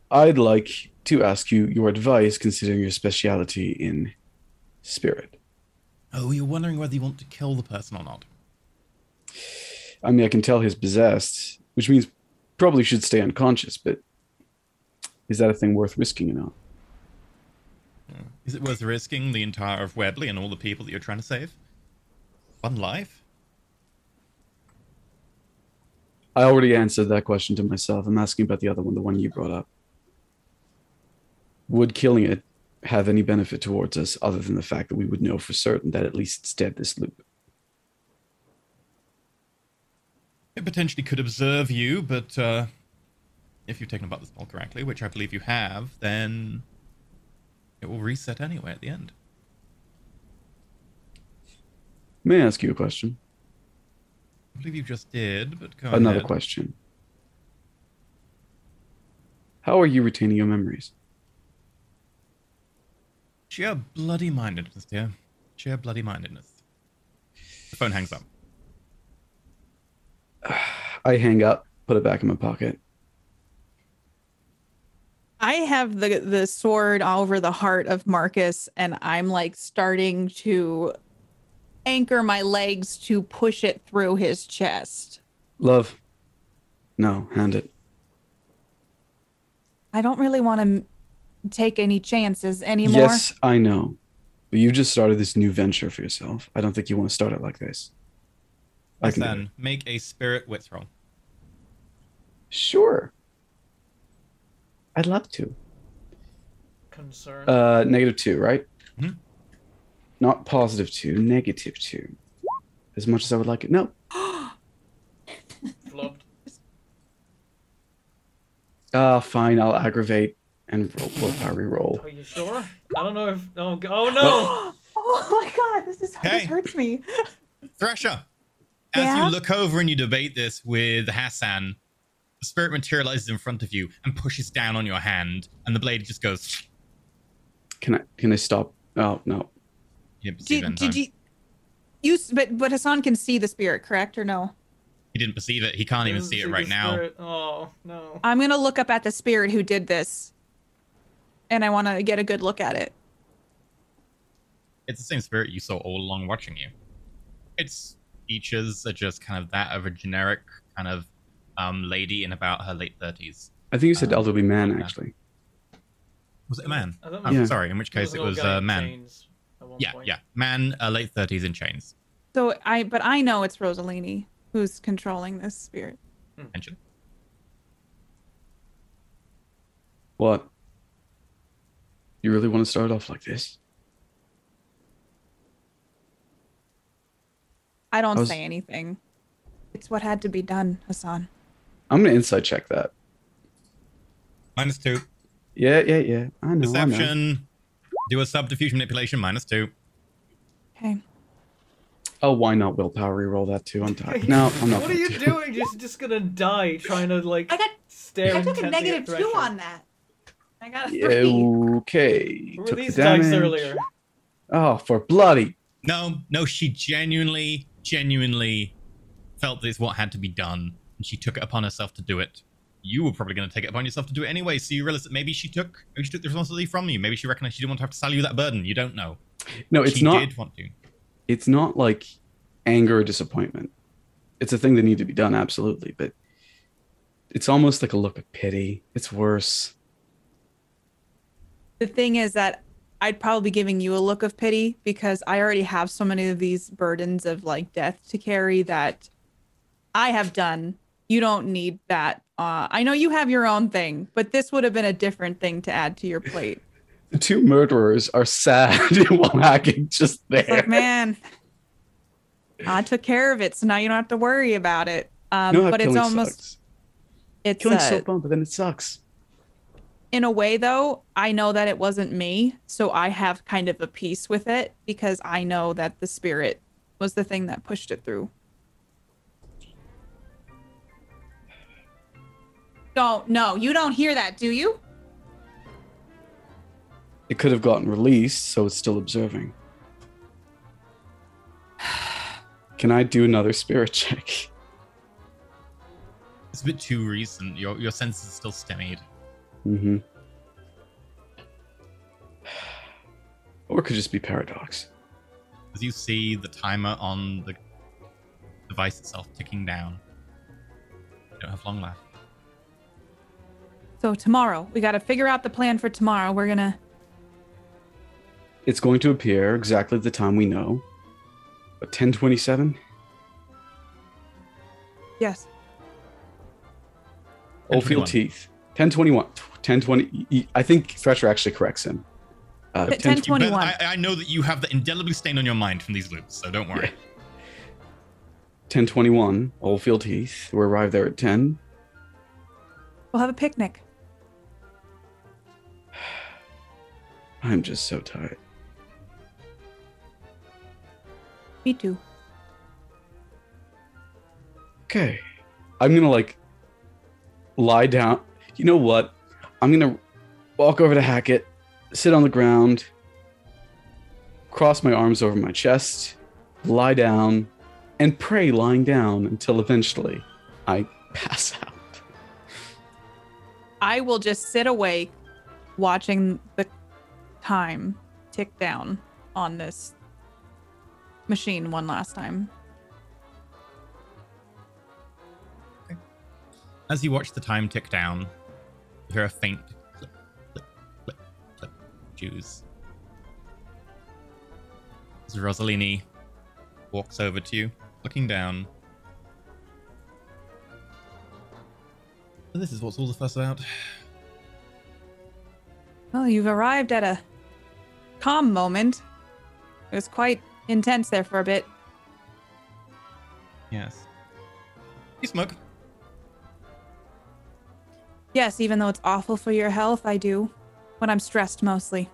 I'd like to ask you your advice considering your speciality in spirit. Oh, you're wondering whether you want to kill the person or not. I mean, I can tell he's possessed, which means probably should stay unconscious, but is that a thing worth risking or not? Is it worth risking the entire of Webley and all the people that you're trying to save? One life? I already answered that question to myself. I'm asking about the other one, the one you brought up. Would killing it have any benefit towards us other than the fact that we would know for certain that at least it's dead this loop? It potentially could observe you, but if you've taken about the spell correctly, which I believe you have, then it will reset anyway at the end. May I ask you a question? I believe you just did, but go Another ahead. question. How are you retaining your memories? Sheer bloody mindedness, dear. Sheer bloody mindedness. The phone hangs up. I hang up, put it back in my pocket. I have the sword over the heart of Marcus, and I'm like starting to anchor my legs to push it through his chest. Love. No, hand it. I don't really want to take any chances anymore. Yes, I know. But you just started this new venture for yourself. I don't think you want to start it like this. I can do it. Then make a spirit wits roll. Sure. I'd love to. concern. -2, right? Mhm. Not +2, -2. As much as I would like it. No. Flubbed. Fine. I'll aggravate and willpower reroll. Are you sure? I don't know if. Oh no! Oh my god, this Okay. hurts me. Thresher, as Yeah? you look over and you debate this with Hassan, the spirit materializes in front of you and pushes down on your hand, and the blade just goes. Can I stop? Oh no. You didn't perceive it in time. But Hassan can see the spirit, correct or no? He didn't perceive it. He can't even Doesn't see it the right now. spirit. Oh no. I'm gonna look up at the spirit who did this, and I want to get a good look at it. It's the same spirit you saw all along watching you. Its features are just kind of that of a generic kind of lady in about her late 30s. I think you said elderly man, yeah. actually. Was it a man? I don't Oh, know. Yeah. sorry. In which case it was a a man. Yeah, yeah. Man, late 30s in chains. So I know it's Rosalini who's controlling this spirit. Mention. What? You really want to start off like this? I don't I was- say anything. It's what had to be done, Hassan. I'm gonna insight check that. -2. Yeah. I know. Deception. Do a subterfuge manipulation. -2. Okay. Oh, why not willpower reroll that too? I'm tired. No, I'm not. What are going you to. doing? You're just gonna die trying to like I stare I took a intently at -2 Thresher. on that. I got a 3. Okay. Were Took the these dice damage. earlier? Oh, for bloody. No, she genuinely felt this what had to be done, and she took it upon herself to do it. You were probably going to take it upon yourself to do it anyway, so you realized that maybe she took the responsibility from you. Maybe she recognized she didn't want to have to sell you that burden. You don't know. No, it's she not. did want to. It's not like anger or disappointment. It's a thing that needs to be done, absolutely. But it's almost like a look of pity. It's worse. The thing is that I'd probably be giving you a look of pity because I already have so many of these burdens of like death to carry that I have done. You don't need that. I know you have your own thing, but this would have been a different thing to add to your plate. The two murderers are sad while hacking just there. It's like, man, I took care of it, so now you don't have to worry about it. No, But it's killing almost, sucks. it's Killing's so fun, but then it sucks. in a way though, I know that it wasn't me, so I have kind of a peace with it because I know that the spirit was the thing that pushed it through. No, you don't hear that, do you? It could have gotten released, so it's still observing. Can I do another spirit check? It's a bit too recent. Your senses are still stymied. Mm-hmm. Or it could just be paradox. As you see the timer on the device itself ticking down, you don't have long left. So tomorrow, we got to figure out the plan for tomorrow. We're gonna. It's going to appear exactly at the time we know. But 10:27? Yes. Oldfield 10:21. Teeth. 10:21. 10:20. I think Thresher actually corrects him. 10:20. 21. I know that you have the indelibly stain on your mind from these loops, so don't worry. 10:21. Oldfield Heath. We arrive there at 10. We'll have a picnic. I'm just so tired. Me too. Okay. I'm gonna like lie down. You know what? I'm gonna walk over to Hackett, sit on the ground, cross my arms over my chest, lie down, and pray lying down until eventually I pass out. I will just sit awake watching the time tick down on this machine one last time. As you watch the time tick down, you hear a faint clip, clip, clip, clip, Jews. As Rosalini walks over to you, looking down. And this is what's all the fuss about. Well, you've arrived at a calm moment. It was quite intense there for a bit. Yes. You smoke. Yes, even though it's awful for your health, I do. When I'm stressed, mostly.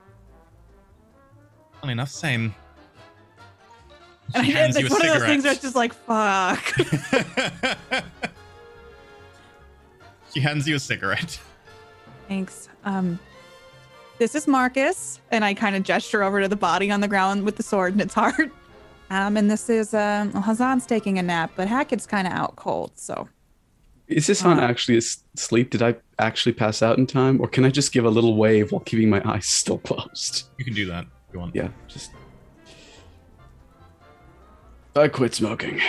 Funny enough, same. And She hands you it's a one of those things cigarette. that's just like, fuck. She hands you a cigarette. Thanks. This is Marcus, and I kind of gesture over to the body on the ground with the sword in its heart. And this is Hazan's taking a nap, but Hackett's kind of out cold, so. Is this on actually asleep? Did I actually pass out in time? Or can I just give a little wave while keeping my eyes still closed? You can do that if you want. Yeah, just... I quit smoking.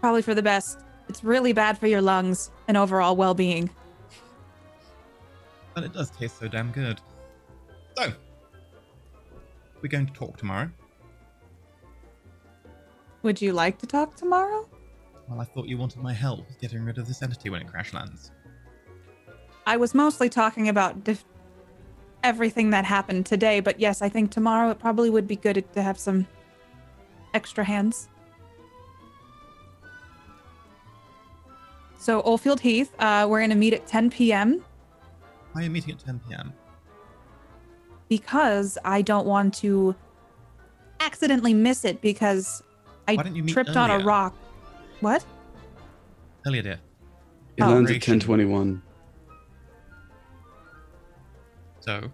Probably for the best. It's really bad for your lungs and overall well-being. But it does taste so damn good. So, we're going to talk tomorrow. Would you like to talk tomorrow? Well, I thought you wanted my help with getting rid of this entity when it crash lands. I was mostly talking about everything that happened today, but yes, I think tomorrow it probably would be good to have some extra hands. So, Oldfield Heath, we're going to meet at 10 p.m. Why are you meeting at 10 p.m.? Because I don't want to accidentally miss it because I Why didn't you meet tripped on a earlier? rock. What? Earlier, dear. It lands at Operation. 10:21. So,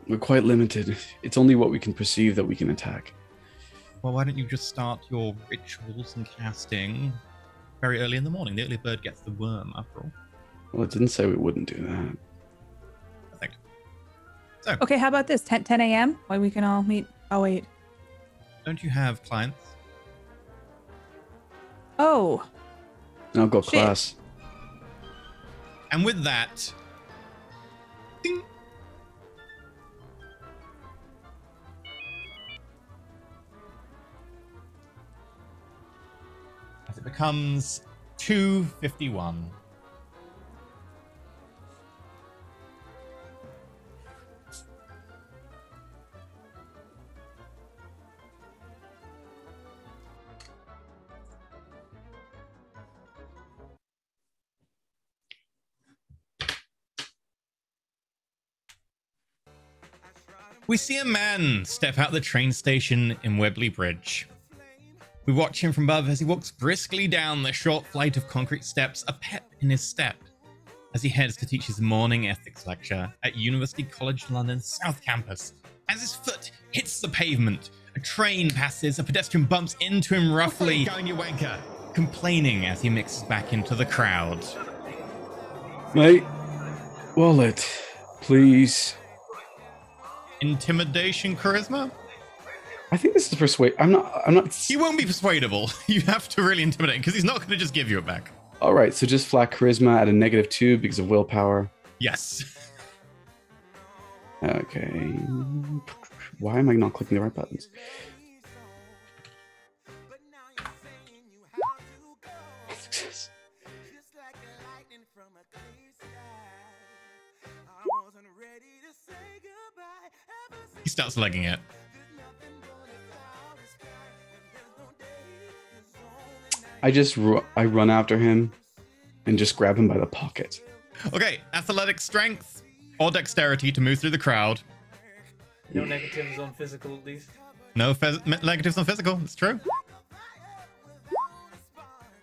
We're quite limited. It's only what we can perceive that we can attack. well, why don't you just start your rituals and casting very early in the morning? The early bird gets the worm, after all. Well, it didn't say we wouldn't do that. Perfect. So, Okay, how about this? 10 a.m.? Why we can all meet. Oh, wait. don't you have clients? Oh, I'll go Shit. class. And with that, ding, as it becomes 2:51. We see a man step out the train station in Webley Bridge. We watch him from above as he walks briskly down the short flight of concrete steps, a pep in his step, as he heads to teach his morning ethics lecture at University College London's South Campus. As his foot hits the pavement, a train passes, a pedestrian bumps into him roughly, going you wanker, complaining as he mixes back into the crowd. Mate, wallet, please. Intimidation, charisma? I think this is persuade. I'm not. He won't be persuadable. You have to really intimidate him because he's not going to just give you it back. All right, so just flat charisma at a -2 because of willpower. Yes. Okay. Why am I not clicking the right buttons? Success. He starts legging it. I run after him and just grab him by the pocket. Okay, athletic strength or dexterity to move through the crowd. No negatives on physical, at least. No negatives on physical. It's true.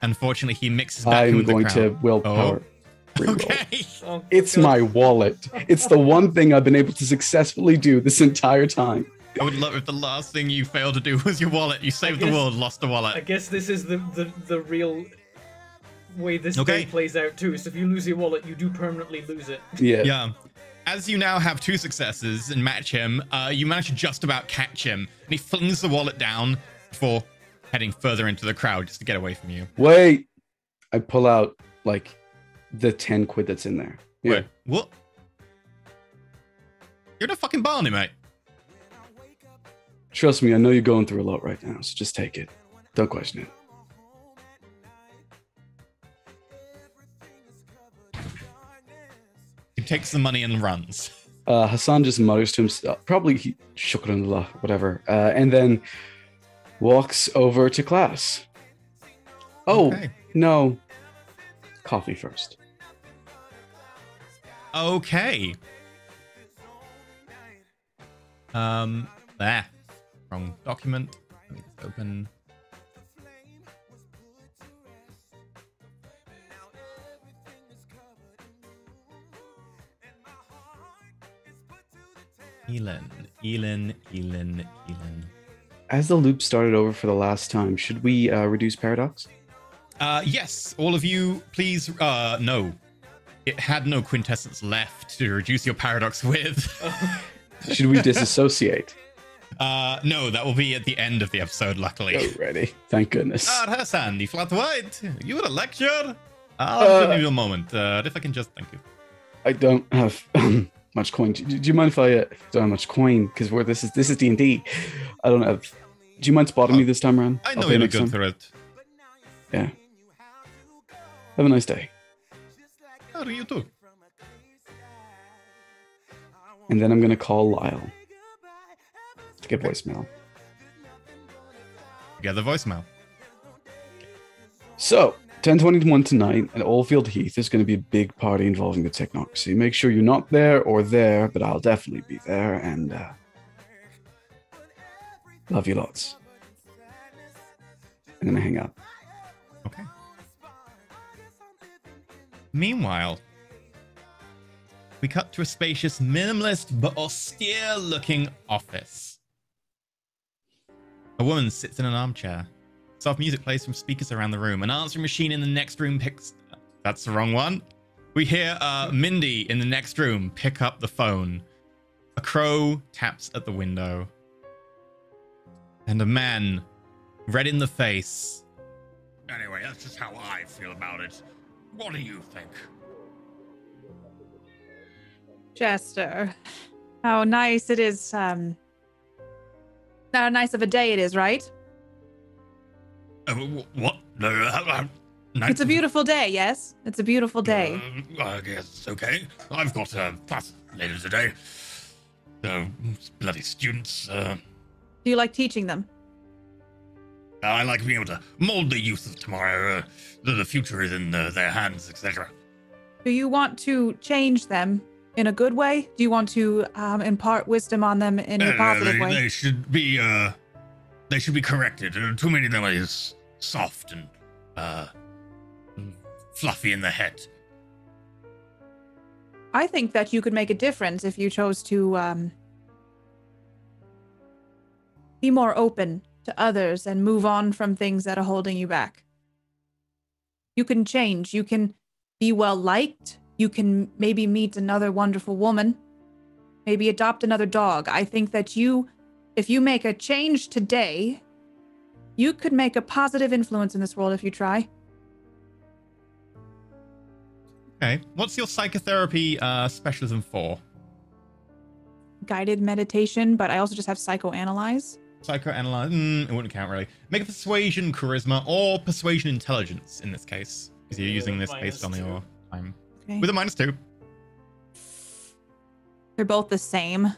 Unfortunately, he mixes back in I'm with the going crowd. to willpower. reroll. Okay. Oh, It's God. my wallet. It's the one thing I've been able to successfully do this entire time. I would love if the last thing you failed to do was your wallet. You saved the guess- world, lost the I wallet. guess this is the real way this Okay. day plays out too. So if you lose your wallet, you do permanently lose it. Yeah. Yeah. As you now have 2 successes and match him, you manage to just about catch him, and he flings the wallet down before heading further into the crowd just to get away from you. Wait. I pull out like the 10 quid that's in there. Yeah. Wait, what? You're in a fucking Barney, mate. Trust me, I know you're going through a lot right now, so just take it. Don't question it. He takes the money and runs. Hassan just mutters to himself, probably he shukranullah, whatever, and then walks over to class. Oh, Okay. no. Coffee first. Okay. There. Wrong document. Let me just open. Elin. As the loop started over for the last time, should we reduce paradox? Yes, all of you, please. No. It had no quintessence left to reduce your paradox with. Should we disassociate? No, that will be at the end of the episode, luckily. Already. Thank goodness. Hassan, the flat white. You would a lecture? I'll give you a moment. If I can just thank you. I don't have much coin. Do you mind if I don't have much coin? Because this is D&D. I don't have. Do you mind spotting me this time around? I know you'll go through it. Yeah. Have a nice day. How do you too? And then I'm gonna call Lyle to get voicemail. Get the voicemail. So 10:21 tonight at Oldfield Heath is going to be a big party involving the Technocracy. Make sure you're not there or there, but I'll definitely be there. And love you lots. I'm gonna hang up. Okay. Meanwhile, we cut to a spacious, minimalist but austere-looking office. A woman sits in an armchair. Soft music plays from speakers around the room. An answering machine in the next room picks... That's the wrong one. We hear Mindy in the next room pick up the phone. A crow taps at the window. And a man, red in the face. Anyway, that's just how I feel about it. What do you think? Jester, how nice it is. How nice of a day it is, right? What? Nice. It's a beautiful day, yes? It's a beautiful day. I guess, okay. I've got a class later today. Bloody students. Do you like teaching them? I like being able to mold the youth of tomorrow. The future is in their hands, etc. Do you want to change them in a good way? Do you want to impart wisdom on them in a positive way? They should be corrected. Too many of them are soft and fluffy in the head. I think that you could make a difference if you chose to be more open to others and move on from things that are holding you back. You can change. You can be well liked. You can maybe meet another wonderful woman. Maybe adopt another dog. I think that if you make a change today, you could make a positive influence in this world if you try. Okay. What's your psychotherapy specialism for? Guided meditation, but I also just have psychoanalyze. Psychoanalyze, it wouldn't count really. Make a persuasion charisma or persuasion intelligence in this case, because you're using this based on your time. Okay. With a -2. They're both the same.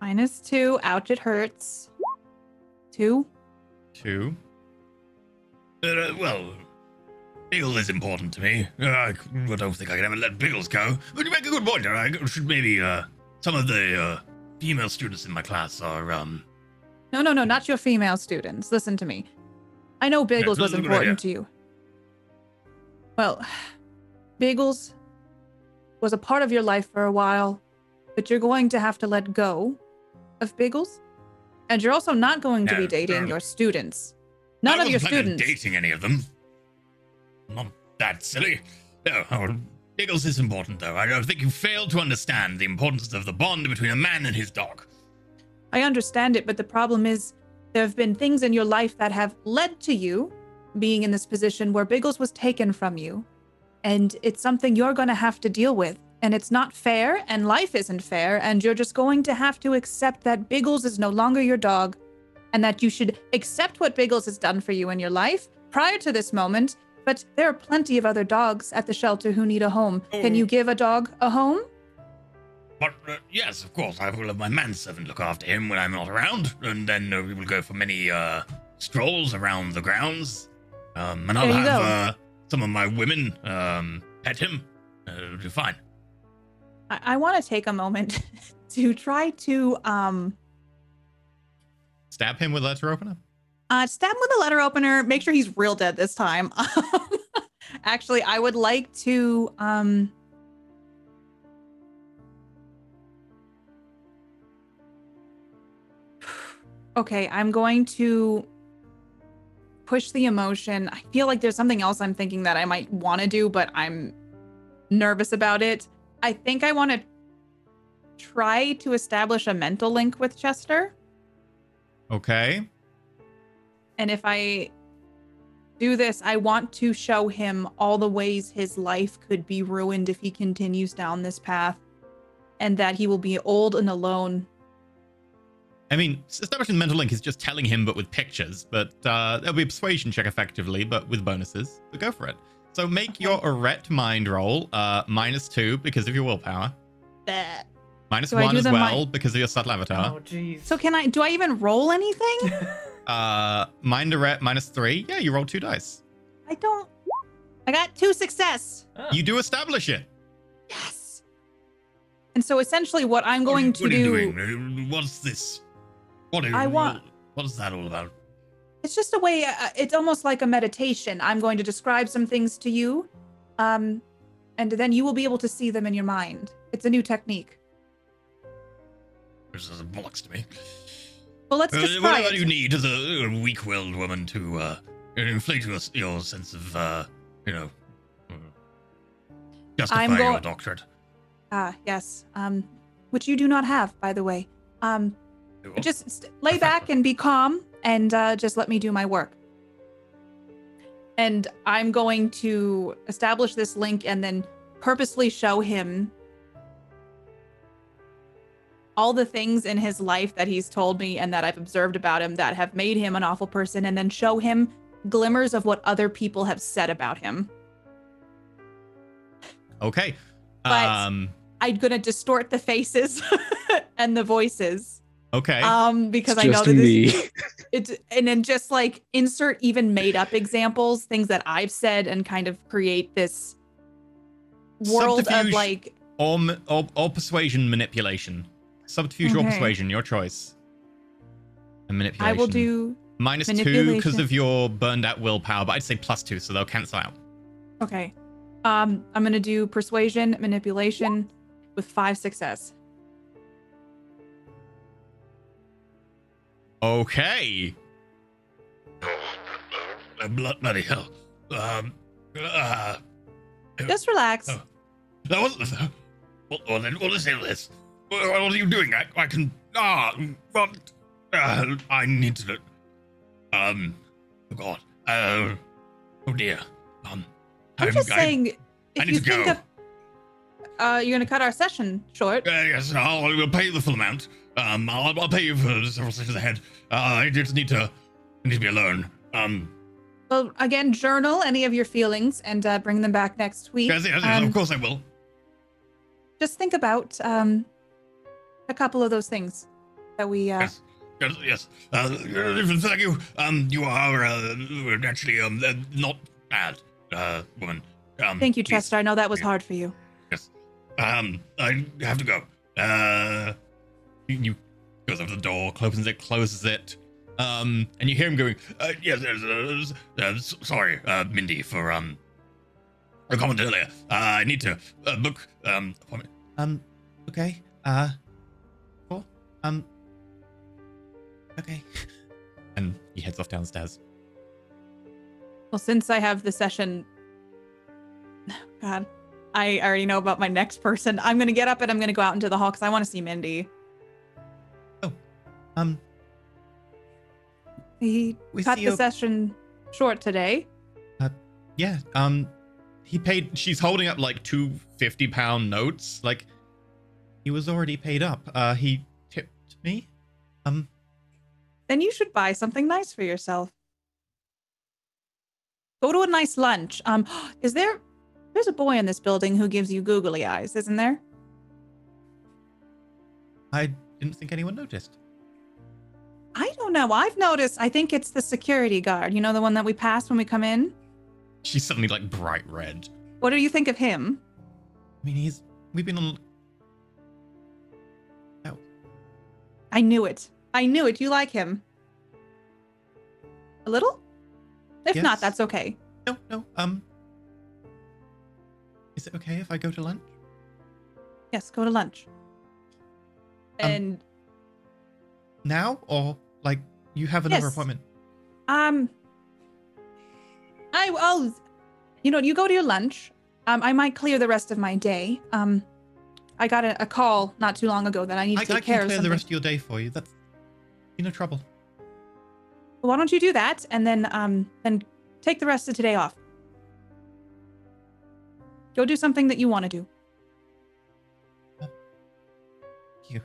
-2. Ouch, it hurts. 2. 2. Well, Biggles is important to me. I don't think I can ever let Biggles go. But you make a good point. I should maybe, some of the female students in my class are, No, not your female students. Listen to me. I know Biggles was important to you. Well, Biggles was a part of your life for a while, but you're going to have to let go of Biggles. And you're also not going to be dating your students. None of your students. Dating any of them. Not that silly. No, Biggles is important, though. I think you failed to understand the importance of the bond between a man and his dog. I understand it, but the problem is there have been things in your life that have led to you being in this position where Biggles was taken from you. And it's something you're going to have to deal with. And it's not fair, and life isn't fair, and you're just going to have to accept that Biggles is no longer your dog, and that you should accept what Biggles has done for you in your life prior to this moment, But there are plenty of other dogs at the shelter who need a home. Can Oh. you give a dog a home? But yes, of course, I will have my manservant look after him when I'm not around, and then we will go for many strolls around the grounds. And I'll There you have some of my women pet him. It'll be fine. I want to take a moment to try to Stab him with a letter opener? stab him with a letter opener. Make sure he's real dead this time. Actually, I would like to okay, I'm going to push the emotion. I feel like there's something else I'm thinking that I might want to do, but I'm nervous about it. I think I want to try to establish a mental link with Chester. Okay. And if I do this, I want to show him all the ways his life could be ruined if he continues down this path, and that he will be old and alone. I mean, establishing the mental link is just telling him, but with pictures. But there'll be a persuasion check effectively, but with bonuses. So go for it. So make your erect mind roll -2 because of your willpower. Bleh. -1 as well because of your subtle avatar. Oh, jeez. So do I even roll anything? Mind erect -3. Yeah, you roll 2 dice. I got 2 success. Ah. You do establish it. Yes. And so essentially what I'm going to What are do, you doing? What's this? What is that all about? it's just a way, it's almost like a meditation. I'm going to describe some things to you, and then you will be able to see them in your mind. It's a new technique. This is bollocks to me. Well, let's just try Whatever it. you need as a weak-willed woman to inflate your sense of, justify your doctorate. Yes. Which you do not have, by the way. Just lay back and be calm, and just let me do my work. And I'm going to establish this link and then purposely show him all the things in his life that he's told me and that I've observed about him that have made him an awful person, and then show him glimmers of what other people have said about him. Okay. But I'm gonna distort the faces and the voices. Okay. Because It's I know just that me. it's, and then just like insert even made up examples, things that I've said, and kind of create this world of Subterfuge like or persuasion manipulation. Subterfuge or Okay. persuasion, your choice. And manipulation. I will do. -2 because manipulation. of your burned out willpower, but I'd say +2, so they'll cancel out. Okay. I'm gonna do persuasion, manipulation with 5 success. Okay. Bloody hell. Just relax. Oh. That wasn't the. What is this? What are you doing? I can. What? I need to. Oh God. Oh dear. I'm just saying, I if need you to think go. of, you're gonna cut our session short. Yes, I'll pay you the full amount. I'll pay you for several sessions ahead. I just need to be alone. Well, again, journal any of your feelings and bring them back next week. Yes, of course I will. Just think about a couple of those things that we. Yes. Thank you. You are actually not bad, woman. Thank you, please. Chester. I know that was hard for you. Yes. I have to go. You goes up to the door, closes it. And you hear him going, yes, sorry, Mindy, for a comment earlier. I need to book appointment. Okay. Cool. Okay. And he heads off downstairs. Well, since I have the session, God, I already know about my next person. I'm gonna get up and I'm gonna go out into the hall because I want to see Mindy. Oh, He We cut see the you- session short today. yeah. He paid. She's holding up like 2 50-pound notes. Like he was already paid up. He tipped me. Then you should buy something nice for yourself. Go to a nice lunch. There's a boy in this building who gives you googly eyes, isn't there? I didn't think anyone noticed. I don't know. I've noticed. I think it's the security guard. You know, the one that we pass when we come in? She's suddenly like bright red. What do you think of him? I mean, we've been on. Oh, I knew it. I knew it. You like him. A little? If Yes. not, that's okay. no. Is it okay if I go to lunch? Yes, go to lunch. Um, And Now, or like you have another Yes. appointment? I'll, you go to your lunch. I might clear the rest of my day. I got a call not too long ago that I need to I take can care of clear the something. rest of your day for you. That's no trouble. Why don't you do that and then take the rest of today off. Go do something that you want to do. You.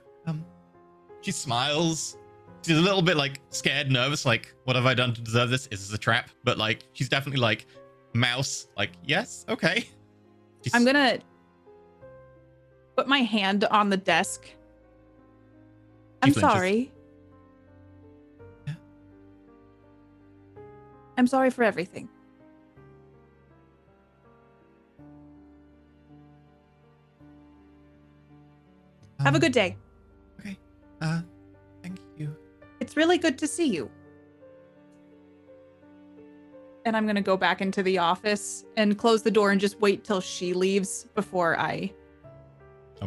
She smiles. She's a little bit like scared, nervous, like, what have I done to deserve this? Is this a trap? But like, she's definitely like mouse, like, yes, okay. I'm gonna put my hand on the desk. I'm flinches. sorry. Yeah. I'm sorry for everything. Have a good day. Okay. Thank you. It's really good to see you. And I'm going to go back into the office and close the door and just wait till she leaves before I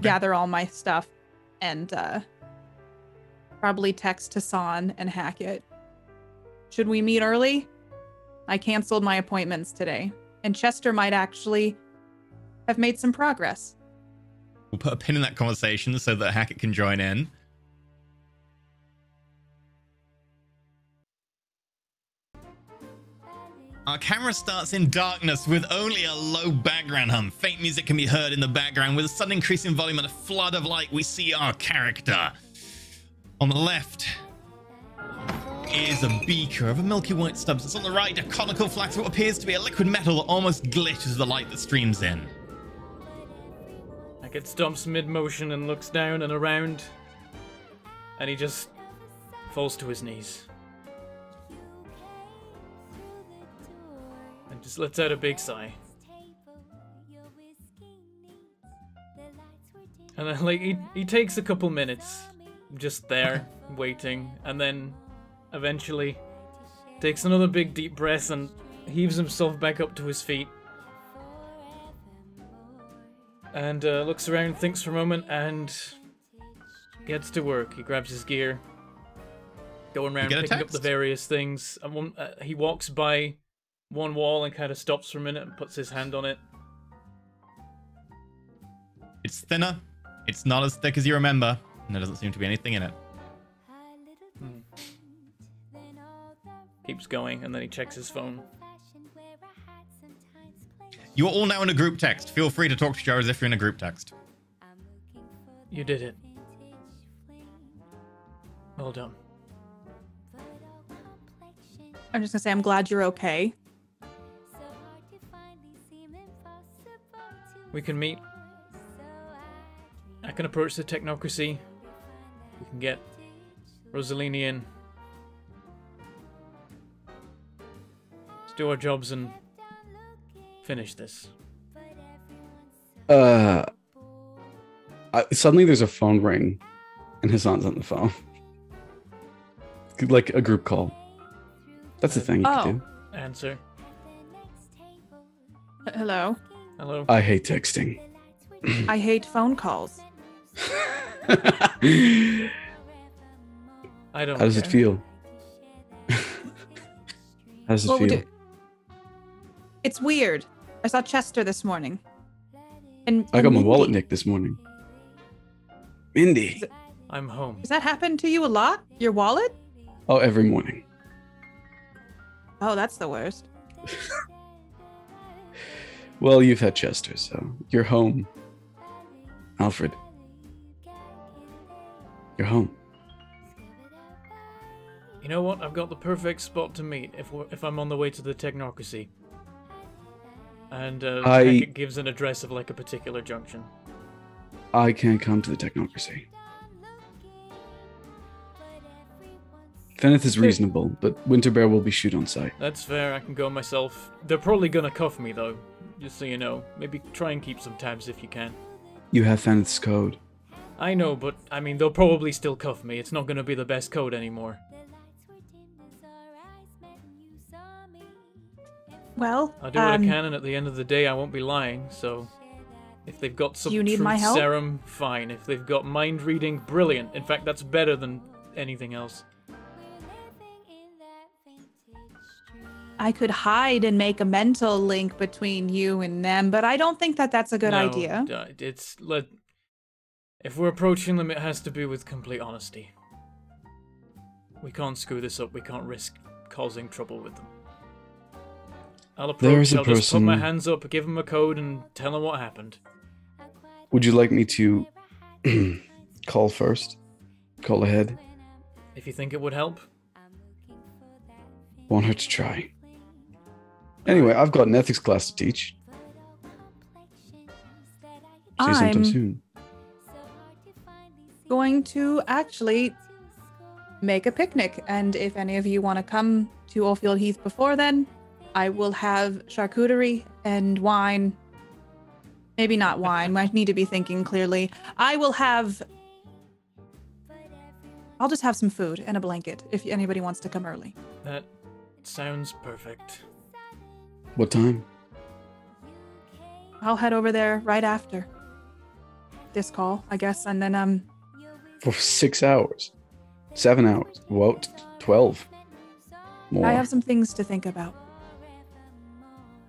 gather all my stuff and probably text Hassan and Hackett. Should we meet early? I canceled my appointments today, and Chester might actually have made some progress. We'll put a pin in that conversation so that Hackett can join in. Our camera starts in darkness with only a low background hum. Faint music can be heard in the background. With a sudden increase in volume and a flood of light, we see our character. On the left is a beaker of a milky white substance. On the right, a conical flask of what appears to be a liquid metal that almost glitters the light that streams in. Hackett stops mid-motion and looks down and around, and he just falls to his knees. And just lets out a big sigh. And then, like, he takes a couple minutes just there, waiting, and then eventually takes another big deep breath and heaves himself back up to his feet. And looks around, thinks for a moment, and gets to work. He grabs his gear, going around get a picking up the text? various things. And he walks by one wall and kind of stops for a minute and puts his hand on it. It's thinner. It's not as thick as you remember. And there doesn't seem to be anything in it. Keeps going, and then he checks his phone. You're all now in a group text. Feel free to talk to Joe as if you're in a group text. You did it. Well done. I'm just going to say I'm glad you're okay. We can meet. I can approach the technocracy. We can get Rosalini in. Let's do our jobs and finish this. Suddenly there's a phone ring, and Hassan's on the phone. Like a group call. That's a thing you can do. Answer. Hello. Hello. I hate texting. I hate phone calls. I don't How does it care. feel? How does it Well, feel? It's weird. I saw Chester this morning. And I got my Mindy. wallet nicked this morning. Mindy. I'm home. Does that happen to you a lot? Your wallet? Oh, every morning. Oh, that's the worst. Well, you've had Chester, so you're home. Alfred. You're home. You know what? I've got the perfect spot to meet if I'm on the way to the technocracy. And I- Hackett gives an address of like a particular junction. I can't come to the technocracy. Feneth is reasonable, but Winterbear will be shoot on sight. That's fair, I can go myself. They're probably gonna cuff me though, just so you know. Maybe try and keep some tabs if you can. You have Feneth's code. I know, but I mean, they'll probably still cuff me. It's not gonna be the best code anymore. Well, I'll do what I can, and at the end of the day, I won't be lying, so... If they've got some You need truth my help? serum, fine. If they've got mind reading, brilliant. In fact, that's better than anything else. I could hide and make a mental link between you and them, but I don't think that that's a good No, idea. If we're approaching them, it has to be with complete honesty. We can't screw this up. We can't risk causing trouble with them. I'll There's approach, a I'll just put my person- hands up, give them a code, and tell them what happened. Would you like me to call first? Call ahead? If you think it would help. Want her to try. Anyway, I've got an ethics class to teach. See you sometime I'm soon. going to actually make a picnic, and if any of you want to come to Oldfield Heath before then, I will have charcuterie and wine. Maybe not wine. I need to be thinking clearly. I'll just have some food and a blanket if anybody wants to come early. That sounds perfect. What time? I'll head over there right after this call, I guess, and then For 6 hours. 7 hours. Well, 12. More. I have some things to think about.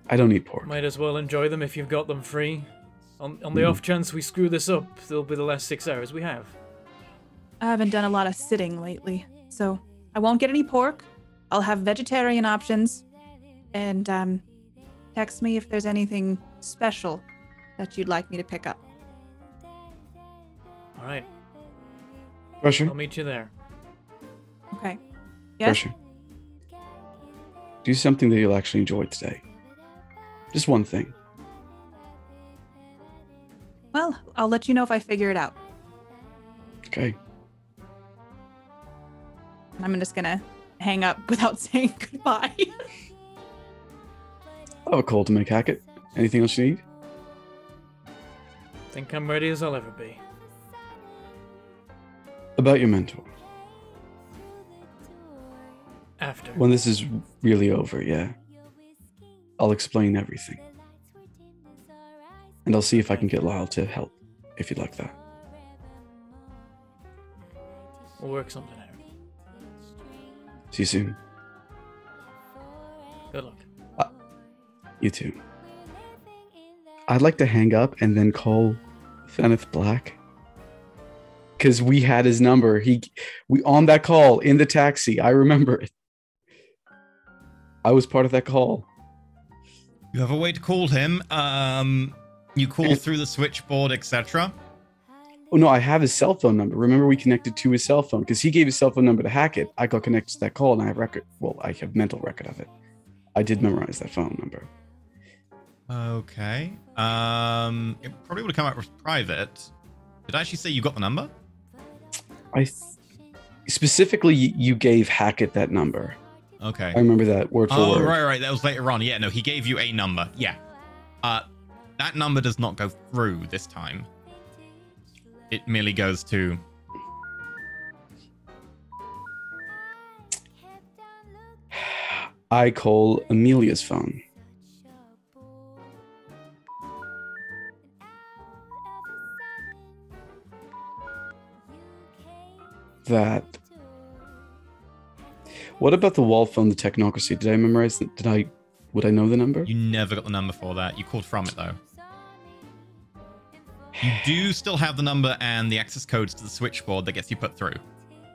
I don't eat pork. Might as well enjoy them if you've got them free. On the off chance we screw this up, they'll be the last 6 hours we have. I haven't done a lot of sitting lately, so I won't get any pork. I'll have vegetarian options, and text me if there's anything special that you'd like me to pick up. Alright, Pressure? I'll meet you there. Okay. Yes? Pressure. Do something that you'll actually enjoy today. Just one thing. Well, I'll let you know if I figure it out. Okay. I'm just gonna hang up without saying goodbye. I have a call to make, Hackett. Anything else you need? Think I'm ready as I'll ever be. About your mentor. After. When this is really over, yeah. I'll explain everything. And I'll see if I can get Lyle to help, if you'd like that. We'll work something out. See you soon. Good luck. You too. I'd like to hang up and then call Feneth Black. Because we had his number. We on that call in the taxi. I remember it. I was part of that call. You have a way to call him. You call through the switchboard, etc. Oh no, I have his cell phone number. Remember, we connected to his cell phone because he gave his cell phone number to Hackett. I got connected to that call and I have record. Well, I have mental record of it. I did memorize that phone number. Okay. It probably would have come out as private. Did I actually say you got the number? Specifically, you gave Hackett that number. Okay. I remember that word for Oh, word. right. That was later on. Yeah, no, he gave you a number. Yeah. That number does not go through this time. It merely goes to... I call Amelia's phone. That. What about the wall phone, the technocracy? Did I memorize that? Would I know the number? You never got the number for that. You called from it, though. You do still have the number and the access codes to the switchboard that gets you put through.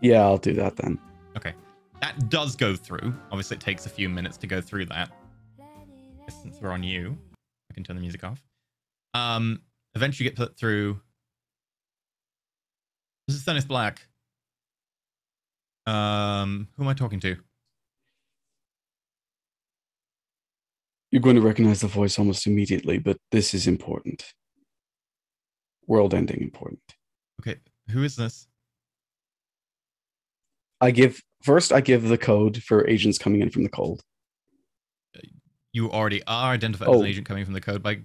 Yeah, I'll do that then. Okay. That does go through. Obviously, it takes a few minutes to go through that. Since we're on you, I can turn the music off. Eventually get put through. This is Dennis Black. Who am I talking to? You're going to recognize the voice almost immediately, but this is important. World-ending important. Okay, who is this? I give the code for agents coming in from the cold. You already are identified as Oh. an agent coming from the code by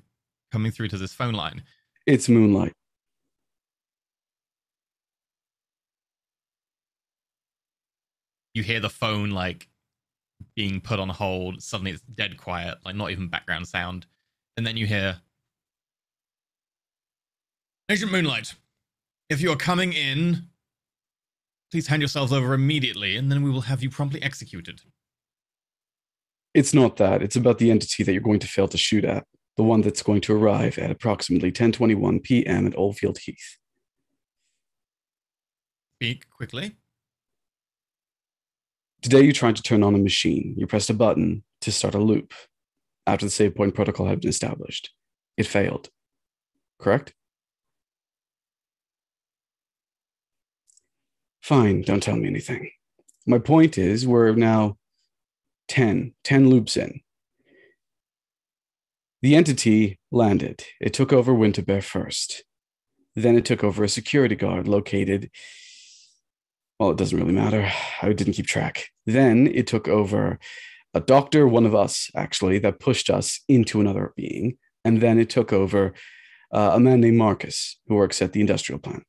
coming through to this phone line. It's Moonlight. You hear the phone like being put on hold. Suddenly it's dead quiet, like not even background sound. And then you hear, Agent Moonlight, if you are coming in, please hand yourselves over immediately, and then we will have you promptly executed. It's not that. It's about the entity that you're going to fail to shoot at. The one that's going to arrive at approximately 10:21 p.m. at Oldfield Heath. Speak quickly. Today you tried to turn on a machine. You pressed a button to start a loop after the save point protocol had been established. It failed. Correct? Fine, don't tell me anything. My point is, we're now 10 loops in. The entity landed. It took over Winterbear first. Then it took over a security guard located... Well, it doesn't really matter. I didn't keep track. Then it took over a doctor, one of us, actually, that pushed us into another being. And then it took over a man named Marcus, who works at the industrial plant.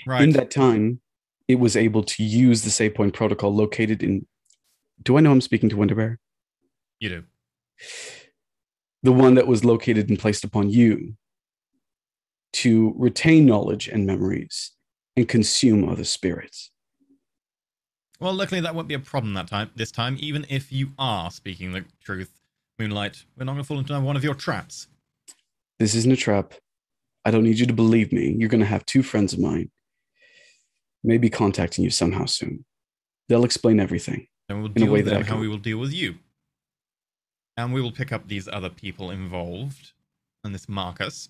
Right. In that time, it was able to use the save point protocol located in... Do I know I'm speaking to Winterbear? You do. The one that was located and placed upon you to retain knowledge and memories and consume other spirits. Well, luckily that won't be a problem this time, even if you are speaking the truth. Moonlight, we're not going to fall into one of your traps. This isn't a trap. I don't need you to believe me. You're going to have two friends of mine maybe contacting you somehow soon. They'll explain everything. And we'll in a deal way with that them I how can. we will deal with you. And we will pick up these other people involved and this Marcus.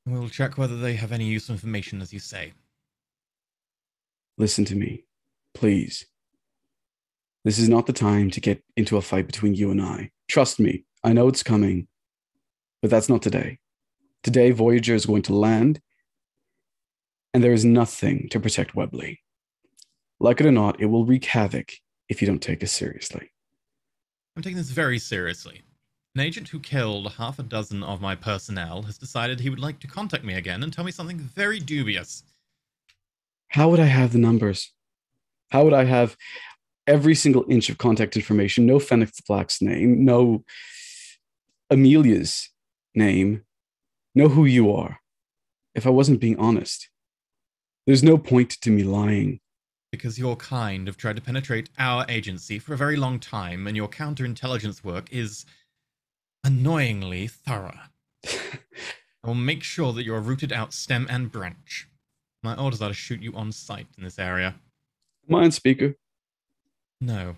And we'll check whether they have any useful information, as you say. Listen to me, please. This is not the time to get into a fight between you and I. Trust me, I know it's coming, but that's not today. Today, Voyager is going to land, and there is nothing to protect Webley. Like it or not, it will wreak havoc if you don't take us seriously. I'm taking this very seriously. An agent who killed half a dozen of my personnel has decided he would like to contact me again and tell me something very dubious. How would I have the numbers? How would I have every single inch of contact information? No Fennec Black's name, no Amelia's name, know who you are, if I wasn't being honest. There's no point to me lying. Because your kind have tried to penetrate our agency for a very long time, and your counterintelligence work is annoyingly thorough. I will make sure that you are rooted out stem and branch. My orders are to shoot you on sight in this area. Am I on speaker? No.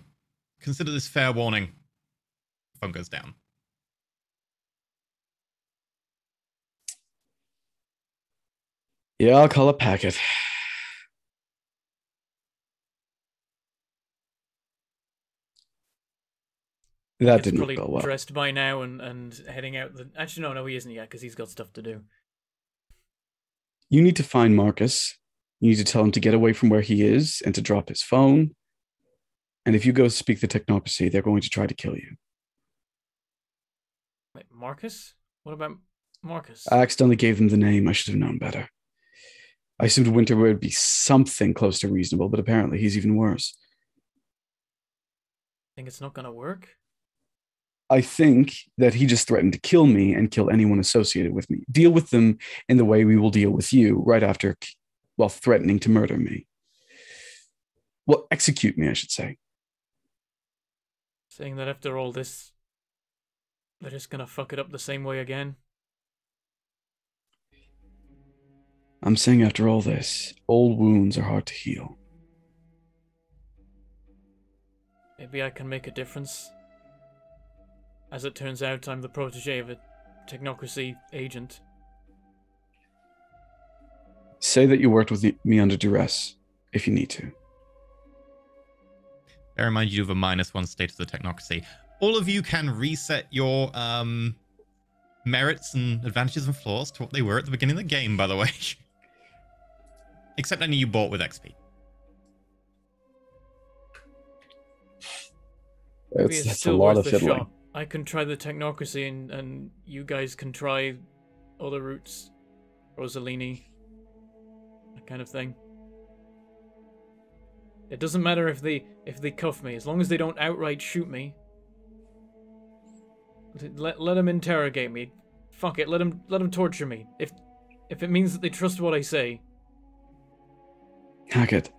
Consider this fair warning. Phone goes down. Yeah, I'll call a packet. That It's didn't probably go well. dressed by now and heading out. Actually, no, he isn't yet because he's got stuff to do. You need to find Marcus. You need to tell him to get away from where he is and to drop his phone. And if you go speak the technocracy, they're going to try to kill you. Wait, Marcus? What about Marcus? I accidentally gave them the name. I should have known better. I assumed Winter would be something close to reasonable, but apparently he's even worse. Think it's not gonna work? I think that he just threatened to kill me and kill anyone associated with me. Deal with them in the way we will deal with you right after, well, threatening to murder me. Well, execute me, I should say. Saying that after all this, they're just gonna fuck it up the same way again? I'm saying after all this, old wounds are hard to heal. Maybe I can make a difference. As it turns out, I'm the protege of a technocracy agent. Say that you worked with me under duress, if you need to. Bear in mind you have a -1 status of technocracy. All of you can reset your merits and advantages and flaws to what they were at the beginning of the game, by the way. Except any you bought with XP. Maybe it's That's a still lot worth of a fiddling. shot. I can try the technocracy and you guys can try other routes. Rosalini. That kind of thing. It doesn't matter if they cuff me, as long as they don't outright shoot me. Let them interrogate me. Fuck it, let them torture me. If it means that they trust what I say. Hackett,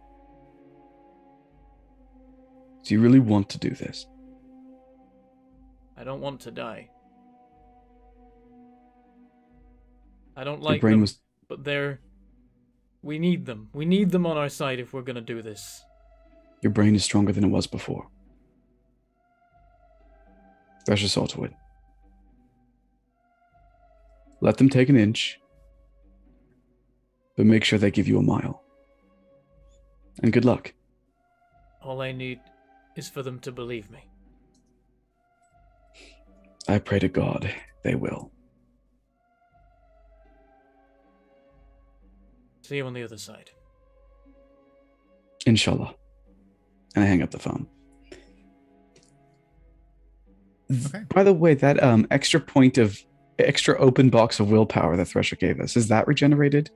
do you really want to do this? I don't want to die. I don't Your like brain them, was but we need them. We need them on our side if we're gonna do this. your brain is stronger than it was before. That's just all to it. Let them take an inch, but make sure they give you a mile. And good luck. All I need is for them to believe me. I pray to God they will. See you on the other side. Inshallah. And I hang up the phone. Okay. By the way, that extra open box of willpower that Thresher gave us, is that regenerated?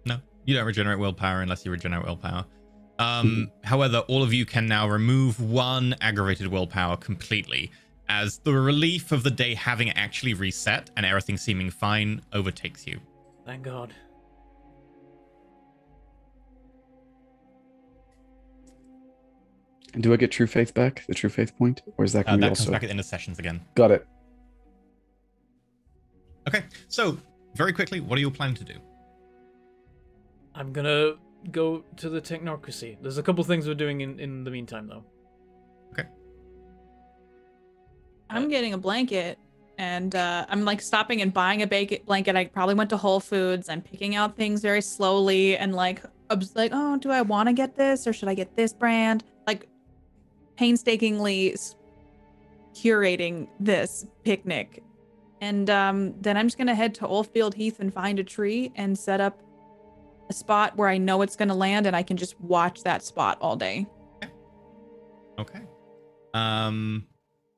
No, you don't regenerate willpower unless you regenerate willpower. However, all of you can now remove 1 aggravated willpower completely, as the relief of the day having actually reset and everything seeming fine overtakes you. Thank God. And do I get true faith back? The true faith point? Or is that going to be That also... comes back at the end of sessions again. Got it. Okay, so very quickly, what are you planning to do? I'm gonna go to the technocracy. There's a couple things we're doing in the meantime, though. Okay. I'm getting a blanket, and I'm like stopping and buying a blanket. I probably went to Whole Foods. I'm picking out things very slowly, and like I'm just like, oh, do I want to get this or should I get this brand? Like painstakingly curating this picnic, and then I'm just gonna head to Oldfield Heath and find a tree and set up a spot where I know it's gonna land, and I can just watch that spot all day. Okay. I'm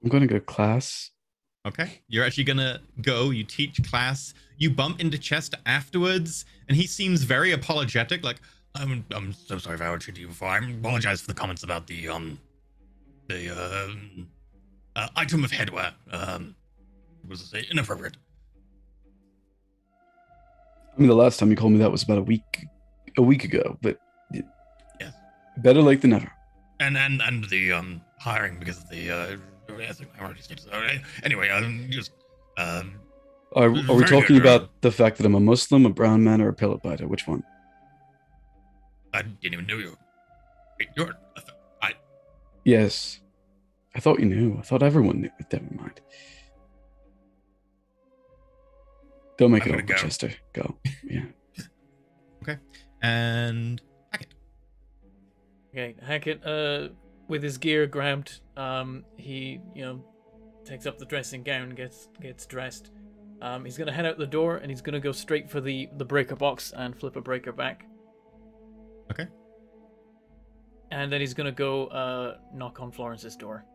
going to go class. Okay. You're actually gonna go, you teach class, you bump into Chester afterwards, and he seems very apologetic, like, I'm so sorry if I treated you before. I apologize for the comments about the item of headwear. Was inappropriate. I mean, the last time you called me that was about a week ago, but Yes. better late than never. And the hiring because of the minority status. Anyway, just Are we talking about the fact that I'm a Muslim, a brown man, or a pillow biter? Which one? I didn't even know you. Wait, Yes. I thought you knew. I thought everyone knew. Never mind. Don't make I'm it gonna awkward, go. Chester. Go. Yeah. Okay. And Hackett. Okay, Hackett, with his gear grabbed, he, takes up the dressing gown, gets dressed. He's gonna head out the door, and he's gonna go straight for the breaker box and flip a breaker back. Okay. And then he's gonna go knock on Florence's door.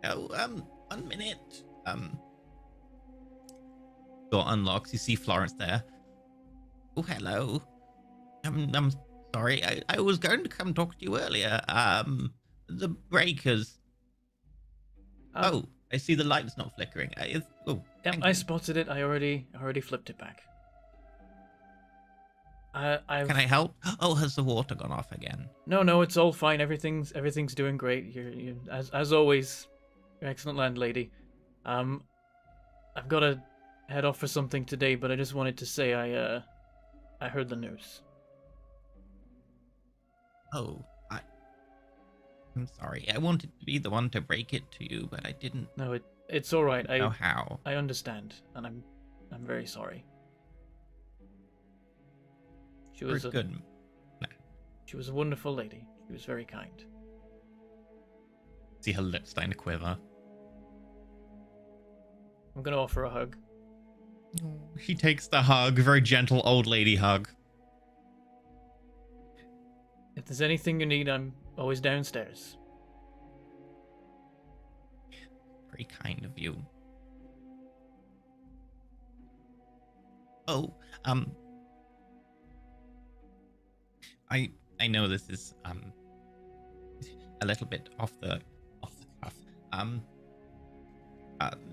Oh, 1 minute. Door unlocks. You see Florence there. Oh, hello. I'm sorry. I was going to come talk to you earlier. The breakers. Oh, I see the light's not flickering. Yep, thank I you. spotted it. I already flipped it back. Can I help? Oh, has the water gone off again? No, it's all fine. Everything's doing great. You're as always, you're excellent landlady. I've got to head off for something today, but I just wanted to say I heard the news. Oh, I'm sorry. I wanted to be the one to break it to you, but I didn't No, it's all right. know how. I understand, and I'm very sorry. She You're was good. She was a wonderful lady. She was very kind. See her lips starting to quiver. I'm gonna offer a hug. She takes the hug, very gentle old lady hug. If there's anything you need, I'm always downstairs. Very kind of you. Oh, I know this is a little bit off the cuff.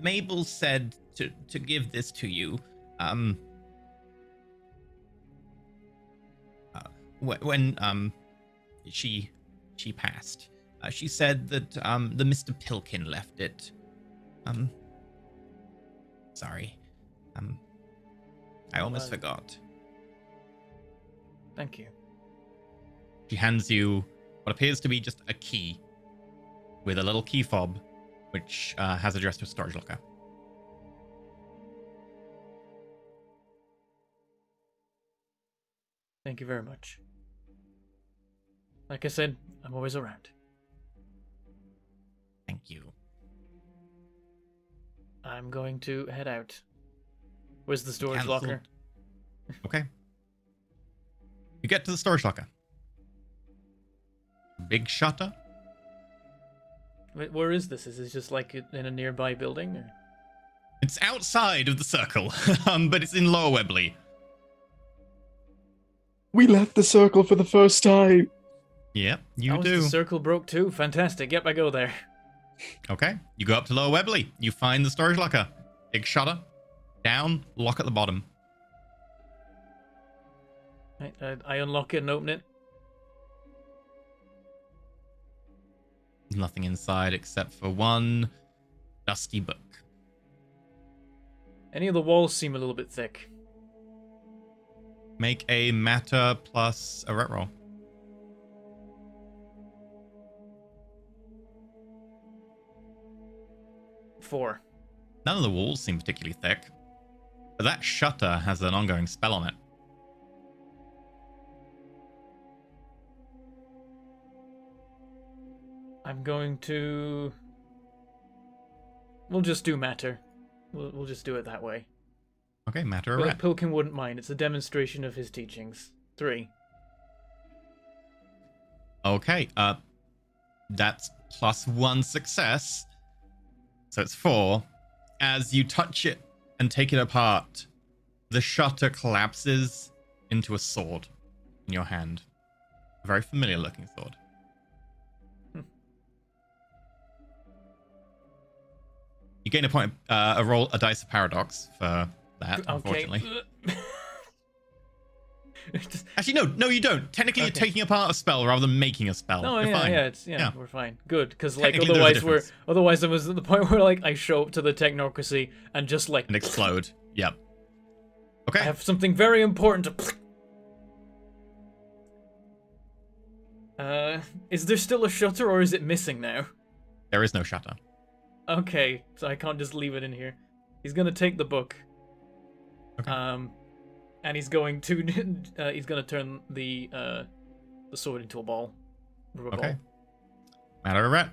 Mabel said to give this to you. When she passed, she said that the Mr. Pilkin left it. Sorry. I almost forgot. Thank you. She hands you what appears to be just a key with a little key fob, which has addressed to a storage locker. Thank you very much. Like I said, I'm always around. Thank you. I'm going to head out. Where's the storage Cancelled. locker? Okay. You get to the storage locker. Big shutter. Wait, where is this? Is it just like in a nearby building? Or? It's outside of the circle, but it's in Lower Webley. We left the circle for the first time. Yep, you Oh, do. the circle broke too. Fantastic. Yep, I go there. Okay, you go up to Lower Webley. You find the storage locker. Big shutter. Down, lock at the bottom. Right, I unlock it and open it. There's nothing inside except for one dusty book. Any of the walls seem a little bit thick. Make a matter plus a ret roll. Four. None of the walls seem particularly thick, but that shutter has an ongoing spell on it. I'm going to... We'll just do matter. We'll just do it that way. Okay, matter a ret. Pilkin wouldn't mind. It's a demonstration of his teachings. 3. Okay, that's plus 1 success. So it's 4. As you touch it and take it apart, the shutter collapses into a sword in your hand. A very familiar looking sword. You gain a point, a dice of paradox for that, unfortunately. Actually, no, you don't. Technically, you're taking apart a spell rather than making a spell. No, You're fine. Yeah, we're fine. Good, because like Technically, there's a otherwise difference. I was at the point where like I show up to the technocracy and just like And explode. Yep. I Okay. have something very important to. Is there still a shutter or is it missing now? There is no shutter. Okay, so I can't just leave it in here. He's gonna take the book. Okay. And he's going to he's gonna turn the sword into a ball. Rubber Okay. ball. Matter of ret.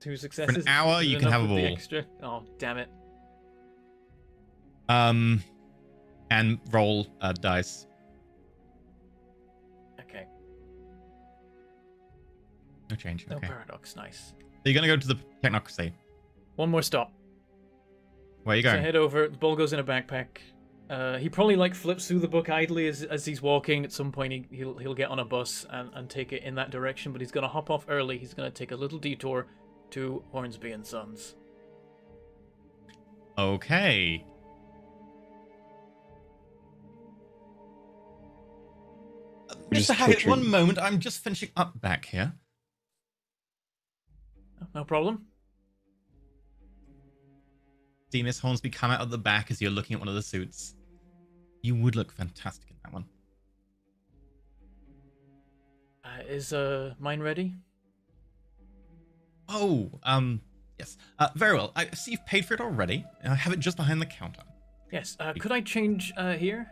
2 successes. For an hour, Is it you can enough have a with the ball. extra? Oh, damn it. And roll a dice. Okay. No change. No Okay. paradox. Nice. So you're gonna go to the technocracy. One more stop. Where are you So I going? head over. The ball goes in a backpack. He probably like flips through the book idly as he's walking. At some point, he'll get on a bus and take it in that direction. But he's gonna hop off early. He's gonna take a little detour to Hornsby and Sons. Okay. Mr. Haggett, picturing- one moment. I'm just finishing up back here. No problem. See Miss Hornsby come out of the back as you're looking at one of the suits. You would look fantastic in that one. Is mine ready? Oh, yes. Very well. I see you've paid for it already. I have it just behind the counter. Yes. Could I change here?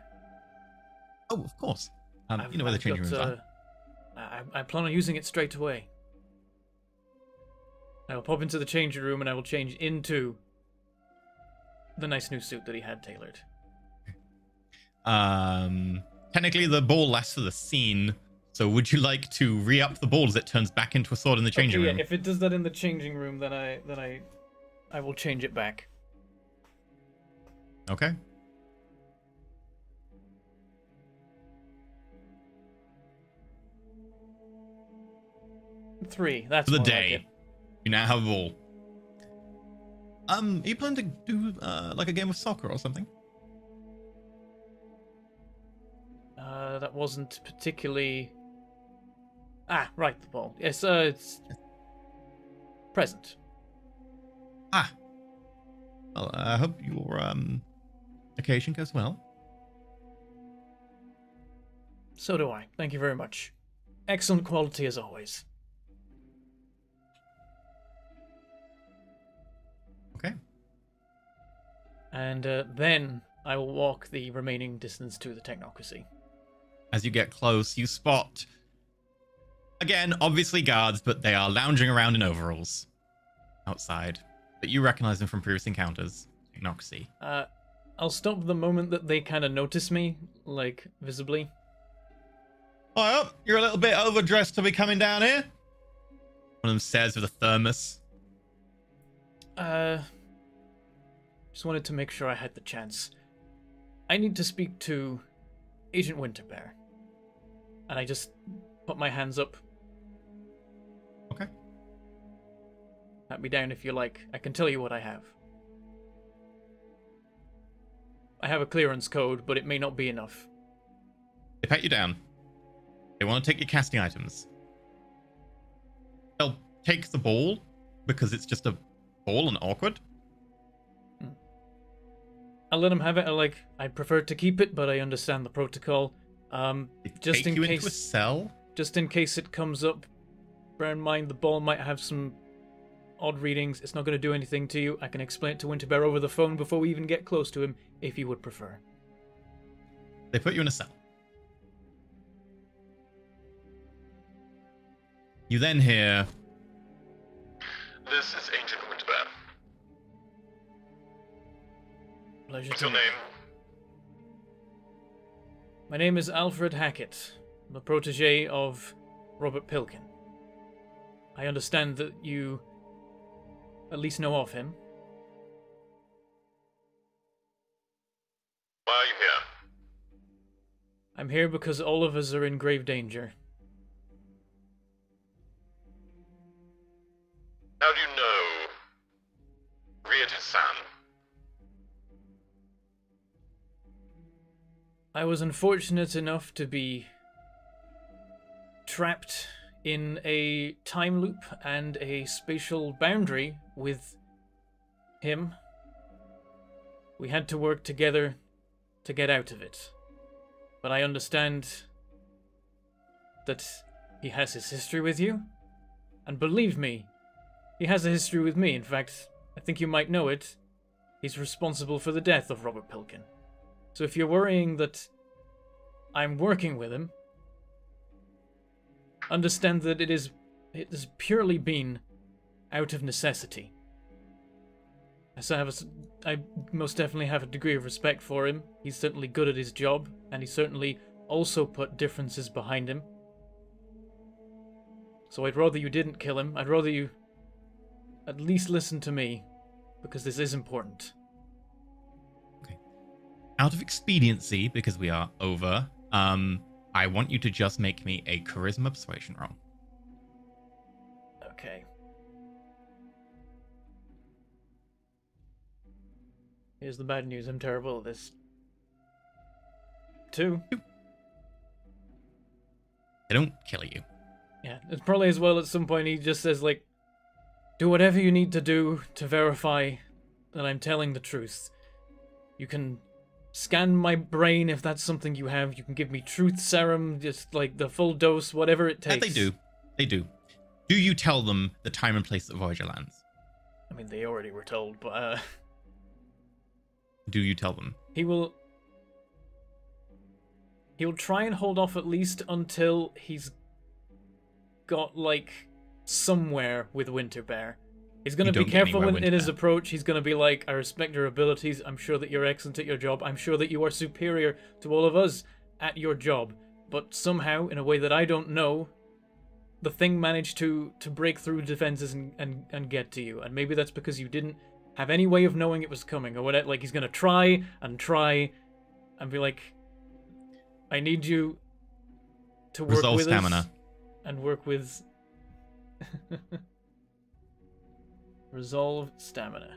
Oh, of course. You know where the changing rooms are. I plan on using it straight away. I will pop into the changing room and I will change into the nice new suit that he had tailored. Technically, the ball lasts for the scene. So, would you like to re-up the ball as it turns back into a sword in the changing room? Yeah, if it does that in the changing room, then I will change it back. Okay. Three. That's For the more day. like it. You now have a ball. Are you planning to do like a game of soccer or something? That wasn't particularly. Ah, right, the ball. Yes, it's present. Ah. Well, I hope your occasion goes well. So do I. Thank you very much. Excellent quality as always. Okay. And then I will walk the remaining distance to the technocracy. As you get close, you spot, again, obviously guards, but they are lounging around in overalls outside. But you recognize them from previous encounters. Technocracy. I'll stop the moment that they kind of notice me, like, visibly. Oh, you're a little bit overdressed to be coming down here. One of them says with a thermos. Just wanted to make sure I had the chance. I need to speak to Agent Winterbear. And I just put my hands up. Okay. Pat me down if you like. I can tell you what I have. I have a clearance code, but it may not be enough. They pat you down. They want to take your casting items. They'll take the ball because it's just a ball and awkward. I'll let them have it. I'd prefer to keep it, but I understand the protocol. Just Take in you case, into a cell. just in case it comes up, bear in mind the ball might have some odd readings. It's not going to do anything to you. I can explain it to Winterbear over the phone before we even get close to him, if you would prefer. They put you in a cell. You then hear, This is Agent Winterbear. Pleasure What's to your meet you. name? My name is Alfred Hackett. I'm a protege of Robert Pilkin. I understand that you at least know of him. Why are you here? I'm here because all of us are in grave danger. How do you know Rietu-san? I was unfortunate enough to be trapped in a time loop and a spatial boundary with him. We had to work together to get out of it. But I understand that he has his history with you. And believe me, he has a history with me. In fact, I think you might know it. He's responsible for the death of Robert Pilkin. So if you're worrying that I'm working with him, understand that it has purely been out of necessity. I most definitely have a degree of respect for him. He's certainly good at his job, and he certainly also put differences behind him. So I'd rather you didn't kill him. I'd rather you at least listen to me, because this is important. out of expediency, because we are over, I want you to just make me a charisma persuasion roll. Okay. Here's the bad news. I'm terrible at this. 2. They don't kill you. Yeah, it's probably as well at some point he just says, like, do whatever you need to do to verify that I'm telling the truth. You can scan my brain if that's something you have. You can give me truth serum, just like the full dose, whatever it takes. They do. They do. Do you tell them the time and place that Voyager lands? I mean, they already were told, but Do you tell them? he will... he'll try and hold off at least until he's got, like, somewhere with Winterbear. He's going to be careful in his approach. He's going to be like, I respect your abilities. I'm sure that you're excellent at your job. I'm sure that you are superior to all of us at your job. But somehow, in a way that I don't know, the thing managed to break through defenses and get to you. And maybe that's because you didn't have any way of knowing it was coming. Or whatever. Like, he's going to try and be like, I need you to work with stamina. Us and work with... Resolve stamina.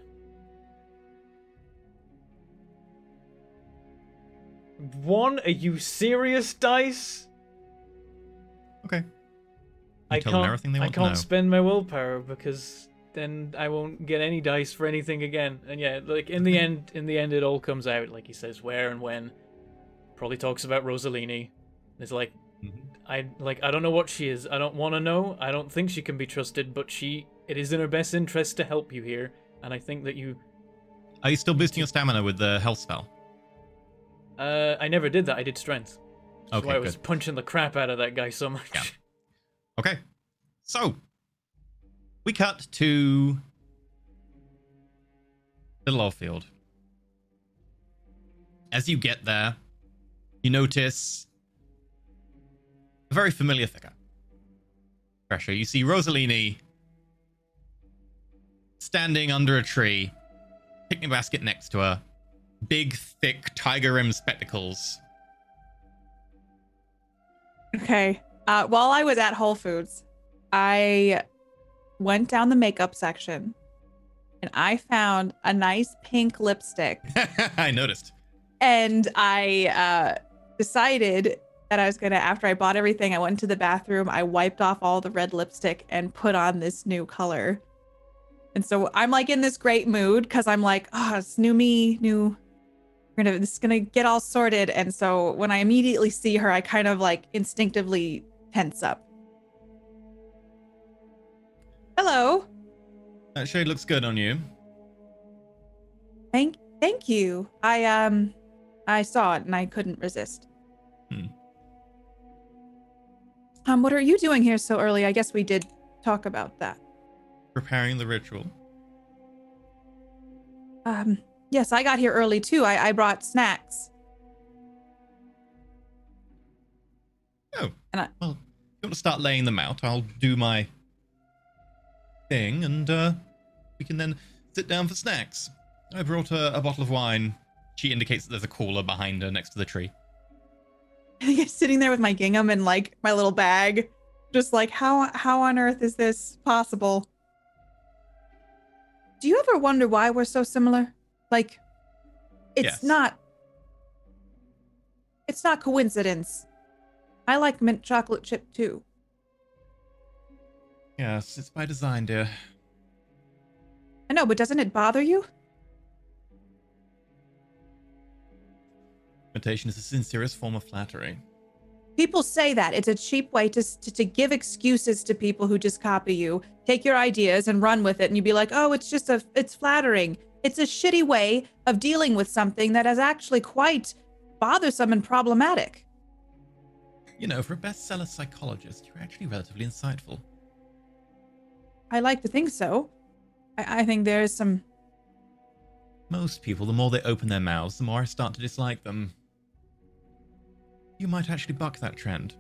1? Are you serious, dice? Okay. I can't spend my willpower because then I won't get any dice for anything again. And yeah, like in the end it all comes out. Like he says where and when. Probably talks about Rosalini. It's like I don't know what she is. I don't want to know. I don't think she can be trusted, but it is in her best interest to help you here, and I think that you... Are you still boosting your stamina with the health spell? I never did that. I did strength. That's okay, why I was punching the crap out of that guy so much. Yeah. Okay. So, we cut to Little Oldfield. As you get there, you notice a very familiar figure. Pressure. You see Rosalini standing under a tree, picnic basket next to her, big, thick, tiger-rimmed spectacles. Okay. While I was at Whole Foods, I went down the makeup section, and I found a nice pink lipstick. I noticed. And I decided that I was going to, after I bought everything, I went into the bathroom, I wiped off all the red lipstick and put on this new color. And so I'm like in this great mood because I'm like, it's new me, this is gonna get all sorted. And so when I immediately see her, I kind of like instinctively tense up. Hello. That shade looks good on you. Thank you. I saw it and I couldn't resist. What are you doing here so early? I guess we did talk about that. Preparing the ritual. Yes, I got here early too. I brought snacks. Oh, well, if you want to start laying them out, I'll do my thing, and we can then sit down for snacks. I brought a bottle of wine. She indicates that there's a cooler behind her next to the tree. I think I'm sitting there with my gingham and like my little bag, just like how on earth is this possible? Do you ever wonder why we're so similar? Like, it's not coincidence. I like mint chocolate chip too. Yes, it's by design, dear. I know, but doesn't it bother you? Imitation is the sincerest form of flattery. People say that. It's a cheap way to give excuses to people who just copy you, take your ideas and run with it, and you'd be like, oh, it's flattering. It's a shitty way of dealing with something that is actually quite bothersome and problematic. You know, for a bestseller psychologist, you're actually relatively insightful. I like to think so. I think there is some... Most people, the more they open their mouths, the more I start to dislike them. You might actually buck that trend.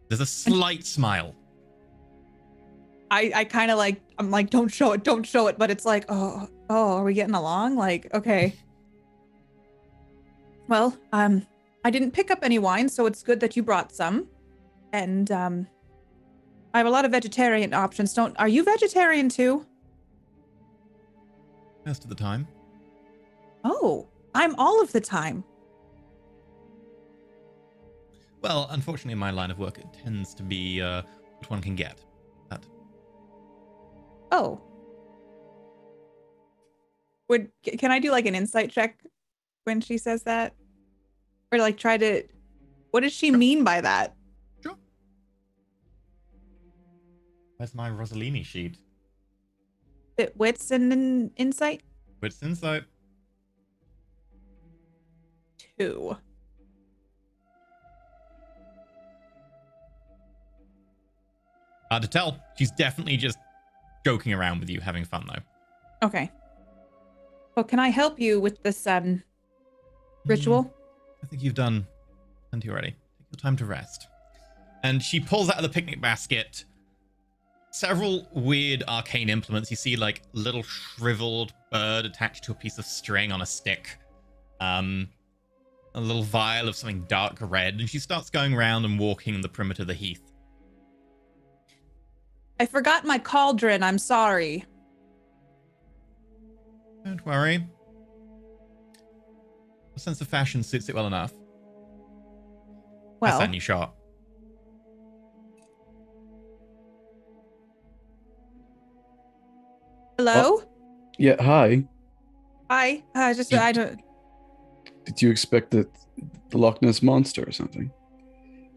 There's a slight smile. I kind of like, I'm like, don't show it. But it's like, oh, are we getting along? Like, okay. Well, I didn't pick up any wine, so it's good that you brought some. And I have a lot of vegetarian options. Are you vegetarian too? Most of the time. Oh, I'm all of the time. Well, unfortunately, in my line of work, it tends to be what one can get. Oh. Can I do like an insight check when she says that? Or like try to... What does she mean by that? Sure. Where's my Rosalini sheet? Wits and insight? Wits insight. 2. Hard to tell. She's definitely just joking around with you, having fun though. Okay. Well, can I help you with this ritual? I think you've done plenty already. Take your time to rest. And she pulls out of the picnic basket several weird arcane implements. You see like little shriveled bird attached to a piece of string on a stick. A little vial of something dark red. And she starts going around and walking the perimeter of the heath. I forgot my cauldron. I'm sorry. Don't worry. A sense of fashion suits it well enough. Well, That's that new shot. hello? Yeah, hi. Hi. I don't. Did you expect the Loch Ness monster or something?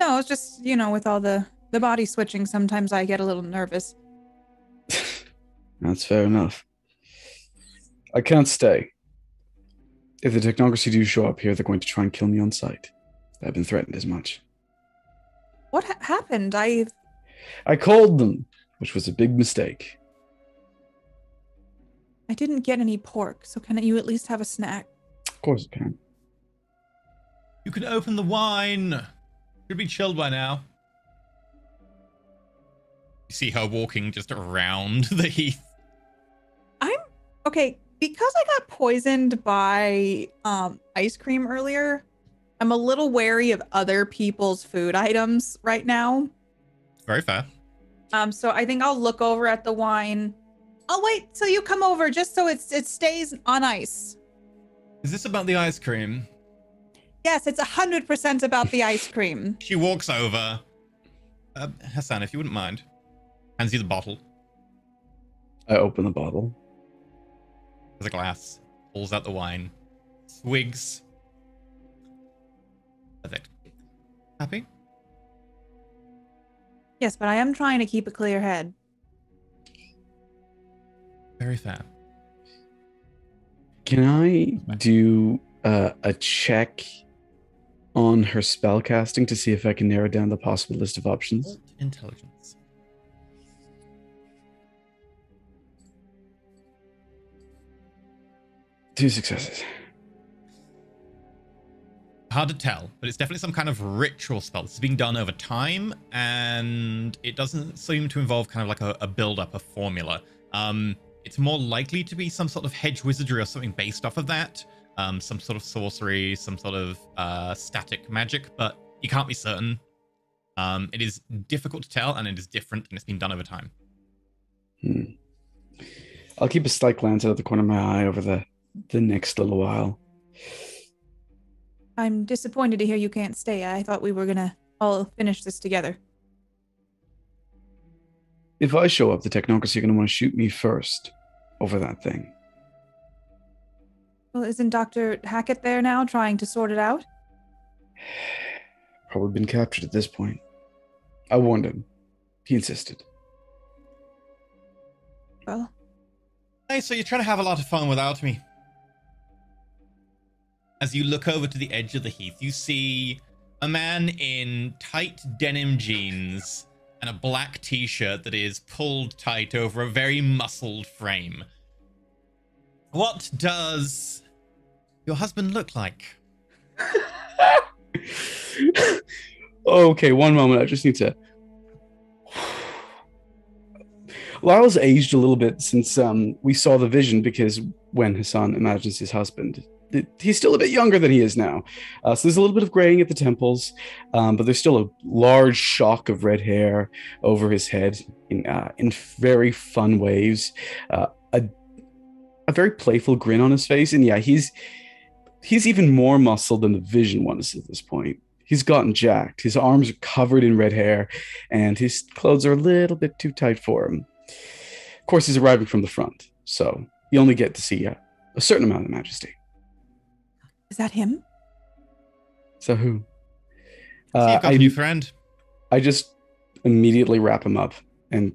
No, it's just, with all the body switching, sometimes I get a little nervous. That's fair enough. I can't stay. If the technocracy do show up here, they're going to try and kill me on sight. I've been threatened as much. What happened? I called them, which was a big mistake. I didn't get any pork, so can you at least have a snack? Of course it can. You can open the wine. Should be chilled by now. You see her walking just around the heath. Okay, because I got poisoned by ice cream earlier, I'm a little wary of other people's food items right now. Very fair. So I think I'll look over at the wine. I'll wait till you come over just so it stays on ice. Is this about the ice cream? Yes, it's 100% about the ice cream. She walks over. Hassan, if you wouldn't mind. Hands you the bottle. I open the bottle. There's a glass. Pulls out the wine. Swigs. Perfect. Happy? Yes, but I am trying to keep a clear head. Very fair. Can I do a check on her spellcasting to see if I can narrow down the possible list of options? Intelligence. Two successes. Hard to tell, but it's definitely some kind of ritual spell. This is being done over time, and it doesn't seem to involve kind of like a build-up, a formula. It's more likely to be some sort of hedge wizardry or something based off of that. Some sort of sorcery, some sort of static magic, but you can't be certain. It is difficult to tell, and it is different, and it's been done over time. I'll keep a slight glance out of the corner of my eye over the next little while. I'm disappointed to hear you can't stay. I thought we were gonna all finish this together. If I show up, the technocracy are going to want to shoot me first over that thing. Well, isn't Dr. Hackett there now trying to sort it out? Probably been captured at this point. I warned him. He insisted. Well, Hey, so you're trying to have a lot of fun without me. As you look over to the edge of the heath, you see a man in tight denim jeans and a black t-shirt that is pulled tight over a very muscled frame. What does your husband look like? Okay, one moment. I just need to... Lyle's aged a little bit since we saw the vision, because when Hassan imagines his husband, he's still a bit younger than he is now. So there's a little bit of graying at the temples, but there's still a large shock of red hair over his head in very fun waves. A very playful grin on his face. And yeah, he's even more muscled than the vision was at this point. He's gotten jacked. His arms are covered in red hair, and his clothes are a little bit too tight for him. Of course, he's arriving from the front, so you only get to see a certain amount of majesty. is that him? So who? So you've got a new friend. I just immediately wrap him up, and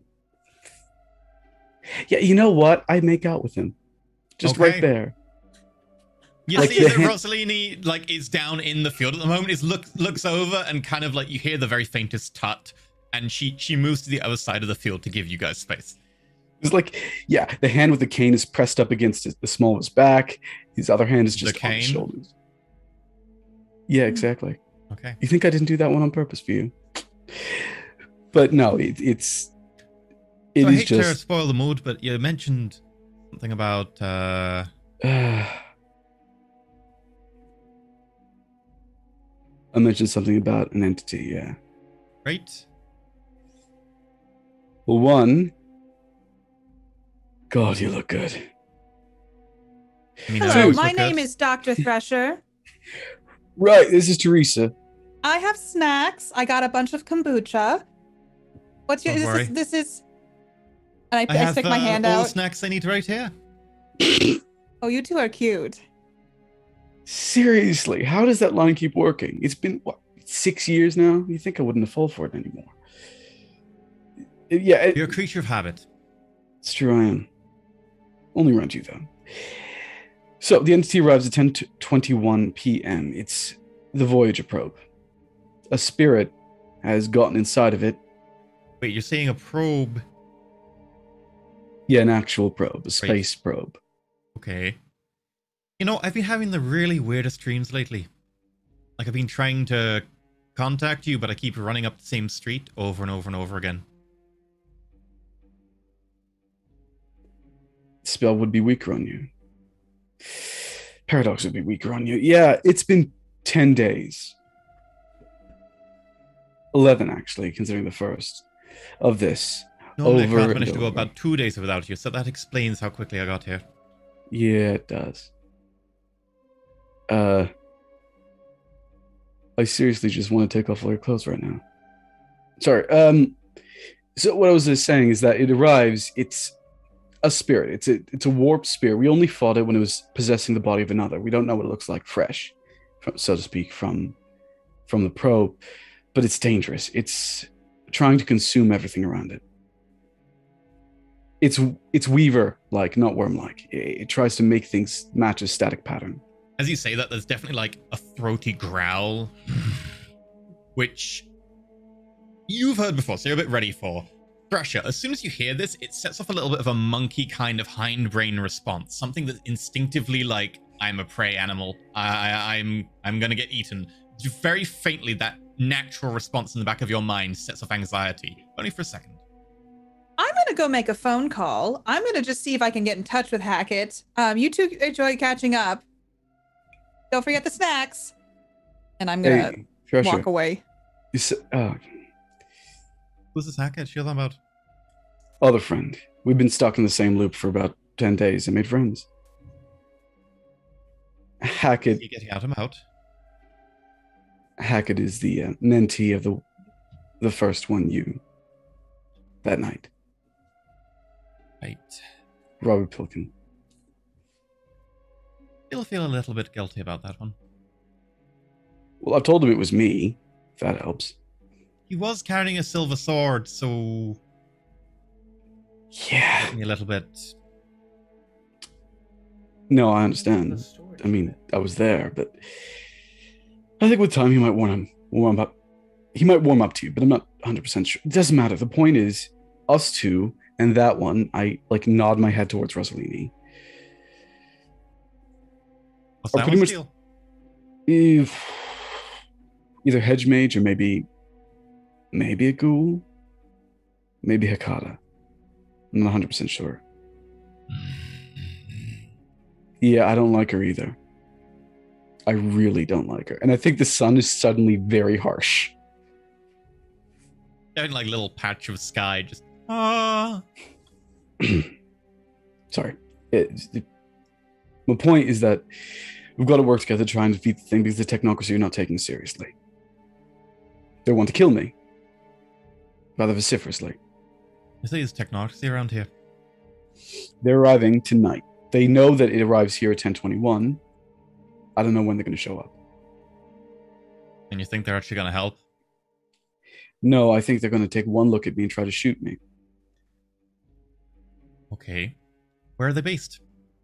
yeah, you know what? I make out with him, just Okay. right there. You Like see the- that Rossellini is down in the field at the moment. He looks over and kind of like you hear the very faintest tut And she moves to the other side of the field to give you guys space. It's like, yeah, the hand with the cane is pressed up against the small of his back. His other hand is just on his cane? shoulders. Yeah, exactly. Okay. You think I didn't do that one on purpose for you? But no, it's So I hate to just spoil the mood, but you mentioned something about I mentioned something about an entity, yeah. right? Well, one, God, you look good. I mean, I Hello, always my look name good. is Dr. Thresher. Right, this is Teresa. I have snacks. I got a bunch of kombucha. What's your? Don't worry. This is. And I I have stick my hand all the out. snacks I need right here. Oh, you two are cute. Seriously, how does that line keep working? It's been, what, 6 years now? You think I wouldn't have fallen for it anymore. Yeah, You're a creature of habit. it's true, I am. Only around you, though. So, the entity arrives at 10:21 p.m. It's the Voyager probe. A spirit has gotten inside of it. Wait, you're saying a probe? Yeah, an actual probe, a space probe. Okay. You know, I've been having the really weirdest dreams lately. Like, I've been trying to contact you, but I keep running up the same street over and over and over again. Spell would be weaker on you. Paradox would be weaker on you. Yeah, it's been 10 days. 11, actually, considering the first of this. Normally, I Over can't and manage to go over. about 2 days without you, so that explains how quickly I got here. Yeah, it does. I seriously just want to take off all your clothes right now. Sorry. So what I was just saying is that it arrives. It's a spirit. It's a warped spirit. We only fought it when it was possessing the body of another. We don't know what it looks like fresh, so to speak, from the probe. But it's dangerous. It's trying to consume everything around it. It's Weaver-like, not Worm-like. It tries to make things match a static pattern. As you say that, there's definitely like a throaty growl, which you've heard before, so you're a bit ready for. Thrasher, as soon as you hear this, it sets off a little bit of a monkey kind of hindbrain response, something that's instinctively like, I'm a prey animal, I'm gonna get eaten. Very faintly, that natural response in the back of your mind sets off anxiety, only for a second. I'm gonna go make a phone call. I'm gonna just see if I can get in touch with Hackett. You two enjoy catching up. Don't forget the snacks. And I'm gonna Thrasher, walk away. Who's this Hackett? She's about other friend. We've been stuck in the same loop for about 10 days and made friends. Hackett. you getting out him out. Hackett is the mentee of the first one you that night. Right. Robert Pilkin. Still feel a little bit guilty about that one. Well, I've told him it was me, if that helps. He was carrying a silver sword, so Yeah. a little bit. No, I understand. I mean, I was there, but I think with time he might warm up. He might warm up to you, but I'm not 100% sure. It doesn't matter. The point is, us two and that one, I like nod my head towards Rosalini. What's Or that pretty one much- steal? Either hedge mage or maybe a ghoul, maybe Hakata. I'm not 100% sure. Yeah, I don't like her either. I really don't like her. And I think the sun is suddenly very harsh. Having like little patch of sky, just Sorry. My point is that we've got to work together to try and defeat the thing because the technocracy are not taking seriously. They want to kill me. Rather vociferously. I say there's technocracy around here. They're arriving tonight. They know that it arrives here at 10:21. I don't know when they're going to show up. And you think they're actually going to help? No, I think they're going to take one look at me and try to shoot me. Okay. Where are they based?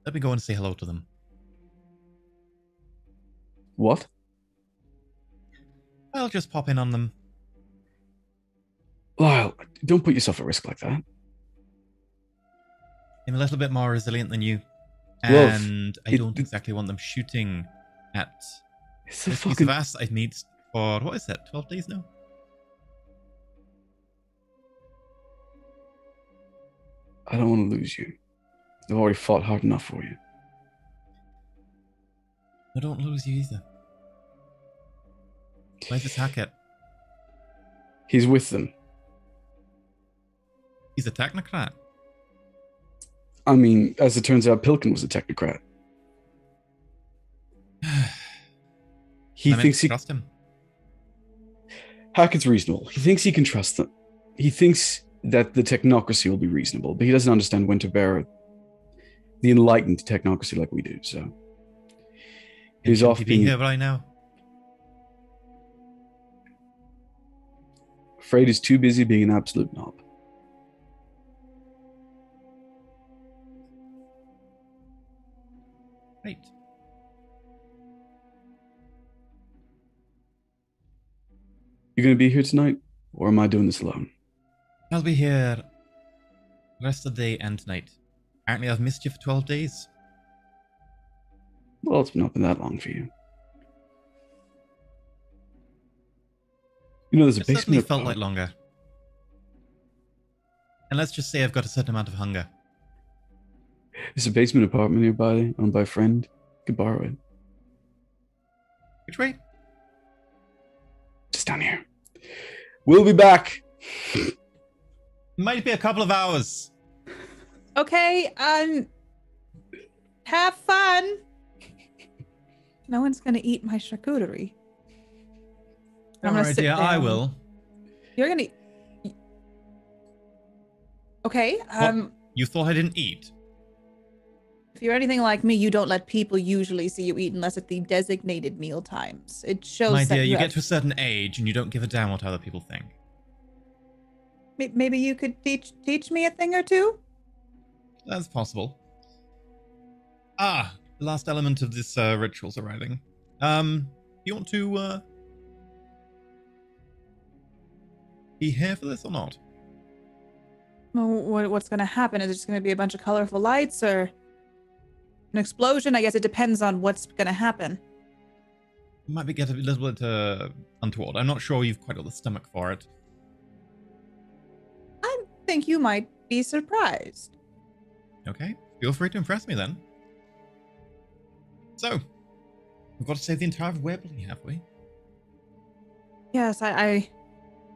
Let me go and say hello to them. What? I'll just pop in on them. Lyle, don't put yourself at risk like that. I'm a little bit more resilient than you. Love, And I don't exactly want them shooting at It's a this piece fucking... of ass I've made for, what is it, 12 days now? I don't want to lose you. I've already fought hard enough for you. I don't lose you either. Where's this Hackett? He's with them. He's a technocrat. I mean, as it turns out, Pilkin was a technocrat. He thinks he trust him. Hackett's reasonable. He thinks he can trust them. He thinks that the technocracy will be reasonable, but he doesn't understand Winterbear, the enlightened technocracy like we do. So he's off being being here right now. afraid he's too busy being an absolute knob. Right. You gonna be here tonight, or am I doing this alone? I'll be here the rest of the day and tonight. Apparently I've missed you for 12 days. Well, it's not been that long for you. You know, there's a It certainly basement. felt like longer. And let's just say I've got a certain amount of hunger. There's a basement apartment nearby, owned by a friend. You could borrow it. Which way? Just down here. We'll be back. Might be a couple of hours. Okay, have fun. No one's gonna eat my charcuterie. I'm gonna sit idea, I down. will. You're gonna. Okay. What? You thought I didn't eat? If you're anything like me, you don't let people usually see you eat unless at the designated meal times. It shows. My that dear, you have... get to a certain age and you don't give a damn what other people think. Maybe you could teach me a thing or two. That's possible. Ah, the last element of this ritual's arriving. You want to be here for this or not? Well, what's gonna happen? Is it just gonna be a bunch of colorful lights or an explosion? I guess it depends on what's gonna happen. Might be get a little bit untoward. I'm not sure you've quite got the stomach for it. I think you might be surprised. Okay, feel free to impress me then. So, we've got to save the entire Webley, have we? Yes, I've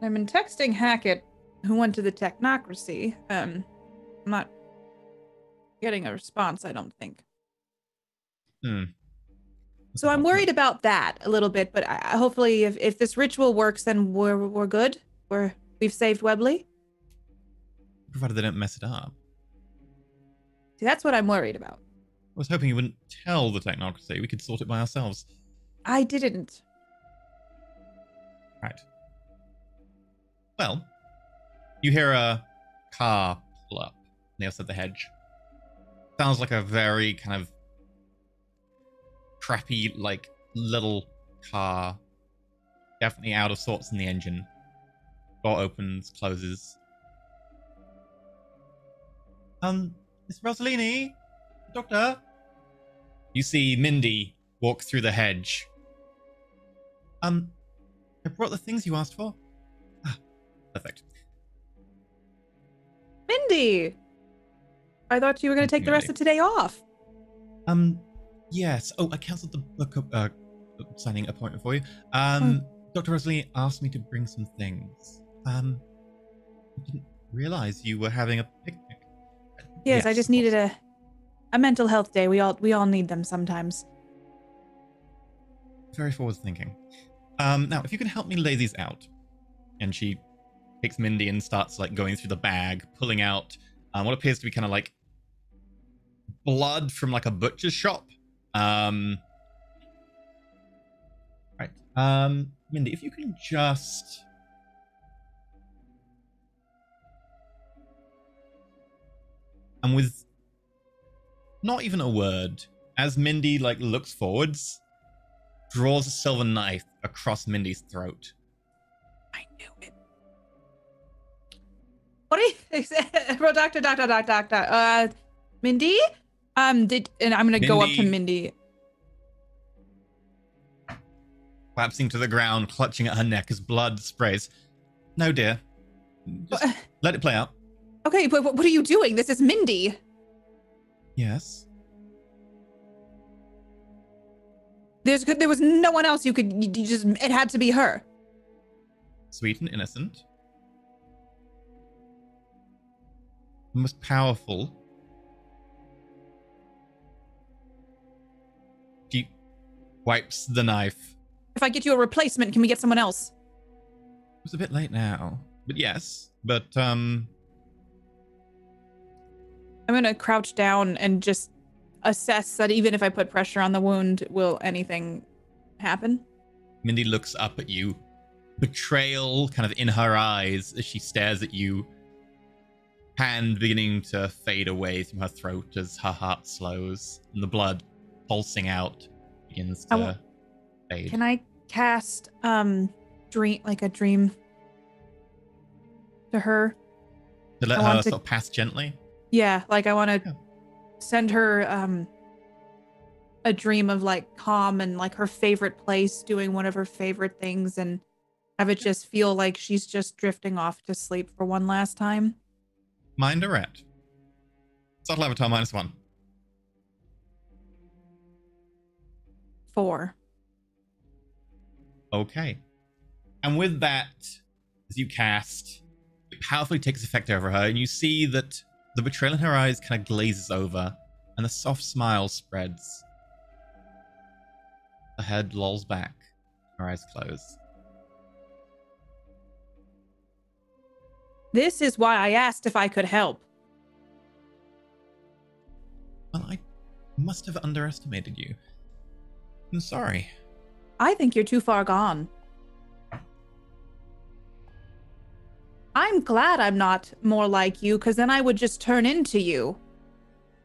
been texting Hackett, who went to the technocracy. I'm not getting a response, I don't think. So I'm worried about that a little bit, but hopefully if this ritual works, then we're good. We've saved Webley. Provided they don't mess it up. See, that's what I'm worried about. I was hoping you wouldn't tell the technocracy. We could sort it by ourselves. I didn't. Right. Well, you hear a car pull up on the other side of the hedge. Sounds like a very kind of crappy, like, little car. Definitely out of sorts in the engine. Door opens, closes. Miss Rosalini? Doctor? You see Mindy walk through the hedge. I brought the things you asked for. Ah, perfect. Mindy! I thought you were going to take the rest of today off. Yes. Oh, I cancelled the book signing appointment for you. Dr. Rosalie asked me to bring some things. I didn't realize you were having a picnic. Yes, I just needed a mental health day. We all need them sometimes. Very forward thinking. Now, if you can help me lay these out. And she takes Mindy and starts like going through the bag, pulling out what appears to be kind of like blood from like a butcher's shop. Right. Mindy, if you can just... And with not even a word, as Mindy like looks forwards, draws a silver knife across Mindy's throat. I knew it. Doctor. Mindy? And I'm gonna go up to Mindy. Collapsing to the ground, clutching at her neck as blood sprays. No, dear. Just let it play out. Okay, but what are you doing? This is Mindy. Yes. There was no one else you could. It had to be her. Sweet and innocent. Most powerful. She wipes the knife. If I get you a replacement, can we get someone else? It's a bit late now, but yes. But I'm gonna crouch down and just assess that even if I put pressure on the wound, will anything happen? Mindy looks up at you, betrayal kind of in her eyes as she stares at you, hand beginning to fade away from her throat as her heart slows and the blood pulsing out begins to fade. Can I cast dream to her? To let her sort of pass gently? Yeah, like I want to send her a dream of like calm and like her favorite place, doing one of her favorite things, and have it just feel like she's just drifting off to sleep for one last time. Mind a rat. Subtle Avatar -1. 4. Okay. And with that, as you cast, it powerfully takes effect over her, and you see that the betrayal in her eyes kind of glazes over, and a soft smile spreads. The head lolls back, her eyes close. This is why I asked if I could help. Well, I must have underestimated you. I'm sorry. I think you're too far gone. I'm glad I'm not more like you, because then I would just turn into you.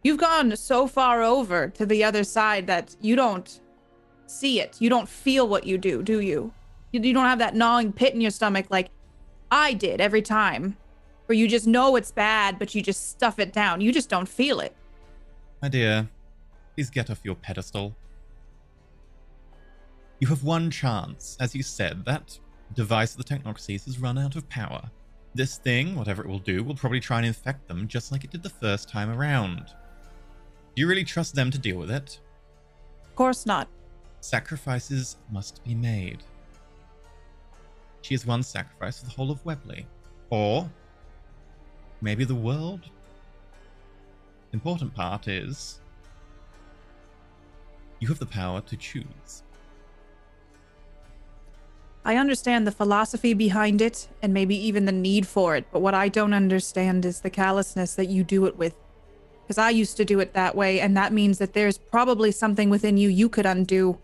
You've gone so far over to the other side that you don't see it. You don't feel what you do you? You don't have that gnawing pit in your stomach like I did every time, where you just know it's bad, but you just stuff it down. You just don't feel it. My dear, please get off your pedestal. You have one chance. As you said, that device of the technocracies has run out of power. This thing, whatever it will do, will probably try and infect them just like it did the first time around. Do you really trust them to deal with it? Of course not. Sacrifices must be made. She is one sacrifice for the whole of Webley. Or maybe the world? The important part is you have the power to choose. I understand the philosophy behind it, and maybe even the need for it, but what I don't understand is the callousness that you do it with. Because I used to do it that way, and that means that there's probably something within you could undo.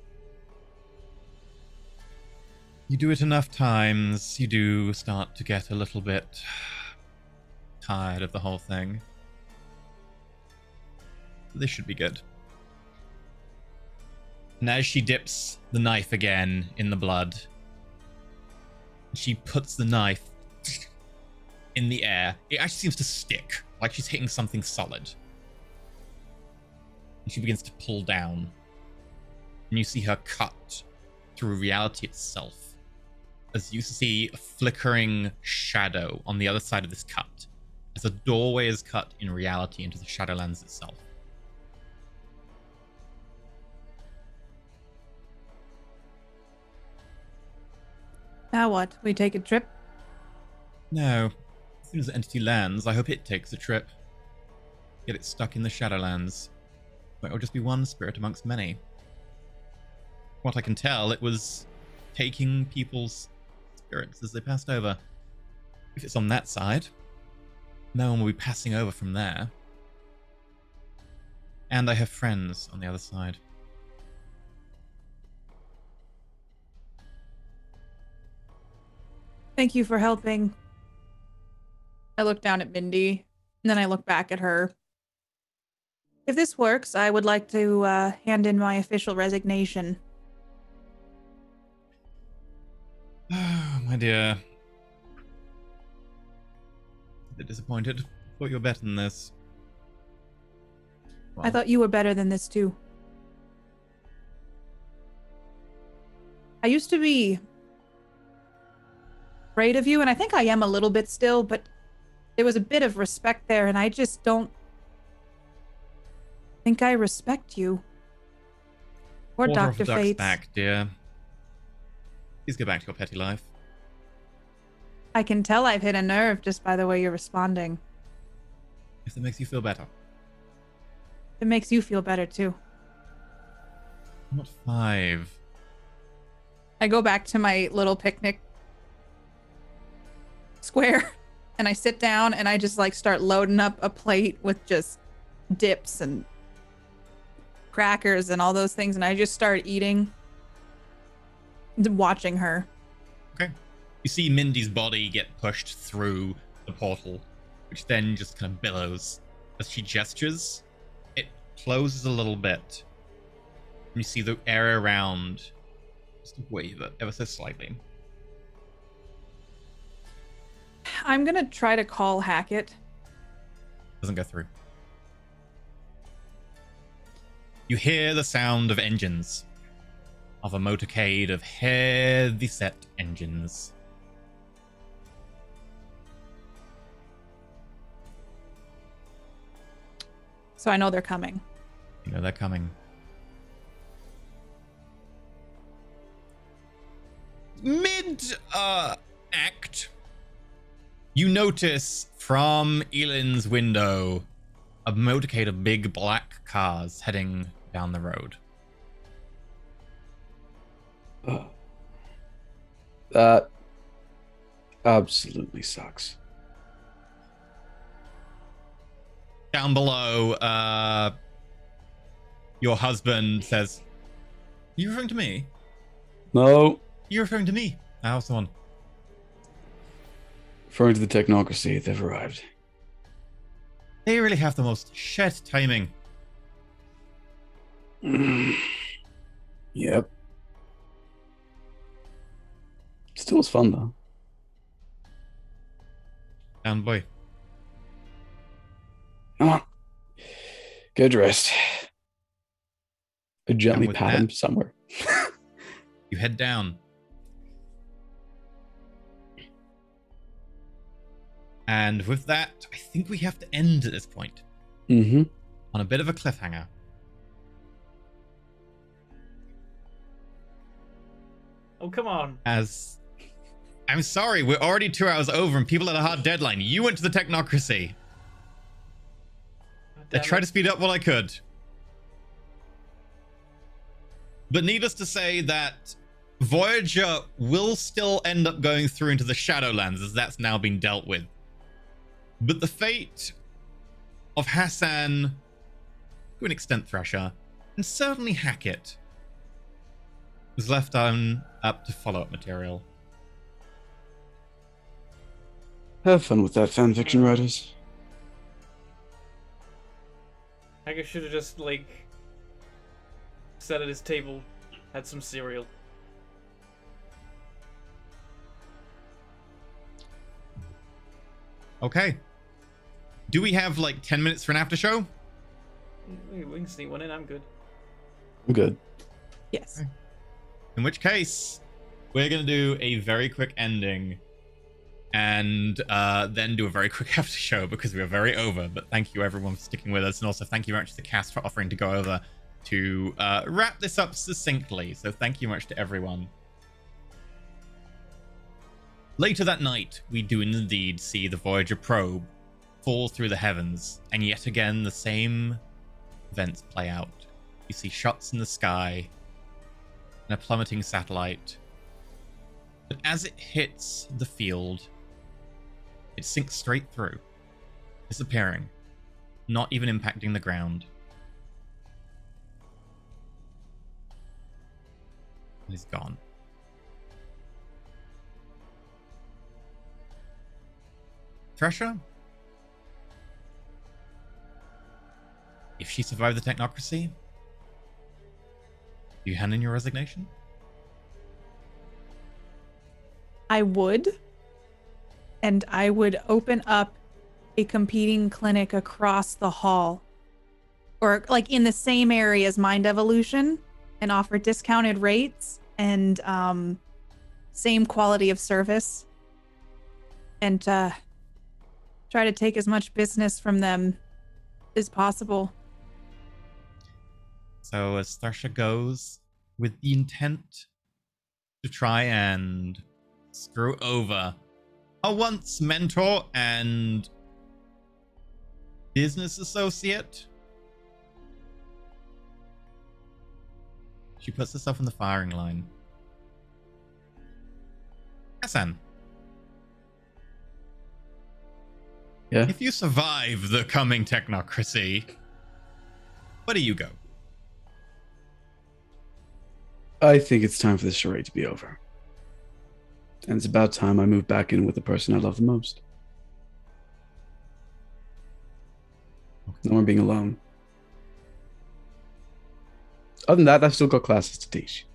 You do it enough times, you do start to get a little bit tired of the whole thing. This should be good. And as she dips the knife again in the blood, she puts the knife in the air. It actually seems to stick, like she's hitting something solid. And she begins to pull down. And you see her cut through reality itself. As you see a flickering shadow on the other side of this cut. As a doorway is cut in reality into the Shadowlands itself. Now what? We take a trip? No. As soon as the entity lands, I hope it takes a trip. Get it stuck in the Shadowlands. Where it will just be one spirit amongst many. What I can tell, it was taking people's spirits as they passed over. If it's on that side, no one will be passing over from there. And I have friends on the other side. Thank you for helping. I look down at Mindy, and then I look back at her. If this works, I would like to hand in my official resignation. Oh, my dear. bit disappointed. Thought you were better than this. I thought you were better than this too. I used to be afraid of you, and I think I am a little bit still, but there was a bit of respect there, and I just don't think I respect you. Or Water off Dr. a duck's Fates. back, dear. Please go back to your petty life. I can tell I've hit a nerve just by the way you're responding. If that makes you feel better. It makes you feel better too. I'm not 5. I go back to my little picnic square and I sit down and I just like start loading up a plate with just dips and crackers and all those things, and I just start eating, watching her. Okay. You see Mindy's body get pushed through the portal, which then just kind of billows. As she gestures, it closes a little bit. And you see the area around just wave it ever so slightly. I'm gonna try to call Hackett. Doesn't go through. You hear the sound of engines. Of a motorcade of heavy set engines. So I know they're coming. You know they're coming. Mid-act, you notice from Elin's window a motorcade of big black cars heading down the road. That absolutely sucks. Down below, your husband says, "You referring to me? No. You're referring to me. How's the one?" Referring to the technocracy, they've arrived. They really have the most shit timing. Yep. Still was fun though. Down boy. Come on. Get dressed. I gently with pat him that- somewhere. You head down. And with that, I think we have to end at this point Mm-hmm. on a bit of a cliffhanger. Oh, come on. As I'm sorry, we're already 2 hours over and people had a hard deadline. You went to the technocracy. I tried to speed up what I could. But needless to say that Voyager will still end up going through into the Shadowlands, as that's now been dealt with. But the fate of Hassan, to an extent Thrasher, and certainly Hackett, was left up to follow-up material. Have fun with that, fanfiction writers. Haggis should have just, like, sat at his table, had some cereal. Okay. Do we have like 10 minutes for an after show? We can sneak one in, I'm good. I'm good. Yes. In which case, we're going to do a very quick ending and then do a very quick after show because we are very over. But thank you everyone for sticking with us. And also thank you very much to the cast for offering to go over to wrap this up succinctly. So thank you much to everyone. Later that night, we do indeed see the Voyager probe fall through the heavens, and yet again the same events play out. You see shots in the sky and a plummeting satellite. But as it hits the field, it sinks straight through, disappearing, not even impacting the ground. It is gone. Thresher? If she survived the technocracy, do you hand in your resignation? I would. And I would open up a competing clinic across the hall, or like in the same area as Mind Evolution, and offer discounted rates and same quality of service, and try to take as much business from them as possible. So as Starsha goes with the intent to try and screw over a once mentor and business associate, she puts herself in the firing line. Hassan, Yeah. if you survive the coming technocracy, where do you go? I think it's time for this charade to be over. And it's about time I move back in with the person I love the most. No more being alone. Other than that, I've still got classes to teach.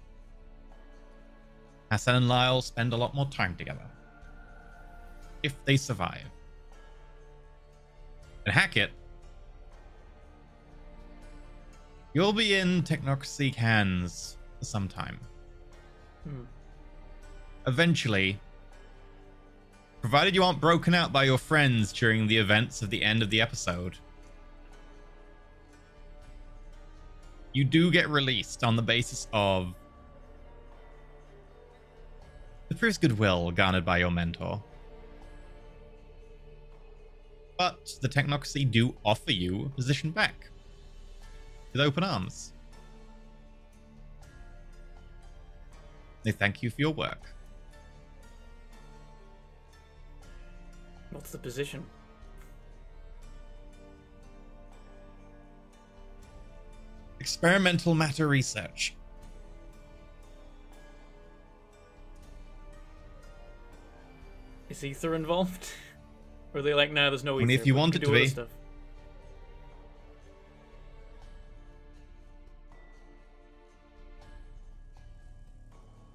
Hassan and Lyle spend a lot more time together. If they survive. And Hackett, you'll be in technocracy hands for some time. Eventually, provided you aren't broken out by your friends during the events of the end of the episode, you do get released on the basis of the previous goodwill garnered by your mentor. But the technocracy do offer you a position back with open arms. They thank you for your work. What's the position? Experimental matter research. Is ether involved? Or are they like, nah, there's no ether? Only if you but we want can it do to other be. stuff.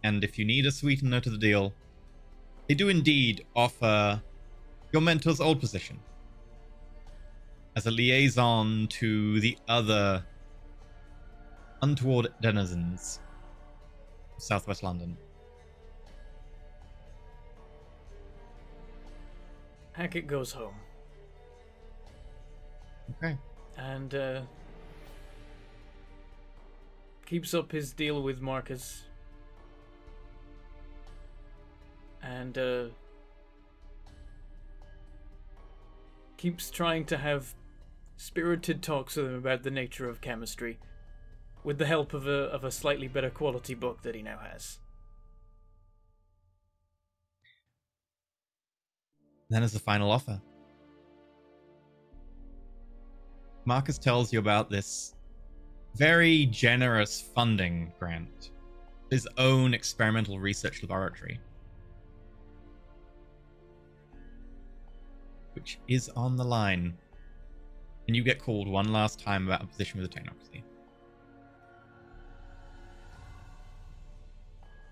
And if you need a sweetener to the deal, they do indeed offer your mentor's old position as a liaison to the other untoward denizens of Southwest London. Hackett goes home. Okay. And keeps up his deal with Marcus. And keeps trying to have spirited talks with him about the nature of chemistry, with the help of a slightly better quality book that he now has. Then as the final offer, Marcus tells you about this very generous funding grant, his own experimental research laboratory, which is on the line, and you get called one last time about a position with the technocracy.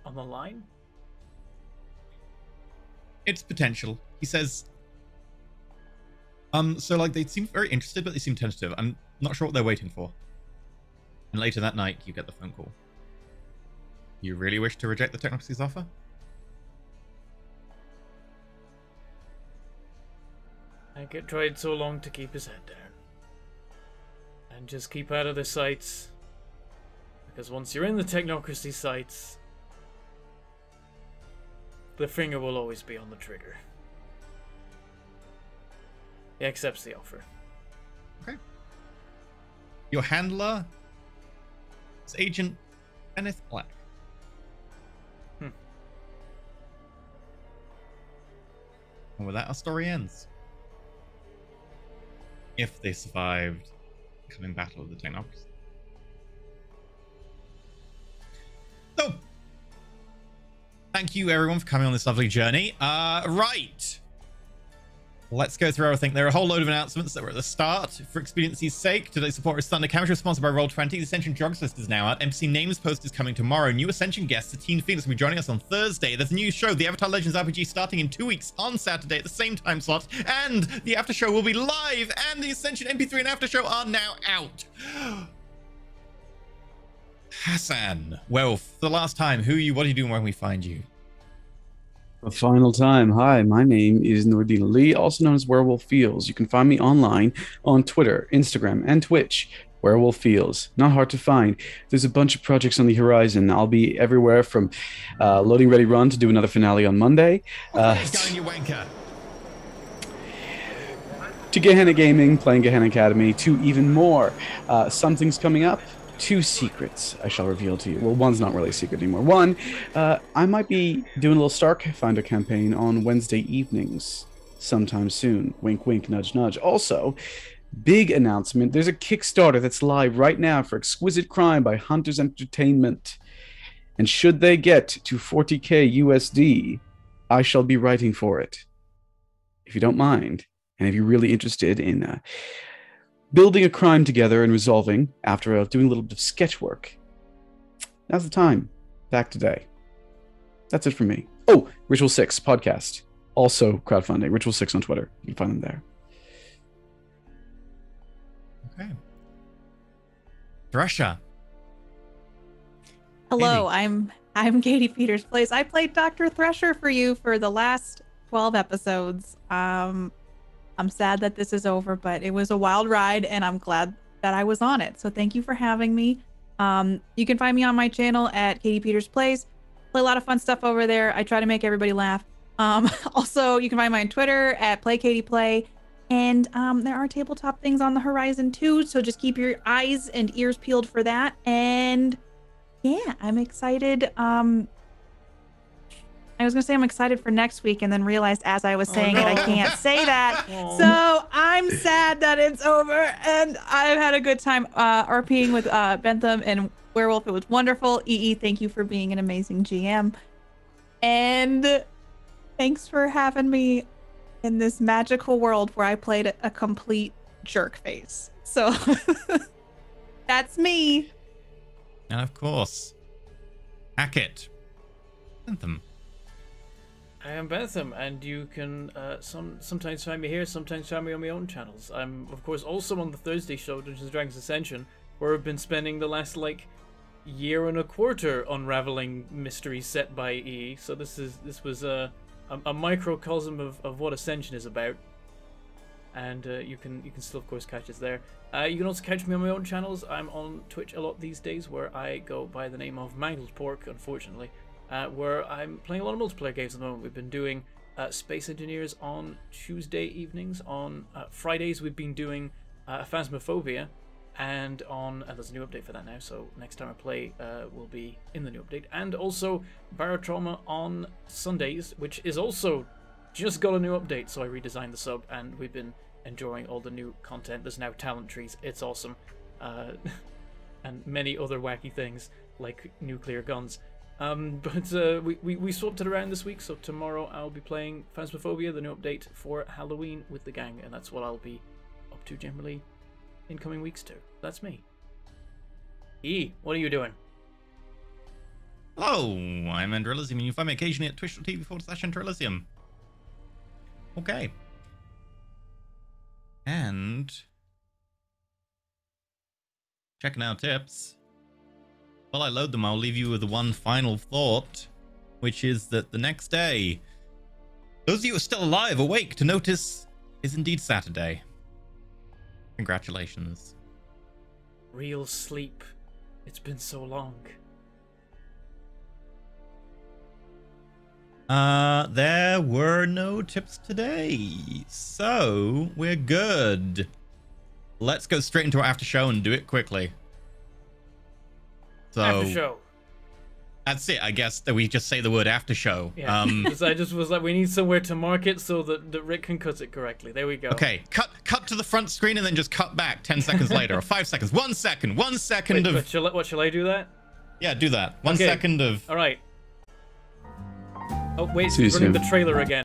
On the line? It's potential. He says, so like they seem very interested, but they seem tentative. I'm not sure what they're waiting for. And later that night, you get the phone call. You really wish to reject the technocracy's offer? Hackett tried so long to keep his head down. And just keep out of the sights. Because once you're in the technocracy sights, the finger will always be on the trigger. He accepts the offer. Okay. Your handler is Agent Kenneth Black. And with that, our story ends. If they survived the coming battle of the technocracy. So, thank you everyone for coming on this lovely journey. Right. Let's go through everything. There are a whole load of announcements that were at the start. For expediency's sake, today's support is Thunder Chemistry, sponsored by Roll20. The Ascension Drugs list is now out. NPC names post is coming tomorrow. New Ascension guests, the Teen Phoenix, will be joining us on Thursday. There's a new show, the Avatar Legends RPG, starting in 2 weeks on Saturday at the same time slot. And the after show will be live, and the Ascension MP3 and after show are now out. Hassan, well, for the last time, who are you, what are you doing, where can we find you? The final time. Hi, my name is Nordina Lee, also known as Werewolf Feels. You can find me online on Twitter, Instagram, and Twitch. Werewolf Feels. Not hard to find. There's a bunch of projects on the horizon. I'll be everywhere from Loading Ready Run to do another finale on Monday. Going, you wanker. To Gehenna Gaming, playing Gehenna Academy, to even more. Something's coming up. 2 secrets I shall reveal to you. Well, one's not really a secret anymore. One, I might be doing a little Starfinder campaign on Wednesday evenings sometime soon. Wink, wink, nudge, nudge. Also, big announcement. There's a Kickstarter that's live right now for Exquisite Crime by Hunters Entertainment. And should they get to 40k USD, I shall be writing for it. If you don't mind, and if you're really interested in building a crime together and resolving after doing a little bit of sketch work, now's the time. Back today. That's it for me. Oh, Ritual 6 podcast. Also crowdfunding. Ritual 6 on Twitter. You can find them there. Okay. Thresher. Hello, I'm Katie Peters Plays. I played Dr. Thresher for you for the last 12 episodes. I'm sad that this is over, but it was a wild ride and I'm glad that I was on it. So thank you for having me. You can find me on my channel at Katie Peters Plays. Play a lot of fun stuff over there. I try to make everybody laugh. Also, you can find me on Twitter at PlayKatiePlay. And there are tabletop things on the horizon too. So just keep your eyes and ears peeled for that. And yeah, I'm excited. I was gonna say I'm excited for next week and then realized as I was saying it, I can't say that. So I'm sad that it's over and I've had a good time RPing with Bentham and Werewolf. It was wonderful. EE, thank you for being an amazing GM. And thanks for having me in this magical world where I played a complete jerk face. So that's me. And of course, Hackett. Bentham. I am Bentham, and you can sometimes find me here, sometimes find me on my own channels. I'm, of course, also on the Thursday show, Dungeons & Dragons Ascension, where I've been spending the last, year and a quarter unraveling mysteries set by EE. So this was a microcosm of what Ascension is about. And you can still, of course, catch us there. You can also catch me on my own channels. I'm on Twitch a lot these days, where I go by the name of Mangled Pork, unfortunately. Where I'm playing a lot of multiplayer games at the moment. We've been doing Space Engineers on Tuesday evenings. On Fridays, we've been doing Phasmophobia, and there's a new update for that now. So next time I play will be in the new update. And also Barotrauma on Sundays, which is also just got a new update. So I redesigned the sub, and we've been enjoying all the new content. There's now talent trees. It's awesome, and many other wacky things like nuclear guns. But we swapped it around this week, so tomorrow I'll be playing Phasmophobia, the new update for Halloween with the gang, and that's what I'll be up to generally in coming weeks too. That's me. E, what are you doing? Hello, I'm Andrelisium, and you find me occasionally at twitch.tv/Andrelisium. Okay. And checking out tips. While I load them, I'll leave you with one final thought, which is that the next day, those of you who are still alive, awake to notice, is indeed Saturday. Congratulations. Real sleep. It's been so long. There were no tips today, so we're good. Let's go straight into our after show and do it quickly. So, after show. That's it, I guess, that we just say the word after show. Yeah. I just was like, we need somewhere to mark it so that Rick can cut it correctly. There we go. Okay, cut to the front screen and then just cut back 10 seconds later, or 5 seconds. 1 second. 1 second of... What, shall I do that? Yeah, do that. 1 second of... All right. Oh, wait, See you running soon. the trailer again.